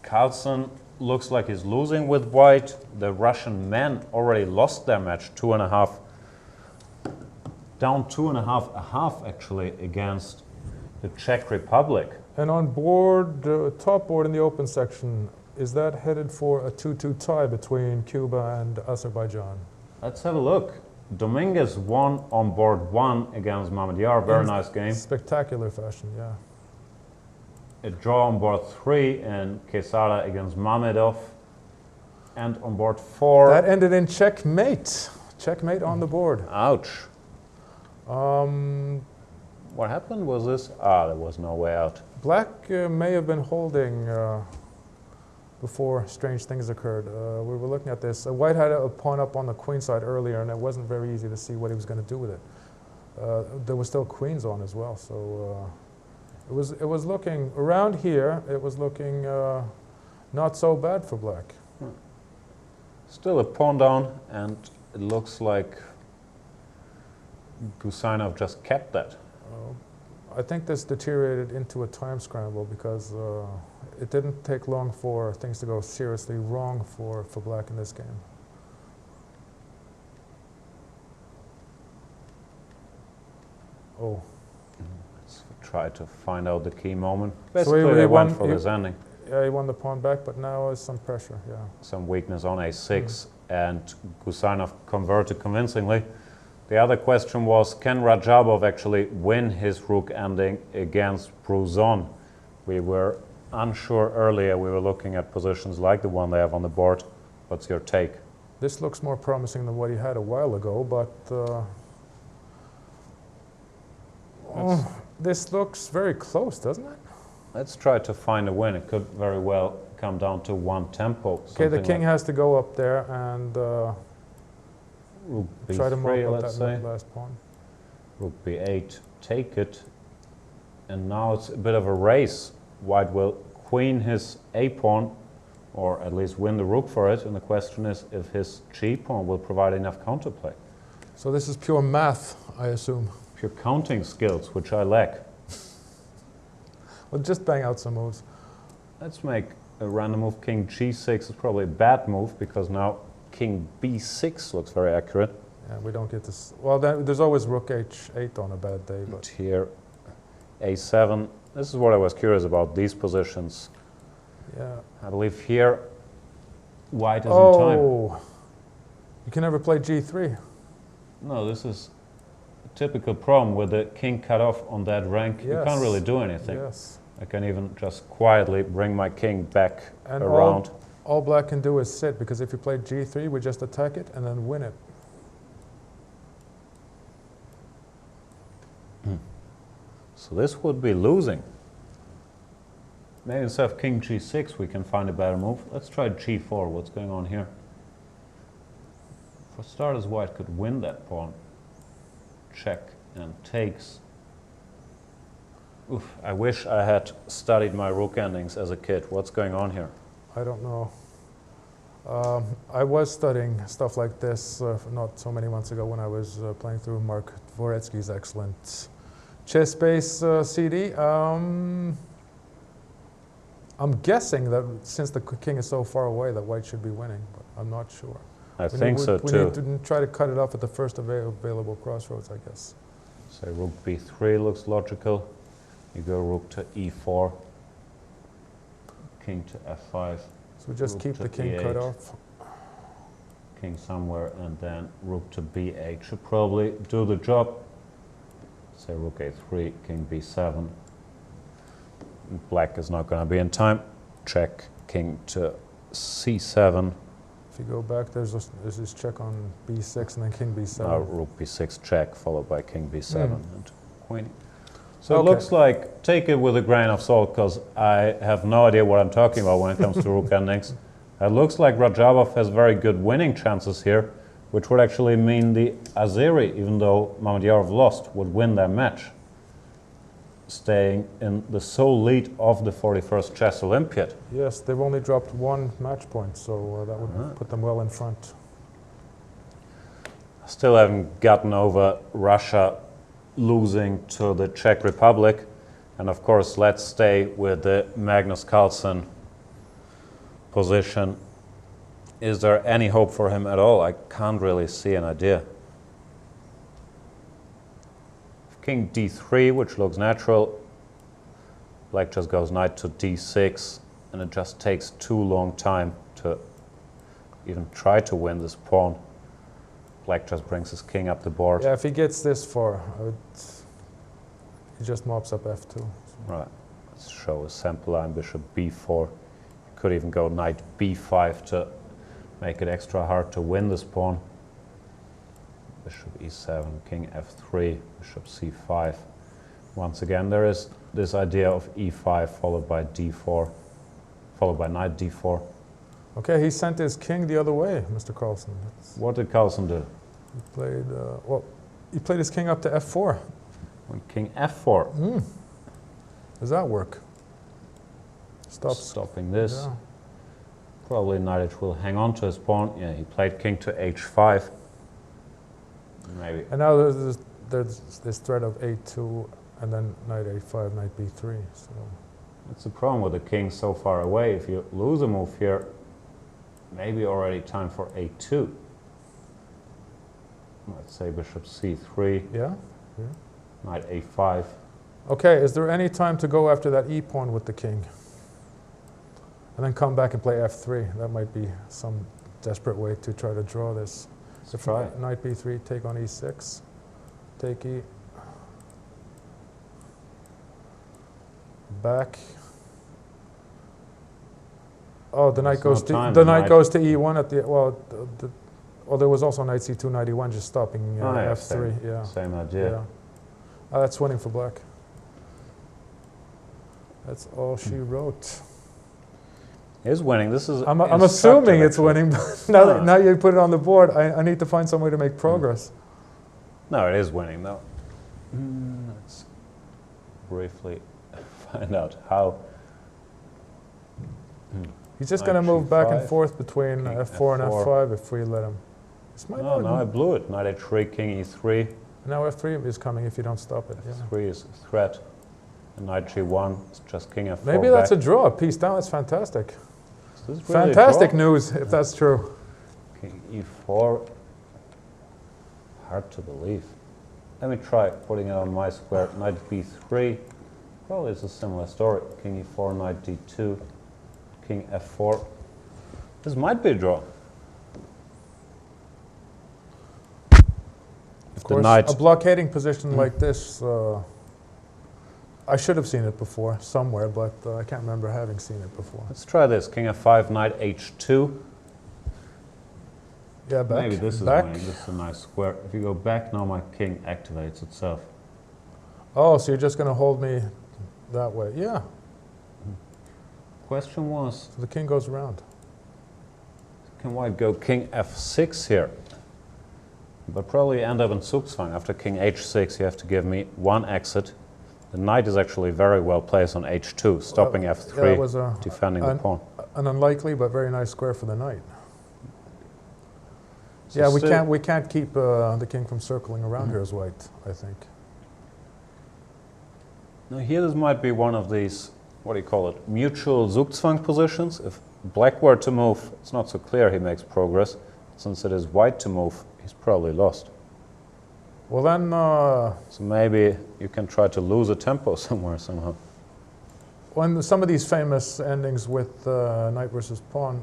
Carlsen looks like he's losing with White. The Russian men already lost their match 2.5. Down 2.5 actually against the Czech Republic.
And on board, top board in the open section, is that headed for a 2-2 tie between Cuba and Azerbaijan?
Let's have a look. Dominguez won on board 1 against Mamedyar. Very nice game.
Spectacular fashion, yeah.
A draw on board 3 and Quesada against Mamedov. And on board 4.
That ended in checkmate. Checkmate on the board.
Ouch. What happened was this? There was no way out.
Black may have been holding before strange things occurred. We were looking at this. White had a pawn up on the queen side earlier, and it wasn't very easy to see what he was going to do with it. There were still queens on as well, so it was looking around here. It was looking not so bad for Black.
Still a pawn down, and it looks like Gusainov just kept that.
I think this deteriorated into a time scramble because it didn't take long for things to go seriously wrong for Black in this game. Oh.
Let's try to find out the key moment.
So
Basically,
he
they went
won-
for
he-
this ending.
Yeah, he won the pawn back, but now there's some pressure, yeah.
Some weakness on a6, and Gusainov converted convincingly. The other question was, can Rajabov actually win his rook ending against Bruzon? We were unsure earlier. We were looking at positions like the one they have on the board. What's your take?
This looks more promising than what he had a while ago, but this looks very close, doesn't it?
Let's try to find a win. It could very well come down to one tempo.
Okay, the king has to go up there and
Rook
try to mop
b3,
up
let's
that
say.
last pawn.
Rook b8, take it. And now it's a bit of a race. White will queen his a pawn, or at least win the rook for it. And the question is if his g pawn will provide enough counterplay.
So this is pure math, I assume.
Pure counting skills, which I lack.
Well, just bang out some moves.
Let's make a random move. King g6 is probably a bad move because now king b6 looks very accurate.
Yeah, we don't get this. Well, there's always rook h8 on a bad day,
But
but
here, a7. This is what I was curious about, these positions.
yeah.
I believe here, white is in time.
Oh, you can never play g3.
No, this is a typical problem with the king cut off on that rank. You
Yes.
can't really do anything.
Yes.
I can even just quietly bring my king back
And
around.
all black can do is sit, because if you play g3, we just attack it and then win it.
So this would be losing. Maybe instead of king g6 we can find a better move. Let's try g4. What's going on here? For starters, white could win that pawn. Check and takes. Oof, I wish I had studied my rook endings as a kid. What's going on here?
I don't know. I was studying stuff like this not so many months ago when I was playing through Mark Dvoretsky's excellent chess base CD. I'm guessing that since the king is so far away that white should be winning, but I'm not sure.
I think so
we
too.
need to try to cut it off at the first available crossroads, I guess.
So rook b3 looks logical. You go rook to e4. King to f5.
So we just
Rook
keep
to
the king cut
e8.
off.
King somewhere, and then rook to b8 should probably do the job. Say rook a3, king b7. Black is not going to be in time. Check, king to c7.
If you go back, there's this check on b6 and then king b7.
Now rook b6 check, followed by king b7 and queen. So
Okay.
it looks like, take it with a grain of salt, because I have no idea what I'm talking about when it comes to rook endings. It looks like Rajabov has very good winning chances here, which would actually mean the Azeri, even though Mamedyarov lost, would win their match, staying in the sole lead of the 41st Chess Olympiad.
Yes, they've only dropped one match point, so that would put them well in front.
Still haven't gotten over Russia losing to the Czech Republic. And of course, let's stay with the Magnus Carlsen position. Is there any hope for him at all? I can't really see an idea. King d3, which looks natural. Black just goes knight to d6, and it just takes too long time to even try to win this pawn. Black just brings his king up the board.
Yeah, if he gets this far, he just mops up f2.
Right. Let's show a sample line. Bishop b4. You could even go knight b5 to make it extra hard to win this pawn. Bishop e7, king f3, bishop c5. Once again, there is this idea of e5 followed by d4, followed by knight d4.
Okay, he sent his king the other way, Mr. Carlson.
What did Carlson do?
He played, he played his king up to f4.
Went king f4.
Does that work?
Stopping this.
Yeah.
Probably Naiditsch will hang on to his pawn. Yeah, he played king to h5. Maybe.
And now there's this threat of a2, and then knight a5, knight b3. So
That's the problem with the king so far away. If you lose a move here, maybe already time for a2. Let's say bishop c3,
yeah.
knight a5.
Okay, is there any time to go after that e pawn with the king? And then come back and play f3. That might be some desperate way to try to draw this. If
try.
Knight b3, take on e6, take e, back. Oh, the knight
There's no
goes to
time,
the
the
knight
knight-
goes to e1 at the well. There was also knight c2, knight e1, just stopping
Oh, yeah,
f3. Yeah,
Same idea.
yeah. That's winning for black. That's all she wrote.
Is winning. This is.
I'm
instructive,
assuming it's
actually.
winning, but now,
Ah.
now you put it on the board, I need to find some way to make progress.
No, it is winning though. Let's briefly find out how.
He's just
Knight
going to move back and
g5,
forth between
king
f4 and
f4.
f5 if we let him. This might
Oh,
not.
no, I blew it. Knight h3, king e3.
Now f3 is coming if you don't stop it. Yeah.
F3 is a threat. And knight g1 is just king f4.
Maybe that's a
back.
draw. Piece down. That's fantastic.
Is this really a
Fantastic
draw?
news if that's true.
King e4. Hard to believe. Let me try putting it on my square. Knight b3. Probably it's a similar story. King e4, knight d2, king f4. This might be a draw.
Of course, a blockading position like this, I should have seen it before somewhere, but I can't remember having seen it before.
Let's try this. King f5, knight h2.
Yeah, back.
Maybe this is
back.
winning. This is a nice square. If you go back, now my king activates itself.
Oh, so you're just going to hold me that way? Yeah.
Question was,
So the king goes around.
can white go king f6 here? But probably end up in Zugzwang. After king h6, you have to give me one exit. The knight is actually very well placed on h2, stopping f3,
Yeah, that was
defending the pawn.
an unlikely but very nice square for the knight.
So
Yeah,
still-
we can't keep the king from circling around here as white, I think.
Now here this might be one of these, what do you call it, mutual Zugzwang positions. If black were to move, it's not so clear he makes progress. Since it is white to move, he's probably lost.
Well then,
So maybe you can try to lose a tempo somewhere somehow.
when some of these famous endings with knight versus pawn,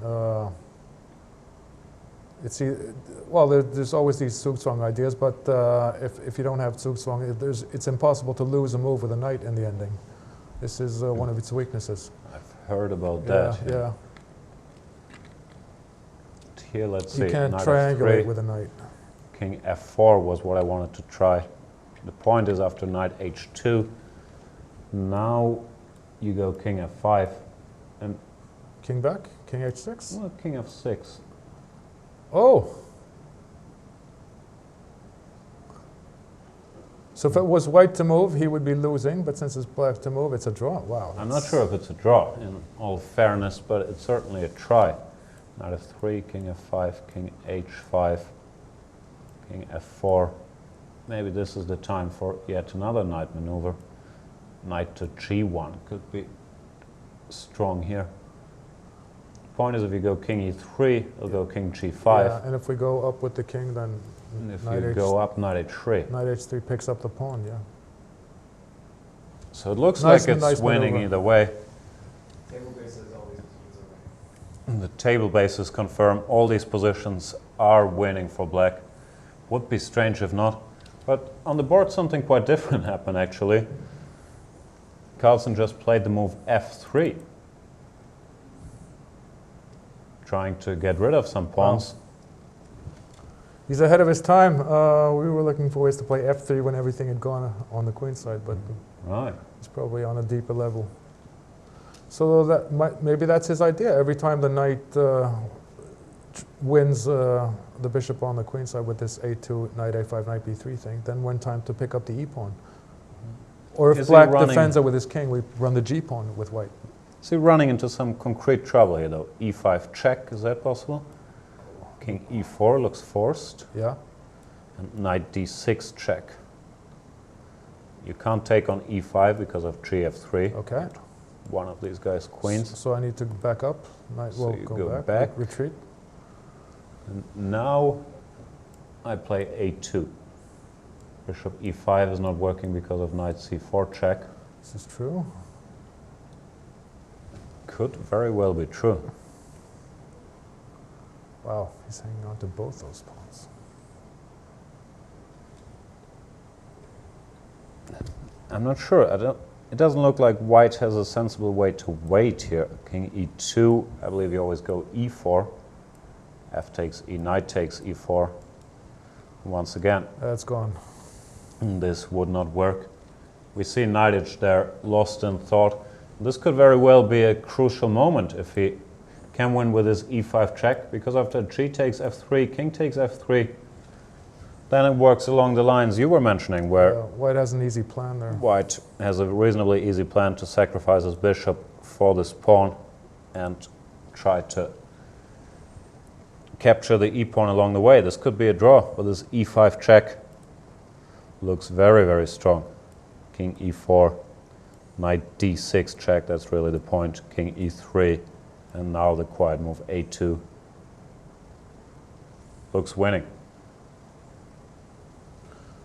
there's always these Zugzwang ideas, but if you don't have Zugzwang, it's impossible to lose a move with a knight in the ending. This is one of its weaknesses.
I've heard about
Yeah,
that.
yeah.
Here, let's see.
You can't
knight
triangulate
f3,
with a knight.
king f4 was what I wanted to try. The point is after knight h2, now you go king f5 and
King back, king h6.
well, king f6.
Oh. So if it was white to move, he would be losing, but since it's black to move, it's a draw. Wow.
I'm not sure if it's a draw in all fairness, but it's certainly a try. Knight f3, king f5, king h5, king f4. Maybe this is the time for yet another knight maneuver. Knight to g1 could be strong here. Point is if you go king e3, it'll go king g5.
Yeah, and if we go up with the king, then
And if
knight
you go up, knight h3.
knight h3 picks up the pawn, yeah.
So it looks
Nice-
like it's
nice
winning
maneuver.
either way.
Table bases always either way.
The table bases confirm all these positions are winning for black. Would be strange if not. But on the board something quite different happened actually. Carlsen just played the move f3. Trying to get rid of some pawns.
He's ahead of his time. We were looking for ways to play f3 when everything had gone on the queen side, but
Right.
he's probably on a deeper level. So maybe that's his idea. Every time the knight wins the bishop on the queen side with this a2, knight a5, knight b3 thing, then when time to pick up the e-pawn. Or if
Is he
black
running-
defends it with his king, we run the g-pawn with white.
Is he running into some concrete trouble here though? e5 check, is that possible? King e4 looks forced.
Yeah.
And knight d6 check. You can't take on e5 because of gf3.
Okay.
One of these guys queens.
So I need to back up. Knight
So
will
you
go,
go
back.
back.
Retreat.
And now I play a2. Bishop e5 is not working because of knight c4 check.
This is true.
Could very well be true.
Wow, he's hanging on to both those pawns.
I'm not sure. It doesn't look like white has a sensible way to wait here. King e2, I believe you always go e4. F takes e, knight takes e4. Once again,
That's gone.
this would not work. We see Naiditsch there, lost in thought. This could very well be a crucial moment if he can win with his e5 check, because after g takes f3, king takes f3, then it works along the lines you were mentioning, where
White has an easy plan there.
white has a reasonably easy plan to sacrifice his bishop for this pawn and try to capture the e-pawn along the way. This could be a draw, but this e5 check looks very, very strong. King e4, knight d6 check, that's really the point. King e3, and now the quiet move a2. Looks winning.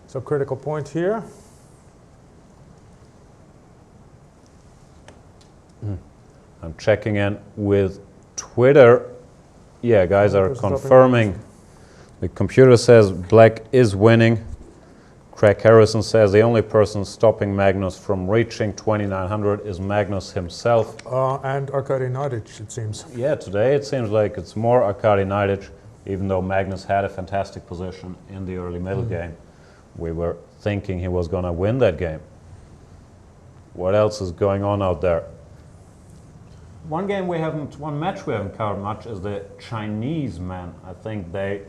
So critical point here.
I'm checking in with Twitter. Yeah, guys are confirming. The computer says black is winning. Craig Harrison says the only person stopping Magnus from reaching 2900 is Magnus himself.
And Aradij Naiditsch, it seems.
Yeah, today it seems like it's more Aradij Naiditsch, even though Magnus had a fantastic position in the early middle game. We were thinking he was going to win that game. What else is going on out there? One match we haven't covered much is the Chinese men. I think they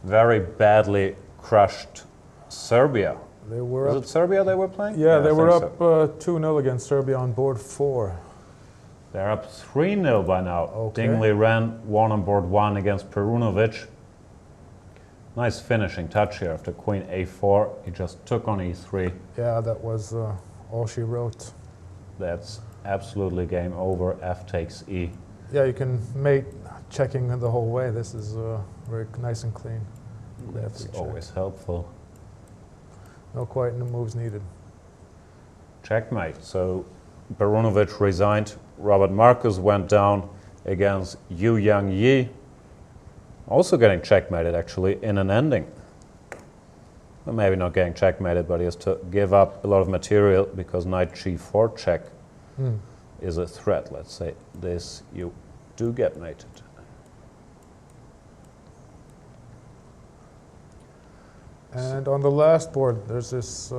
very badly crushed Serbia.
They were
Was
up.
it Serbia they were playing?
Yeah,
I
they were
think
up
so.
2-0 against Serbia on board 4.
They're up 3-0 by now.
Okay.
Dingley ran 1 on board 1 against Perunovic. Nice finishing touch here after queen a4. He just took on e3.
Yeah, that was all she wrote.
That's absolutely game over. F takes e.
Yeah, you can mate checking the whole way. This is very nice and clean.
That's
F3 check.
always helpful.
No quiet moves needed.
Checkmate. So Perunovic resigned. Robert Marcus went down against Yu Yang Yi. Also getting checkmated actually in an ending. Well, maybe not getting checkmated, but he has to give up a lot of material because knight g4 check is a threat. Let's say this, you do get mated.
And on the last board, there's this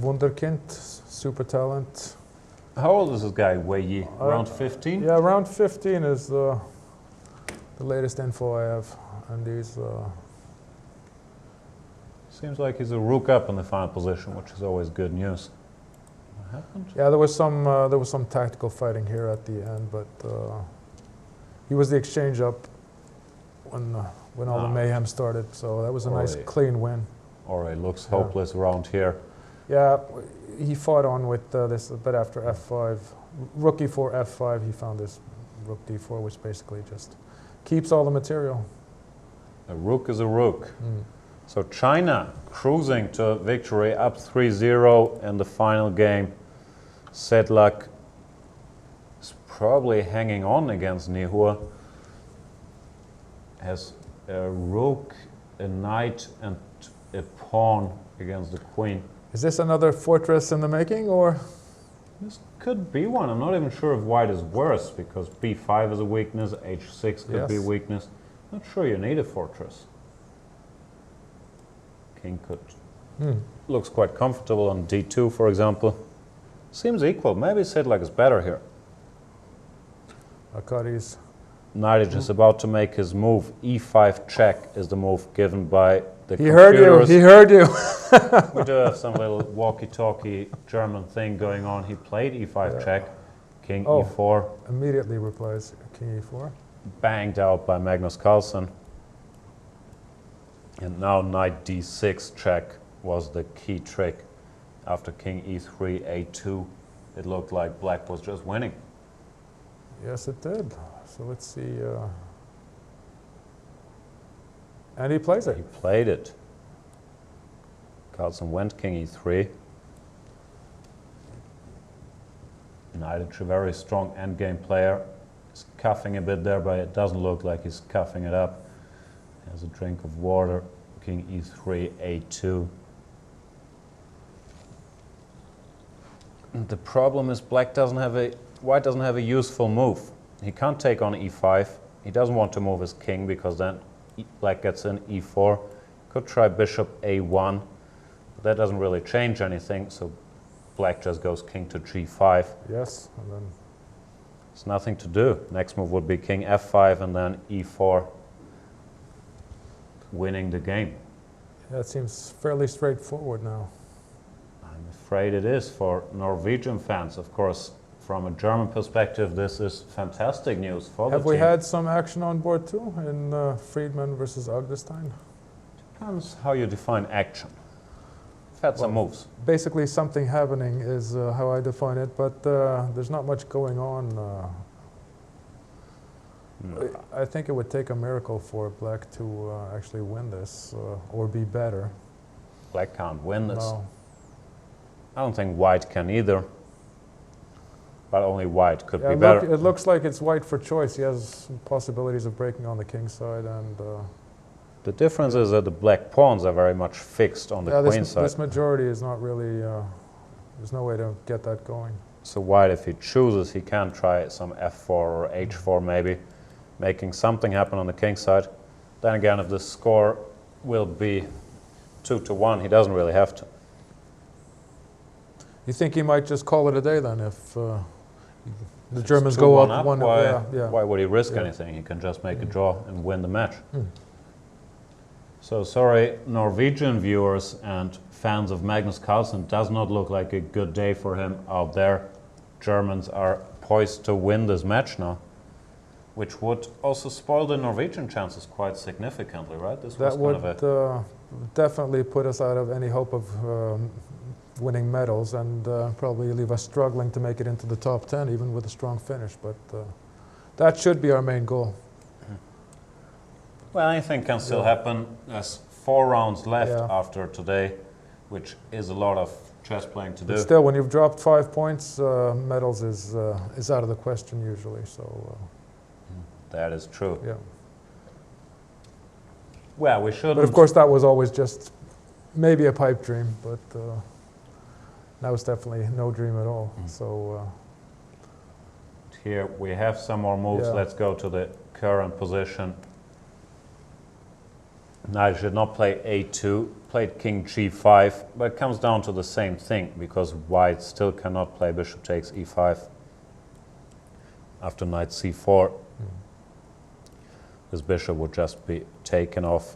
Wunderkind, super talent.
How old is this guy, Wei Yi? Around 15?
Yeah, around 15 is the latest info I have. And he's
Seems like he's a rook up in the final position, which is always good news. What happened?
yeah, there was some tactical fighting here at the end, but he was the exchange up when all the mayhem started. So that was a nice
Alright.
clean win.
Or he looks hopeless around here.
Yeah, he fought on with this, but after f5, rook e4, f5, he found this rook d4, which basically just keeps all the material.
A rook is a rook. So China cruising to victory, up 3-0 in the final game. Sedlak is probably hanging on against Nihua. Has a rook, a knight, and a pawn against the queen.
Is this another fortress in the making, or?
This could be one. I'm not even sure if white is worse, because b5 is a weakness, h6 could be a
Yes.
weakness. Not sure you need a fortress. King could. Looks quite comfortable on d2, for example. Seems equal. Maybe Sedlak is better here.
Akari's.
Naiditsch is about to make his move. e5 check is the move given by the
He heard you.
computers.
He heard you.
We do have some little walkie-talkie German thing going on. He played e5 check. King
Oh.
e4.
Immediately replies king e4.
Banged out by Magnus Carlsen. And now knight d6 check was the key trick. After king e3, a2, it looked like black was just winning.
Yes, it did. So let's see. And he plays it.
He played it. Carlson went king e3. Naiditsch, a very strong endgame player. He's cuffing a bit there, but it doesn't look like he's cuffing it up. Has a drink of water. King e3, a2. The problem is white doesn't have a useful move. He can't take on e5. He doesn't want to move his king because then black gets in e4. Could try bishop a1, but that doesn't really change anything, so black just goes king to g5.
Yes, and then
There's nothing to do. Next move would be king f5 and then e4, winning the game.
yeah, it seems fairly straightforward now.
I'm afraid it is for Norwegian fans. Of course, from a German perspective, this is fantastic news for the
Have
team.
we had some action on board too in Friedman versus Agdestein?
Depends how you define action. We've had some moves.
Basically, something happening is how I define it, but there's not much going on. I think it would take a miracle for black to actually win this or be better.
Black can't win this.
No.
I don't think white can either. But only white could
Yeah,
be better.
it looks like it's white for choice. He has possibilities of breaking on the king side, and
The difference is that the black pawns are very much fixed on the
yeah,
queen
this,
side.
this majority is not really. There's no way to get that going.
So white, if he chooses, he can try some f4 or h4 maybe, making something happen on the king side. Then again, if the score will be 2-1, he doesn't really have to.
You think he might just call it a day then if the
If
Germans
it's
go
2-1
up one?
why,
Yeah, yeah.
why would he risk
Yeah.
anything? He can just make a draw and win the match.
Hmm.
So sorry, Norwegian viewers and fans of Magnus Carlsen, does not look like a good day for him out there. Germans are poised to win this match now, which would also spoil the Norwegian chances quite significantly, right? This
That
was
would
kind of a
definitely put us out of any hope of winning medals, and probably leave us struggling to make it into the top 10, even with a strong finish. But that should be our main goal.
well, anything can still
Yeah.
happen. There's 4 rounds left
Yeah.
after today, which is a lot of chess playing to do.
But still, when you've dropped 5 points, medals is out of the question usually. So
That is true.
yeah.
Well, we shouldn't.
But of course, that was always just maybe a pipe dream. But now it's definitely no dream at all. So
Here we have some more moves.
Yeah.
Let's go to the current position. Knight did not play a2, played king g5, but it comes down to the same thing because white still cannot play bishop takes e5 after knight c4. This bishop would just be taken off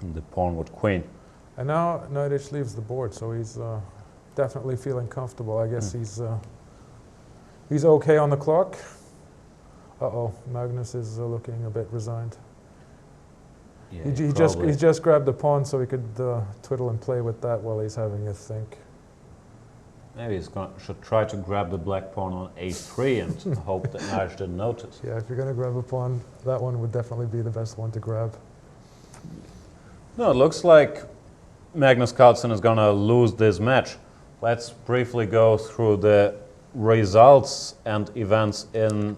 and the pawn would queen.
and now Naiditsch leaves the board, so he's definitely feeling comfortable. I guess he's okay on the clock. Uh-oh, Magnus is looking a bit resigned.
Yeah,
He just grabbed the pawn so he could twiddle and play with that while he's having a think.
maybe should try to grab the black pawn on a3 and hope that Naiditsch didn't notice.
Yeah, if you're going to grab a pawn, that one would definitely be the best one to grab.
No, it looks like Magnus Carlsen is going to lose this match. Let's briefly go through the results and events in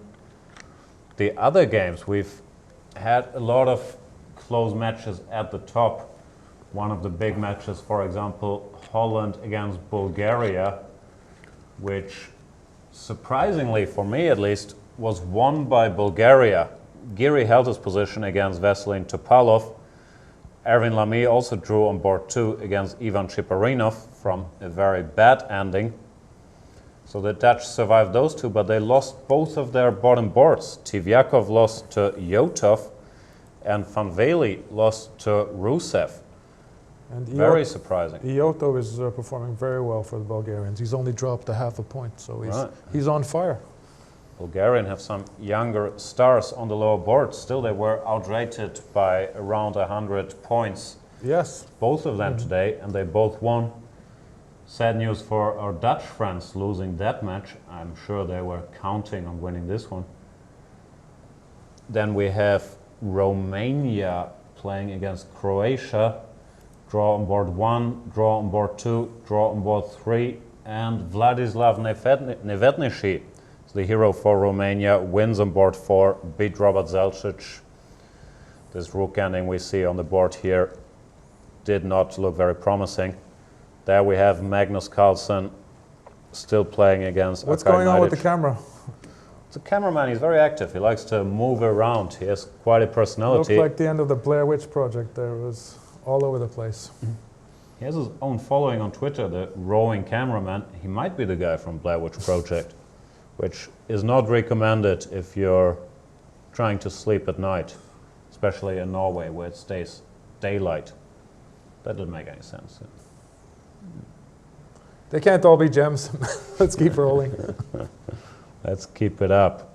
the other games. We've had a lot of close matches at the top. One of the big matches, for example, Holland against Bulgaria, which surprisingly, for me at least, was won by Bulgaria. Giri held his position against Veselin Topalov. Erwin Lamy also drew on board 2 against Ivan Chiparinov from a very bad ending. So the Dutch survived those 2, but they lost both of their bottom boards. Tivyakov lost to Yotov and Van Vely lost to Rusev.
And
Very surprising.
Iotov is performing very well for the Bulgarians. He's only dropped a half a point, so he's on fire.
Bulgarian have some younger stars on the lower board. Still, they were outrated by around 100 points,
Yes.
both of them today, and they both won. Sad news for our Dutch friends losing that match. I'm sure they were counting on winning this one. Then we have Romania playing against Croatia. Draw on board 1, draw on board 2, draw on board 3, and Vladislav Nevetnishi, the hero for Romania, wins on board 4, beat Robert Zelčić. This rook ending we see on the board here did not look very promising. There we have Magnus Carlsen still playing against
What's
Aradij
going on with the
Naiditsch.
camera?
The cameraman, he's very active. He likes to move around. He has quite a
Looked
personality.
like the end of the Blair Witch Project there. It was all over the place.
He has his own following on Twitter, the rowing cameraman. He might be the guy from Blair Witch Project, which is not recommended if you're trying to sleep at night, especially in Norway where it stays daylight. That didn't make any sense.
They can't all be gems. Let's keep rolling.
Let's keep it up.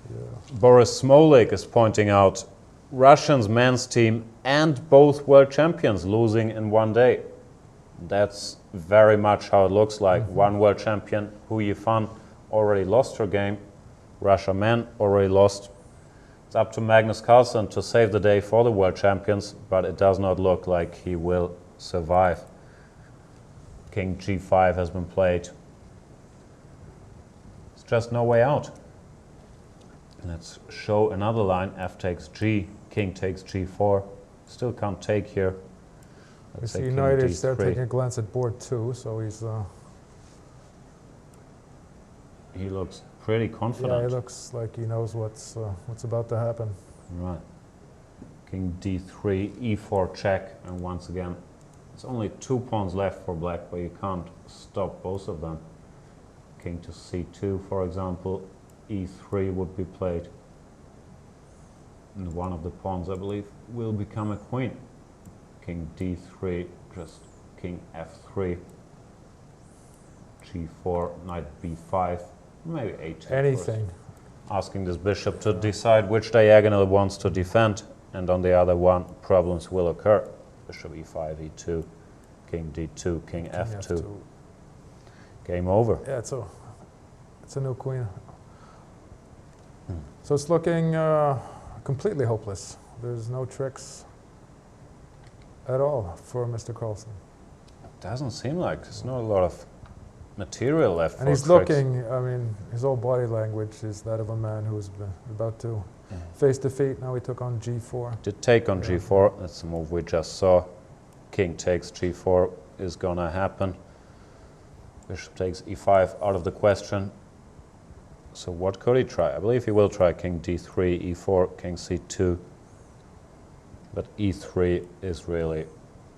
Yeah.
Boris Smolik is pointing out Russians men's team and both world champions losing in one day. That's very much how it looks like. One world champion, Hu Yifan, already lost her game. Russia men already lost. It's up to Magnus Carlsen to save the day for the world champions, but it does not look like he will survive. King G5 has been played. It's just no way out. Let's show another line. F takes G, King takes G4. Still can't take here.
We
Let's
see
say King
Naiditsch there
D3.
taking a glance at board 2, so he's
He looks pretty
yeah,
confident.
he looks like he knows what's about to happen.
Right. King D3, E4 check, and once again, it's only 2 pawns left for black, but you can't stop both of them. King to C2, for example, E3 would be played. And one of the pawns, I believe, will become a queen. King D3, just King F3, G4, Knight B5, maybe A2.
Anything.
Asking this bishop to decide which diagonal it wants to defend, and on the other one, problems will occur. Bishop E5, E2, King D2, King F2. Game over.
Yeah, it's a new queen. So it's looking completely hopeless. There's no tricks at all for Mr. Carlson.
Doesn't seem like there's not a lot of material left
And
for
he's
tricks.
looking, I mean, his whole body language is that of a man who's about to face defeat. Now he took on G4.
Did take on
Yeah.
G4. That's the move we just saw. King takes G4 is gonna happen. Bishop takes E5 out of the question. So what could he try? I believe he will try King D3, E4, King C2. But E3 is really,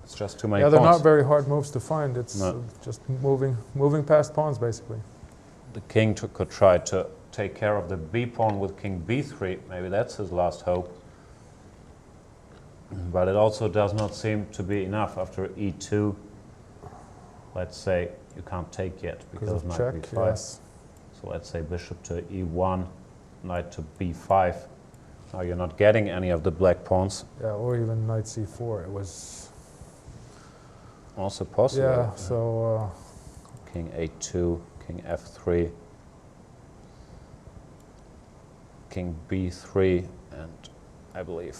it's just too many
Yeah, they're
pawns.
not very hard moves to find. It's
No.
just moving past pawns, basically.
The king could try to take care of the B pawn with King B3. Maybe that's his last hope. But it also does not seem to be enough after E2. Let's say you can't take yet because of Knight
check,
B5.
yes.
So let's say bishop to E1, knight to B5. Now you're not getting any of the black pawns.
Yeah, or even Knight C4. It was,
Also possible.
yeah, so
King A2, King F3, King B3, and I believe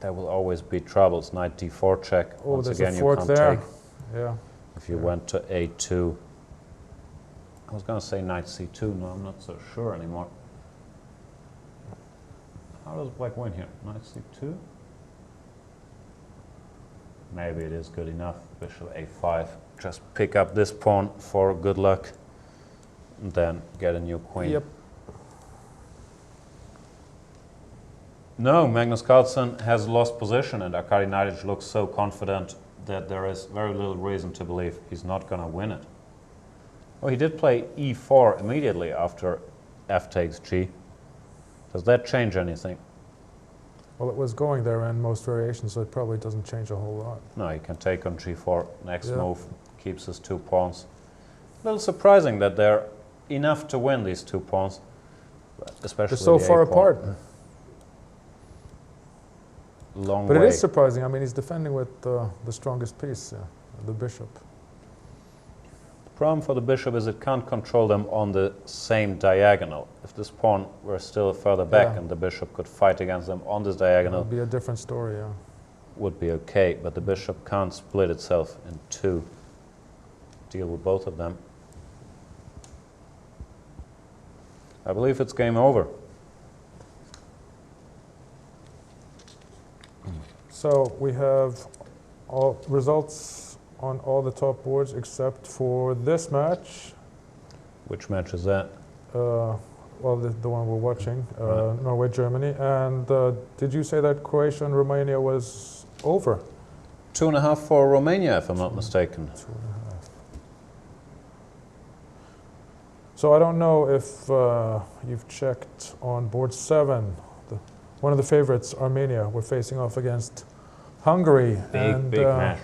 there will always be troubles. Knight D4 check.
oh,
Once
there's
again,
a
you
fork
can't
there.
take.
Yeah.
If you
Yeah.
went to A2, I was going to say Knight C2. No, I'm not so sure anymore. How does black win here? Knight C2? Maybe it is good enough. Bishop A5. Just pick up this pawn for good luck, and then get a new queen.
Yep.
No, Magnus Carlsen has lost position, and Aradij Naiditsch looks so confident that there is very little reason to believe he's not going to win it. Oh, he did play E4 immediately after F takes G. Does that change anything?
Well, it was going there in most variations, so it probably doesn't change a whole lot.
No, he can take on G4. Next
Yeah.
move keeps his 2 pawns. A little surprising that they're enough to win these 2 pawns, but especially
They're so
the
far
A pawn.
apart.
Long
But
way.
it is surprising. I mean, he's defending with the strongest piece, the bishop.
The problem for the bishop is it can't control them on the same diagonal. If this pawn were still further back
Yeah.
and the bishop could fight against them on this
It
diagonal,
would be a different story, yeah.
would be okay, but the bishop can't split itself in 2. Deal with both of them. I believe it's game over.
So we have all results on all the top boards except for this match.
Which match is that?
Well, the one we're watching,
Right.
Norway, Germany. And did you say that Croatia and Romania was over?
2.5 for Romania, if I'm not mistaken.
2.5. So I don't know if you've checked on board 7. One of the favorites, Armenia, we're facing off against Hungary.
Big match.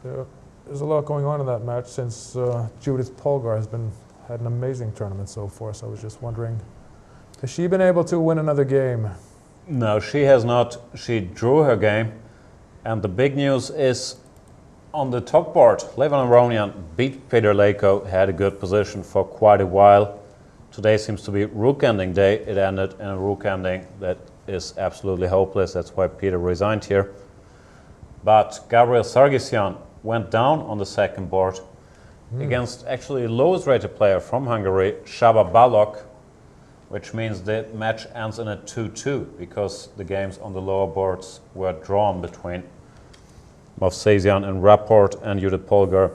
There's a lot going on in that match since Judith Polgar had an amazing tournament so far. So I was just wondering, has she been able to win another game?
No, she has not. She drew her game. And the big news is on the top board, Aronian beat Peter Leko, had a good position for quite a while. Today seems to be Rook ending day. It ended in a Rook ending that is absolutely hopeless. That's why Peter resigned here. But Gabriel Sargsyan went down on the second board against actually the lowest rated player from Hungary, Csaba Balogh, which means the match ends in a 2-2 because the games on the lower boards were drawn between Movsesian and Rapport and Judith Polgar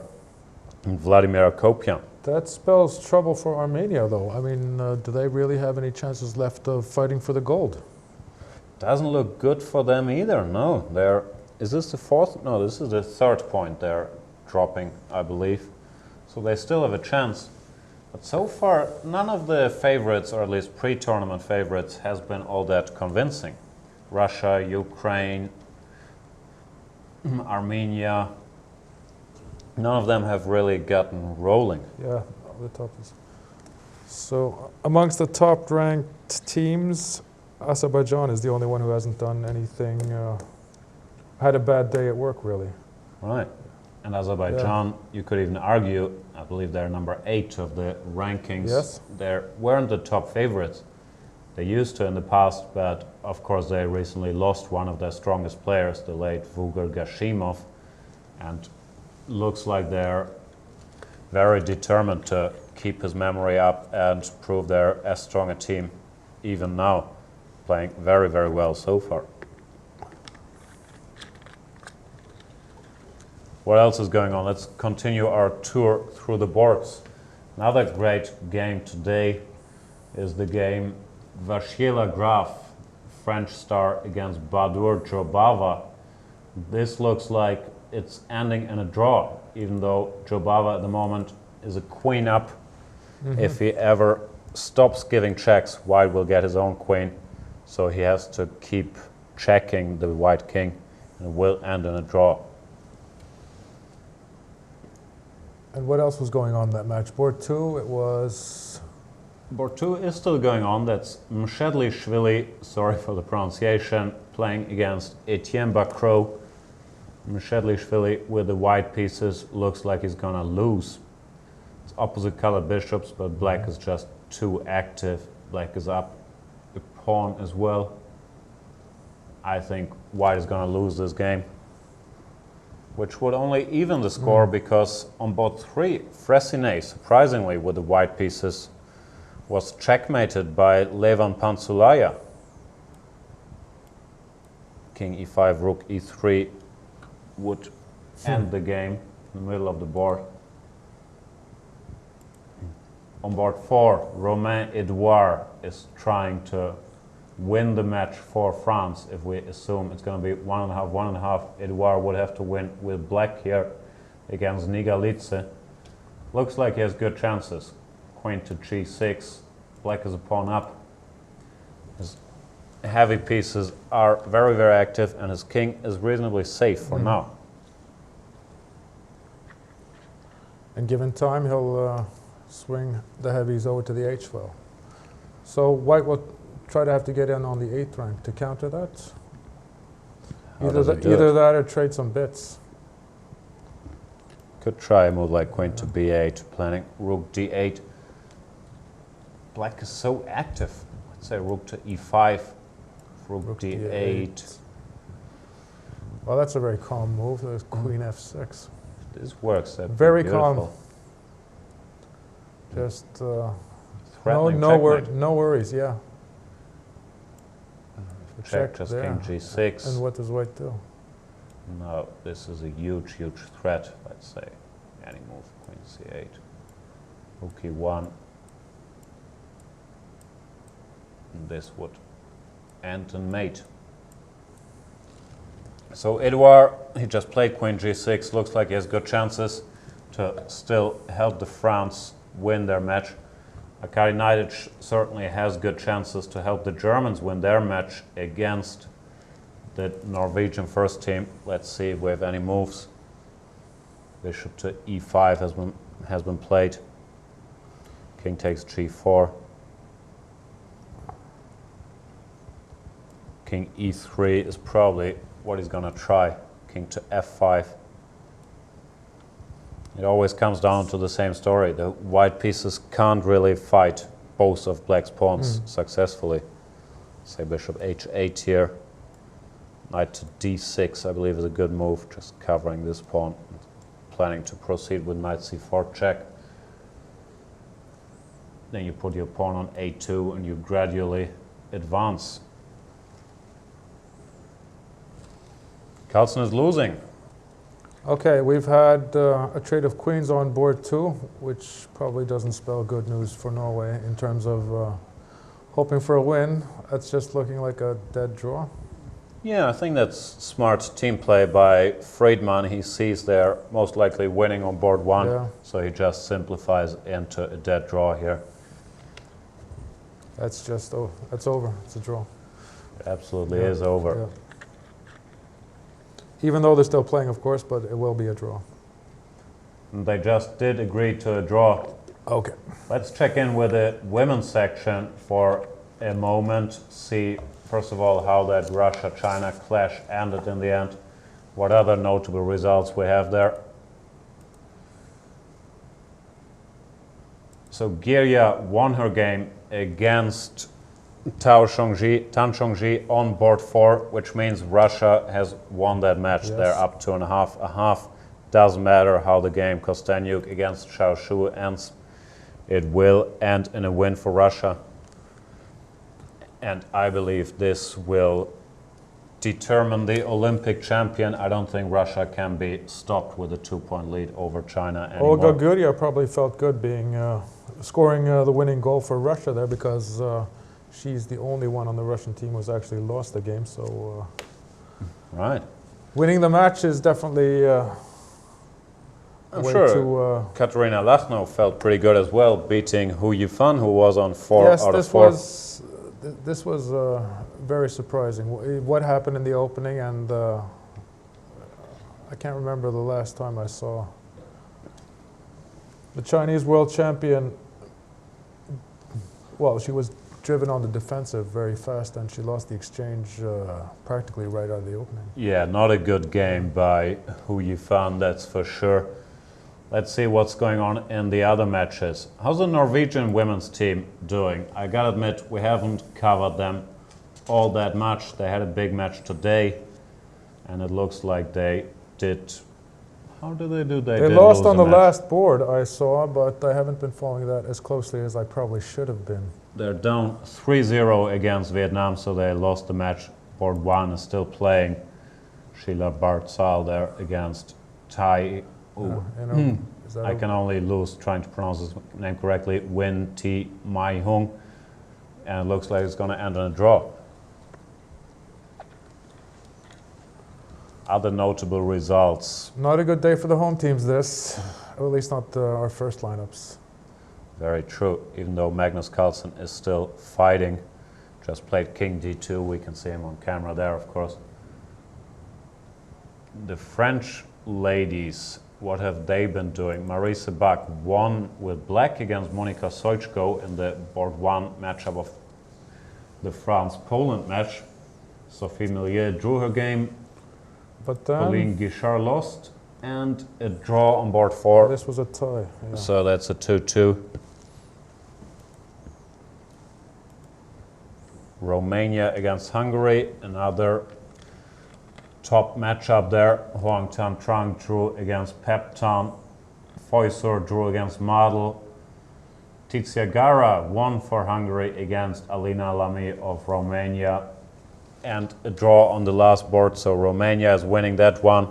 and Vladimir Akopyan.
That spells trouble for Armenia, though. I mean, do they really have any chances left of fighting for the gold?
Doesn't look good for them either, no. Is this the fourth? No, this is the third point they're dropping, I believe. So they still have a chance. But so far, none of the favorites, or at least pre-tournament favorites, has been all that convincing. Russia, Ukraine, Armenia, none of them have really gotten rolling.
Yeah, the top is. So amongst the top-ranked teams, Azerbaijan is the only one who hasn't done anything. Had a bad day at work, really.
Right. And Azerbaijan, you could even argue, I believe they're number 8 of the rankings.
Yes.
They weren't the top favorites. They used to in the past, but of course they recently lost one of their strongest players, the late Vugar Gashimov, and looks like they're very determined to keep his memory up and prove they're as strong a team even now, playing very, very well so far. What else is going on? Let's continue our tour through the boards. Another great game today is the game Vashiela Graf, French star, against Badur Jobava. This looks like it's ending in a draw, even though Jobava at the moment is a queen up. If he ever stops giving checks, white will get his own queen, so he has to keep checking the white king, and it will end in a draw.
And what else was going on in that match? Board 2, it was...
Board 2 is still going on. That's Mshedlishvili, sorry for the pronunciation, playing against Etienne Bacro. Mshedlishvili with the white pieces looks like he's gonna lose. It's opposite colored bishops, but black is just too active. Black is up a pawn as well. I think white is gonna lose this game, which would only even the score because on board 3, Fressinet, surprisingly with the white pieces, was checkmated by Levan Pansulaya. King e5, rook e3 would end the game in the middle of the board. On board 4, Romain Edouard is trying to win the match for France. If we assume it's going to be 1.5, 1.5, Edouard would have to win with black here against Nigalitze. Looks like he has good chances. Queen to g6, black is a pawn up. His heavy pieces are very, very active, and his king is reasonably safe for now.
And given time, he'll swing the heavies over to the h-file. So white will try to have to get in on the 8th rank to counter that. Either that or trade some bits.
Could try a move like queen to b8, planning rook d8. Black is so active. Let's say rook to e5, rook d8.
Well, that's a very calm move. There's queen f6.
This works.
Very calm. Just no worries. Yeah.
Check, just
there.
king g6.
And what does white do?
No, this is a huge, huge threat, let's say. Any move, queen c8. Rook e1. And this would end in mate. So Edouard, he just played queen g6. Looks like he has good chances to still help the France win their match. Aradij Naiditsch certainly has good chances to help the Germans win their match against the Norwegian first team. Let's see if we have any moves. Bishop to e5 has been played. King takes g4. King e3 is probably what he's going to try. King to f5. It always comes down to the same story. The white pieces can't really fight both of black's pawns successfully. Say bishop h8 here. Knight to d6, I believe, is a good move, just covering this pawn. Planning to proceed with knight c4 check. Then you put your pawn on a2 and you gradually advance. Carlsen is losing.
Okay, we've had a trade of queens on board too, which probably doesn't spell good news for Norway in terms of hoping for a win. That's just looking like a dead draw.
Yeah, I think that's smart team play by Friedman. He sees they're most likely winning on board one,
Yeah.
so he just simplifies into a dead draw here.
That's just, oh, that's over. It's a draw.
It absolutely
Yeah,
is over.
yeah. Even though they're still playing, of course, but it will be a draw.
And they just did agree to a draw.
Okay.
Let's check in with the women's section for a moment. See, first of all, how that Russia-China clash ended in the end. What other notable results we have there. So Giri won her game against Tan Chongji on board 4, which means Russia has won that match.
Yes.
They're up 2.5. A half. Doesn't matter how the game Kostyanyuk against Xiaoshu ends. It will end in a win for Russia. And I believe this will determine the Olympic champion. I don't think Russia can be stopped with a 2-point lead over China anymore.
Olga Guria probably felt good being scoring the winning goal for Russia there, because she's the only one on the Russian team who's actually lost the game. So
Right.
winning the match is definitely a
I'm
way
sure
to.
Katerina Lachno felt pretty good as well, beating Hu Yifan, who was on 4
Yes,
out of
this
4.
was this was very surprising. What happened in the opening, and I can't remember the last time I saw the Chinese world champion. Well, she was driven on the defensive very fast, and she lost the exchange practically right out of the opening.
Yeah, not a good game by Hu Yifan, that's for sure. Let's see what's going on in the other matches. How's the Norwegian women's team doing? I gotta admit, we haven't covered them all that much. They had a big match today, and it looks like they did. How did they do? They did
lost
lose
on
the
the
match.
last board, I saw, but I haven't been following that as closely as I probably should have been.
They're down 3-0 against Vietnam, so they lost the match. Board 1 is still playing. Sheila Bartzal there against Tai.
Is that
I can only lose trying to pronounce his name correctly. Win T Mai Hung, and it looks like it's going to end in a draw. Other notable results.
Not a good day for the home teams, this. Or at least not our first lineups.
Very true. Even though Magnus Carlsen is still fighting, just played King D2. We can see him on camera there, of course. The French ladies, what have they been doing? Marie Sebag won with black against Monika Sojko in the board 1 matchup of the France-Poland match. Sophie Millier drew her game.
But
Pauline Guichard lost, and a draw on board 4.
this was a tie. Yeah.
So that's a 2-2. Romania against Hungary, another top matchup there. Huang Tan Trang drew against Peptan. Foysor drew against Madl. Tiziagara won for Hungary against Alina Lamy of Romania. and a draw on the last board, so Romania is winning that one.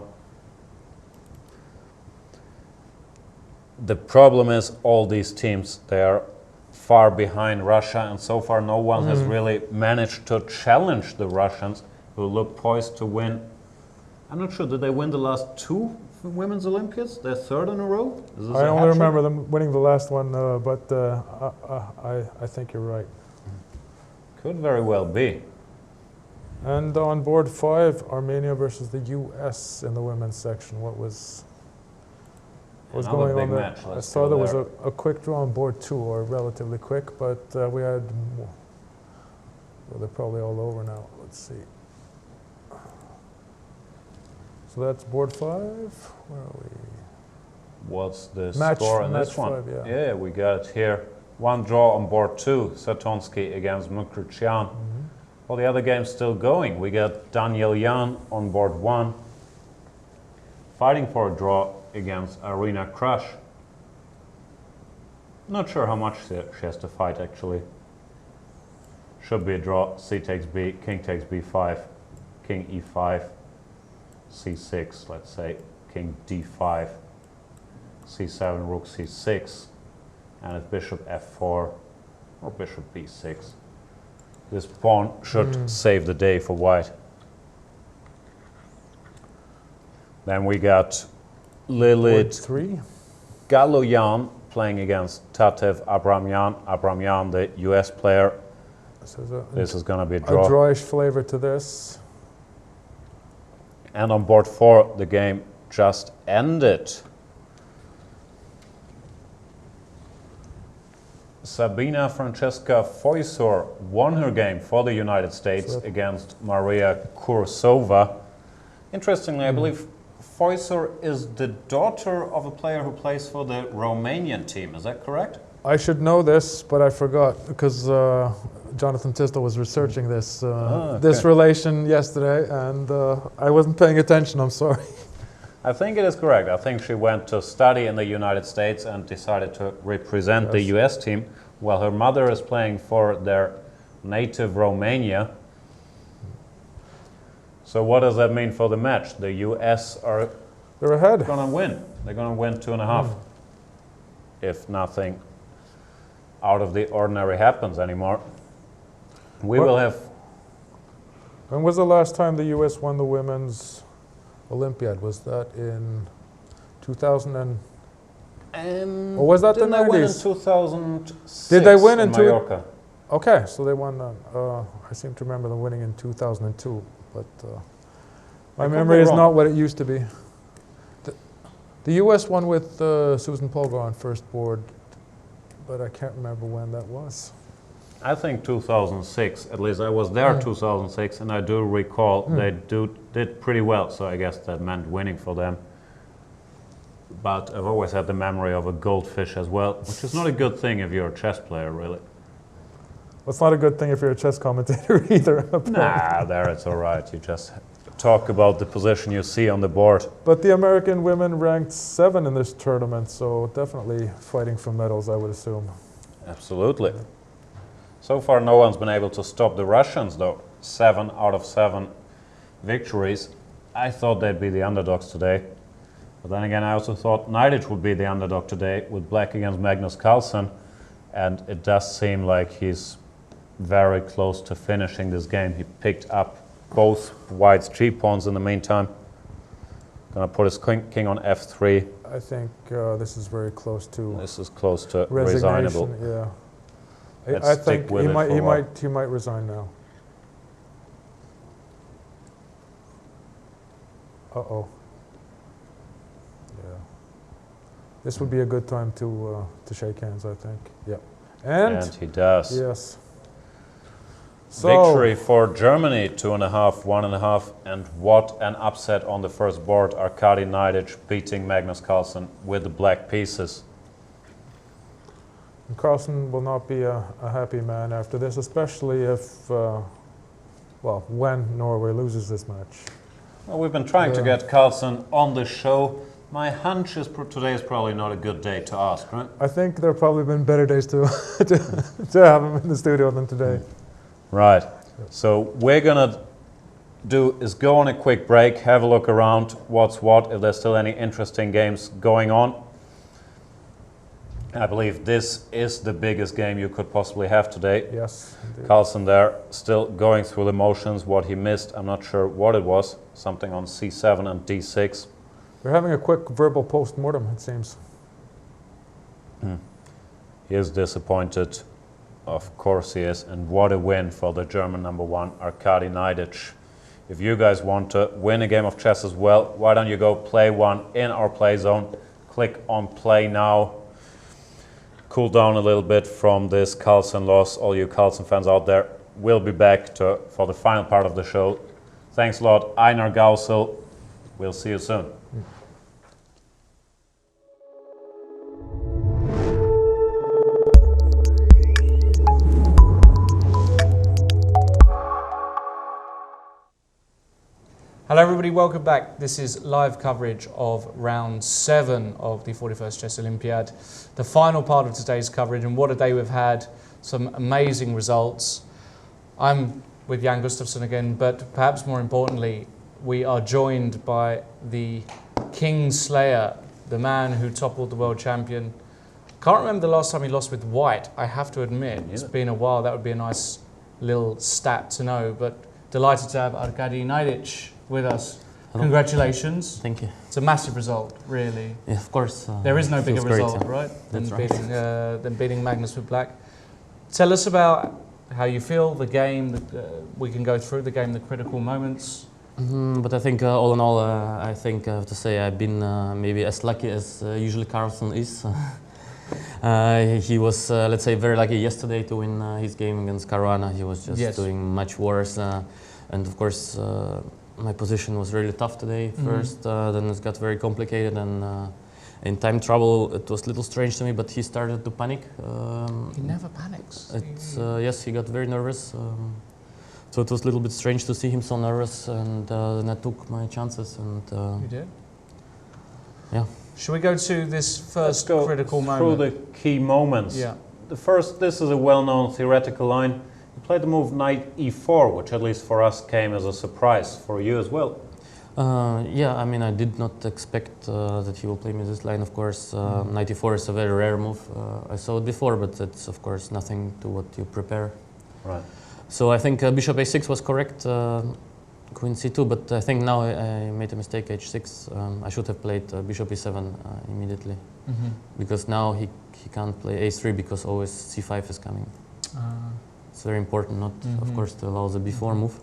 The problem is all these teams, they are far behind Russia, and so far no one has really managed to challenge the Russians, who look poised to win. I'm not sure, did they win the last two Women's Olympiads? Their third in a row? Is this
I
a
only
hat-trick?
remember them winning the last one, but I think you're right.
Could very well be.
And on board 5, Armenia versus the U.S. in the women's section. What was
Another
going
big
on there?
match.
I
Let's
saw
go
there was
there.
a quick draw on board 2, or relatively quick, but we had more. Well, they're probably all over now. Let's see. So that's board 5. Where are we?
What's the
Match-
score on this
match
one?
5, yeah.
Yeah, we got it here. One draw on board 2, Satonsky against Mukhricyan. All the other games still going. We got Daniel Jan on board 1, fighting for a draw against Arena Crush. Not sure how much she has to fight actually. Should be a draw. C takes B, king takes B5, king E5, C6, let's say, king D5, C7, rook C6, and it's bishop F4 or bishop B6. This pawn should save the day for white. Then we got
Board
Lilith
3.
Galoyan playing against Tatev Abramyan. Abramyan, the US player. This is going to be a
A
draw.
drawish flavor to this.
And on board 4, the game just ended. Sabina Francesca Foysor won her game for the United States against Maria Kursova. Interestingly, I believe Foysor is the daughter of a player who plays for the Romanian team. Is that correct?
I should know this, but I forgot because Jonathan Tisdall was researching this this
okay.
relation yesterday, and I wasn't paying attention. I'm sorry.
I think it is correct. I think she went to study in the United States and decided to represent the US team, while her mother is playing for their native Romania. So what does that mean for the match? The US are
They're ahead.
going to win. They're going to win 2.5 if nothing out of the ordinary happens anymore. We
What-
will have...
When was the last time the U.S. won the women's Olympiad? Was that in 2000 and... Or was that the
didn't they win in
90s?
2006
Did they win in
Mallorca?
Okay, so they won. I seem to remember them winning in 2002, but my
I could
memory
be
is
wrong.
not what it used to be. The U.S. won with Susan Polgar on first board, but I can't remember when that was.
I think 2006, at least I was there 2006, and I do recall they did pretty well, so I guess that meant winning for them. But I've always had the memory of a goldfish as well, which is not a good thing if you're a chess player, really.
Well, it's not a good thing if you're a chess commentator either.
Nah, there it's all right. You just talk about the position you see on the board.
But the American women ranked 7 in this tournament, so definitely fighting for medals, I would assume.
Absolutely. So far, no one's been able to stop the Russians, though. 7 out of 7 victories. I thought they'd be the underdogs today. But then again, I also thought Naiditsch would be the underdog today with black against Magnus Carlsen. And it does seem like he's very close to finishing this game. He picked up both white's g-pawns in the meantime. Gonna put his king on f3.
I think this is very close to
This is close to
resignation.
resignable.
Yeah,
Let's
I
stick
think
with
he
it
might.
for a while.
He might resign now. Uh-oh. Yeah. This would be a good time to shake hands, I think. Yeah.
And he does.
Yes. So,
Victory for Germany, 2.5, 1.5, and what an upset on the first board. Aradij Naiditsch beating Magnus Carlsen with the black pieces.
Carlson will not be a happy man after this, especially if, well, when Norway loses this match.
Well, we've been trying to get Carlsen on the show. My hunch is today is probably not a good day to ask, right?
I think there have probably been better days to to have him in the studio than today.
Right. So we're gonna do is go on a quick break, have a look around what's what, if there's still any interesting games going on. I believe this is the biggest game you could possibly have today.
Yes, indeed.
Carlson there, still going through the motions. What he missed, I'm not sure what it was. Something on c7 and d6.
They're having a quick verbal post-mortem, it seems.
He is disappointed. Of course he is. And what a win for the German number one, Aradij Naiditsch. If you guys want to win a game of chess as well, why don't you go play one in our play zone. Click on play now. Cool down a little bit from this Carlsen loss. All you Carlsen fans out there, we'll be back for the final part of the show. Thanks a lot, Einar Gausel. We'll see you soon.
Hello everybody, welcome back. This is live coverage of round 7 of the 41st Chess Olympiad. The final part of today's coverage, and what a day we've had. Some amazing results. I'm with Jan Gustafsson again, but perhaps more importantly, we are joined by the King Slayer, the man who toppled the world champion. Can't remember the last time he lost with white, I have to admit. It's been a while, that would be a nice little stat to know, but delighted to have Aradij Naiditsch with us.
Hello.
Congratulations.
Thank you.
It's a massive result, really.
Yeah, of course.
There is no
it
bigger
feels great,
result,
yeah.
right?
That's right.
Than beating Magnus with black. Tell us about how you feel, the game. We can go through the game, the critical moments.
But I think all in all, I think I have to say I've been maybe as lucky as usually Carlson is. He was, let's say, very lucky yesterday to win his game against Caruana. He was just doing much worse. And of course, my position was really tough today first, then it got very complicated, and in time trouble it was a little strange to me, but he started to panic.
He never panics.
Yes, he got very nervous, so it was a little bit strange to see him so nervous, and then I took my chances. And
you did?
Yeah.
Should we go to this first critical moment?
Through the key moments.
Yeah.
The first, this is a well-known theoretical line. You played the move knight e4, which at least for us came as a surprise for you as well.
Yeah, I mean, I did not expect that he will play me this line, of course. Knight e4 is a very rare move. I saw it before, but it's, of course, nothing to what you prepare.
Right.
So I think bishop a6 was correct, queen c2, but I think now I made a mistake, h6. I should have played bishop e7 immediately, because now he can't play a3 because always c5 is coming. It's very important not, of course, to allow the b4 move.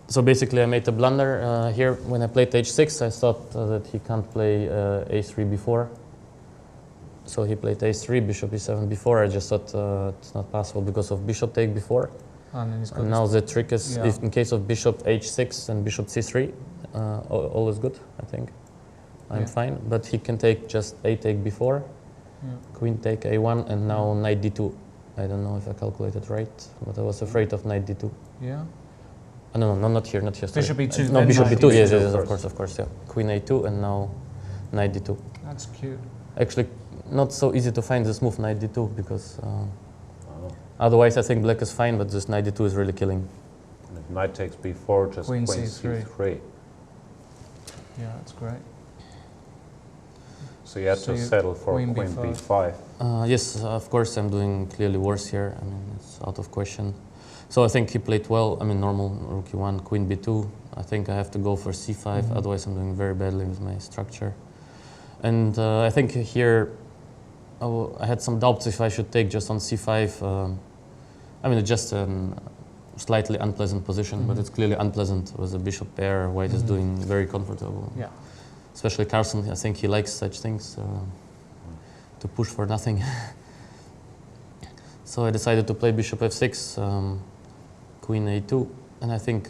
So basically I made a blunder here. When I played h6, I thought that he can't play a3 before. So he played a3, bishop e7 before. I just thought it's not possible because of bishop take before. And now the trick is, if in case of bishop h6 and bishop c3, all is good, I think. I'm fine, but he can take just a take before, queen take a1, and now knight d2. I don't know if I calculated right, but I was afraid of knight d2.
Yeah.
No, not here, not here.
Bishop e2.
No, bishop
knight
b2. Yes,
d2.
of course, yeah. Queen a2 and now knight d2.
That's cute.
Actually, not so easy to find this move knight d2 because otherwise I think black is fine, but this knight d2 is really killing.
And if knight takes b4, just
Queen
queen
c3.
c3.
Yeah, that's great.
So you had to settle for
queen
queen
b5.
b5.
Yes, of course I'm doing clearly worse here. I mean, it's out of question. So I think he played well. I mean, normal rook e1, queen b2. I think I have to go for c5, otherwise I'm doing very badly with my structure. And I think here I had some doubts if I should take just on c5. I mean, it's just a slightly unpleasant position, but it's clearly unpleasant with a bishop pair. White is doing very comfortable.
Yeah.
Especially Carlson, I think he likes such things, to push for nothing. So I decided to play bishop f6, queen a2, and I think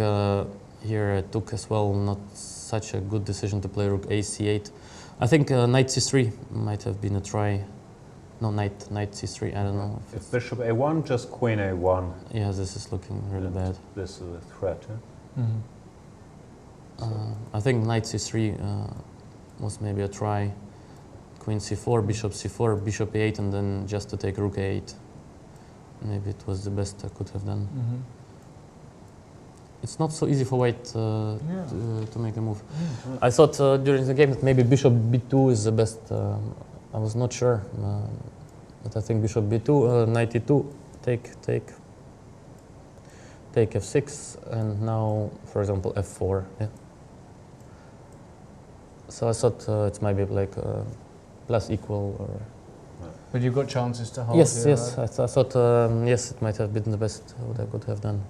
here I took as well not such a good decision to play rook a c8. I think knight c3 might have been a try. No, knight c3, I don't know.
If bishop a1, just queen a1.
Yeah, this is looking really bad.
This is a threat, huh?
I think knight c3 was maybe a try. Queen c4, bishop c4, bishop a8, and then just to take rook a8. Maybe it was the best I could have done. it's not so easy for white
Yeah.
to make a move. I thought during the game that maybe bishop b2 is the best. I was not sure, but I think bishop b2, knight e2, take f6, and now, for example, f4. Yeah. So I thought it might be like plus equal or.
But you've got chances to hold
Yes,
here,
yes.
right?
I thought yes, it might have been the best what I could have done.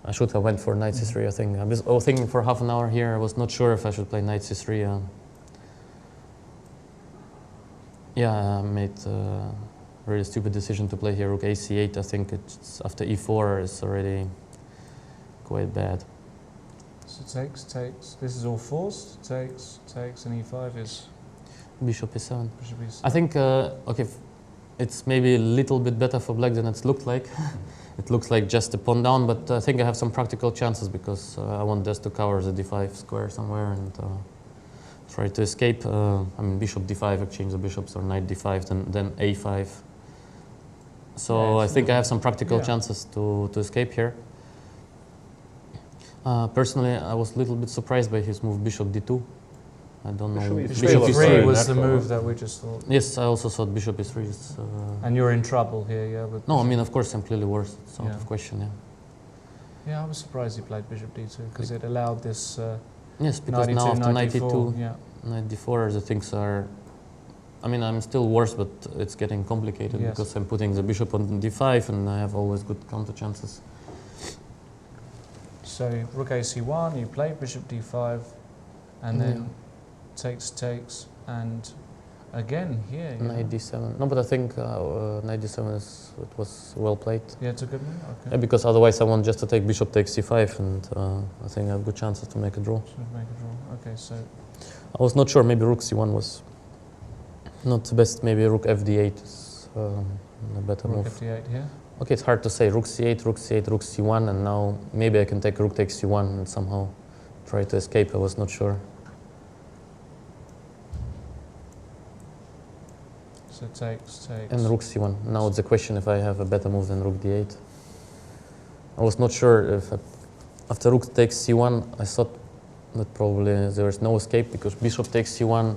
I should have went for knight c3. I think I was thinking for half an hour here. I was not sure if I should play knight c3. Yeah, I made a really stupid decision to play here rook ac8. I think it's after e4 is already quite bad.
So takes. This is all forced. Takes, and e5 is
Bishop e7.
bishop e7.
I think okay, it's maybe a little bit better for black than it's looked like. It looks like just a pawn down, but I think I have some practical chances because I want just to cover the d5 square somewhere and try to escape. I mean, bishop d5, exchange the bishops, or knight d5, then a5. So
Yeah,
I think I have some practical
yeah.
chances to escape here. Personally, I was a little bit surprised by his move bishop d2. I don't know.
Bishop
Bishop
looks
e3
very
was the
natural.
move that we just thought.
Yes, I also thought bishop e3 is.
And you're in trouble here, yeah? With
No, I
bishop-
mean, of course, I'm clearly worse. It's out
Yeah.
of question, yeah.
Yeah, I was surprised he played bishop d2 because it allowed this
Yes, because
knight
now
e2,
after
knight
knight
d4.
e2,
Yeah.
knight d4, the things are. I mean, I'm still worse, but it's getting complicated
Yes.
because I'm putting the bishop on d5 and I have always good counter chances.
So rook ac1, you play bishop d5, and then takes, and again here. Yeah,
Knight d7. No, but I think knight d7 it was well played.
Yeah, it's a good move.
Yeah,
Okay.
because otherwise I want just to take bishop takes c5, and I think I have good chances to make a draw.
Should make a draw. Okay, so
I was not sure. Maybe rook c1 was not the best. Maybe rook fd8 is a better
rook
move.
fd8 here.
Okay, it's hard to say. Rook c8, rook c8, rook c1, and now maybe I can take rook takes c1 and somehow try to escape. I was not sure.
So takes.
And rook c1. Now it's a question if I have a better move than rook d8. I was not sure if after rook takes c1, I thought that probably there is no escape because bishop takes c1,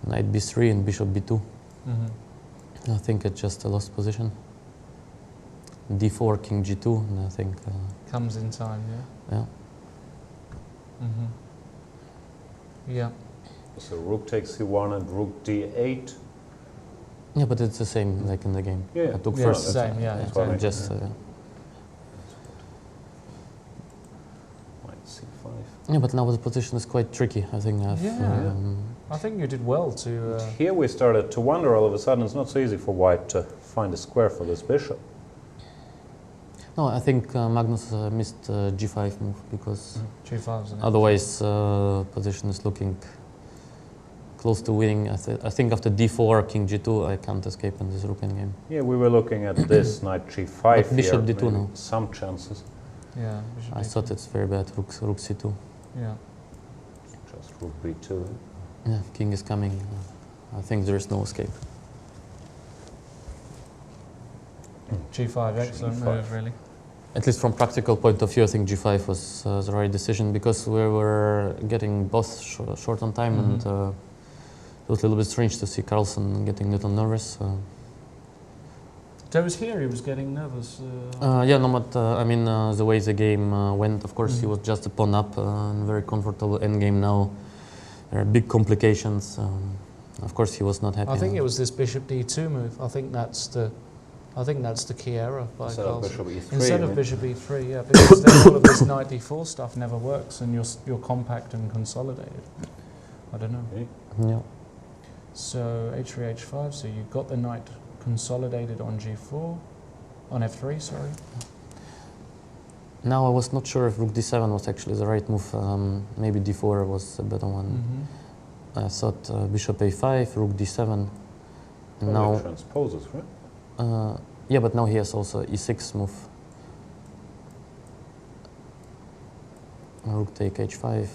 knight b3, and bishop b2.
Mm-hmm.
I think it's just a lost position. d4, king g2, and I think
Comes in time, yeah.
yeah.
Mm-hmm. Yeah.
So rook takes c1 and rook d8.
Yeah, but it's the same like in the game.
Yeah,
I took
yeah,
first.
it's the same, yeah,
that's what I mean.
Just
Knight c5.
yeah, but now the position is quite tricky. I think I've.
Yeah. I think you did well to.
Here we started to wonder all of a sudden it's not so easy for white to find a square for this bishop.
No, I think Magnus missed g5 move because
G5's an
otherwise position is looking close to winning. I think after d4, king g2, I can't escape in this rook endgame.
Yeah, we were looking at this knight g5
But bishop
here,
d2
maybe
now.
some chances.
Yeah. Bishop
I
D2.
thought it's very bad. Rook c2.
Yeah.
Just rook b2.
Yeah, king is coming. I think there is no escape.
G5, excellent
G5.
move, really.
At least from practical point of view, I think g5 was the right decision because we were getting both short on time, and it was a little bit strange to see Carlson getting a little nervous.
There was here he was getting nervous.
Yeah, no, but I mean the way the game went, of course, he was just a pawn up and very comfortable endgame now. There are big complications. Of course, he was not happy.
I think it was this bishop d2 move. I think that's the key error by
Instead of
Carlsen.
bishop e3.
Instead
you
of
mean?
bishop e3, yeah, because then all of this knight d4 stuff never works, and you're compact and consolidated. I don't know.
Okay.
Yeah.
So h3, h5. So you got the knight consolidated on g4, on f3. Sorry.
Now I was not sure if rook d7 was actually the right move. Maybe d4 was a better one.
Mm-hmm.
I thought bishop a5, rook d7, and
Well,
now
it transposes, right?
yeah, but now he has also e6 move. Rook take h5.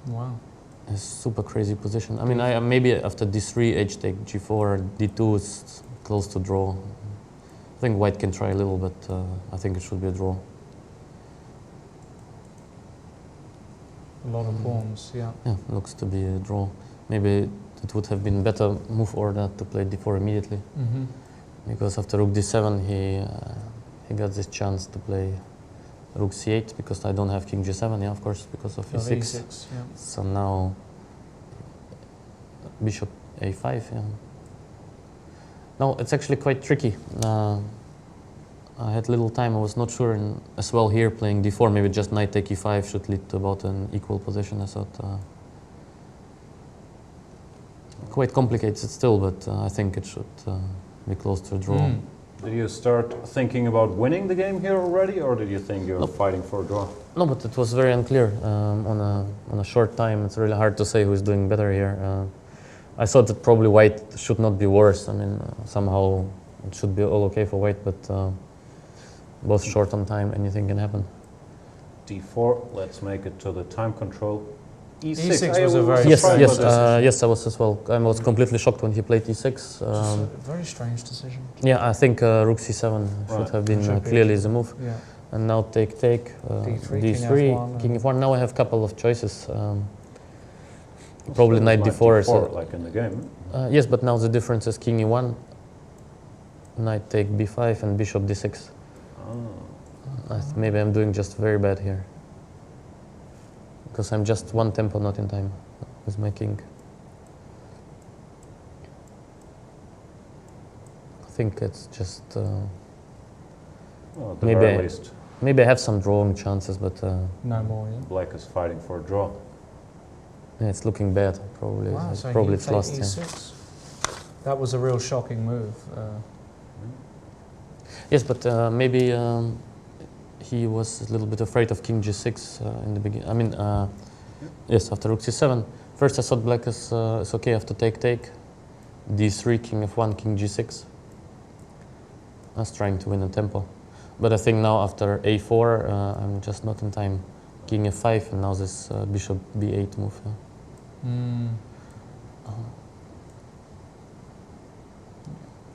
Wow.
A super crazy position. I mean, maybe after d3, h take g4, d2 is close to draw. I think white can try a little, but I think it should be a draw.
A lot of pawns, yeah.
Yeah, looks to be a draw. Maybe it would have been better move order to play d4 immediately, because after rook d7 he got this chance to play rook c8 because I don't have king g7, yeah, of course, because of e6.
E6, yeah.
So now bishop a5, yeah. No, it's actually quite tricky. I had little time, I was not sure, and as well here playing d4, maybe just knight take e5 should lead to about an equal position. I thought quite complicated still, but I think it should be close to a draw.
Did you start thinking about winning the game here already, or did you think you were fighting for a draw?
No, but it was very unclear on a short time. It's really hard to say who's doing better here. I thought that probably white should not be worse. I mean, somehow it should be all okay for white, but both short on time, anything can happen.
d4, let's make it to the time control. E6,
E6 was a very
Yes,
strange
yes,
decision.
yes, I was as well. I was completely shocked when he played e6.
Just a very strange decision.
Yeah, I think rook c7 should
Right.
have been
Should be.
clearly the move.
Yeah.
And now take,
D3,
d3,
King
king f1. Now I have a couple of choices.
Still
Probably knight d4.
d4, like in the game.
Yes, but now the difference is king e1, knight take b5, and bishop d6. Maybe I'm doing just very bad here. Because I'm just one tempo not in time with my king. I think it's just...
Well, at the
Maybe
very
I-
least,
maybe I have some drawing chances, but
No more, yeah.
black is fighting for a draw.
yeah, it's looking bad. Probably,
Wow, so
probably
he
it's
played
lost. Yeah.
E6. That was a real shocking move.
Yes, but maybe he was a little bit afraid of king g6 in the beginning. I mean, yes, after rook c7. First I thought black is okay after take, d3, king f1, king g6. I was trying to win a tempo. But I think now after a4, I'm just not in time. King f5, and now this bishop b8 move. Yeah.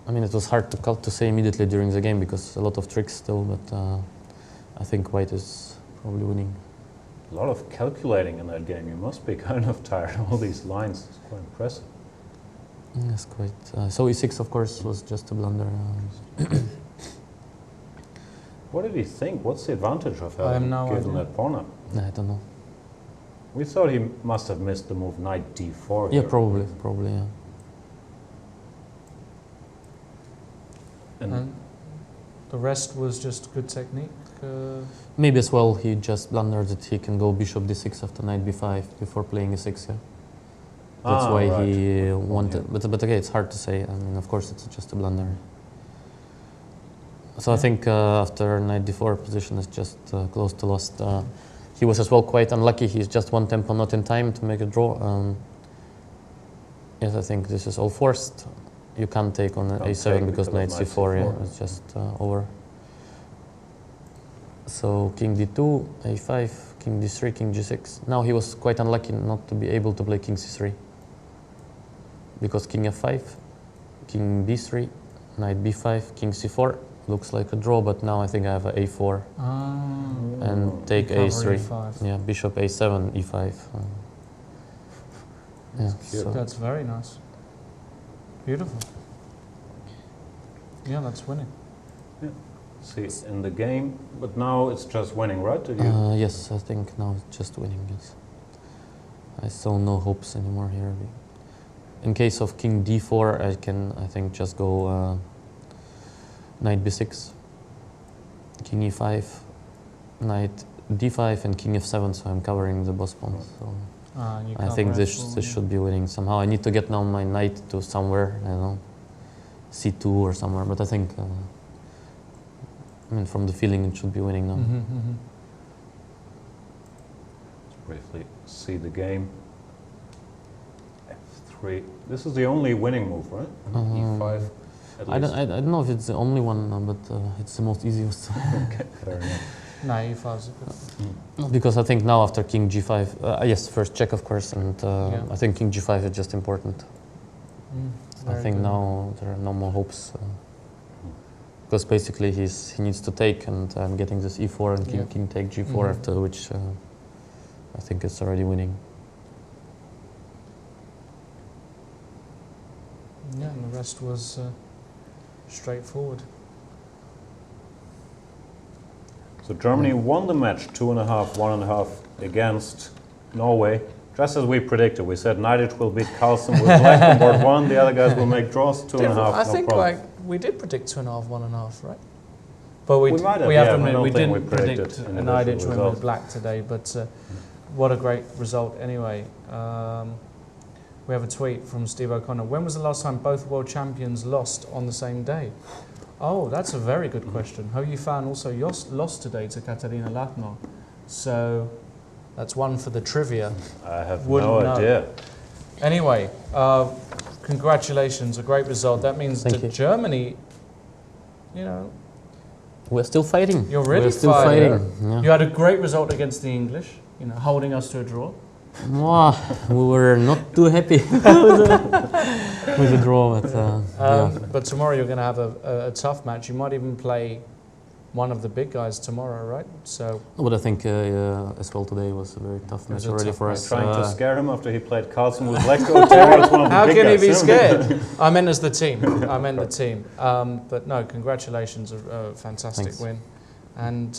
I mean, it was hard to say immediately during the game because a lot of tricks still, but I think white is probably winning.
A lot of calculating in that game. You must be kind of tired. All these lines. It's quite impressive.
Yes, quite. So e6, of course, was just a blunder.
What did he think? What's the advantage of
I have
having
no
given
idea.
that pawn up?
I don't know.
We thought he must have missed the move knight d4.
Yeah,
here.
probably, yeah.
And the rest was just good technique.
Maybe as well he just blundered that he can go bishop d6 after knight b5 before playing e6. Yeah, that's why
right.
he wanted. But okay, it's hard to say. I mean, of course, it's just a blunder. So I think after knight d4 position is just close to lost. He was as well quite unlucky. He's just one tempo not in time to make a draw. Yes, I think this is all forced. You can't take on
Can't
a7
take
because
because
knight
of knight
c4, yeah,
c4.
it's just over. So king d2, a5, king d3, king g6. Now he was quite unlucky not to be able to play king c3 because king f5, king b3, knight b5, king c4 looks like a draw, but now I think I have a a4 and take
Recover
a3.
E5.
Yeah, bishop a7, e5. Yeah,
cute.
so
That's very nice. Beautiful. Yeah, that's winning.
See, in the game, but now it's just winning, right? Did you?
yes, I think now it's just winning. Yes, I saw no hopes anymore here. In case of king d4, I think just go knight b6, king e5, knight d5, and king f7. So I'm covering the boss pawns. So
You
I
cover
think
it
this
full,
this
yeah.
should be winning somehow. I need to get now my knight to somewhere. I don't know, c2 or somewhere. But I think. I mean, from the feeling, it should be winning now.
Let's briefly see the game. F3. This is the only winning move, right? E5. At
I
least.
don't know if it's the only one, but it's the most easiest.
Okay, fair enough.
No, E5 is a good.
Because I think now after king g5, yes, first check, of course, and
Yeah.
I think king g5 is just important. I
Very
think
good.
now there are no more hopes. because basically he needs to take, and I'm getting this e4 and king take g4 after which I think it's already winning.
Yeah, and the rest was straightforward.
So Germany won the match 2.5, 1.5 against Norway. Just as we predicted, we said Naiditsch will beat Carlsen with black on board 1, the other guys will make draws, 2.5,
I
no
think
problem.
we did predict 2.5, 1.5, right? But we
might have,
have
yeah,
to
I
admit
don't
we
think we
didn't
predicted
predict an
individual
Naiditsch win
results.
with black today. But what a great result anyway. We have a tweet from Steve O'Connor. When was the last time both world champions lost on the same day? Oh, that's a very good question. Ho Yifan also lost today to Katarina Lachno. So that's one for the trivia.
I have
Wouldn't
no
know.
idea.
Anyway, congratulations, a great result. That means
Thank
that
you.
Germany, you know,
We're still fighting.
you're really
We're still
fighting.
fighting.
You had a great result against the English, you know, holding us to a draw.
Mwah, we were not too happy with the draw, but
But tomorrow you're going to have a tough match. You might even play one of the big guys tomorrow, right? So,
but I think as well today was a very tough match
was a
already
tough
for
match.
us.
Trying to scare him after he played Carlsen with Leko. Tomorrow's one of the
how
big
can he
guys.
be scared? I meant as the team. I meant the team. But no, congratulations, a fantastic
Thanks.
win, and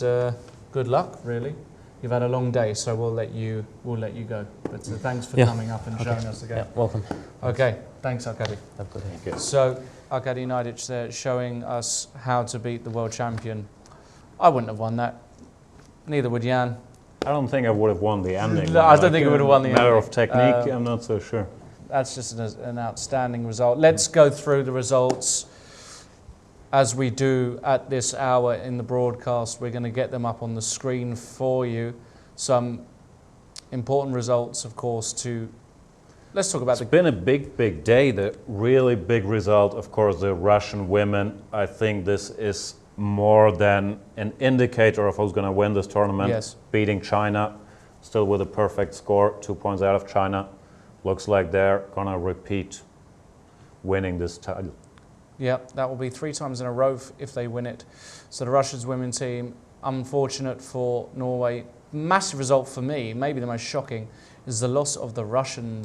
good luck. Really, you've had a long day, so we'll let you go. But thanks for
Yeah.
coming up and showing us the game.
Yeah, welcome.
Okay, thanks, Arkady.
Have a good day.
Thank you.
So Aradij Naiditsch there showing us how to beat the world champion. I wouldn't have won that. Neither would Jan.
I don't think I would have won the ending.
No, I don't think I would have won the
matter
ending.
of technique, I'm not so sure.
That's just an outstanding result. Let's go through the results as we do at this hour in the broadcast. We're going to get them up on the screen for you. Some important results, of course, let's talk about
It's been a big, big day. The really big result, of course, the Russian women. I think this is more than an indicator of who's going to win this tournament.
Yes.
Beating China, still with a perfect score, 2 points out of China. Looks like they're going to repeat winning this title.
Yeah, that will be 3 times in a row if they win it. So the Russia's women's team, unfortunate for Norway. Massive result for me, maybe the most shocking, is the loss of the Russian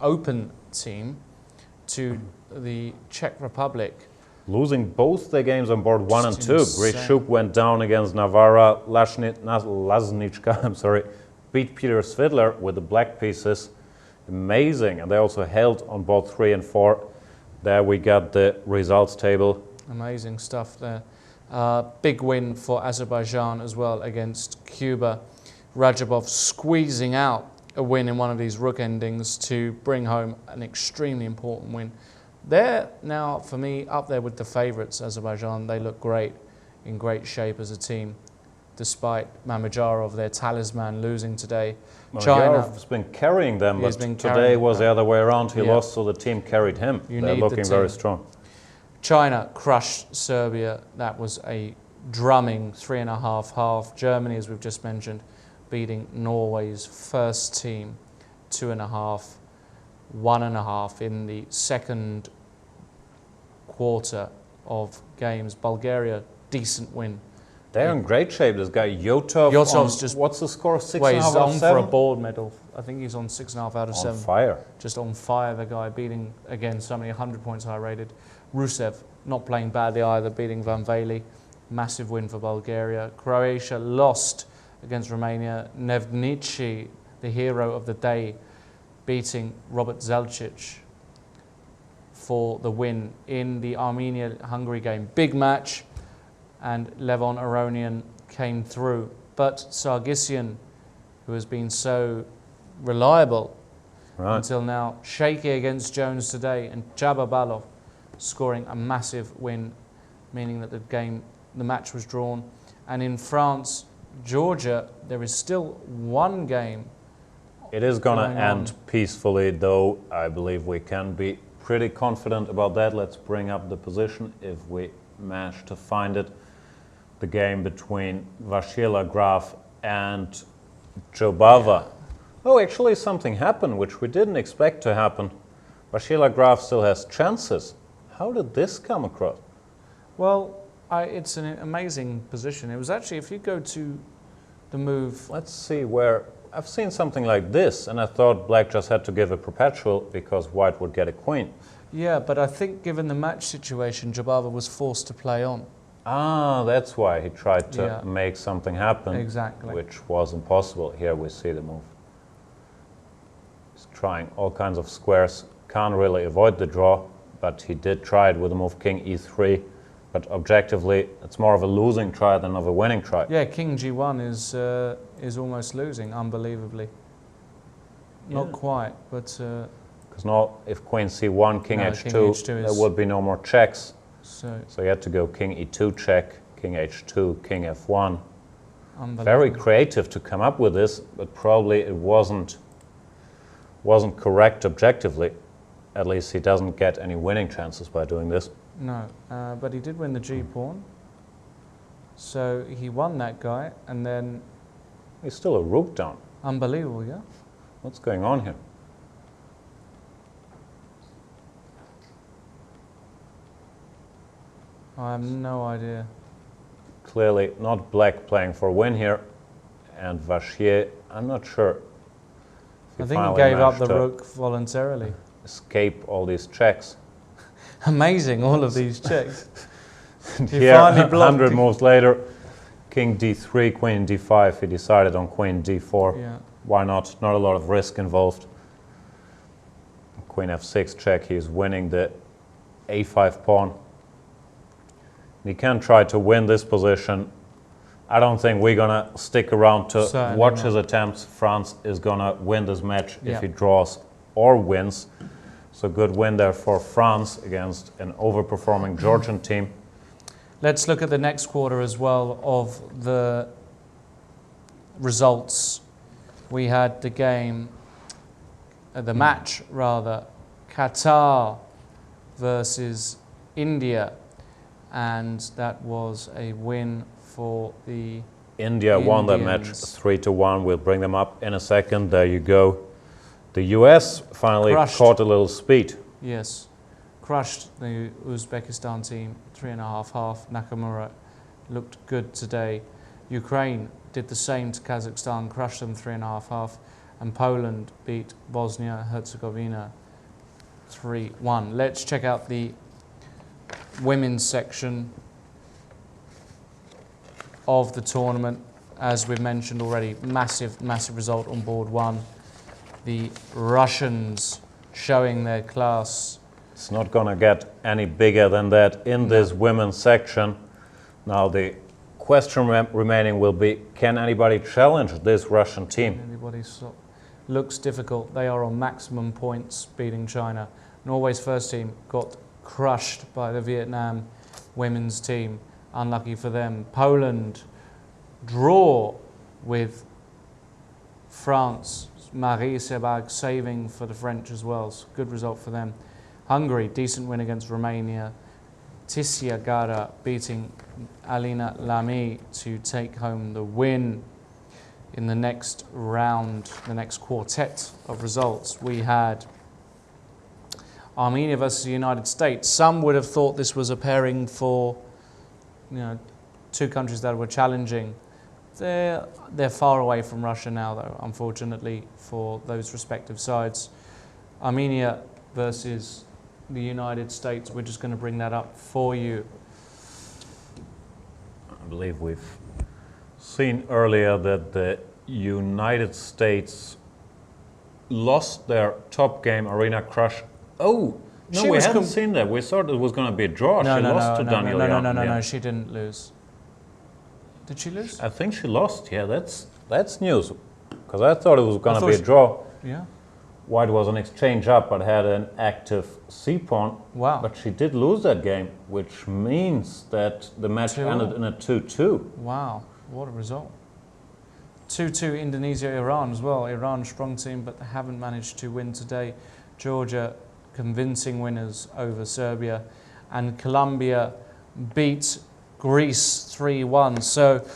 Open team to the Czech Republic.
Losing both their games on board 1 and
Just
2.
insane.
Grischuk went down against Navara. Laznička, beat Peter Svidler with the black pieces. Amazing. And they also held on board 3 and 4. There we got the results table.
Amazing stuff there. Big win for Azerbaijan as well against Cuba. Rajabov squeezing out a win in one of these Rook endings to bring home an extremely important win. They're now, for me, up there with the favourites, Azerbaijan. They look great, in great shape as a team, despite Mamajarov, their talisman, losing today. China
Mamajarov's been carrying them,
He's
but
been
today
carrying
was the
them.
other way around. He
Yeah.
lost, so the team carried him.
You
They're
need the
looking very
team.
strong.
China crushed Serbia. That was a drumming 3.5. Germany, as we've just mentioned, beating Norway's first team 2.5, 1.5 in the second quarter of games. Bulgaria, decent win.
They're in great shape. This guy Yotov.
Yotov's just-
what's the score? 6.5
Well, he's
out of
on for
7?
a gold medal. I think he's on 6.5 out of
On
7.
fire.
Just on fire, the guy, beating, again, so many 100 points high rated. Rusev, not playing badly either, beating Van Veli. Massive win for Bulgaria. Croatia lost against Romania. Nevnici, the hero of the day, beating Robert Zelcic for the win in the Armenia-Hungary game. Big match, and Levon Aronian came through. But Sargsyan, who has been so reliable
Right.
until now, shaky against Jones today, and Jababalov scoring a massive win, meaning that the match was drawn. And in France, Georgia, there is still one game.
It is going to
Going
end
on.
peacefully, though. I believe we can be pretty confident about that. Let's bring up the position if we manage to find it. The game between Vasila Graf and Jobava. Oh, actually something happened which we didn't expect to happen. Vasila Graf still has chances. How did this come across?
Well, it's an amazing position. It was actually, if you go to the move,
Let's see where... I've seen something like this, and I thought black just had to give a perpetual because white would get a queen.
yeah, but I think given the match situation, Jabava was forced to play on.
Ah, that's why he tried to
Yeah.
make something happen,
Exactly.
which was impossible. Here we see the move. He's trying all kinds of squares, can't really avoid the draw, but he did try it with the move king e3. But objectively, it's more of a losing try than of a winning try.
Yeah, King G1 is almost losing, unbelievably. Not
Yeah.
quite, but
Because now, if queen c1, king
No,
h2,
king h2
there
is-
would be no more checks.
so
So you had to go king e2 check, king h2, king f1.
unbelievable.
Very creative to come up with this, but probably it wasn't correct objectively. At least he doesn't get any winning chances by doing this.
No, but he did win the G pawn. So he won that guy, and then
He's still a rook down.
unbelievable, yeah.
What's going on here?
I have no idea.
Clearly not black playing for a win here. And Vachier, I'm not sure. if
I think he
finally
gave up the
managed to
rook voluntarily.
escape all these checks.
Amazing, all of these checks.
And
He
here,
finally blocked
100
it.
moves later, king d3, queen d5. He decided on queen d4.
Yeah.
Why not? Not a lot of risk involved. Queen f6 check. He's winning the a5 pawn. He can try to win this position. I don't think we're going to stick around to
Certainly
watch
not.
his attempts. France is going to win this match
Yeah.
if he draws or wins. So good win there for France against an overperforming Georgian team.
Let's look at the next quarter as well of the results. We had the game, the match rather, Qatar versus India, and that was a win for the
India won that match
Indians.
3-1. We'll bring them up in a second. There you go. The US finally
Crushed.
caught a little speed.
Yes, crushed the Uzbekistan team, 3.5 Nakamura looked good today. Ukraine did the same to Kazakhstan, crushed them 3.5, and Poland beat Bosnia-Herzegovina 3-1. Let's check out the women's section of the tournament. As we've mentioned already, massive result on board one. The Russians showing their class.
It's not going to get any bigger than that in this women's section. Now the question remaining will be, can anybody challenge this Russian team?
Anybody looks difficult. They are on maximum points, beating China. Norway's first team got crushed by the Vietnam women's team. Unlucky for them. Poland draw with France. Marie Sebag saving for the French as well. So good result for them. Hungary, decent win against Romania. Tisia Gara beating Alina Lamy to take home the win. In the next round, the next quartet of results, we had Armenia versus the United States. Some would have thought this was a pairing for, two countries that were challenging. They're far away from Russia now, though, unfortunately, for those respective sides. Armenia versus the United States, we're just going to bring that up for you.
I believe we've seen earlier that the United States lost their top game, Arena Crush. Oh, no,
She
we
was
haven't seen that. We thought it was going to be a draw. She lost to Daniel Young.
No, she didn't lose. Did she lose?
I think she lost. Yeah, that's news. Because I thought it was going to be a
she-
draw.
Yeah.
White was an exchange up, but had an active c-pawn.
Wow.
But she did lose that game, which means that the match
2-all.
ended in a 2-2.
Wow, what a result. 2-2 Indonesia-Iran as well. Iran strong team, but they haven't managed to win today. Georgia convincing winners over Serbia. And Colombia beat Greece 3-1. So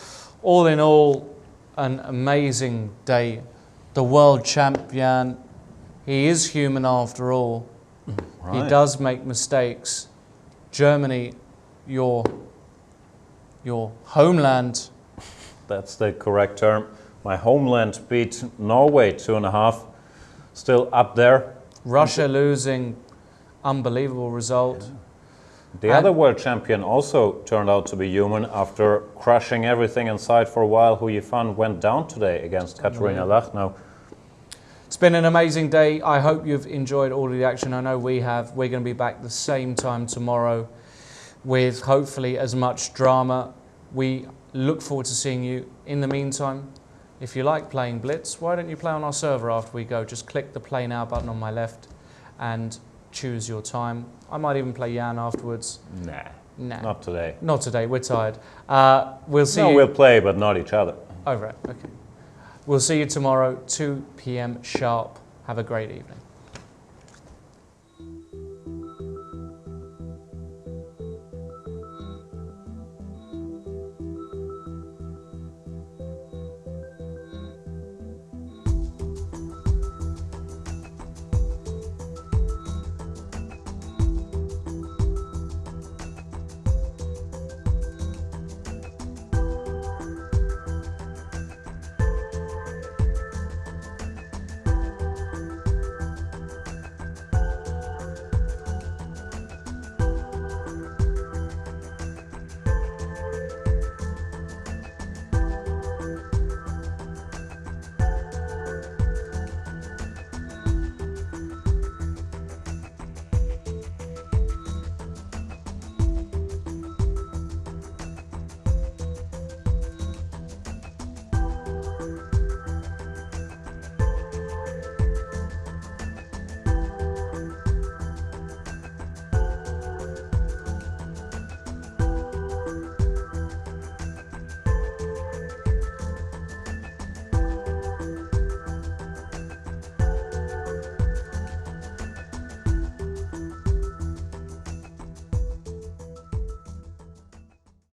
all in all, an amazing day. The world champion, he is human after all. He
Right.
does make mistakes. Germany your homeland.
That's the correct term. My homeland beat Norway 2.5. Still up there.
Russia losing, unbelievable result.
The other world champion also turned out to be human after crushing everything in sight for a while. Hu Yifan went down today against Katerina Lachnau.
It's been an amazing day. I hope you've enjoyed all of the action. I know we have. We're going to be back the same time tomorrow with hopefully as much drama. We look forward to seeing you. In the meantime, if you like playing Blitz, why don't you play on our server after we go? Just click the play now button on my left and choose your time. I might even play Jan afterwards.
Nah, not today.
Not today, we're tired. We'll see you.
No, we'll play, but not each other.
Oh, right, okay. We'll see you tomorrow, 2 p.m. sharp. Have a great evening.